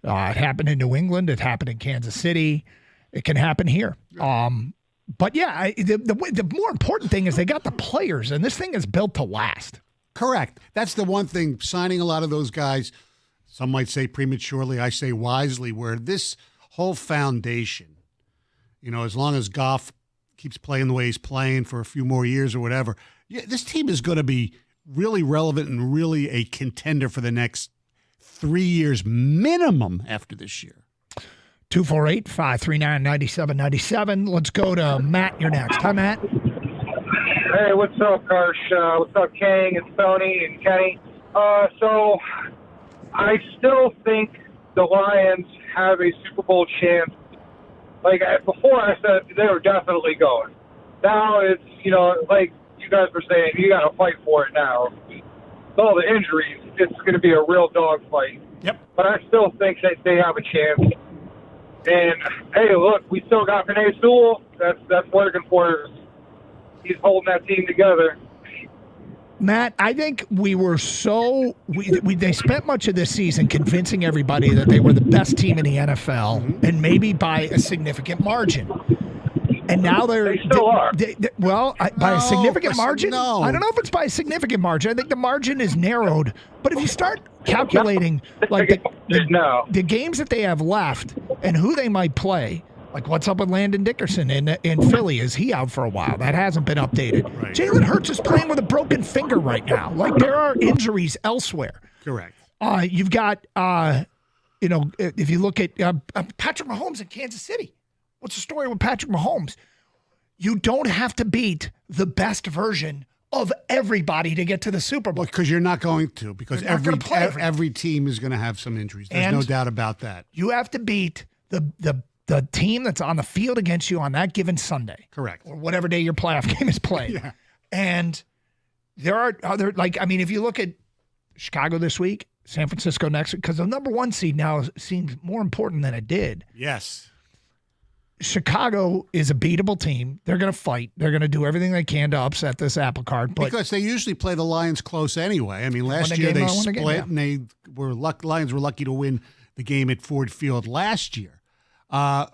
it happened in New England, it happened in Kansas City, it can happen here. But the more important thing is they got the players, and this thing is built to last. Correct. That's the one thing. Signing a lot of those guys, some might say prematurely, I say wisely, where this whole foundation, as long as Goff keeps playing the way he's playing for a few more years or whatever, this team is going to be really relevant and really a contender for the next 3 years minimum after this year. 248-539-9797. Let's go to Matt. You're next. Hi, Matt. Hey, what's up, Karsh? What's up, Kang and Stoney and Kenny? So I still think the Lions have a Super Bowl chance. Before I said they were definitely going. Now it's, like you guys were saying, you got to fight for it now. With all the injuries, it's going to be a real dogfight. Yep. But I still think that they have a chance. And, hey, look, we still got Penei Sewell. That's working for us. He's holding that team together. Matt, I think we were they spent much of this season convincing everybody that they were the best team in the NFL, and maybe by a significant margin. And now they still are. By a significant margin? No. I don't know if it's by a significant margin. I think the margin is narrowed. But if you start calculating the games that they have left and who they might play, like what's up with Landon Dickerson in Philly? Is he out for a while? That hasn't been updated. Right. Jalen Hurts is playing with a broken finger right now. There are injuries elsewhere. Correct. You've got, if you look at Patrick Mahomes in Kansas City. What's the story with Patrick Mahomes? You don't have to beat the best version of everybody to get to the Super Bowl. Because you're not going to. Because every team is going to have some injuries. There's no doubt about that. You have to beat the team that's on the field against you on that given Sunday. Correct. Or whatever day your playoff game is played. Yeah. And there are other, if you look at Chicago this week, San Francisco next week, because the number one seed now seems more important than it did. Yes. Chicago is a beatable team. They're going to fight. They're going to do everything they can to upset this apple cart. But because they usually play the Lions close anyway. I mean, last year they split, and Lions were lucky to win the game at Ford Field last year.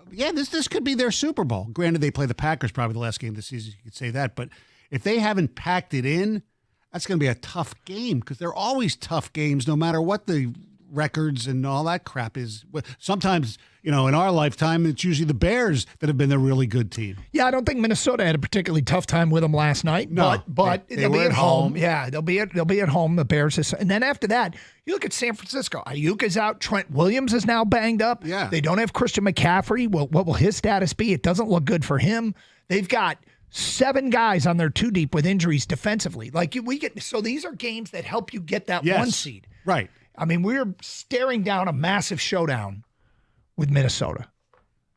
This could be their Super Bowl. Granted, they play the Packers probably the last game of the season. You could say that. But if they haven't packed it in, that's going to be a tough game because they're always tough games no matter what the records and all that crap is. Sometimes, in our lifetime, it's usually the Bears that have been the really good team. Yeah, I don't think Minnesota had a particularly tough time with them last night. No, but they they'll were be at home. Yeah, they'll be at home. The Bears, and then after that, you look at San Francisco. Ayuk is out. Trent Williams is now banged up. Yeah, they don't have Christian McCaffrey. Well, what will his status be? It doesn't look good for him. They've got 7 guys on their 2 deep with injuries defensively. So these are games that help you get that 1 seed. Right. I mean, we're staring down a massive showdown with Minnesota.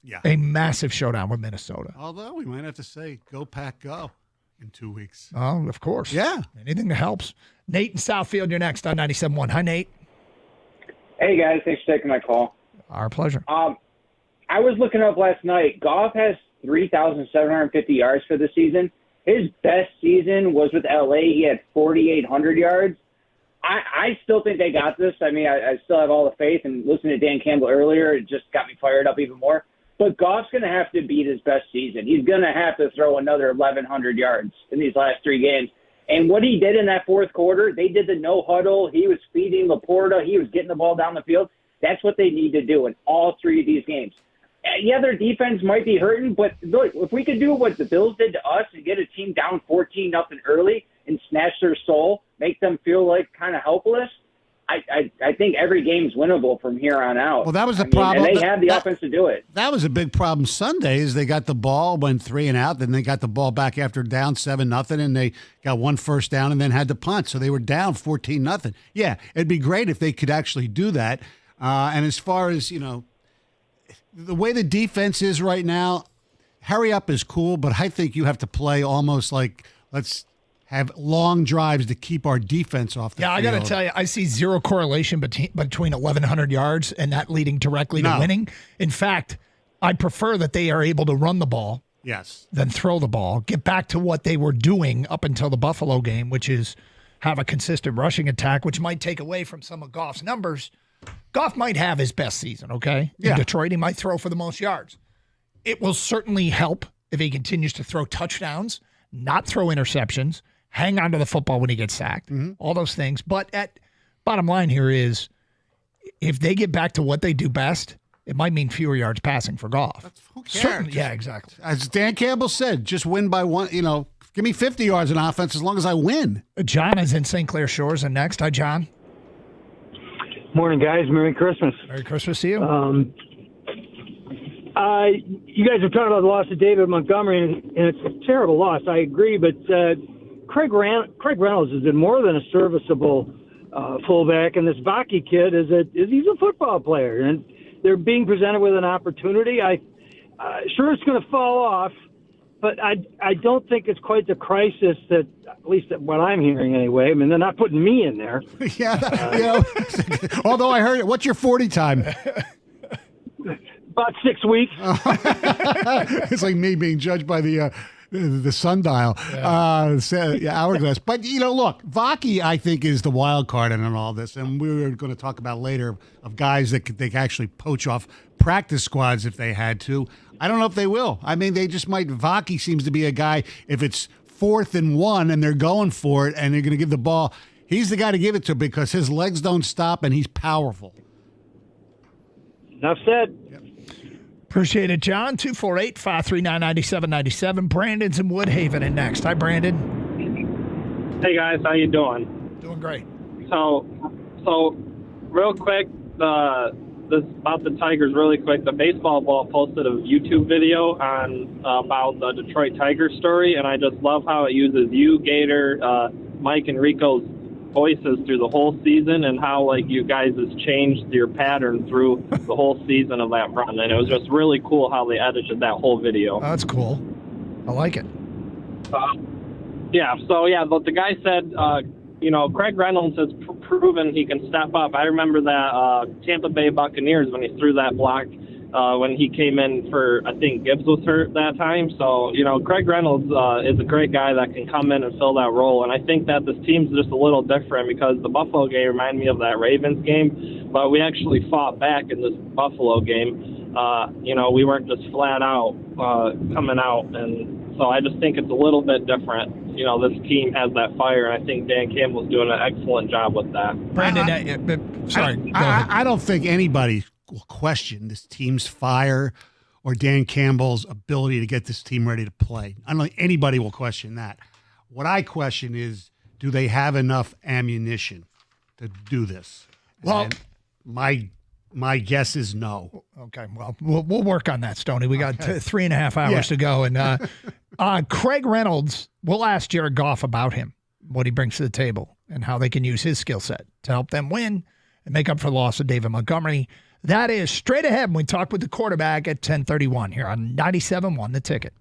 Yeah. A massive showdown with Minnesota. Although we might have to say, go Pack, go in 2 weeks. Oh, of course. Yeah. Anything that helps. Nate in Southfield, you're next on 97.1. Hi, Nate. Hey, guys. Thanks for taking my call. Our pleasure. I was looking up last night. Goff has 3,750 yards for the season. His best season was with L.A. He had 4,800 yards. I still think they got this. I mean, I still have all the faith. And listening to Dan Campbell earlier, it just got me fired up even more. But Goff's going to have to beat his best season. He's going to have to throw another 1,100 yards in these last 3 games. And what he did in that fourth quarter, they did the no huddle. He was feeding Laporta. He was getting the ball down the field. That's what they need to do in all 3 of these games. Yeah, their defense might be hurting, but look, if we could do what the Bills did to us and get a team down 14-0 early and snatch their soul, make them feel like kind of helpless, I think every game's winnable from here on out. Well, that was the problem. And they have the offense to do it. That was a big problem Sunday is they got the ball, went 3 and out, then they got the ball back after down 7-0, and they got 1 first down and then had to punt. So they were down 14-0. Yeah, it'd be great if they could actually do that. And as far as, the way the defense is right now, hurry up is cool, but I think you have to play almost like let's have long drives to keep our defense off the field. I got to tell you, I see zero correlation between 1,100 yards and that leading directly to winning. In fact, I prefer that they are able to run the ball than throw the ball, get back to what they were doing up until the Buffalo game, which is have a consistent rushing attack, which might take away from some of Goff's numbers. Goff might have his best season, okay? In Detroit, he might throw for the most yards. It will certainly help if he continues to throw touchdowns, not throw interceptions, hang on to the football when he gets sacked, all those things. But bottom line here is if they get back to what they do best, it might mean fewer yards passing for Goff. Who cares? Yeah, exactly. As Dan Campbell said, just win by 1, give me 50 yards in offense as long as I win. John is in St. Clair Shores and next. Hi, John. Morning, guys. Merry Christmas. Merry Christmas to you. You guys are talking about the loss of David Montgomery, and it's a terrible loss. I agree, but Craig Reynolds has been more than a serviceable fullback, and this Vaki kid he's a football player, and they're being presented with an opportunity. Sure, it's going to fall off, but I don't think it's quite the crisis that, at least what I'm hearing anyway. I mean, they're not putting me in there. Although I heard it. What's your 40 time? About 6 weeks. It's like me being judged by the sundial, hourglass. But, look, Vaki, I think, is the wild card in all this. And we were going to talk about later of guys that they could actually poach off practice squads if they had to. I don't know if they will. I mean, they just might. Vaki seems to be a guy, if it's 4th and 1 and they're going for it and they're going to give the ball, he's the guy to give it to because his legs don't stop and he's powerful. Enough said. Appreciate it, John. 248-539-9797. Brandon's in Woodhaven and next. Hi, Brandon. Hey, guys. How you doing? Doing great. So real quick, this about the Tigers really quick. The Baseball Ball posted a YouTube video on about the Detroit Tigers story, and I just love how it uses you, Gator, Mike, and Rico's voices through the whole season, and how you guys has changed your pattern through the whole season of that run. And it was just really cool how they edited that whole video. Oh, that's cool. I like it. The guy said, Craig Reynolds has proven he can step up. I remember that Tampa Bay Buccaneers when he threw that block when he came in for, I think Gibbs was hurt that time. So, Craig Reynolds is a great guy that can come in and fill that role. And I think that this team's just a little different because the Buffalo game reminded me of that Ravens game, but we actually fought back in this Buffalo game. We weren't just flat out coming out. And so I just think it's a little bit different. This team has that fire, and I think Dan Campbell's doing an excellent job with that. Brandon, I don't think anybody will question this team's fire or Dan Campbell's ability to get this team ready to play. I don't think anybody will question that. What I question is, do they have enough ammunition to do this? Well, and my guess is no. Okay, well, we'll work on that, Stoney. We got 3.5 hours to go, and Craig Reynolds, we'll ask Jared Goff about him, what he brings to the table, and how they can use his skill set to help them win and make up for the loss of David Montgomery. That is straight ahead when we talk with the quarterback at 10:31 here on 97.1 The Ticket.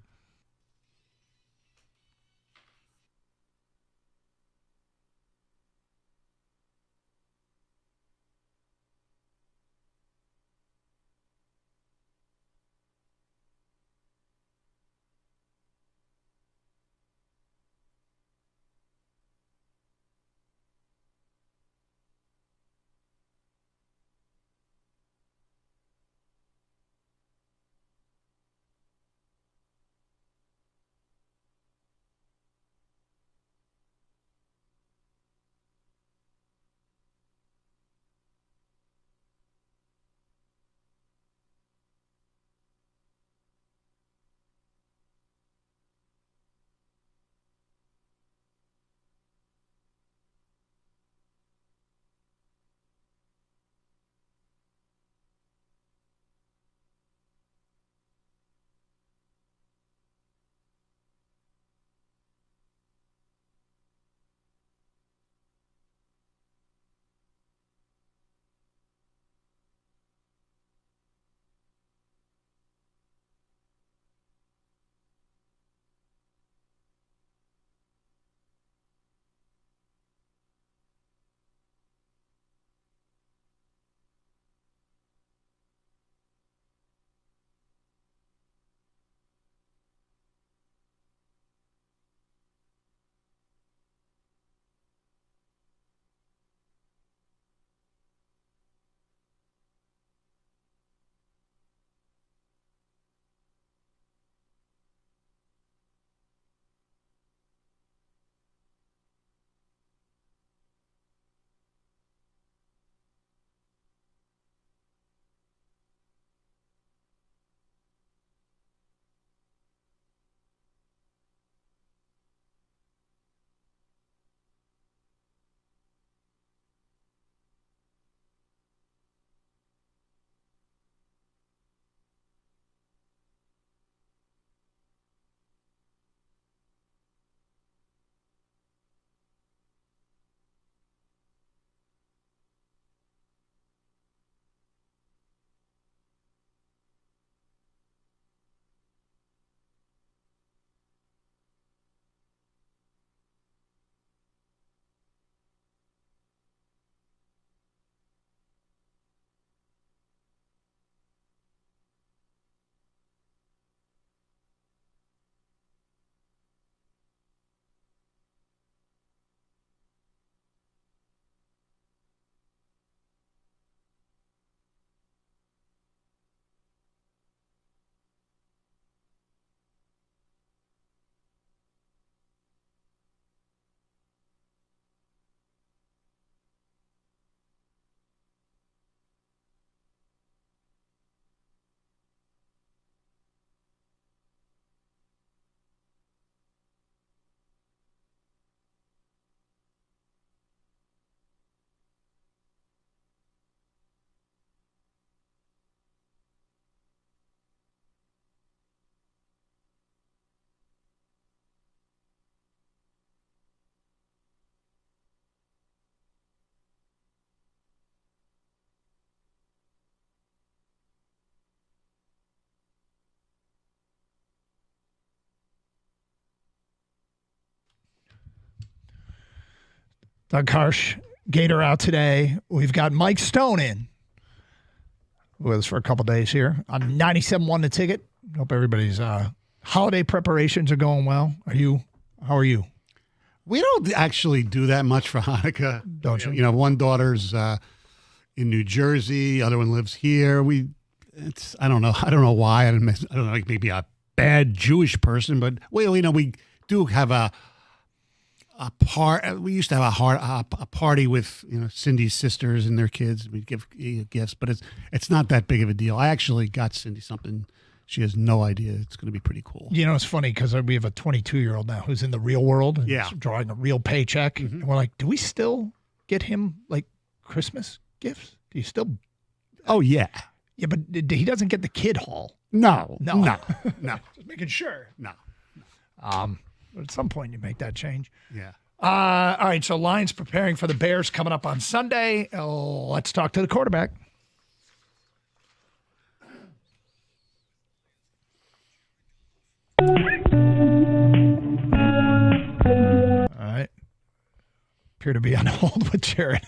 Doug Harsh, Gator out today. We've got Mike Stone in with us for a couple days here on 97.1 The Ticket. Hope everybody's holiday preparations are going well. How are you? We don't actually do that much for Hanukkah. Don't you? You know, one daughter's in New Jersey, other one lives here. I don't know why. I don't know, like maybe a bad Jewish person, but we do have a part. We used to have a party with Cindy's sisters and their kids. We give gifts, but it's not that big of a deal. I actually got Cindy something. She has no idea. It's going to be pretty cool. You know, it's funny because we have a 22-year-old now who's in the real world and drawing a real paycheck. Mm-hmm. And we're like, do we still get him like Christmas gifts? Do you still? Oh yeah. Yeah, but he doesn't get the kid haul. No. Just making sure. No. At some point, you make that change. Yeah. All right, so Lions preparing for the Bears coming up on Sunday. Let's talk to the quarterback. All right. Appear to be on hold with Jared.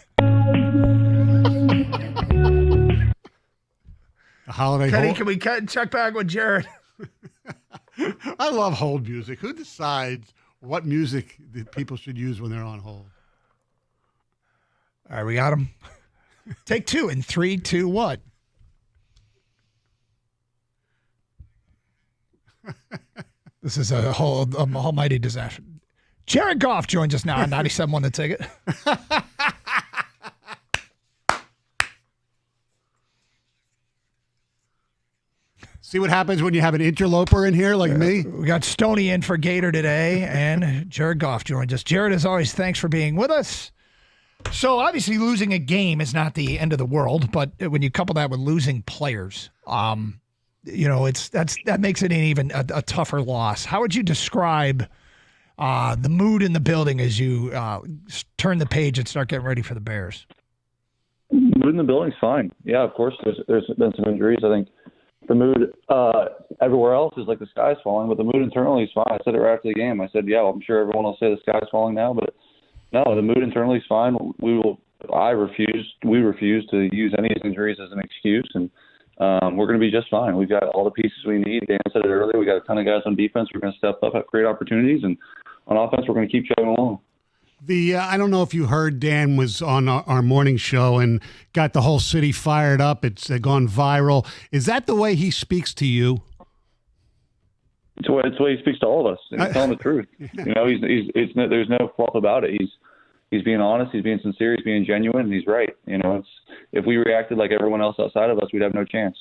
A holiday Kenny, hold. can we check back with Jared? I love hold music. Who decides what music that people should use when they're on hold? All right, we got him. Take two in 3, 2, 1. This is a whole almighty disaster. Jared Goff joins us now on 97.1 The Ticket. See what happens when you have an interloper in here like me? We got Stoney in for Gator today, and Jared Goff joins us. Jared, as always, thanks for being with us. So obviously losing a game is not the end of the world, but when you couple that with losing players, that makes it an even a tougher loss. How would you describe the mood in the building as you turn the page and start getting ready for the Bears? Mood in the building's fine. Yeah, of course. There's been some injuries. I think the mood everywhere else is like the sky's falling, but the mood internally is fine. I said it right after the game. I said, yeah, well, I'm sure everyone will say the sky's falling now, but no, the mood internally is fine. We refuse to use any of these injuries as an excuse, and we're going to be just fine. We've got all the pieces we need. Dan said it earlier. We got a ton of guys on defense. We're going to step up, have great opportunities, and on offense, we're going to keep chugging along. I don't know if you heard Dan was on our morning show and got the whole city fired up. It's gone viral. Is that the way he speaks to you? It's the way he speaks to all of us. He's telling the truth. You know, there's no fault about it. He's being honest. He's being sincere. He's being genuine. And he's right. You know, if we reacted like everyone else outside of us, we'd have no chance.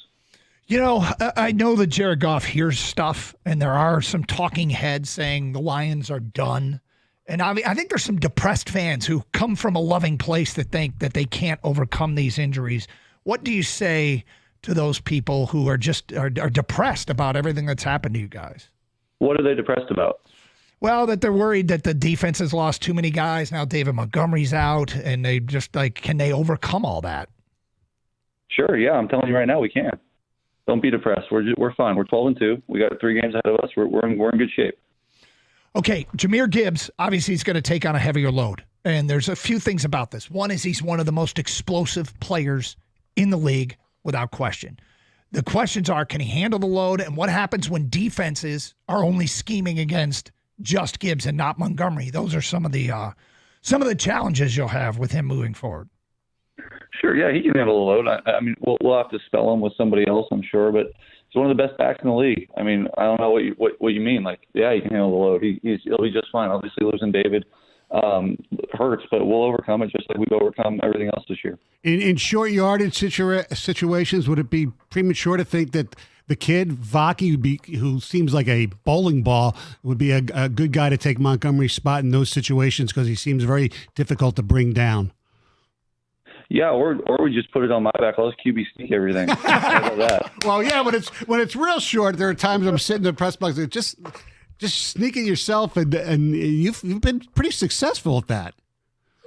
You know, I know that Jared Goff hears stuff, and there are some talking heads saying the Lions are done. And I think there's some depressed fans who come from a loving place that think that they can't overcome these injuries. What do you say to those people who are just are depressed about everything that's happened to you guys? What are they depressed about? Well, that they're worried that the defense has lost too many guys. Now David Montgomery's out, and they just can they overcome all that? Sure, yeah. I'm telling you right now, we can. Don't be depressed. We're fine. We're 12-2. We got 3 games ahead of us. We're in good shape. Okay, Jahmyr Gibbs, obviously he's going to take on a heavier load. And there's a few things about this. One is he's one of the most explosive players in the league, without question. The questions are, can he handle the load? And what happens when defenses are only scheming against just Gibbs and not Montgomery? Those are some of the challenges you'll have with him moving forward. Sure, yeah, he can handle the load. I mean, we'll have to spell him with somebody else, I'm sure, but he's one of the best backs in the league. I mean, I don't know what you mean. Like, yeah, he can handle the load. He'll be just fine. Obviously, losing David hurts, but we'll overcome it just like we've overcome everything else this year. In short yardage situations, would it be premature to think that the kid, Vaki, who seems like a bowling ball, would be a good guy to take Montgomery's spot in those situations because he seems very difficult to bring down? Yeah, or we just put it on my back. I'll just QB sneak everything. How about that? Well, yeah, when it's real short, there are times I'm sitting in the press box and just sneaking yourself, and you've been pretty successful at that.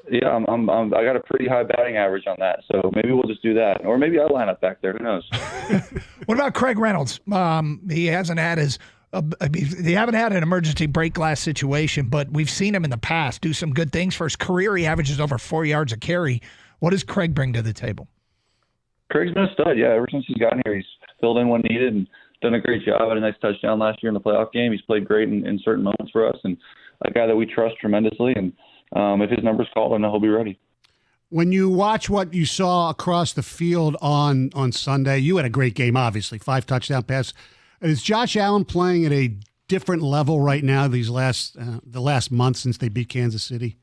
Yeah, I got a pretty high batting average on that, so maybe we'll just do that, or maybe I'll line up back there. Who knows? What about Craig Reynolds? He hasn't had they haven't had an emergency break glass situation, but we've seen him in the past do some good things. For his career, he averages over 4 yards a carry. What does Craig bring to the table? Craig's been a stud, yeah. Ever since he's gotten here, he's filled in when needed and done a great job. Had a nice touchdown last year in the playoff game. He's played great in certain moments for us, and a guy that we trust tremendously. And if his number's called, I know he'll be ready. When you watch what you saw across the field on Sunday, you had a great game, obviously, 5 touchdown passes. Is Josh Allen playing at a different level right now the last month since they beat Kansas City?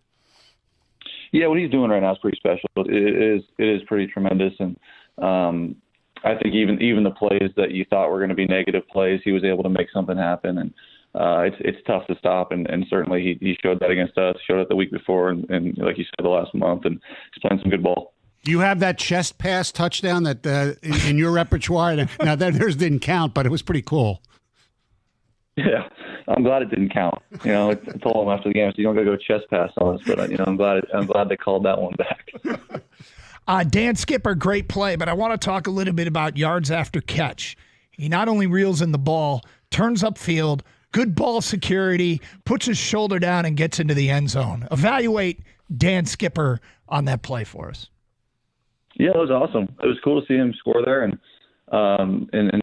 Yeah, what he's doing right now is pretty special. It is pretty tremendous, and I think even the plays that you thought were going to be negative plays, he was able to make something happen, and it's tough to stop. And certainly he showed that against us, showed it the week before, and like you said, the last month, and he's playing some good ball. Do you have that chest pass touchdown that in your repertoire? Now theirs didn't count, but it was pretty cool. Yeah, I'm glad it didn't count. You know, I told him after the game, so you don't got to go chest pass on us. But you know, I'm glad they called that one back. Dan Skipper, great play, but I want to talk a little bit about yards after catch. He not only reels in the ball, turns upfield, good ball security, puts his shoulder down and gets into the end zone. Evaluate Dan Skipper on that play for us. Yeah, it was awesome. It was cool to see him score there, and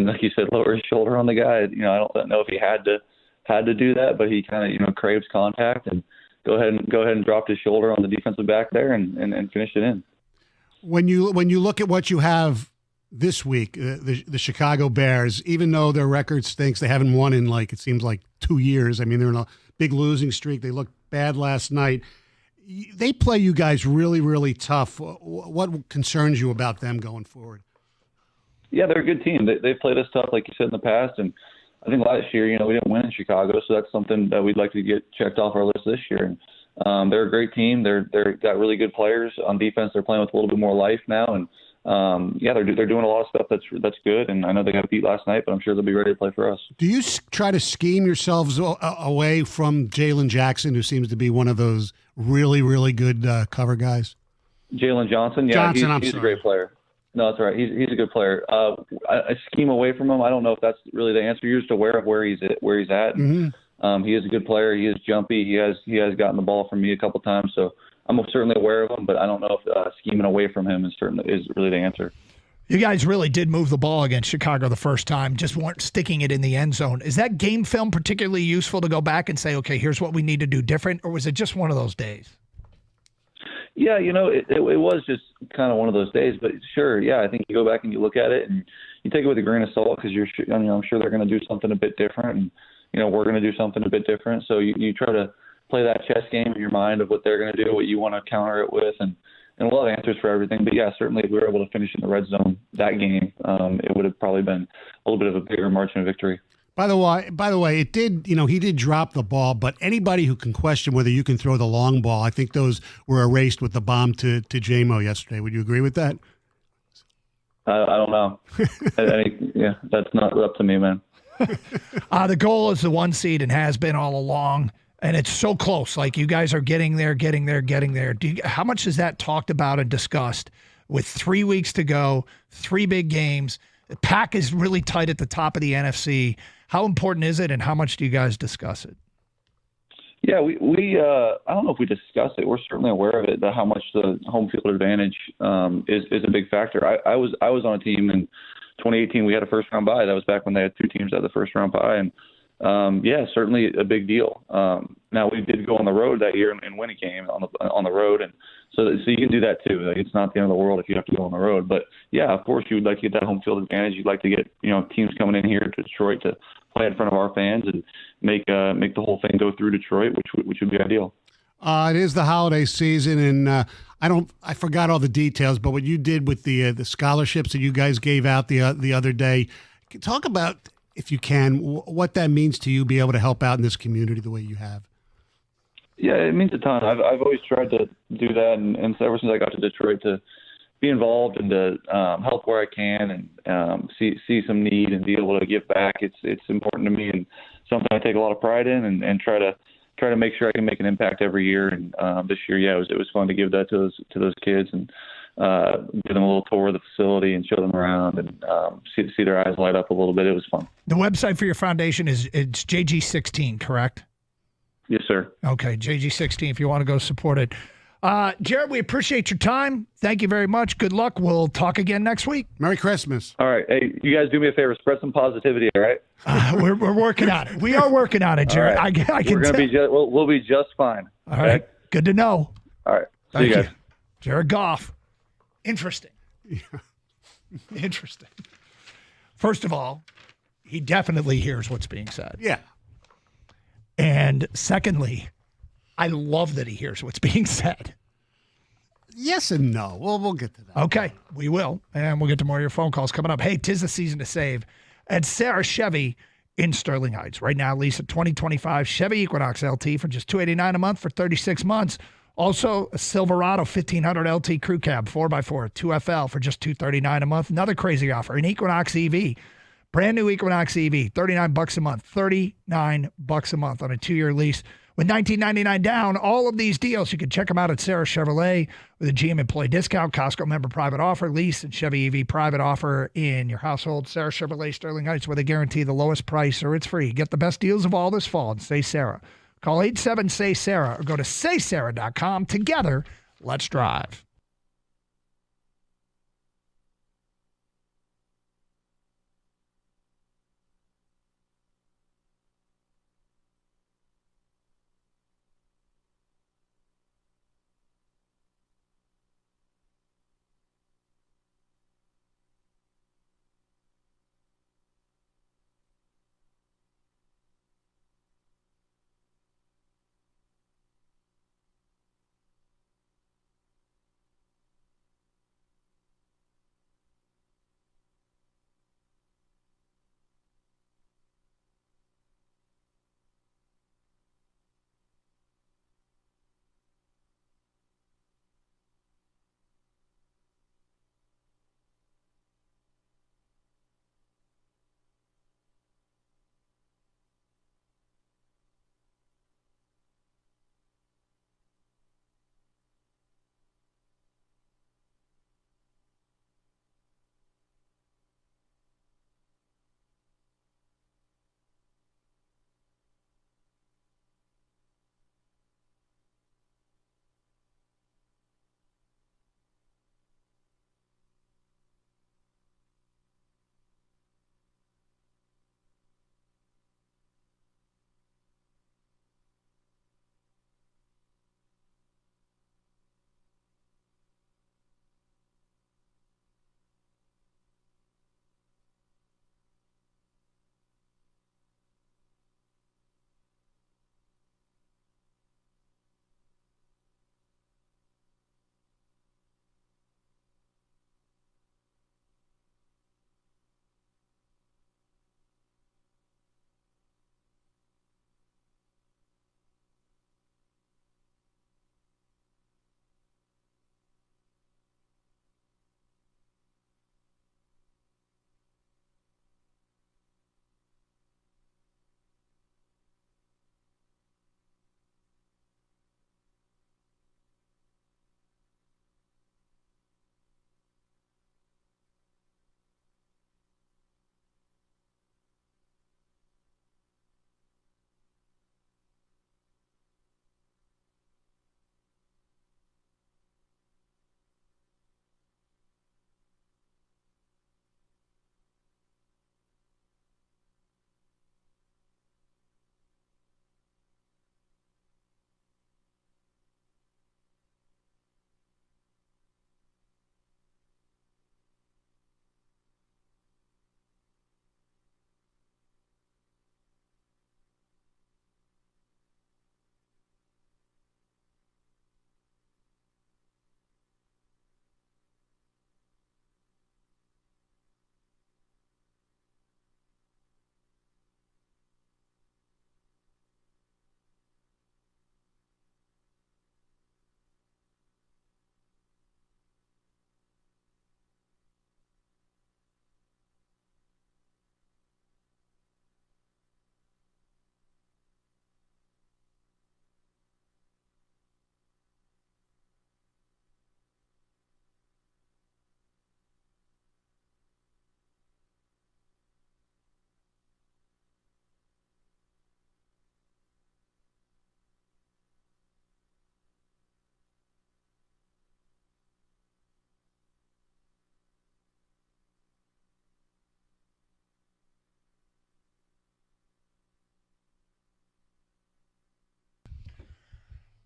like you said, lower his shoulder on the guy. You know, I don't know if he had to do that, but he kind of craves contact and go ahead and dropped his shoulder on the defensive back there and finished it in. When you look at what you have this week, the Chicago Bears, even though their record stinks, they haven't won in it seems like 2 years. I mean, they're in a big losing streak. They looked bad last night. They play you guys really, really tough. What concerns you about them going forward? Yeah, they're a good team. They've played us tough, like you said, in the past. And I think last year, we didn't win in Chicago, so that's something that we'd like to get checked off our list this year. And they're a great team. They're got really good players on defense. They're playing with a little bit more life now, and they're doing a lot of stuff that's good. And I know they got beat last night, but I'm sure they'll be ready to play for us. Do you try to scheme yourselves away from Jalen Jackson, who seems to be one of those really, really good cover guys? Jalen Johnson, he's a great player. No, that's all right. He's a good player. I scheme away from him. I don't know if that's really the answer. You're just aware of where he's at. Mm-hmm. He is a good player. He is jumpy. He has gotten the ball from me a couple times, so I'm certainly aware of him. But I don't know if scheming away from him is really the answer. You guys really did move the ball against Chicago the first time, just weren't sticking it in the end zone. Is that game film particularly useful to go back and say, okay, here's what we need to do different, or was it just one of those days? Yeah, it was just kind of one of those days. But sure, yeah, I think you go back and you look at it and you take it with a grain of salt because I'm sure they're going to do something a bit different, and we're going to do something a bit different. So you try to play that chess game in your mind of what they're going to do, what you want to counter it with, and we'll have answers for everything. But yeah, certainly if we were able to finish in the red zone that game, it would have probably been a little bit of a bigger margin of victory. By the way, it did, he did drop the ball, but anybody who can question whether you can throw the long ball, I think those were erased with the bomb to J-Mo yesterday. Would you agree with that? I don't know. Yeah, that's not up to me, man. The goal is the 1 seed and has been all along, and it's so close. Like, you guys are getting there. How much is that talked about and discussed with 3 weeks to go, 3 big games? The pack is really tight at the top of the NFC. How important is it, and how much do you guys discuss it? Yeah, we I don't know if we discuss it. We're certainly aware of it, how much the home field advantage is a big factor. I was on a team in 2018. We had a first round bye. That was back when they had 2 teams that had the first round bye, and certainly a big deal. Now we did go on the road that year and win a game on the road, and so you can do that too. Like, it's not the end of the world if you have to go on the road. But yeah, of course you would like to get that home field advantage. You'd like to get teams coming in here to Detroit to play in front of our fans and make the whole thing go through Detroit, which would be ideal. It is the holiday season, and I forgot all the details, but what you did with the scholarships that you guys gave out the other day, talk about, if you can, what that means to you, be able to help out in this community the way you have. Yeah, it means a ton. I've always tried to do that, and ever since I got to Detroit, to be involved and to help where I can and see some need and be able to give back. It's important to me and something I take a lot of pride in, and try to make sure I can make an impact every year. And this year, yeah, it was fun to give that to those kids and give them a little tour of the facility and show them around and see their eyes light up a little bit. It was fun. The website for your foundation it's JG16, correct? Yes, sir. Okay, JG16, if you want to go support it. Jared, we appreciate your time. Thank you very much. Good luck. We'll talk again next week. Merry Christmas. All right. Hey, you guys do me a favor. Spread some positivity, all right? We're working on it. We are working on it, Jared. Right. I can tell. We'll be just fine. All right. Good to know. All right. Thank See you guys. Jared Goff. Interesting. Interesting. First of all, he definitely hears what's being said. Yeah. And secondly, I love that he hears what's being said. Yes and no. Well, we'll get to that. Okay, we will. And we'll get to more of your phone calls coming up. Hey, 'tis the season to save at Sarah Chevy in Sterling Heights. Right now, lease a 2025 Chevy Equinox LT for just $289 a month for 36 months. Also, a Silverado 1500 LT Crew Cab 4x4 2FL for just $239 a month. Another crazy offer, an Equinox EV Brand new Equinox EV, $39 a month, $39 a month on a 2-year lease with $19.99 down. All of these deals, you can check them out at Sarah Chevrolet with a GM employee discount, Costco member private offer, lease, and Chevy EV private offer in your household. Sarah Chevrolet Sterling Heights, where they guarantee the lowest price or it's free. Get the best deals of all this fall and say Sarah. Call 87-SAY-SARAH or go to saysarah.com. Together, let's drive.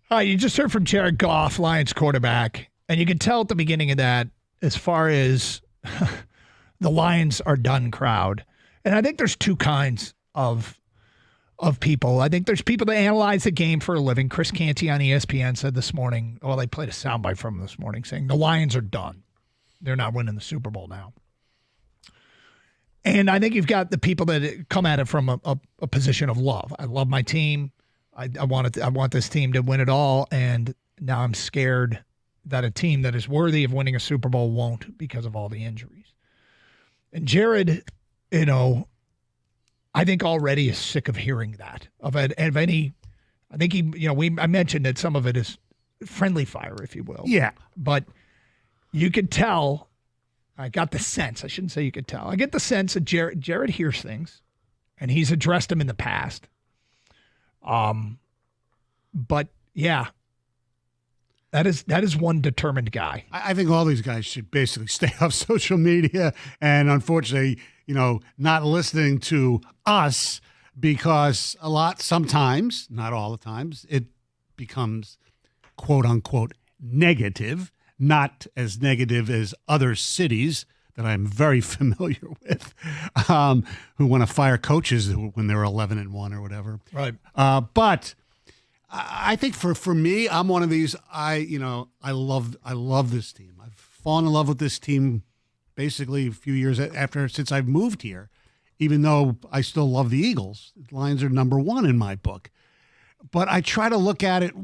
You just heard from Jared Goff, Lions quarterback, and you can tell at the beginning of that as far as the Lions are done crowd. And I think there's two kinds of people. I think there's people that analyze the game for a living. Chris Canty on ESPN said this morning, well, they played a soundbite from him this morning saying the Lions are done. They're not winning the Super Bowl now. And I think you've got the people that come at it from a position of love. I love my team. I want this team to win it all, and now I'm scared that a team that is worthy of winning a Super Bowl won't because of all the injuries. And Jared I think already is sick of hearing that of any. I think I mentioned that some of it is friendly fire, if you will. Yeah. But you could tell, I got the sense, I shouldn't say you could tell. I get the sense that Jared hears things, and he's addressed them in the past. But yeah, that is one determined guy. I think all these guys should basically stay off social media and, unfortunately, not listening to us, because sometimes, not all the times, it becomes quote unquote negative, not as negative as other cities that I'm very familiar with, who want to fire coaches when they're 11-1 or whatever. Right. But I think for me, I'm one of these. I love this team. I've fallen in love with this team basically a few years since I've moved here, even though I still love the Eagles. The Lions are number one in my book. But I try to look at it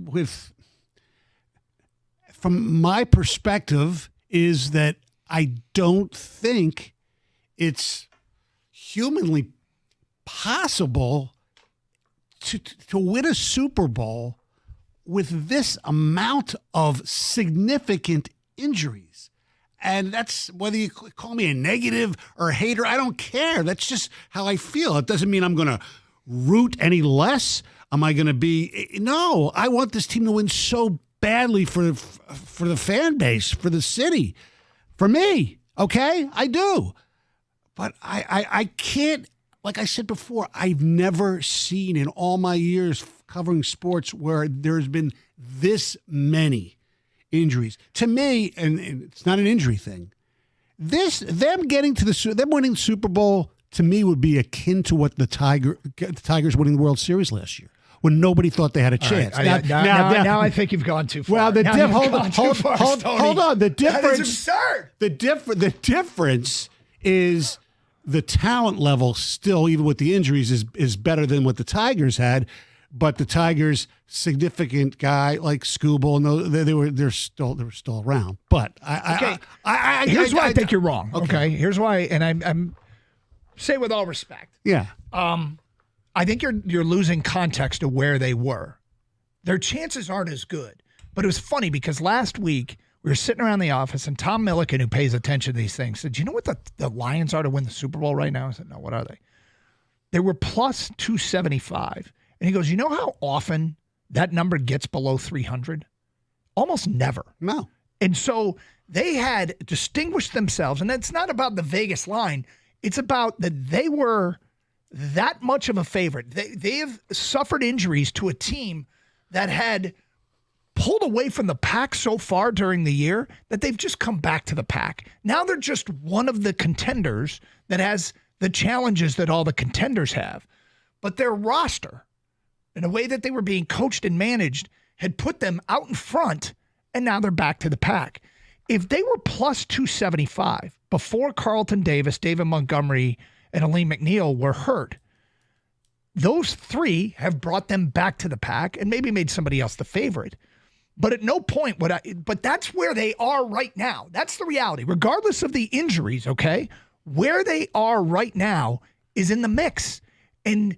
from my perspective, is that I don't think it's humanly possible to win a Super Bowl with this amount of significant injuries. And that's, whether you call me a negative or a hater, I don't care. That's just how I feel. It doesn't mean I'm going to root any less. Am I going to be? No, I want this team to win so badly for the fan base, for the city, for me. Okay, I do. But I can't, like I said before, I've never seen in all my years covering sports where there's been this many injuries. To me, and it's not an injury thing, them winning the Super Bowl, to me, would be akin to what the Tigers winning the World Series last year, when nobody thought they had a chance. Right. Now I think you've gone too far. Well, hold on. The difference, that is absurd. The difference is the talent level still, even with the injuries, is better than what the Tigers had. But the Tigers' significant guy like Scooble, and they were still around. But here's why I think you're wrong. Okay, here's why, and I'm say with all respect. Yeah. I think you're losing context of where they were. Their chances aren't as good. But it was funny because last week we were sitting around the office, and Tom Milliken, who pays attention to these things, said, "Do you know what the Lions are to win the Super Bowl right now?" I said, "No, what are they?" They were plus 275. And he goes, "You know how often that number gets below 300? Almost never." No. And so they had distinguished themselves, and it's not about the Vegas line. It's about that they were that much of a favorite. They have suffered injuries to a team that had pulled away from the pack so far during the year that they've just come back to the pack. Now they're just one of the contenders that has the challenges that all the contenders have. But their roster, and the way that they were being coached and managed, had put them out in front, and now they're back to the pack. If they were plus 275 before Carlton Davis, David Montgomery, and Aleem McNeil were hurt, those three have brought them back to the pack and maybe made somebody else the favorite. But at no point but that's where they are right now. That's the reality. Regardless of the injuries, okay? Where they are right now is in the mix. And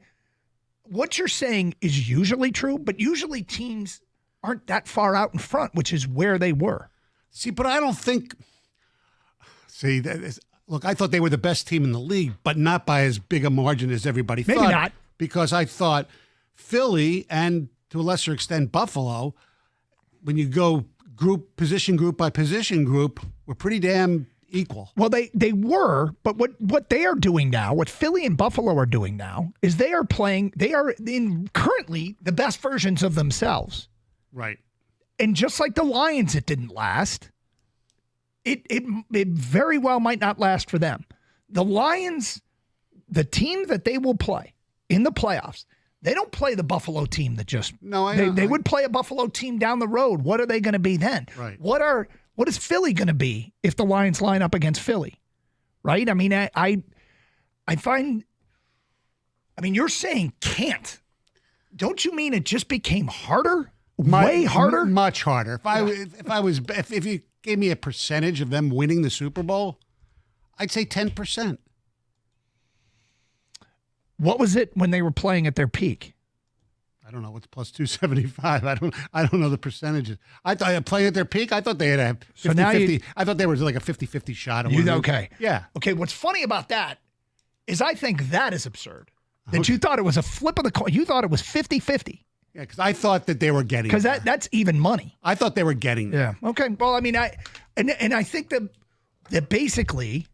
what you're saying is usually true, but usually teams aren't that far out in front, which is where they were. See, but I don't think. See, look, I thought they were the best team in the league, but not by as big a margin as everybody thought. Maybe not. Because I thought Philly, and to a lesser extent Buffalo, when you go position group by position group, were pretty damn equal. Well, they were, but what they are doing now, what Philly and Buffalo are doing now, is they are in currently the best versions of themselves. Right. And just like the Lions, it didn't last. It very well might not last for them. The Lions, the team that they will play in the playoffs, they don't play the Buffalo team that just... No, they would play a Buffalo team down the road. What are they going to be then? Right. What is Philly going to be if the Lions line up against Philly? Right? I mean, I find... I mean, you're saying can't. Don't you mean it just became harder? Way harder? Much harder. If you gave me a percentage of them winning the Super Bowl, I'd say 10%. What was it when they were playing at their peak? I don't know what's plus 275. I don't know the percentages. I thought playing at their peak. I thought they had a 50-50. I thought they were like a 50-50 shot. Okay. Yeah. Okay. What's funny about that is I think that is absurd. That you thought it was a flip of the coin. You thought it was 50-50. Yeah, because I thought that they were getting. Because that's even money. I thought they were getting. Yeah. Okay. Well, I mean, I think that basically,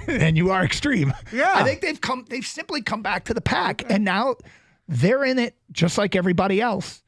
and you are extreme. Yeah. I think they've simply come back to the pack, and now they're in it just like everybody else.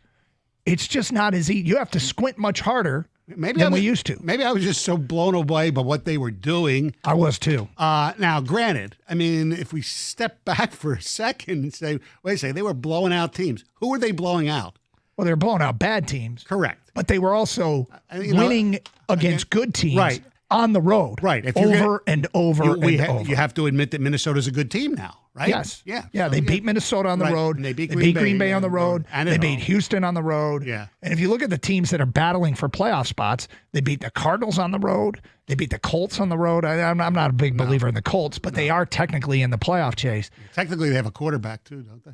It's just not as easy. You have to squint much harder than we used to. Maybe I was just so blown away by what they were doing. I was too. Now, granted, I mean, if we step back for a second and say, wait a second, they were blowing out teams. Who were they blowing out? Well, they were blowing out bad teams. Correct. But they were also winning against good teams. Right. On the road. Right. If over and over. You have to admit that Minnesota's a good team now, right? Yes. Yeah. Yeah. They beat Minnesota on the road. And they beat Green Bay on the road. And they beat Houston on the road. Yeah. And if you look at the teams that are battling for playoff spots, they beat the Cardinals on the road. They beat the Colts on the road. I'm not a big believer in the Colts, but they are technically in the playoff chase. Technically, they have a quarterback too, don't they?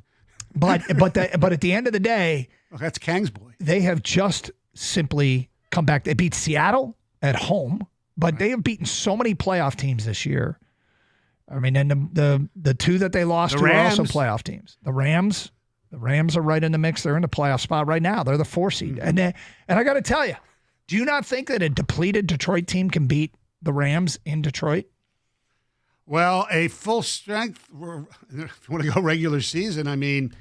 But at the end of the day, that's Kang's boy. They have just simply come back. They beat Seattle at home. But they have beaten so many playoff teams this year. I mean, and the two that they lost to are also playoff teams. The Rams are right in the mix. They're in the playoff spot right now. They're the 4 seed. And I got to tell you, do you not think that a depleted Detroit team can beat the Rams in Detroit? Well, a full strength, if you want to go regular season, I mean,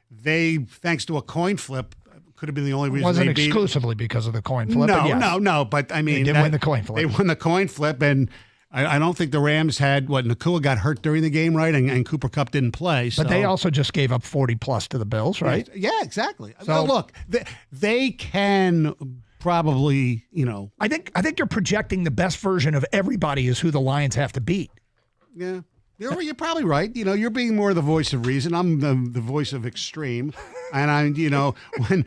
they, thanks to a coin flip, could have been the only reason. It wasn't they beat exclusively because of the coin flip. No. But I mean, they did win the coin flip. They won the coin flip, and I don't think the Rams had Nakua got hurt during the game, right? And Cooper Kupp didn't play. So. But they also just gave up 40 plus to the Bills, right? Yeah, exactly. So look, they can probably, I think you're projecting the best version of everybody is who the Lions have to beat. Yeah. You're probably right. You're being more the voice of reason. I'm the voice of extreme. And when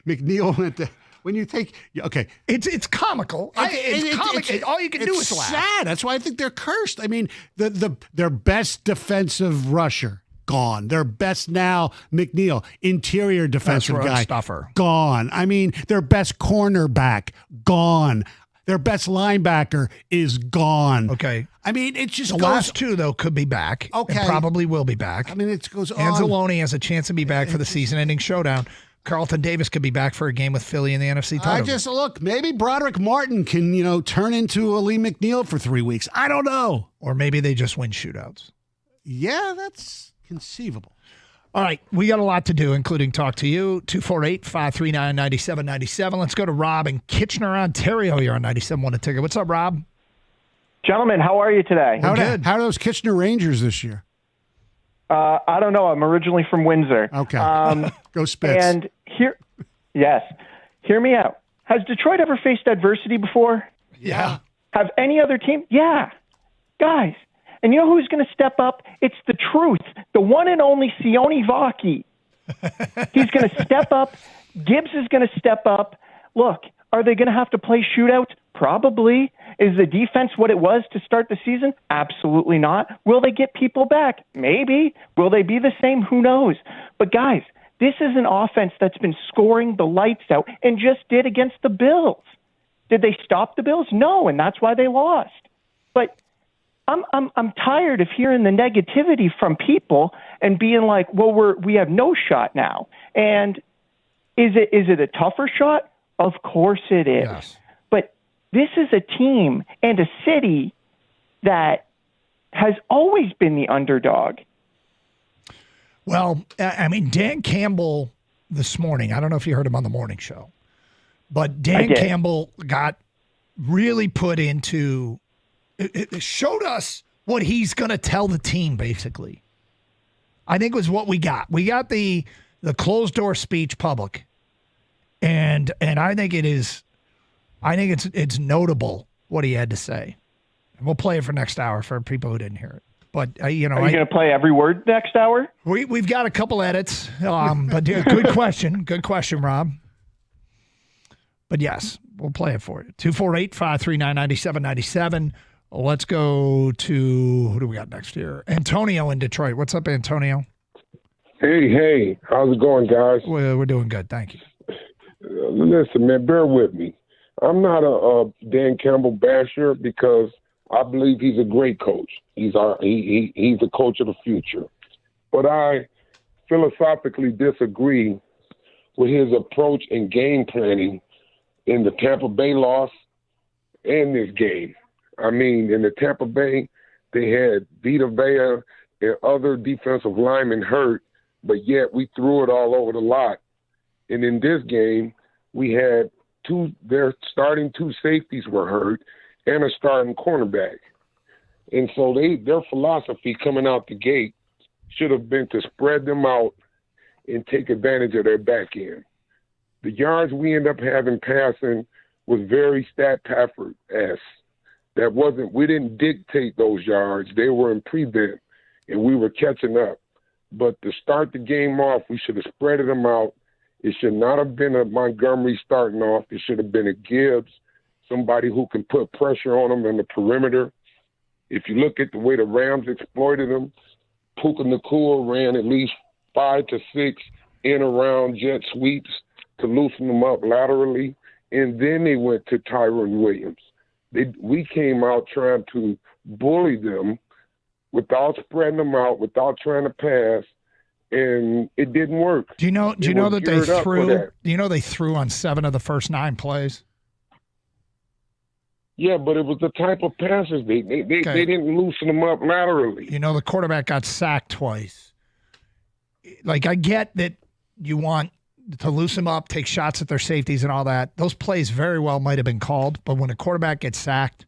McNeil went to, when you take, okay. It's comical. It's comical. All you can do is laugh. It's sad. That's why I think they're cursed. I mean, their best defensive rusher, gone. Their best now, McNeil, interior defensive guy, stuffer, gone. I mean, their best cornerback, gone. Their best linebacker is gone. Okay. I mean, it just the goes. last two, though, could be back. Okay. And probably will be back. I mean, it goes on. Anzalone has a chance to be back for the season-ending showdown. Carlton Davis could be back for a game with Philly in the NFC title. Look, maybe Broderick Martin can, turn into a Lee McNeil for 3 weeks. I don't know. Or maybe they just win shootouts. Yeah, that's conceivable. All right, we got a lot to do, including talk to you. 248-539-9797. Let's go to Rob in Kitchener, Ontario. You're on 97.1 A Ticket. What's up, Rob? Gentlemen, how are you today? How are those Kitchener Rangers this year? I don't know. I'm originally from Windsor. Okay. Go Spits. And hear me out. Has Detroit ever faced adversity before? Yeah. Have any other team? Yeah. Guys. And you know who's going to step up? It's the truth. The one and only Sione Vaki. He's going to step up. Gibbs is going to step up. Look, are they going to have to play shootouts? Probably. Is the defense what it was to start the season? Absolutely not. Will they get people back? Maybe. Will they be the same? Who knows? But guys, this is an offense that's been scoring the lights out and just did against the Bills. Did they stop the Bills? No, and that's why they lost. But I'm tired of hearing the negativity from people and being like, well, we have no shot now. And is it a tougher shot? Of course it is. Yes. But this is a team and a city that has always been the underdog. Well, I mean, Dan Campbell this morning, I don't know if you heard him on the morning show, but Dan Campbell got really put into it showed us what he's going to tell the team, basically. I think was what we got. We got the closed-door speech public, and I think it's notable what he had to say. And we'll play it for next hour for people who didn't hear it. But, are you going to play every word next hour? We've got a couple edits, but good question. Good question, Rob. But, yes, we'll play it for you. 248-539-9797. Let's go to who do we got next here? Antonio in Detroit. What's up, Antonio? Hey, how's it going, guys? We're doing good, thank you. Listen, man, bear with me. I'm not a Dan Campbell basher because I believe he's a great coach. He's a coach of the future. But I philosophically disagree with his approach and game planning in the Tampa Bay loss and this game. I mean, in the Tampa Bay, they had Vita Vea and other defensive linemen hurt, but yet we threw it all over the lot. And in this game, we had their starting two safeties were hurt and a starting cornerback. And so their philosophy coming out the gate should have been to spread them out and take advantage of their back end. The yards we end up having passing was very Stat Pafford-esque. We didn't dictate those yards. They were in prevent, and we were catching up. But to start the game off, we should have spread them out. It should not have been a Montgomery starting off. It should have been a Gibbs, somebody who can put pressure on them in the perimeter. If you look at the way the Rams exploited them, Puka Nacua ran at least 5 to 6 in around jet sweeps to loosen them up laterally, and then they went to Tyrone Williams. We came out trying to bully them without spreading them out, without trying to pass, and it didn't work. Do you know that they threw? Do you know they threw on 7 of the first 9 plays? Yeah, but it was the type of passes they didn't loosen them up laterally. You know, the quarterback got sacked twice. Like, I get that you want to loosen them up, take shots at their safeties and all that. Those plays very well might have been called, but when a quarterback gets sacked,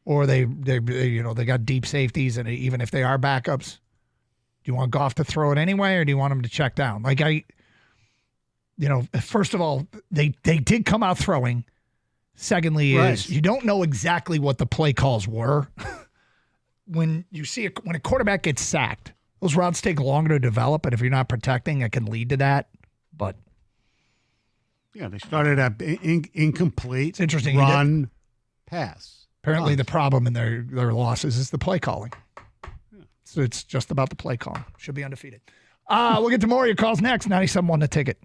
or they got deep safeties, and even if they are backups, do you want Goff to throw it anyway, or do you want him to check down? Like, first of all, they did come out throwing. Secondly, is you don't know exactly what the play calls were. When a quarterback gets sacked, those routes take longer to develop, and if you're not protecting, it can lead to that. But yeah, they started at incomplete. It's interesting. Run, pass. Apparently, the problem in their losses is the play calling. Yeah. So it's just about the play calling. Should be undefeated. We'll get to more of your calls next. 97.1 The Ticket.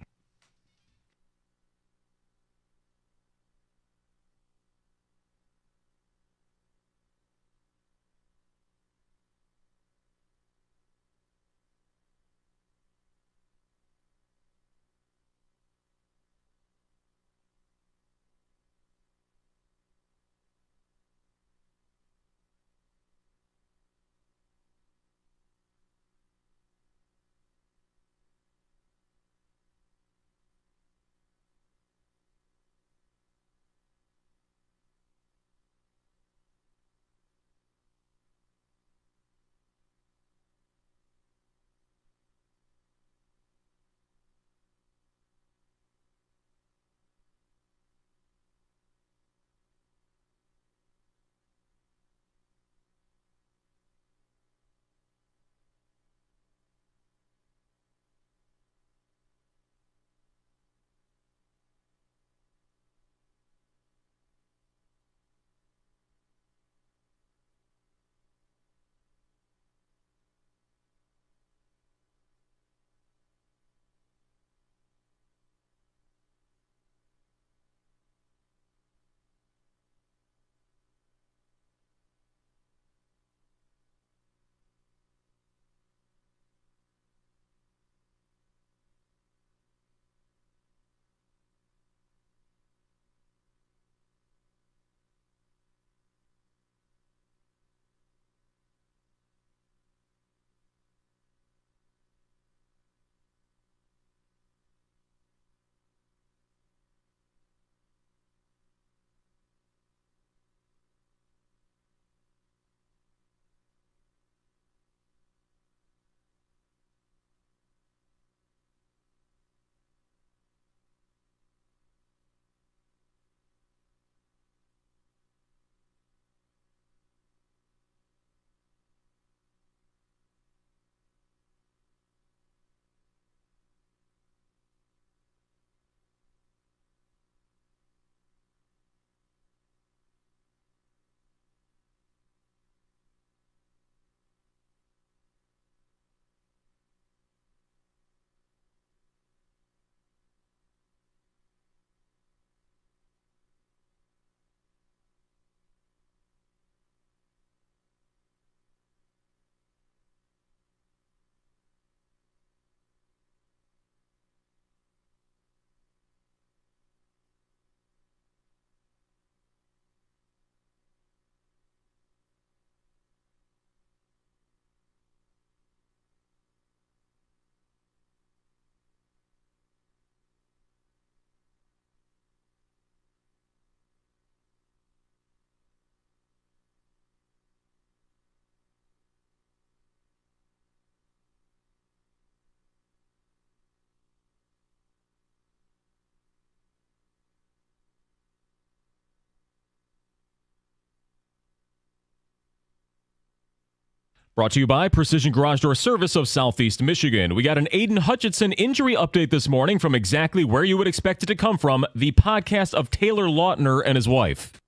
Brought to you by Precision Garage Door Service of Southeast Michigan. We got an Aiden Hutchinson injury update this morning from exactly where you would expect it to come from, the podcast of Taylor Lautner and his wife.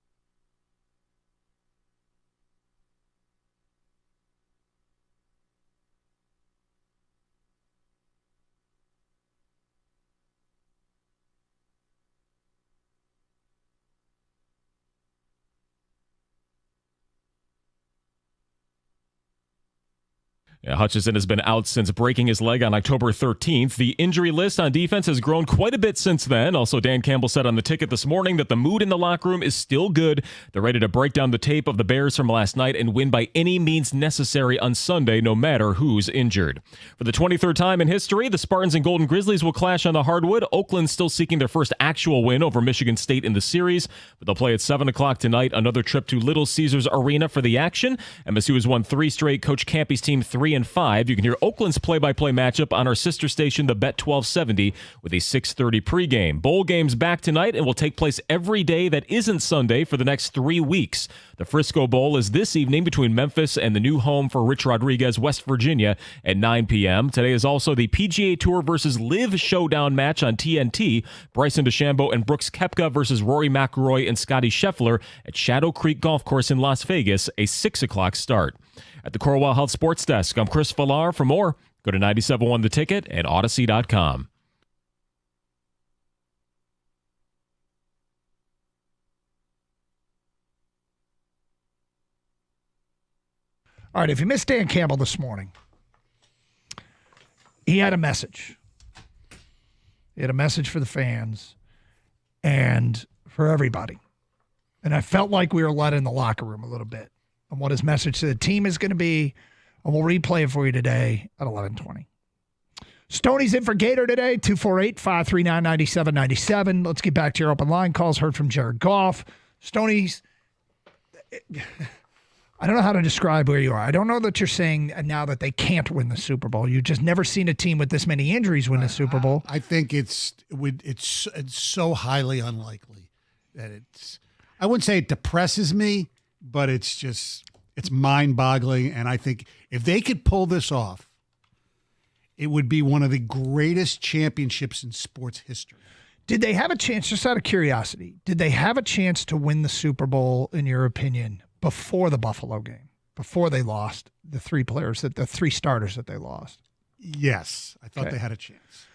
Hutchinson has been out since breaking his leg on October 13th. The injury list on defense has grown quite a bit since then. Also, Dan Campbell said on the ticket this morning that the mood in the locker room is still good. They're ready to break down the tape of the Bears from last night and win by any means necessary on Sunday, no matter who's injured. For the 23rd time in history, the Spartans and Golden Grizzlies will clash on the hardwood. Oakland still seeking their first actual win over Michigan State in the series, but they'll play at 7 o'clock tonight. Another trip to Little Caesars Arena for the action. MSU has won 3 straight. Coach Campy's team 3-5. You can hear Oakland's play-by-play matchup on our sister station, the Bet 1270, with a 6:30 pregame. Bowl games back tonight and will take place every day that isn't Sunday for the next 3 weeks. The Frisco Bowl is this evening between Memphis and the new home for Rich Rodriguez, West Virginia, at 9 p.m. Today is also the PGA Tour versus Live Showdown match on TNT. Bryson DeChambeau and Brooks Koepka versus Rory McIlroy and Scotty Scheffler at Shadow Creek Golf Course in Las Vegas, a 6 o'clock start. At the Corewell Health Sports Desk, I'm Chris Villar. For more, go to 97.1 The Ticket and Odyssey.com. All right, if you missed Dan Campbell this morning, he had a message. He had a message for the fans and for everybody. And I felt like we were led in the locker room a little bit on what his message to the team is going to be. And we'll replay it for you today at 11:20. Stoney's in for Gator today, 248-539-9797. Let's get back to your open line calls. Heard from Jared Goff. Stoney's, I don't know how to describe where you are. I don't know that you're saying now that they can't win the Super Bowl. You've just never seen a team with this many injuries win the Super Bowl. I think it's so highly unlikely that it's, I wouldn't say it depresses me, but it's mind-boggling. And I think if they could pull this off, it would be one of the greatest championships in sports history. Did they have a chance, just out of curiosity, did they have a chance to win the Super Bowl, in your opinion, before the Buffalo game, before they lost the 3 starters that they lost? Yes, I thought they had a chance.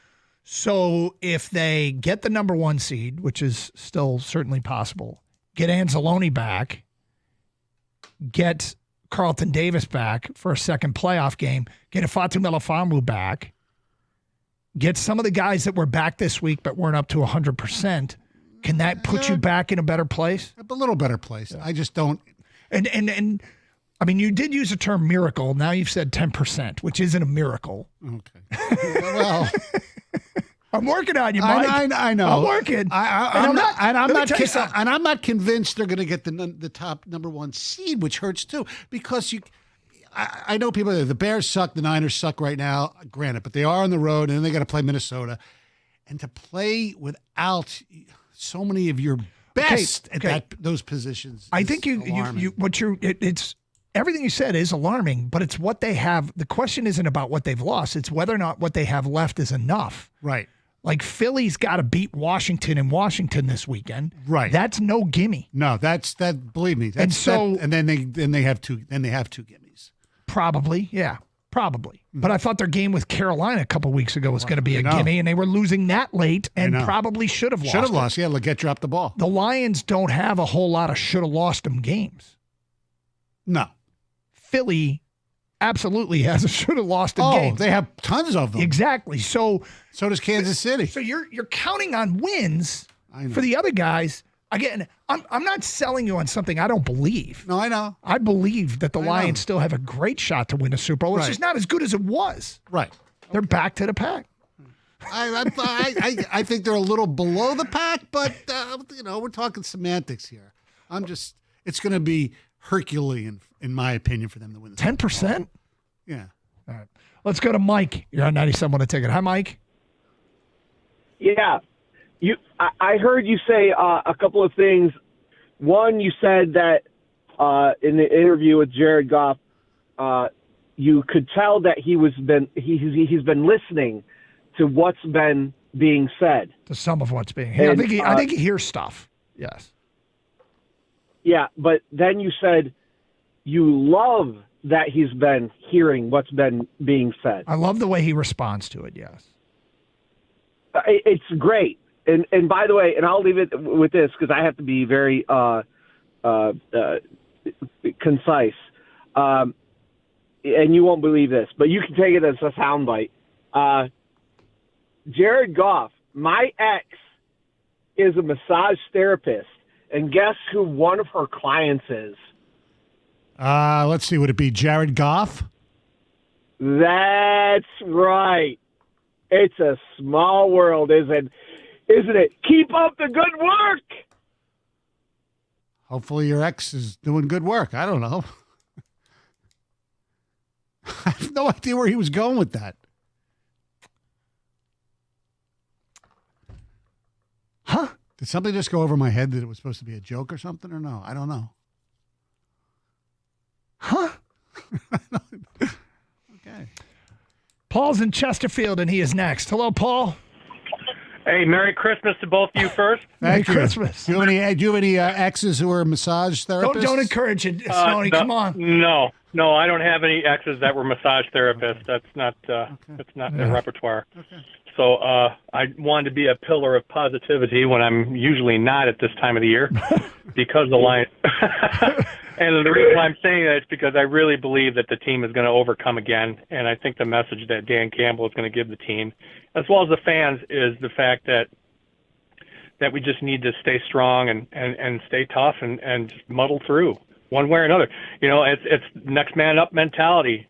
So if they get the number 1 seed, which is still certainly possible, get Anzalone back, get Carlton Davis back for a second playoff game, get Ifeatu Melifonwu back, get some of the guys that were back this week but weren't up to 100%, can that put you back in a better place? A little better place. Yeah. I just don't. And I mean, you did use the term miracle. Now you've said 10%, which isn't a miracle. Okay. Well, I'm working on you, Mike. I know. I'm working. I'm not convinced they're going to get the top number 1 seed, which hurts too, because I know people. The Bears suck. The Niners suck right now. Granted, but they are on the road, and then they got to play Minnesota, and to play without so many of your best at those positions. I think it's everything you said is alarming, but it's what they have. The question isn't about what they've lost. It's whether or not what they have left is enough. Right. Like Philly's got to beat Washington in Washington this weekend. Right. That's no gimme. No, that's that. Believe me. And then they have 2 gimmies. Probably, yeah, probably. Mm-hmm. But I thought their game with Carolina a couple weeks ago was going to be a gimme, and they were losing that late and probably should have lost. Should have lost. Yeah, Leggett dropped the ball. The Lions don't have a whole lot of should have lost them games. No. Philly absolutely has a should have lost them games. They have tons of them. Exactly. So does Kansas City. So you're counting on wins for the other guys. Again, I'm not selling you on something I don't believe. No, I know. I believe that the Lions still have a great shot to win a Super Bowl. It's just not as good as it was. Right. They're back to the pack. I think they're a little below the pack, but we're talking semantics here. It's going to be Herculean, in my opinion, for them to win. 10%? Yeah. All right. Let's go to Mike. You're on 97 on a ticket. Hi, Mike. Yeah. I heard you say a couple of things. One, you said that in the interview with Jared Goff, you could tell that he's been listening to what's been being said. To some of what's being. And, I think he hears stuff. Yes. Yeah, but then you said you love that he's been hearing what's been being said. I love the way he responds to it. Yes. It's great. And by the way, and I'll leave it with this because I have to be very concise. And you won't believe this, but you can take it as a soundbite. Jared Goff, my ex, is a massage therapist, and guess who one of her clients is? Let's see. Would it be Jared Goff? That's right. It's a small world, isn't it? Keep up the good work. Hopefully your ex is doing good work. I don't know. I have no idea where he was going with that. Huh? Did something just go over my head that it was supposed to be a joke or something, or no? I don't know. Huh? Okay. Paul's in Chesterfield, and he is next. Hello, Paul. Hey, Merry Christmas to both of you first. Thank you. Christmas. Do you have any exes who are massage therapists? Don't encourage it, Stoney. No, Come on. No, I don't have any exes that were massage therapists. That's not in the repertoire. Okay. So I wanted to be a pillar of positivity when I'm usually not at this time of the year because the Lions. And the reason why I'm saying that is because I really believe that the team is going to overcome again. And I think the message that Dan Campbell is going to give the team, as well as the fans, is the fact that we just need to stay strong and stay tough and just muddle through one way or another. You know, it's next man up mentality,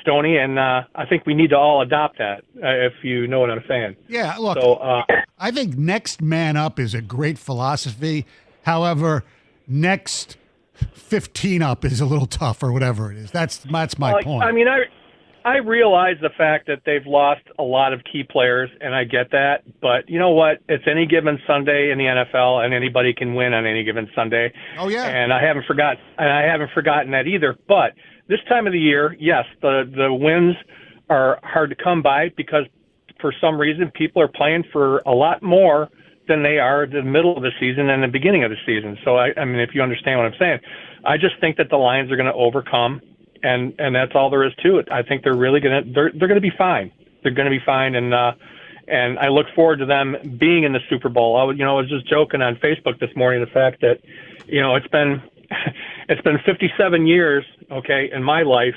Stoney, and I think we need to all adopt that, if you know what I'm saying. Yeah, look, so, I think next man up is a great philosophy. However, next 15 up is a little tough, or whatever it is. That's my point. I mean, I realize the fact that they've lost a lot of key players, and I get that. But you know what? It's any given Sunday in the NFL, and anybody can win on any given Sunday. Oh yeah. And I haven't forgotten that either. But this time of the year, yes, the wins are hard to come by because for some reason people are playing for a lot more than they are at the middle of the season and the beginning of the season. So I mean, if you understand what I'm saying, I just think that the Lions are going to overcome. And that's all there is to it. I think they're really they're going to be fine. They're going to be fine, and I look forward to them being in the Super Bowl. I was just joking on Facebook this morning the fact that, it's been 57 years, okay, in my life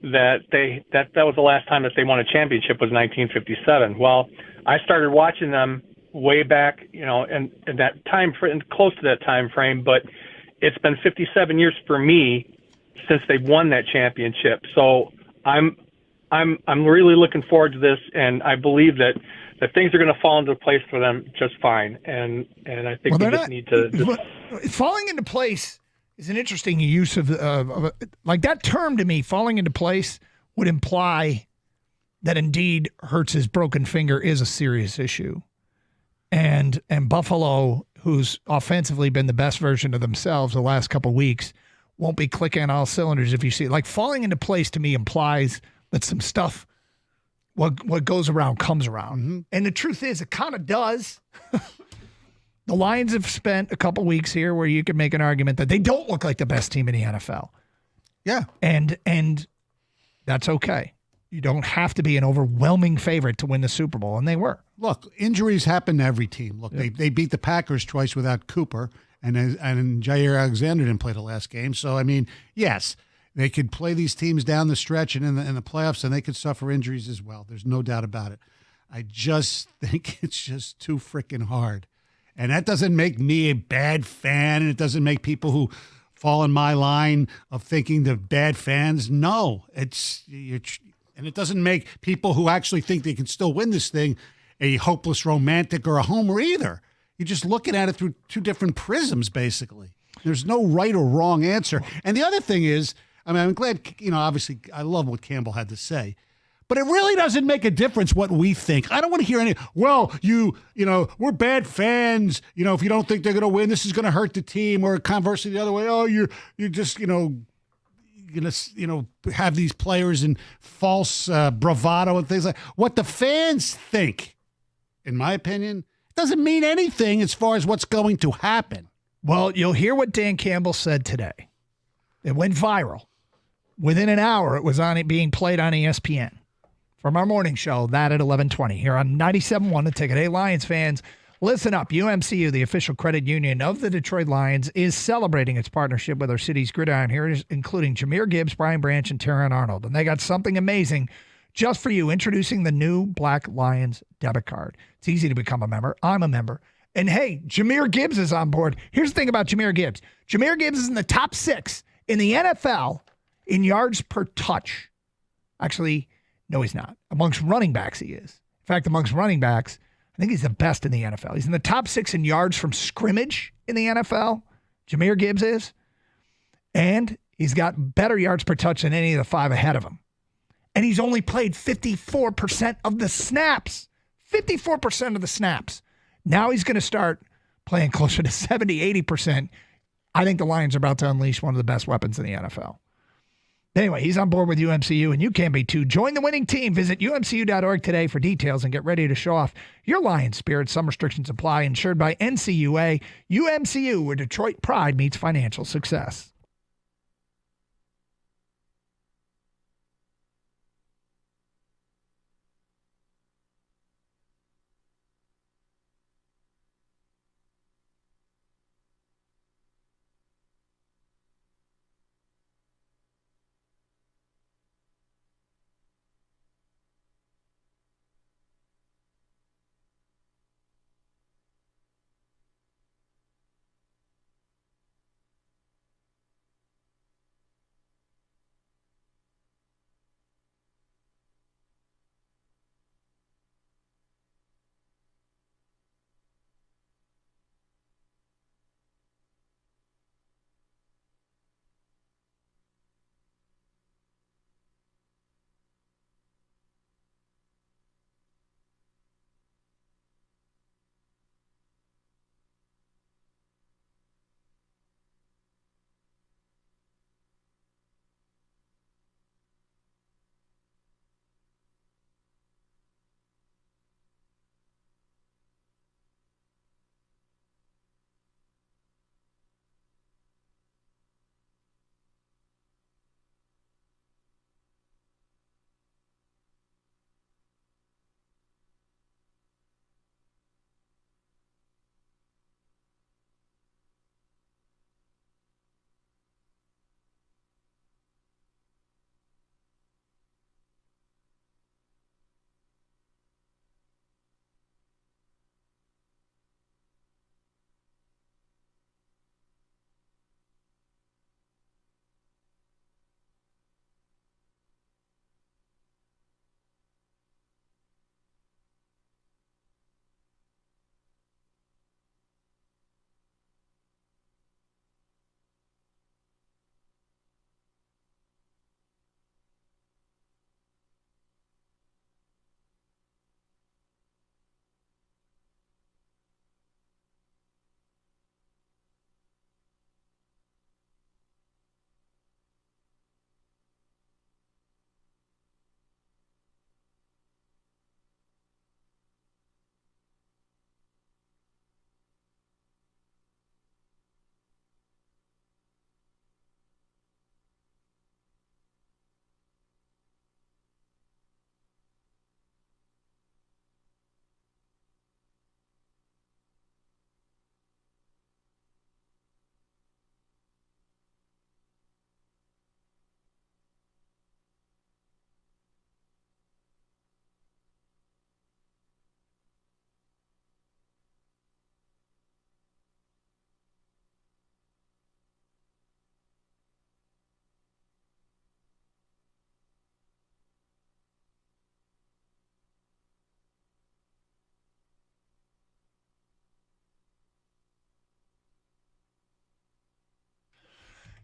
that was the last time that they won a championship was 1957. Well, I started watching them way back, in that time frame, close to that time frame, but it's been 57 years for me since they've won that championship. So I'm really looking forward to this, and I believe that things are going to fall into place for them just fine. And I think we just need to falling into place is an interesting use of like that term to me. Falling into place would imply that indeed Hurts's broken finger is a serious issue, and Buffalo, who's offensively been the best version of themselves the last couple of weeks, won't be clicking on all cylinders if you see it. Like falling into place to me implies that some stuff, what goes around comes around. Mm-hmm. And the truth is it kind of does. The Lions have spent a couple weeks here where you could make an argument that they don't look like the best team in the NFL. Yeah. And that's okay. You don't have to be an overwhelming favorite to win the Super Bowl, and they were. Look, injuries happen to every team. Look, they beat the Packers twice without Cooper. And Jair Alexander didn't play the last game. So, I mean, yes, they could play these teams down the stretch and in the playoffs, and they could suffer injuries as well. There's no doubt about it. I just think it's just too freaking hard. And that doesn't make me a bad fan, and it doesn't make people who fall in my line of thinking they're bad fans. No, and it doesn't make people who actually think they can still win this thing a hopeless romantic or a homer either. You're just looking at it through two different prisms, basically. There's no right or wrong answer. And the other thing is, I mean, I'm glad, obviously, I love what Campbell had to say, but it really doesn't make a difference what we think. I don't want to hear any, well, we're bad fans. If you don't think they're going to win, this is going to hurt the team, or conversely the other way. Oh, you're just, going to, have these players in false bravado and things like what the fans think, in my opinion, doesn't mean anything as far as what's going to happen. Well, you'll hear what Dan Campbell said today. It went viral. Within an hour, it was being played on ESPN. From our morning show, that at 11:20 here on 97.1 The Ticket. Hey, Lions fans, listen up. UMCU, the official credit union of the Detroit Lions, is celebrating its partnership with our city's gridiron heroes, including Jahmyr Gibbs, Brian Branch, and Terran Arnold. And they got something amazing just for you, introducing the new Black Lions debit card. It's easy to become a member. I'm a member. And hey, Jahmyr Gibbs is on board. Here's the thing about Jahmyr Gibbs. Jahmyr Gibbs is in the top 6 in the NFL in yards per touch. Actually, no, he's not. Amongst running backs, he is. In fact, amongst running backs, I think he's the best in the NFL. He's in the top 6 in yards from scrimmage in the NFL. Jahmyr Gibbs is. And he's got better yards per touch than any of the 5 ahead of him. And he's only played 54% of the snaps. 54% of the snaps. Now he's going to start playing closer to 70, 80%. I think the Lions are about to unleash one of the best weapons in the NFL. Anyway, he's on board with UMCU, and you can be too. Join the winning team. Visit umcu.org today for details and get ready to show off your Lions spirit. Some restrictions apply. Insured by NCUA. UMCU, where Detroit pride meets financial success.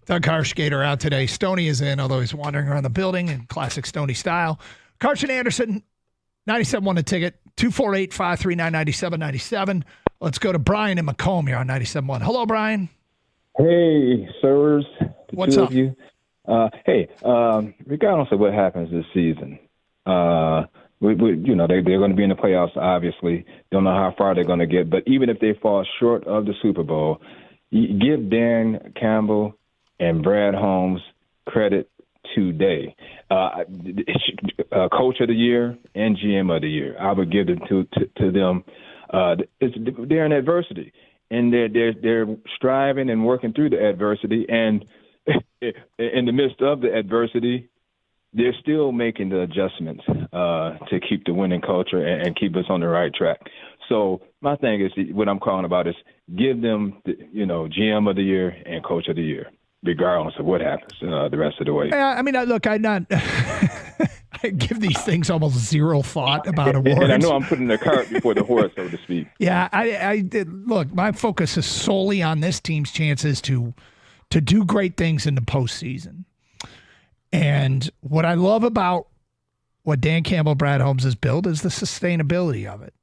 Doug Harshgater out today. Stoney is in, although he's wandering around the building in classic Stoney style. Carson Anderson, 97.1 The Ticket, 248-539-9797. Let's go to Brian in Macomb here on 97.1. Hello, Brian. Hey, sirs. What's up? You. Regardless of what happens this season, they're going to be in the playoffs. Obviously, don't know how far they're going to get. But even if they fall short of the Super Bowl, give Dan Campbell and Brad Holmes credit today. Coach of the year and GM of the year, I would give them to them. They're in adversity, and they're striving and working through the adversity. And in the midst of the adversity, they're still making the adjustments to keep the winning culture and keep us on the right track. So my thing is, what I'm calling about is give them, GM of the year and coach of the year, regardless of what happens the rest of the way. I mean, look, I'm not. I give these things almost zero thought about awards. And I know I'm putting the cart before the horse, so to speak. Yeah, I did. Look, my focus is solely on this team's chances to do great things in the postseason. And what I love about what Dan Campbell, Brad Holmes has built is the sustainability of it.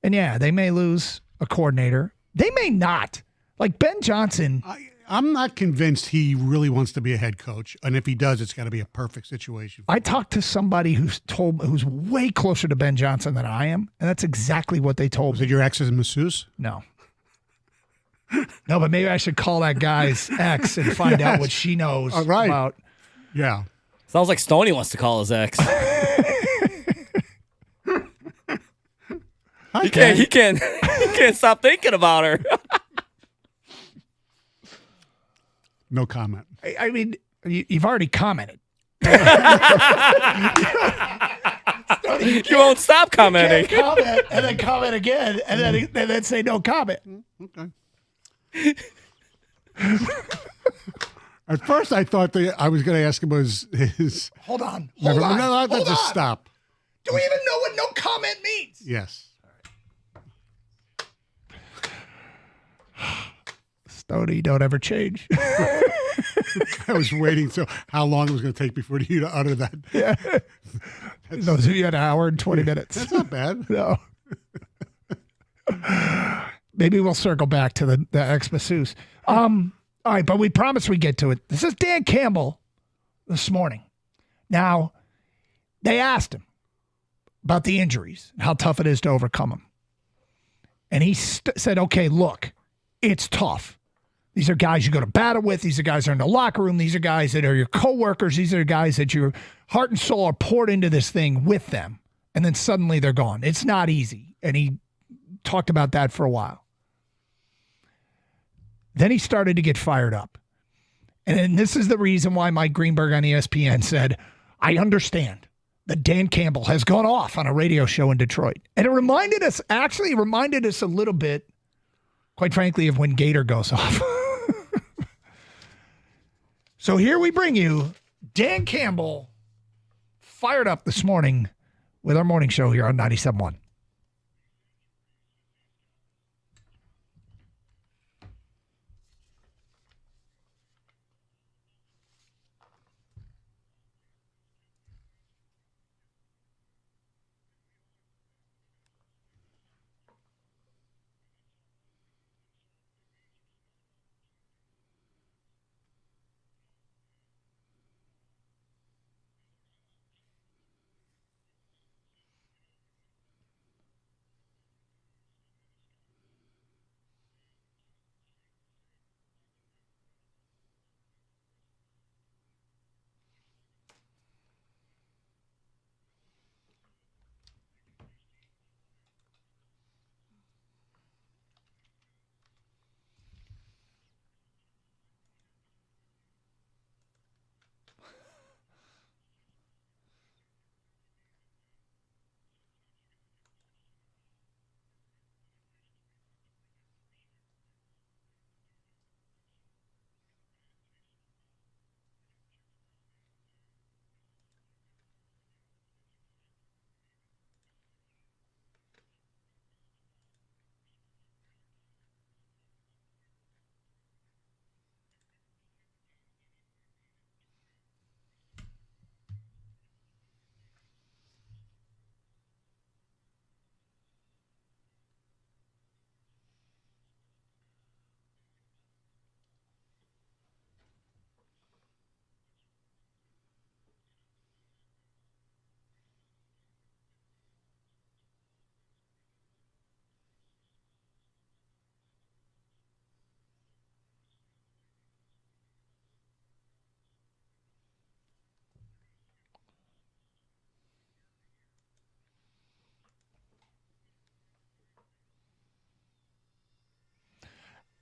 And yeah, they may lose a coordinator. They may not. Like Ben Johnson. I'm not convinced he really wants to be a head coach. And if he does, it's got to be a perfect situation. I talked to somebody who's way closer to Ben Johnson than I am. And that's exactly what they told me. Was it your ex's masseuse? No. No, but maybe I should call that guy's ex and find out what she knows about. Yeah. Sounds like Stoney wants to call his ex. He can't stop thinking about her. No comment. I mean, you've already commented. You won't stop commenting. You can't comment and then comment again and then say no comment. Okay. At first, I thought I was going to ask him was his. Hold on. No, let's just stop. Do we even know what no comment means? Yes. Stoney, don't ever change. I was waiting so how long it was going to take before you to utter that. Yeah. Those of you had an hour and 20 minutes. That's not bad. No. Maybe we'll circle back to the ex-masseuse. All right, but we promised we'd get to it. This is Dan Campbell this morning. Now, they asked him about the injuries and how tough it is to overcome them. And he said, okay, look, it's tough. These are guys you go to battle with. These are guys that are in the locker room. These are guys that are your coworkers. These are guys that your heart and soul are poured into this thing with them. And then suddenly they're gone. It's not easy. And he talked about that for a while. Then he started to get fired up. And this is the reason why Mike Greenberg on ESPN said, I understand that Dan Campbell has gone off on a radio show in Detroit. And it reminded us a little bit, quite frankly, of when Gator goes off. So here we bring you Dan Campbell fired up this morning with our morning show here on 97.1.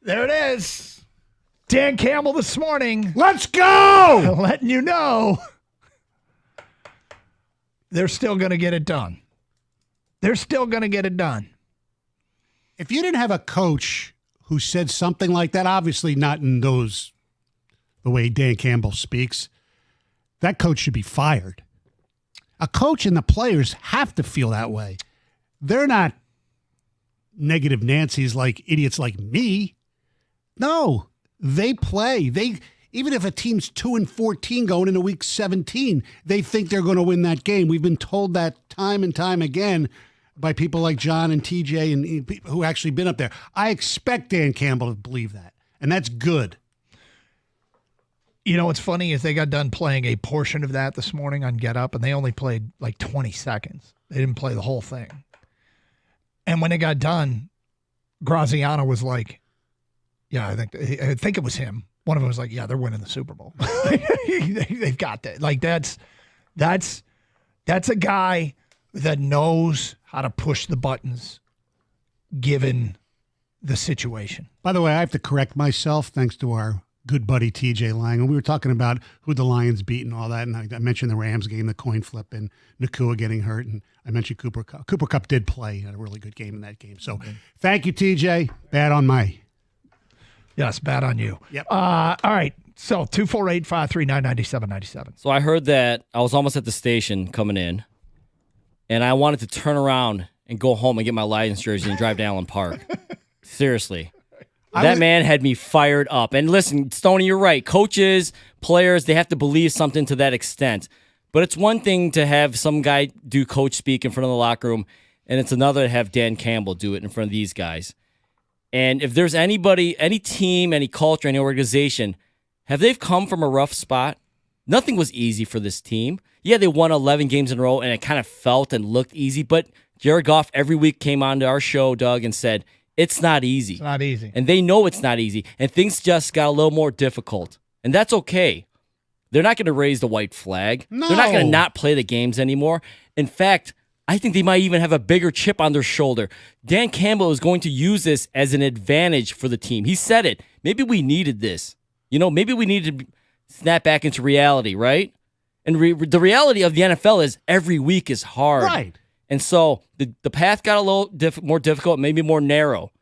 There it is. Dan Campbell this morning. Let's go! Letting you know they're still going to get it done. They're still going to get it done. If you didn't have a coach who said something like that, obviously not in the way Dan Campbell speaks, that coach should be fired. A coach and the players have to feel that way. They're not negative Nancy's like idiots like me. No, they play. Even if a team's 2-14 going into week 17, they think they're going to win that game. We've been told that time and time again by people like John and TJ and people who actually been up there. I expect Dan Campbell to believe that, and that's good. You know what's funny is they got done playing a portion of that this morning on Get Up, and they only played like 20 seconds. They didn't play the whole thing. And when it got done, Graziano was like, yeah, I think it was him. One of them was like, yeah, they're winning the Super Bowl. They've got that. Like that's a guy that knows how to push the buttons given the situation. By the way, I have to correct myself thanks to our good buddy TJ Lang. And we were talking about who the Lions beat and all that. And I mentioned the Rams game, the coin flip, and Nakua getting hurt. And I mentioned Cooper Kupp. Cooper Kupp did play. He had a really good game in that game. So thank you, TJ. Bad on my. Yes, bad on you. Yep. All right. So 248-539-9797. So I heard that I was almost at the station coming in, and I wanted to turn around and go home and get my Lions jersey and drive to Allen Park. Seriously. That man had me fired up. And listen, Stoney, you're right. Coaches, players, they have to believe something to that extent. But it's one thing to have some guy do coach speak in front of the locker room, and it's another to have Dan Campbell do it in front of these guys. And if there's anybody, any team, any culture, any organization, have they come from a rough spot? Nothing was easy for this team. Yeah, they won 11 games in a row, and it kind of felt and looked easy. But Jared Goff every week came on to our show, Doug, and said, it's not easy. It's not easy. And they know it's not easy. And things just got a little more difficult. And that's okay. They're not going to raise the white flag. No. They're not going to not play the games anymore. In fact, I think they might even have a bigger chip on their shoulder. Dan Campbell is going to use this as an advantage for the team. He said it. Maybe we needed this. Maybe we needed to snap back into reality, right? And the reality of the NFL is every week is hard. Right. And so the path got a little more difficult, maybe more narrow.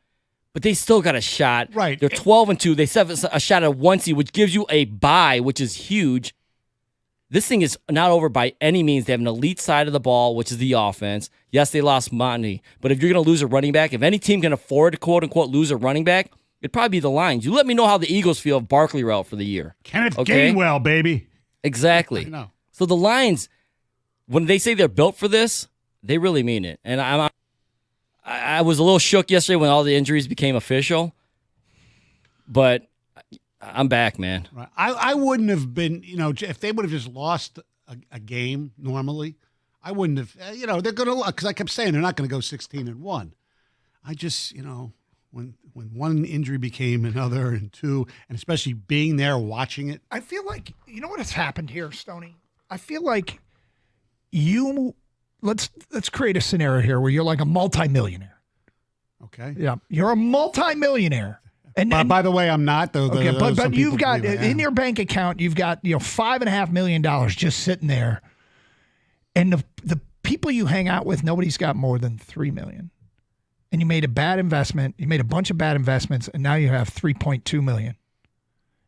But they still got a shot. Right. They're 12-2. They still have a shot at 1 seed, which gives you a bye, which is huge. This thing is not over by any means. They have an elite side of the ball, which is the offense. Yes, they lost money. But if you're going to lose a running back, if any team can afford to, quote-unquote, lose a running back, it'd probably be the Lions. You let me know how the Eagles feel if Barkley were out for the year. Kenneth Gainwell, baby. Exactly. I know. So the Lions, when they say they're built for this, they really mean it. And I was a little shook yesterday when all the injuries became official, but I'm back, man. Right. I wouldn't have been, if they would have just lost a game normally, I wouldn't have, they're going to, because I kept saying they're not going to go 16-1. I just, when one injury became another and two, and especially being there watching it. I feel like, you know what has happened here, Stoney? I feel like let's create a scenario here where you're like a multimillionaire. Okay. Yeah. You're a multimillionaire. And by the way, I'm not though. Okay, but you've got in your bank account, you've got $5.5 million just sitting there, and the people you hang out with, nobody's got more than $3 million, and you made a bad investment. You made a bunch of bad investments, and now you have $3.2 million,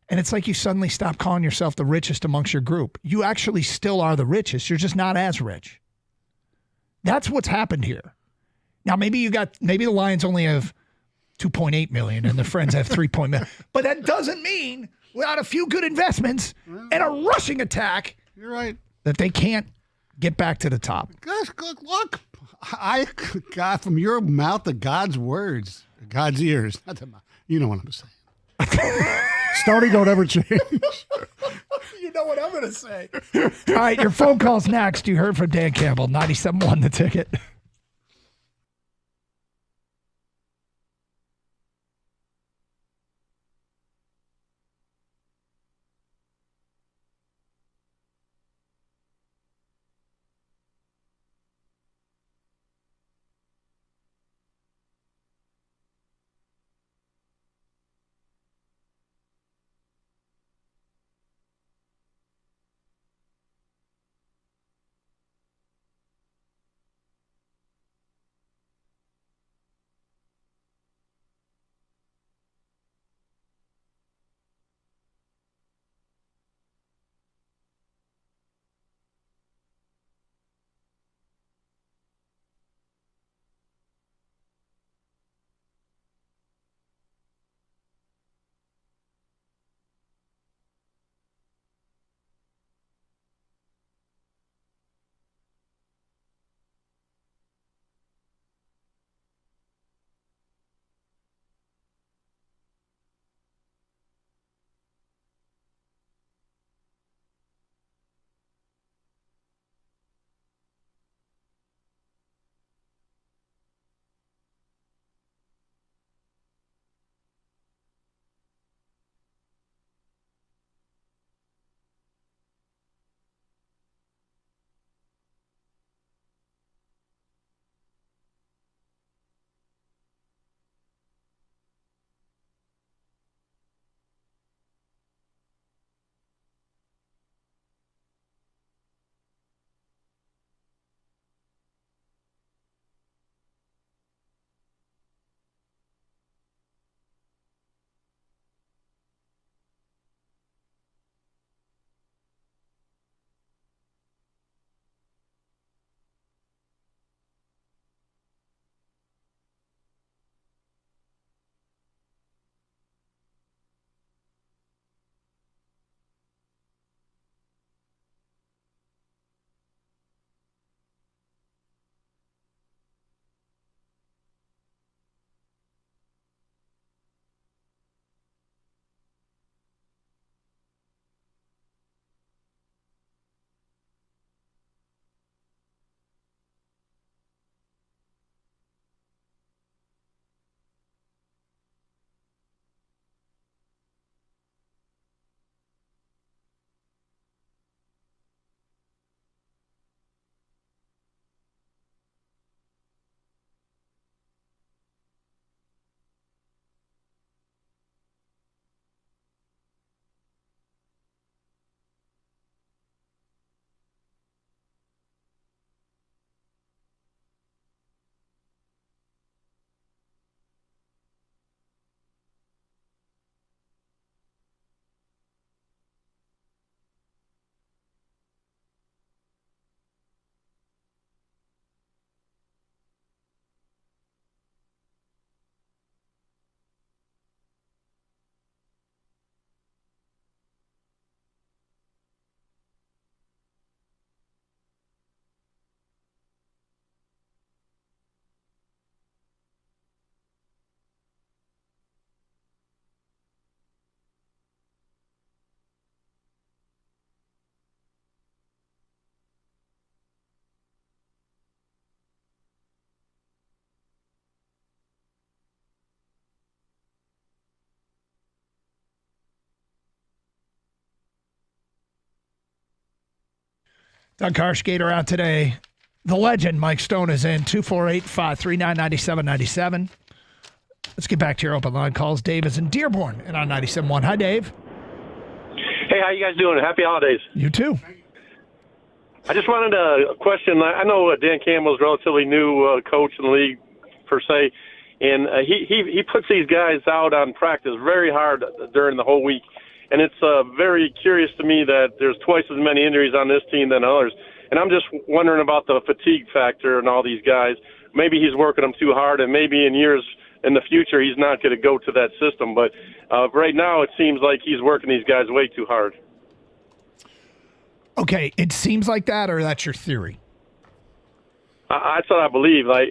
and it's like you suddenly stop calling yourself the richest amongst your group. You actually still are the richest. You're just not as rich. That's what's happened here. Now maybe the Lions only have 2.8 million and their friends have 3.0 million. But that doesn't mean without a few good investments and a rushing attack, you're right, that they can't get back to the top. Look, I got from your mouth to God's words, God's ears. You know what I'm saying. Stoney, don't ever change. You know what I'm going to say. All right, your phone call's next. You heard from Dan Campbell, 97.1 The Ticket. Doug Karshgater out today. The legend, Mike Stone, is in 248-539-9797. Let's get back to your open line calls. Dave is in Dearborn and on 97.1. Hi, Dave. Hey, how you guys doing? Happy holidays. You too. I just wanted a question. I know Dan Campbell's relatively new coach in the league, per se, and he puts these guys out on practice very hard during the whole week. And it's very curious to me that there's twice as many injuries on this team than others. And I'm just wondering about the fatigue factor and all these guys. Maybe he's working them too hard, and maybe in years in the future he's not going to go to that system. But right now it seems like he's working these guys way too hard. Okay, it seems like that, or that's your theory? That's what I believe. Like,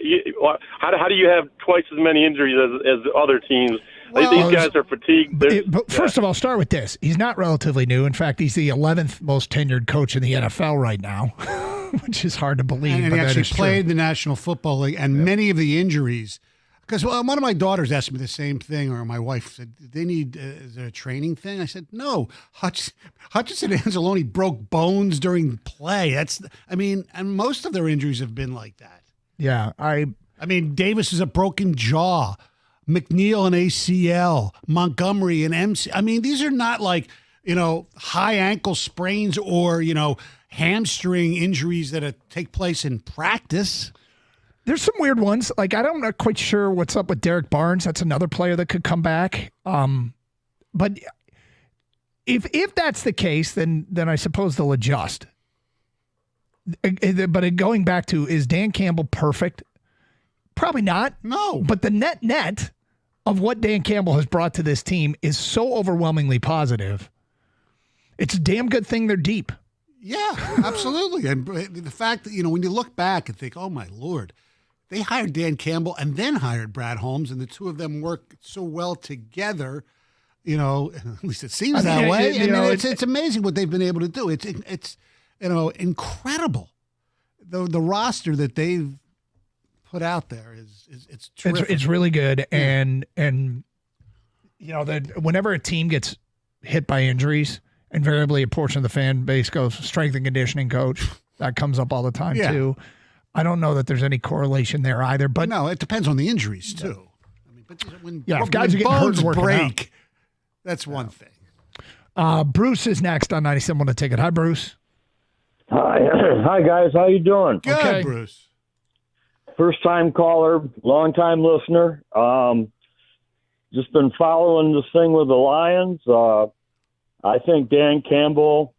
how do you have twice as many injuries as other teams? Like, these guys are fatigued. But first of all, start with this. He's not relatively new. In fact, he's the 11th most tenured coach in the NFL right now, which is hard to believe. And but he actually that is played true. the National Football League, and many of the injuries. Because one of my daughters asked me the same thing, or my wife said, "They need is there a training thing?" I said, "No." Hutchinson and Anzalone broke bones during play. And most of their injuries have been like that. Yeah, I mean, Davis is a broken jaw. McNeil an ACL, Montgomery an MC. I mean, these are not like, high ankle sprains or, hamstring injuries that take place in practice. There's some weird ones. Like, I'm not quite sure what's up with Derek Barnes. That's another player that could come back. But if that's the case, then I suppose they'll adjust. But going back to, is Dan Campbell perfect? Probably not. No. But the net of what Dan Campbell has brought to this team is so overwhelmingly positive. It's a damn good thing they're deep. Yeah, absolutely. And the fact that, when you look back and think, oh, my Lord, they hired Dan Campbell and then hired Brad Holmes, and the two of them work so well together, at least it seems that way. It's amazing what they've been able to do. It's incredible. The roster that they've put out there it's terrific. It's really good. Yeah. And whenever a team gets hit by injuries, invariably a portion of the fan base goes, strength and conditioning coach. That comes up all the time too. I don't know that there's any correlation there either, but no, it depends on the injuries too. I mean, but when if guys are getting hurt working break, out, that's one thing. Bruce is next on 97 to take it. Hi, Bruce. Hi guys, how you doing? Good, okay. Bruce. First time caller, long time listener. Just been following this thing with the Lions. I think Dan Campbell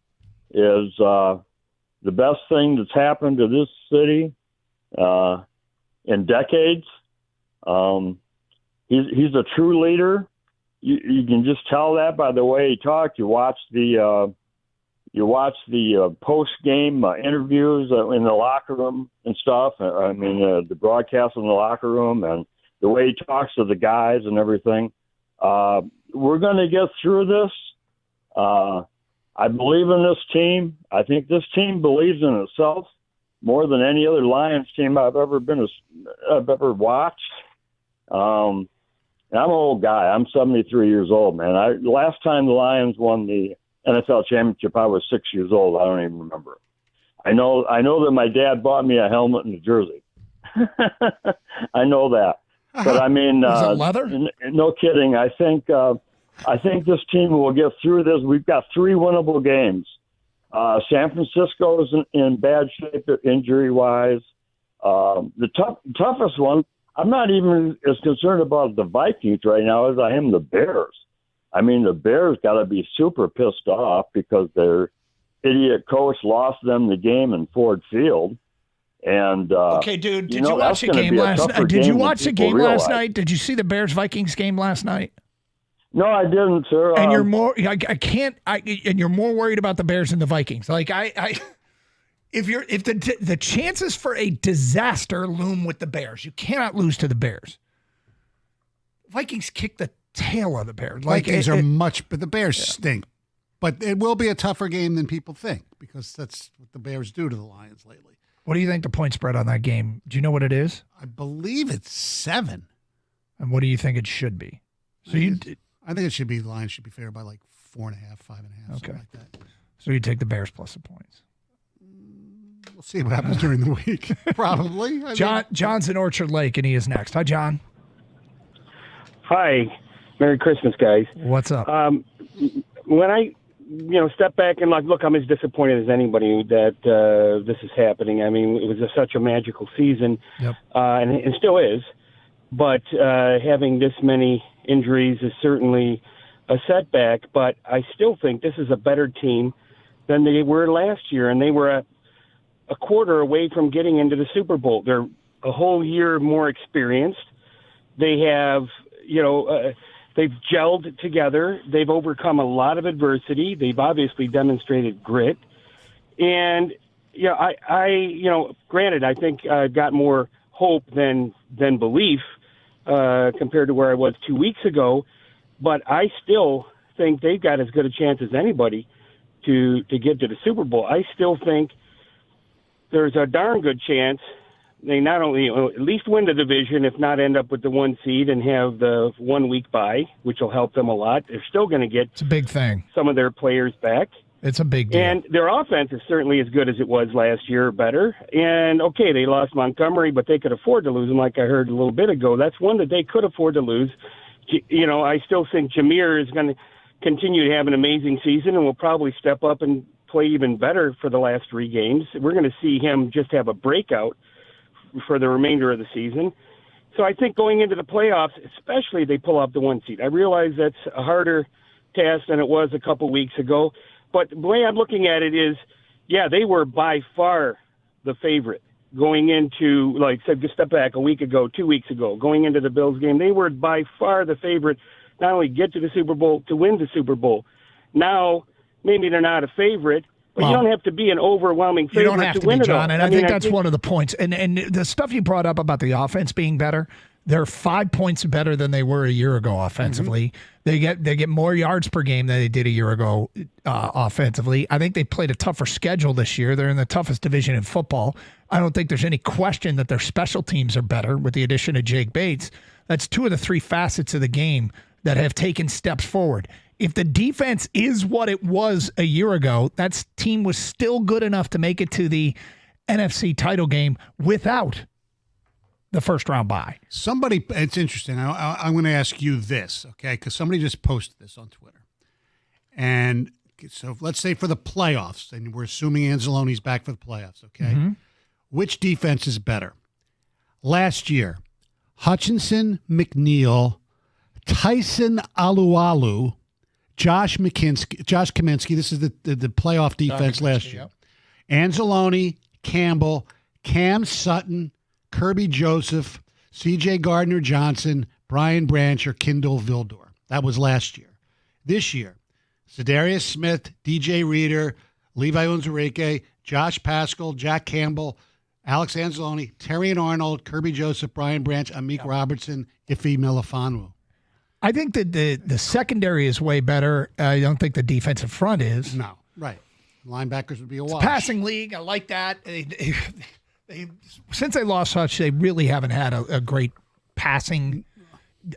is the best thing that's happened to this city in decades. He's a true leader. You can just tell that by the way he talked. You watch the post game interviews in the locker room and stuff. The broadcast in the locker room and the way he talks to the guys and everything. We're going to get through this. I believe in this team. I think this team believes in itself more than any other Lions team I've ever watched. I'm an old guy. I'm 73 years old, man. Last time the Lions won the NFL championship, I was 6 years old. I don't even remember. I know that my dad bought me a helmet and a jersey. I know that. But I mean, is it leather? No kidding. I think this team will get through this. We've got 3 winnable games. San Francisco is in bad shape injury-wise. The toughest one, I'm not even as concerned about the Vikings right now as I am the Bears. I mean, the Bears got to be super pissed off because their idiot coach lost them the game in Ford Field. And okay, dude, did you watch the game last night? Did you watch the game last night? Did you see the Bears-Vikings game last night? No, I didn't, sir. And you're more. And you're more worried about the Bears than the Vikings. Like if the chances for a disaster loom with the Bears, you cannot lose to the Bears. Vikings kick the tail of the Bears. Vikings but the Bears stink. But it will be a tougher game than people think because that's what the Bears do to the Lions lately. What do you think the point spread on that game? Do you know what it is? I believe it's 7. And what do you think it should be? So I think it should be the Lions should be favored by like 4.5, 5.5, something like that. So you take the Bears plus the points. We'll see what happens during the week. Probably. John's in Orchard Lake, and he is next. Hi, John. Hi. Merry Christmas, guys. What's up? When I, step back and look, I'm as disappointed as anybody that this is happening. I mean, it was such a magical season, and it still is. But having this many injuries is certainly a setback. But I still think this is a better team than they were last year, and they were a quarter away from getting into the Super Bowl. They're a whole year more experienced. They have, they've gelled together. They've overcome a lot of adversity. They've obviously demonstrated grit. And, granted, I think I've got more hope than belief compared to where I was 2 weeks ago. But I still think they've got as good a chance as anybody to get to the Super Bowl. I still think there's a darn good chance they not only at least win the division, if not end up with the 1 seed and have the 1 week bye, which will help them a lot. They're still going to get it's a big thing. Some of their players back. It's a big deal. And their offense is certainly as good as it was last year, or better. And, okay, they lost Montgomery, but they could afford to lose him, like I heard a little bit ago. That's one that they could afford to lose. I still think Jameer is going to continue to have an amazing season and will probably step up and play even better for the last 3 games. We're going to see him just have a breakout for the remainder of the season. So I think going into the playoffs, especially they pull out the 1 seed. I realize that's a harder task than it was a couple weeks ago. But the way I'm looking at it is, they were by far the favorite going into, just step back a week ago, 2 weeks ago, going into the Bills game. They were by far the favorite, not only get to the Super Bowl, to win the Super Bowl. Now, maybe they're not a favorite, but you don't have to be an overwhelming favorite you don't have to win be, it John, all. and I think that's one of the points. And the stuff you brought up about the offense being better, they're 5 points better than they were a year ago offensively. Mm-hmm. They get more yards per game than they did a year ago offensively. I think they played a tougher schedule this year. They're in the toughest division in football. I don't think there's any question that their special teams are better with the addition of Jake Bates. That's 2 of the 3 facets of the game that have taken steps forward. If the defense is what it was a year ago, that team was still good enough to make it to the NFC title game without the first round bye. It's interesting. I'm going to ask you this, okay? Because somebody just posted this on Twitter. And so let's say for the playoffs, and we're assuming Anzalone's back for the playoffs, okay? Mm-hmm. Which defense is better? Last year, Hutchinson, McNeil, Tyson Alualu, Josh Kaminsky. This is the playoff defense last year. Yep. Anzalone, Campbell, Cam Sutton, Kirby Joseph, C.J. Gardner-Johnson, Brian Branch, or Kindle Vildor. That was last year. This year, Za'Darius Smith, DJ Reader, Levi Onwuzurike, Josh Paschal, Jack Campbell, Alex Anzalone, Terrion Arnold, Kirby Joseph, Brian Branch, Amik Robertson, Ife Melifonwu. I think that the secondary is way better. I don't think the defensive front is. No, right. Linebackers would be a wash. It's a passing league. I like that. Since they lost Hutch, they really haven't had a great passing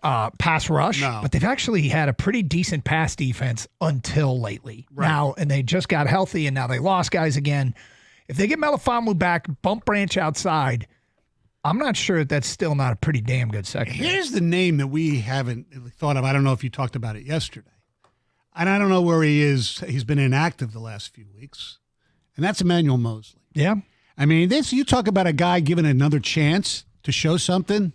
pass rush. No. But they've actually had a pretty decent pass defense until lately. Right. Now, and they just got healthy, and now they lost guys again. If they get Melifonwu back, bump Branch outside, I'm not sure that's still not a pretty damn good secondary. Here's the name that we haven't thought of. I don't know if you talked about it yesterday. And I don't know where he is. He's been inactive the last few weeks. And that's Emmanuel Mosley. Yeah. I mean, you talk about a guy given another chance to show something.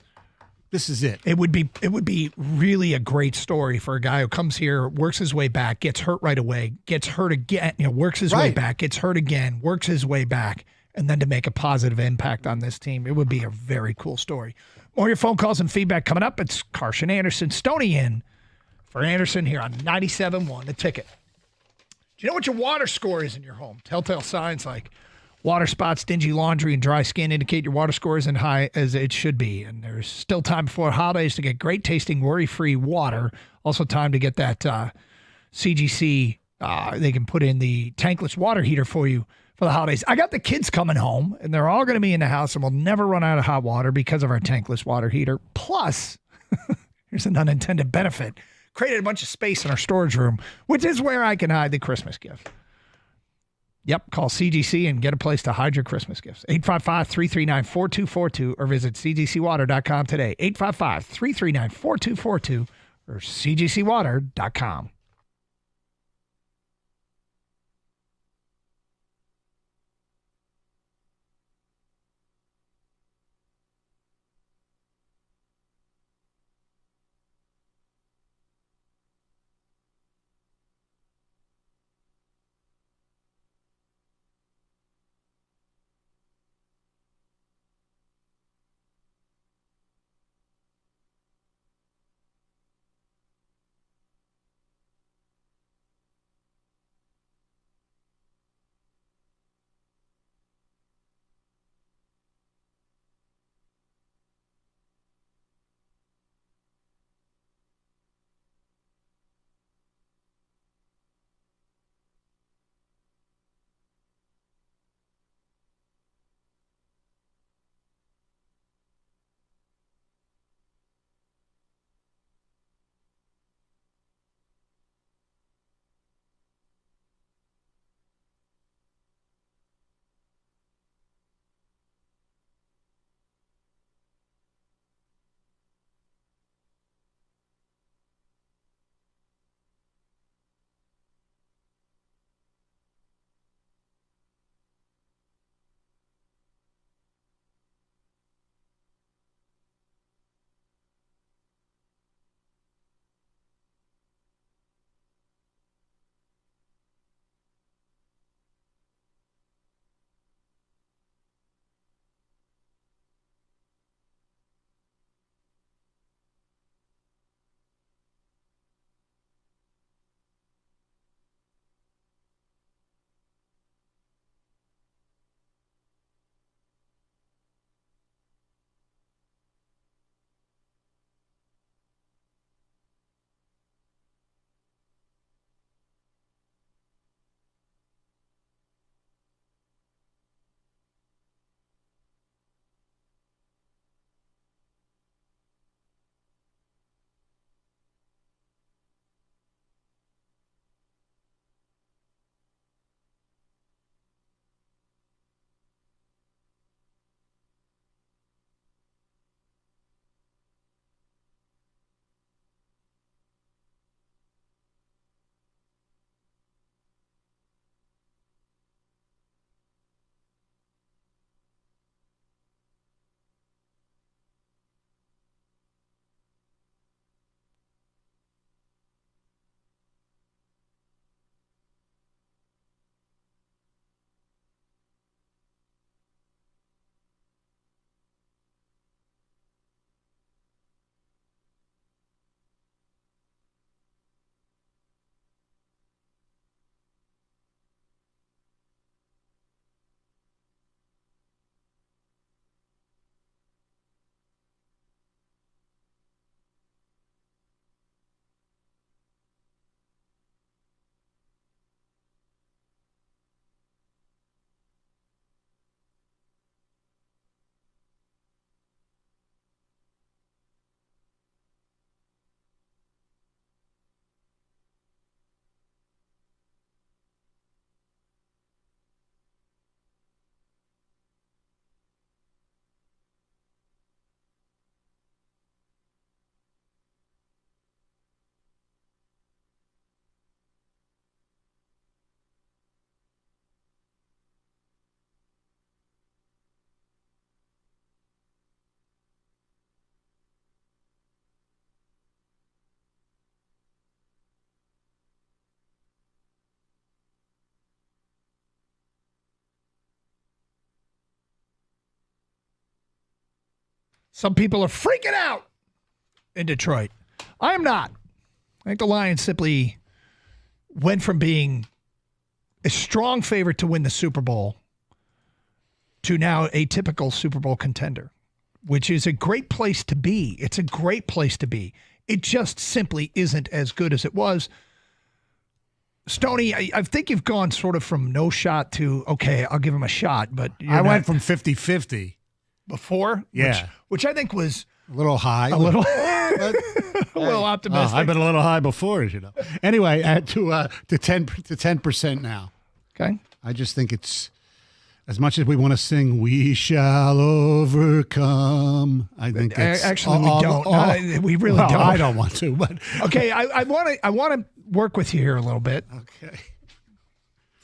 This is it. It would be really a great story for a guy who comes here, works his way back, gets hurt right away, gets hurt again, works his way back, gets hurt again, works his way back, and then to make a positive impact on this team. It would be a very cool story. More of your phone calls and feedback coming up. It's Carson Anderson, Stoney in for Anderson here on 97.1 The Ticket. Do you know what your water score is in your home? Telltale signs like water spots, dingy laundry, and dry skin indicate your water score isn't high as it should be. And there's still time before holidays to get great tasting, worry-free water. Also time to get that CGC. They can put in the tankless water heater for you for the holidays. I got the kids coming home, and they're all going to be in the house, and we'll never run out of hot water because of our tankless water heater. Plus, here's an unintended benefit. Created a bunch of space in our storage room, which is where I can hide the Christmas gift. Yep, call CGC and get a place to hide your Christmas gifts. 855-339-4242 or visit cgcwater.com today. 855-339-4242 or cgcwater.com. Some people are freaking out in Detroit. I am not. I think the Lions simply went from being a strong favorite to win the Super Bowl to now a typical Super Bowl contender, which is a great place to be. It's a great place to be. It just simply isn't as good as it was. Stoney, I think you've gone sort of from no shot to, okay, I'll give him a shot. But I went from 50-50. Before? Yeah. Which I think was a little high. A little optimistic. I've been a little high before, as you know. Anyway, to 10% now. Okay. I just think it's, as much as we want to sing "We Shall Overcome," I think it's actually we don't. We really don't. I don't want to, but okay. I want to work with you here a little bit. Okay.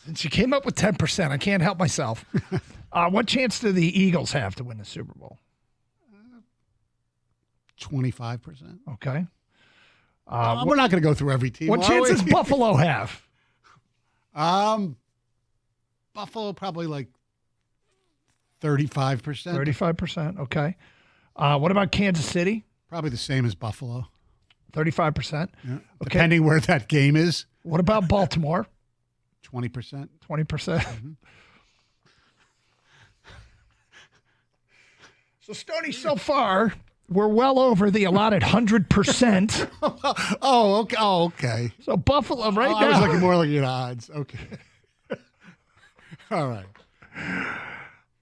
Since you came up with 10%, I can't help myself. What chance do the Eagles have to win the Super Bowl? 25%. Okay. We're not going to go through every team. What chance does Buffalo have? Buffalo probably like 35%. 35%. Okay. What about Kansas City? Probably the same as Buffalo. 35%. Yeah. Okay. Depending where that game is. What about Baltimore? 20%. 20%. Mm-hmm. So, Stoney, so far, we're well over the allotted 100%. Oh, okay. Oh, okay. So, Buffalo right now. I was looking more looking at odds. Okay. All right.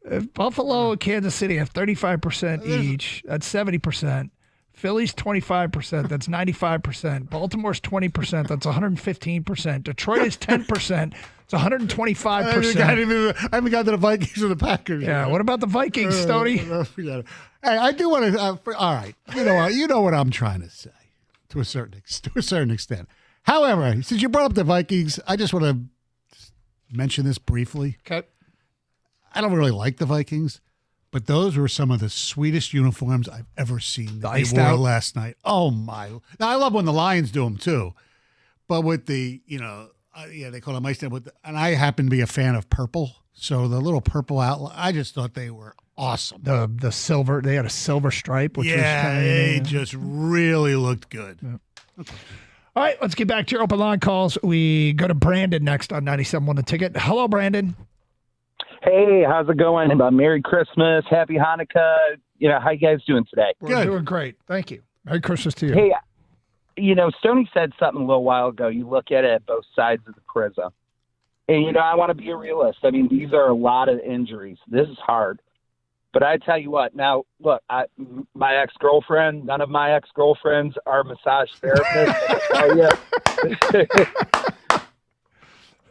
If Buffalo and Kansas City have 35% each, that's 70%. Philly's 25%, that's 95%. Baltimore's 20%, that's 115%. Detroit is 10%, it's 125%. I haven't got to the Vikings or the Packers. Yeah, what about the Vikings, Stoney? Forget it. Hey, I do want to. All right, you know what I'm trying to say to a certain extent. However, since you brought up the Vikings, I just want to mention this briefly. Okay. I don't really like the Vikings, but those were some of the sweetest uniforms I've ever seen that they wore last night. Oh, my. Now, I love when the Lions do them, too. But with the, they call them iced out. And I happen to be a fan of purple. So the little purple outline, I just thought they were awesome. The silver, they had a silver stripe, which was kind of. They just really looked good. Yeah. Okay. All right, let's get back to your open line calls. We go to Brandon next on 97.1 The Ticket. Hello, Brandon. Hey, how's it going? Merry Christmas, Happy Hanukkah. How you guys doing today? We're doing great. Thank you. Merry Christmas to you. Hey, Stoney said something a little while ago. You look at it at both sides of the prism. And, I want to be a realist. I mean, these are a lot of injuries. This is hard. But I tell you what, now, look, my ex-girlfriend, none of my ex-girlfriends are massage therapists.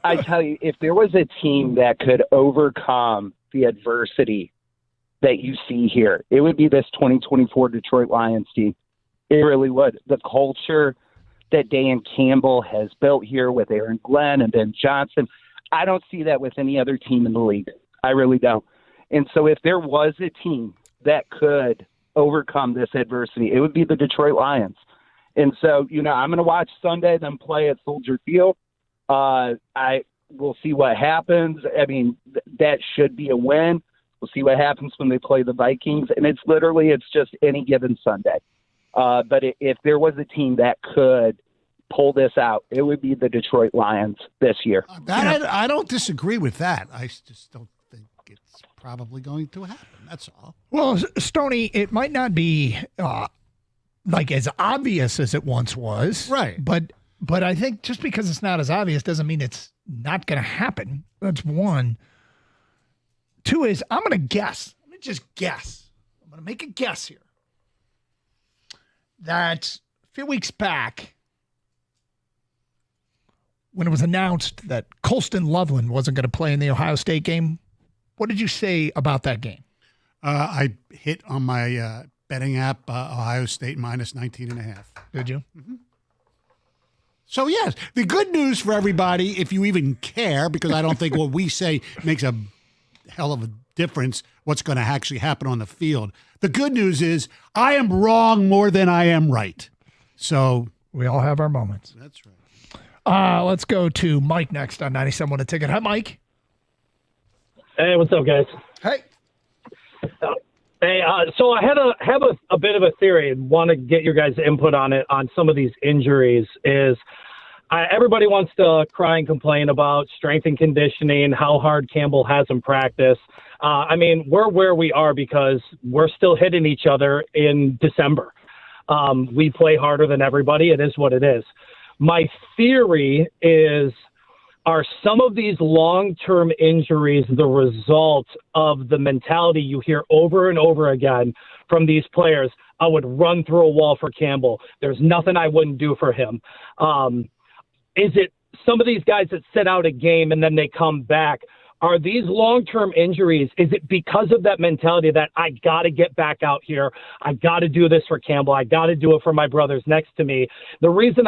I tell you, if there was a team that could overcome the adversity that you see here, it would be this 2024 Detroit Lions team. It really would. The culture that Dan Campbell has built here with Aaron Glenn and Ben Johnson, I don't see that with any other team in the league. I really don't. And so if there was a team that could overcome this adversity, it would be the Detroit Lions. And so, I'm going to watch Sunday them play at Soldier Field. I will see what happens. I mean, that should be a win. We'll see what happens when they play the Vikings. And it's just any given Sunday. But if there was a team that could pull this out, it would be the Detroit Lions this year. I don't disagree with that. I just don't think it's probably going to happen. That's all. Well, Stoney, it might not be as obvious as it once was. Right. But I think just because it's not as obvious doesn't mean it's not going to happen. That's one. Two is, I'm going to guess. Let me just guess. I'm going to make a guess here. That a few weeks back, when it was announced that Colston Loveland wasn't going to play in the Ohio State game, what did you say about that game? I hit on my betting app, Ohio State minus 19.5. Did you? Mm-hmm. So, yes, the good news for everybody, if you even care, because I don't think what we say makes a hell of a difference, what's going to actually happen on the field. The good news is I am wrong more than I am right. So we all have our moments. That's right. Let's go to Mike next on 97.1 The Ticket. Hi, Mike. Hey, what's up, guys? Hey. Hey, so I have a bit of a theory and want to get your guys' input on it, on some of these injuries. Everybody wants to cry and complain about strength and conditioning, how hard Campbell has in practice. We're where we are because we're still hitting each other in December. We play harder than everybody. It is what it is. My theory is, are some of these long-term injuries the result of the mentality you hear over and over again from these players? I would run through a wall for Campbell. There's nothing I wouldn't do for him. Is it some of these guys that sit out a game and then they come back, are these long-term injuries? Is it because of that mentality that I got to get back out here? I got to do this for Campbell. I got to do it for my brothers next to me. The reason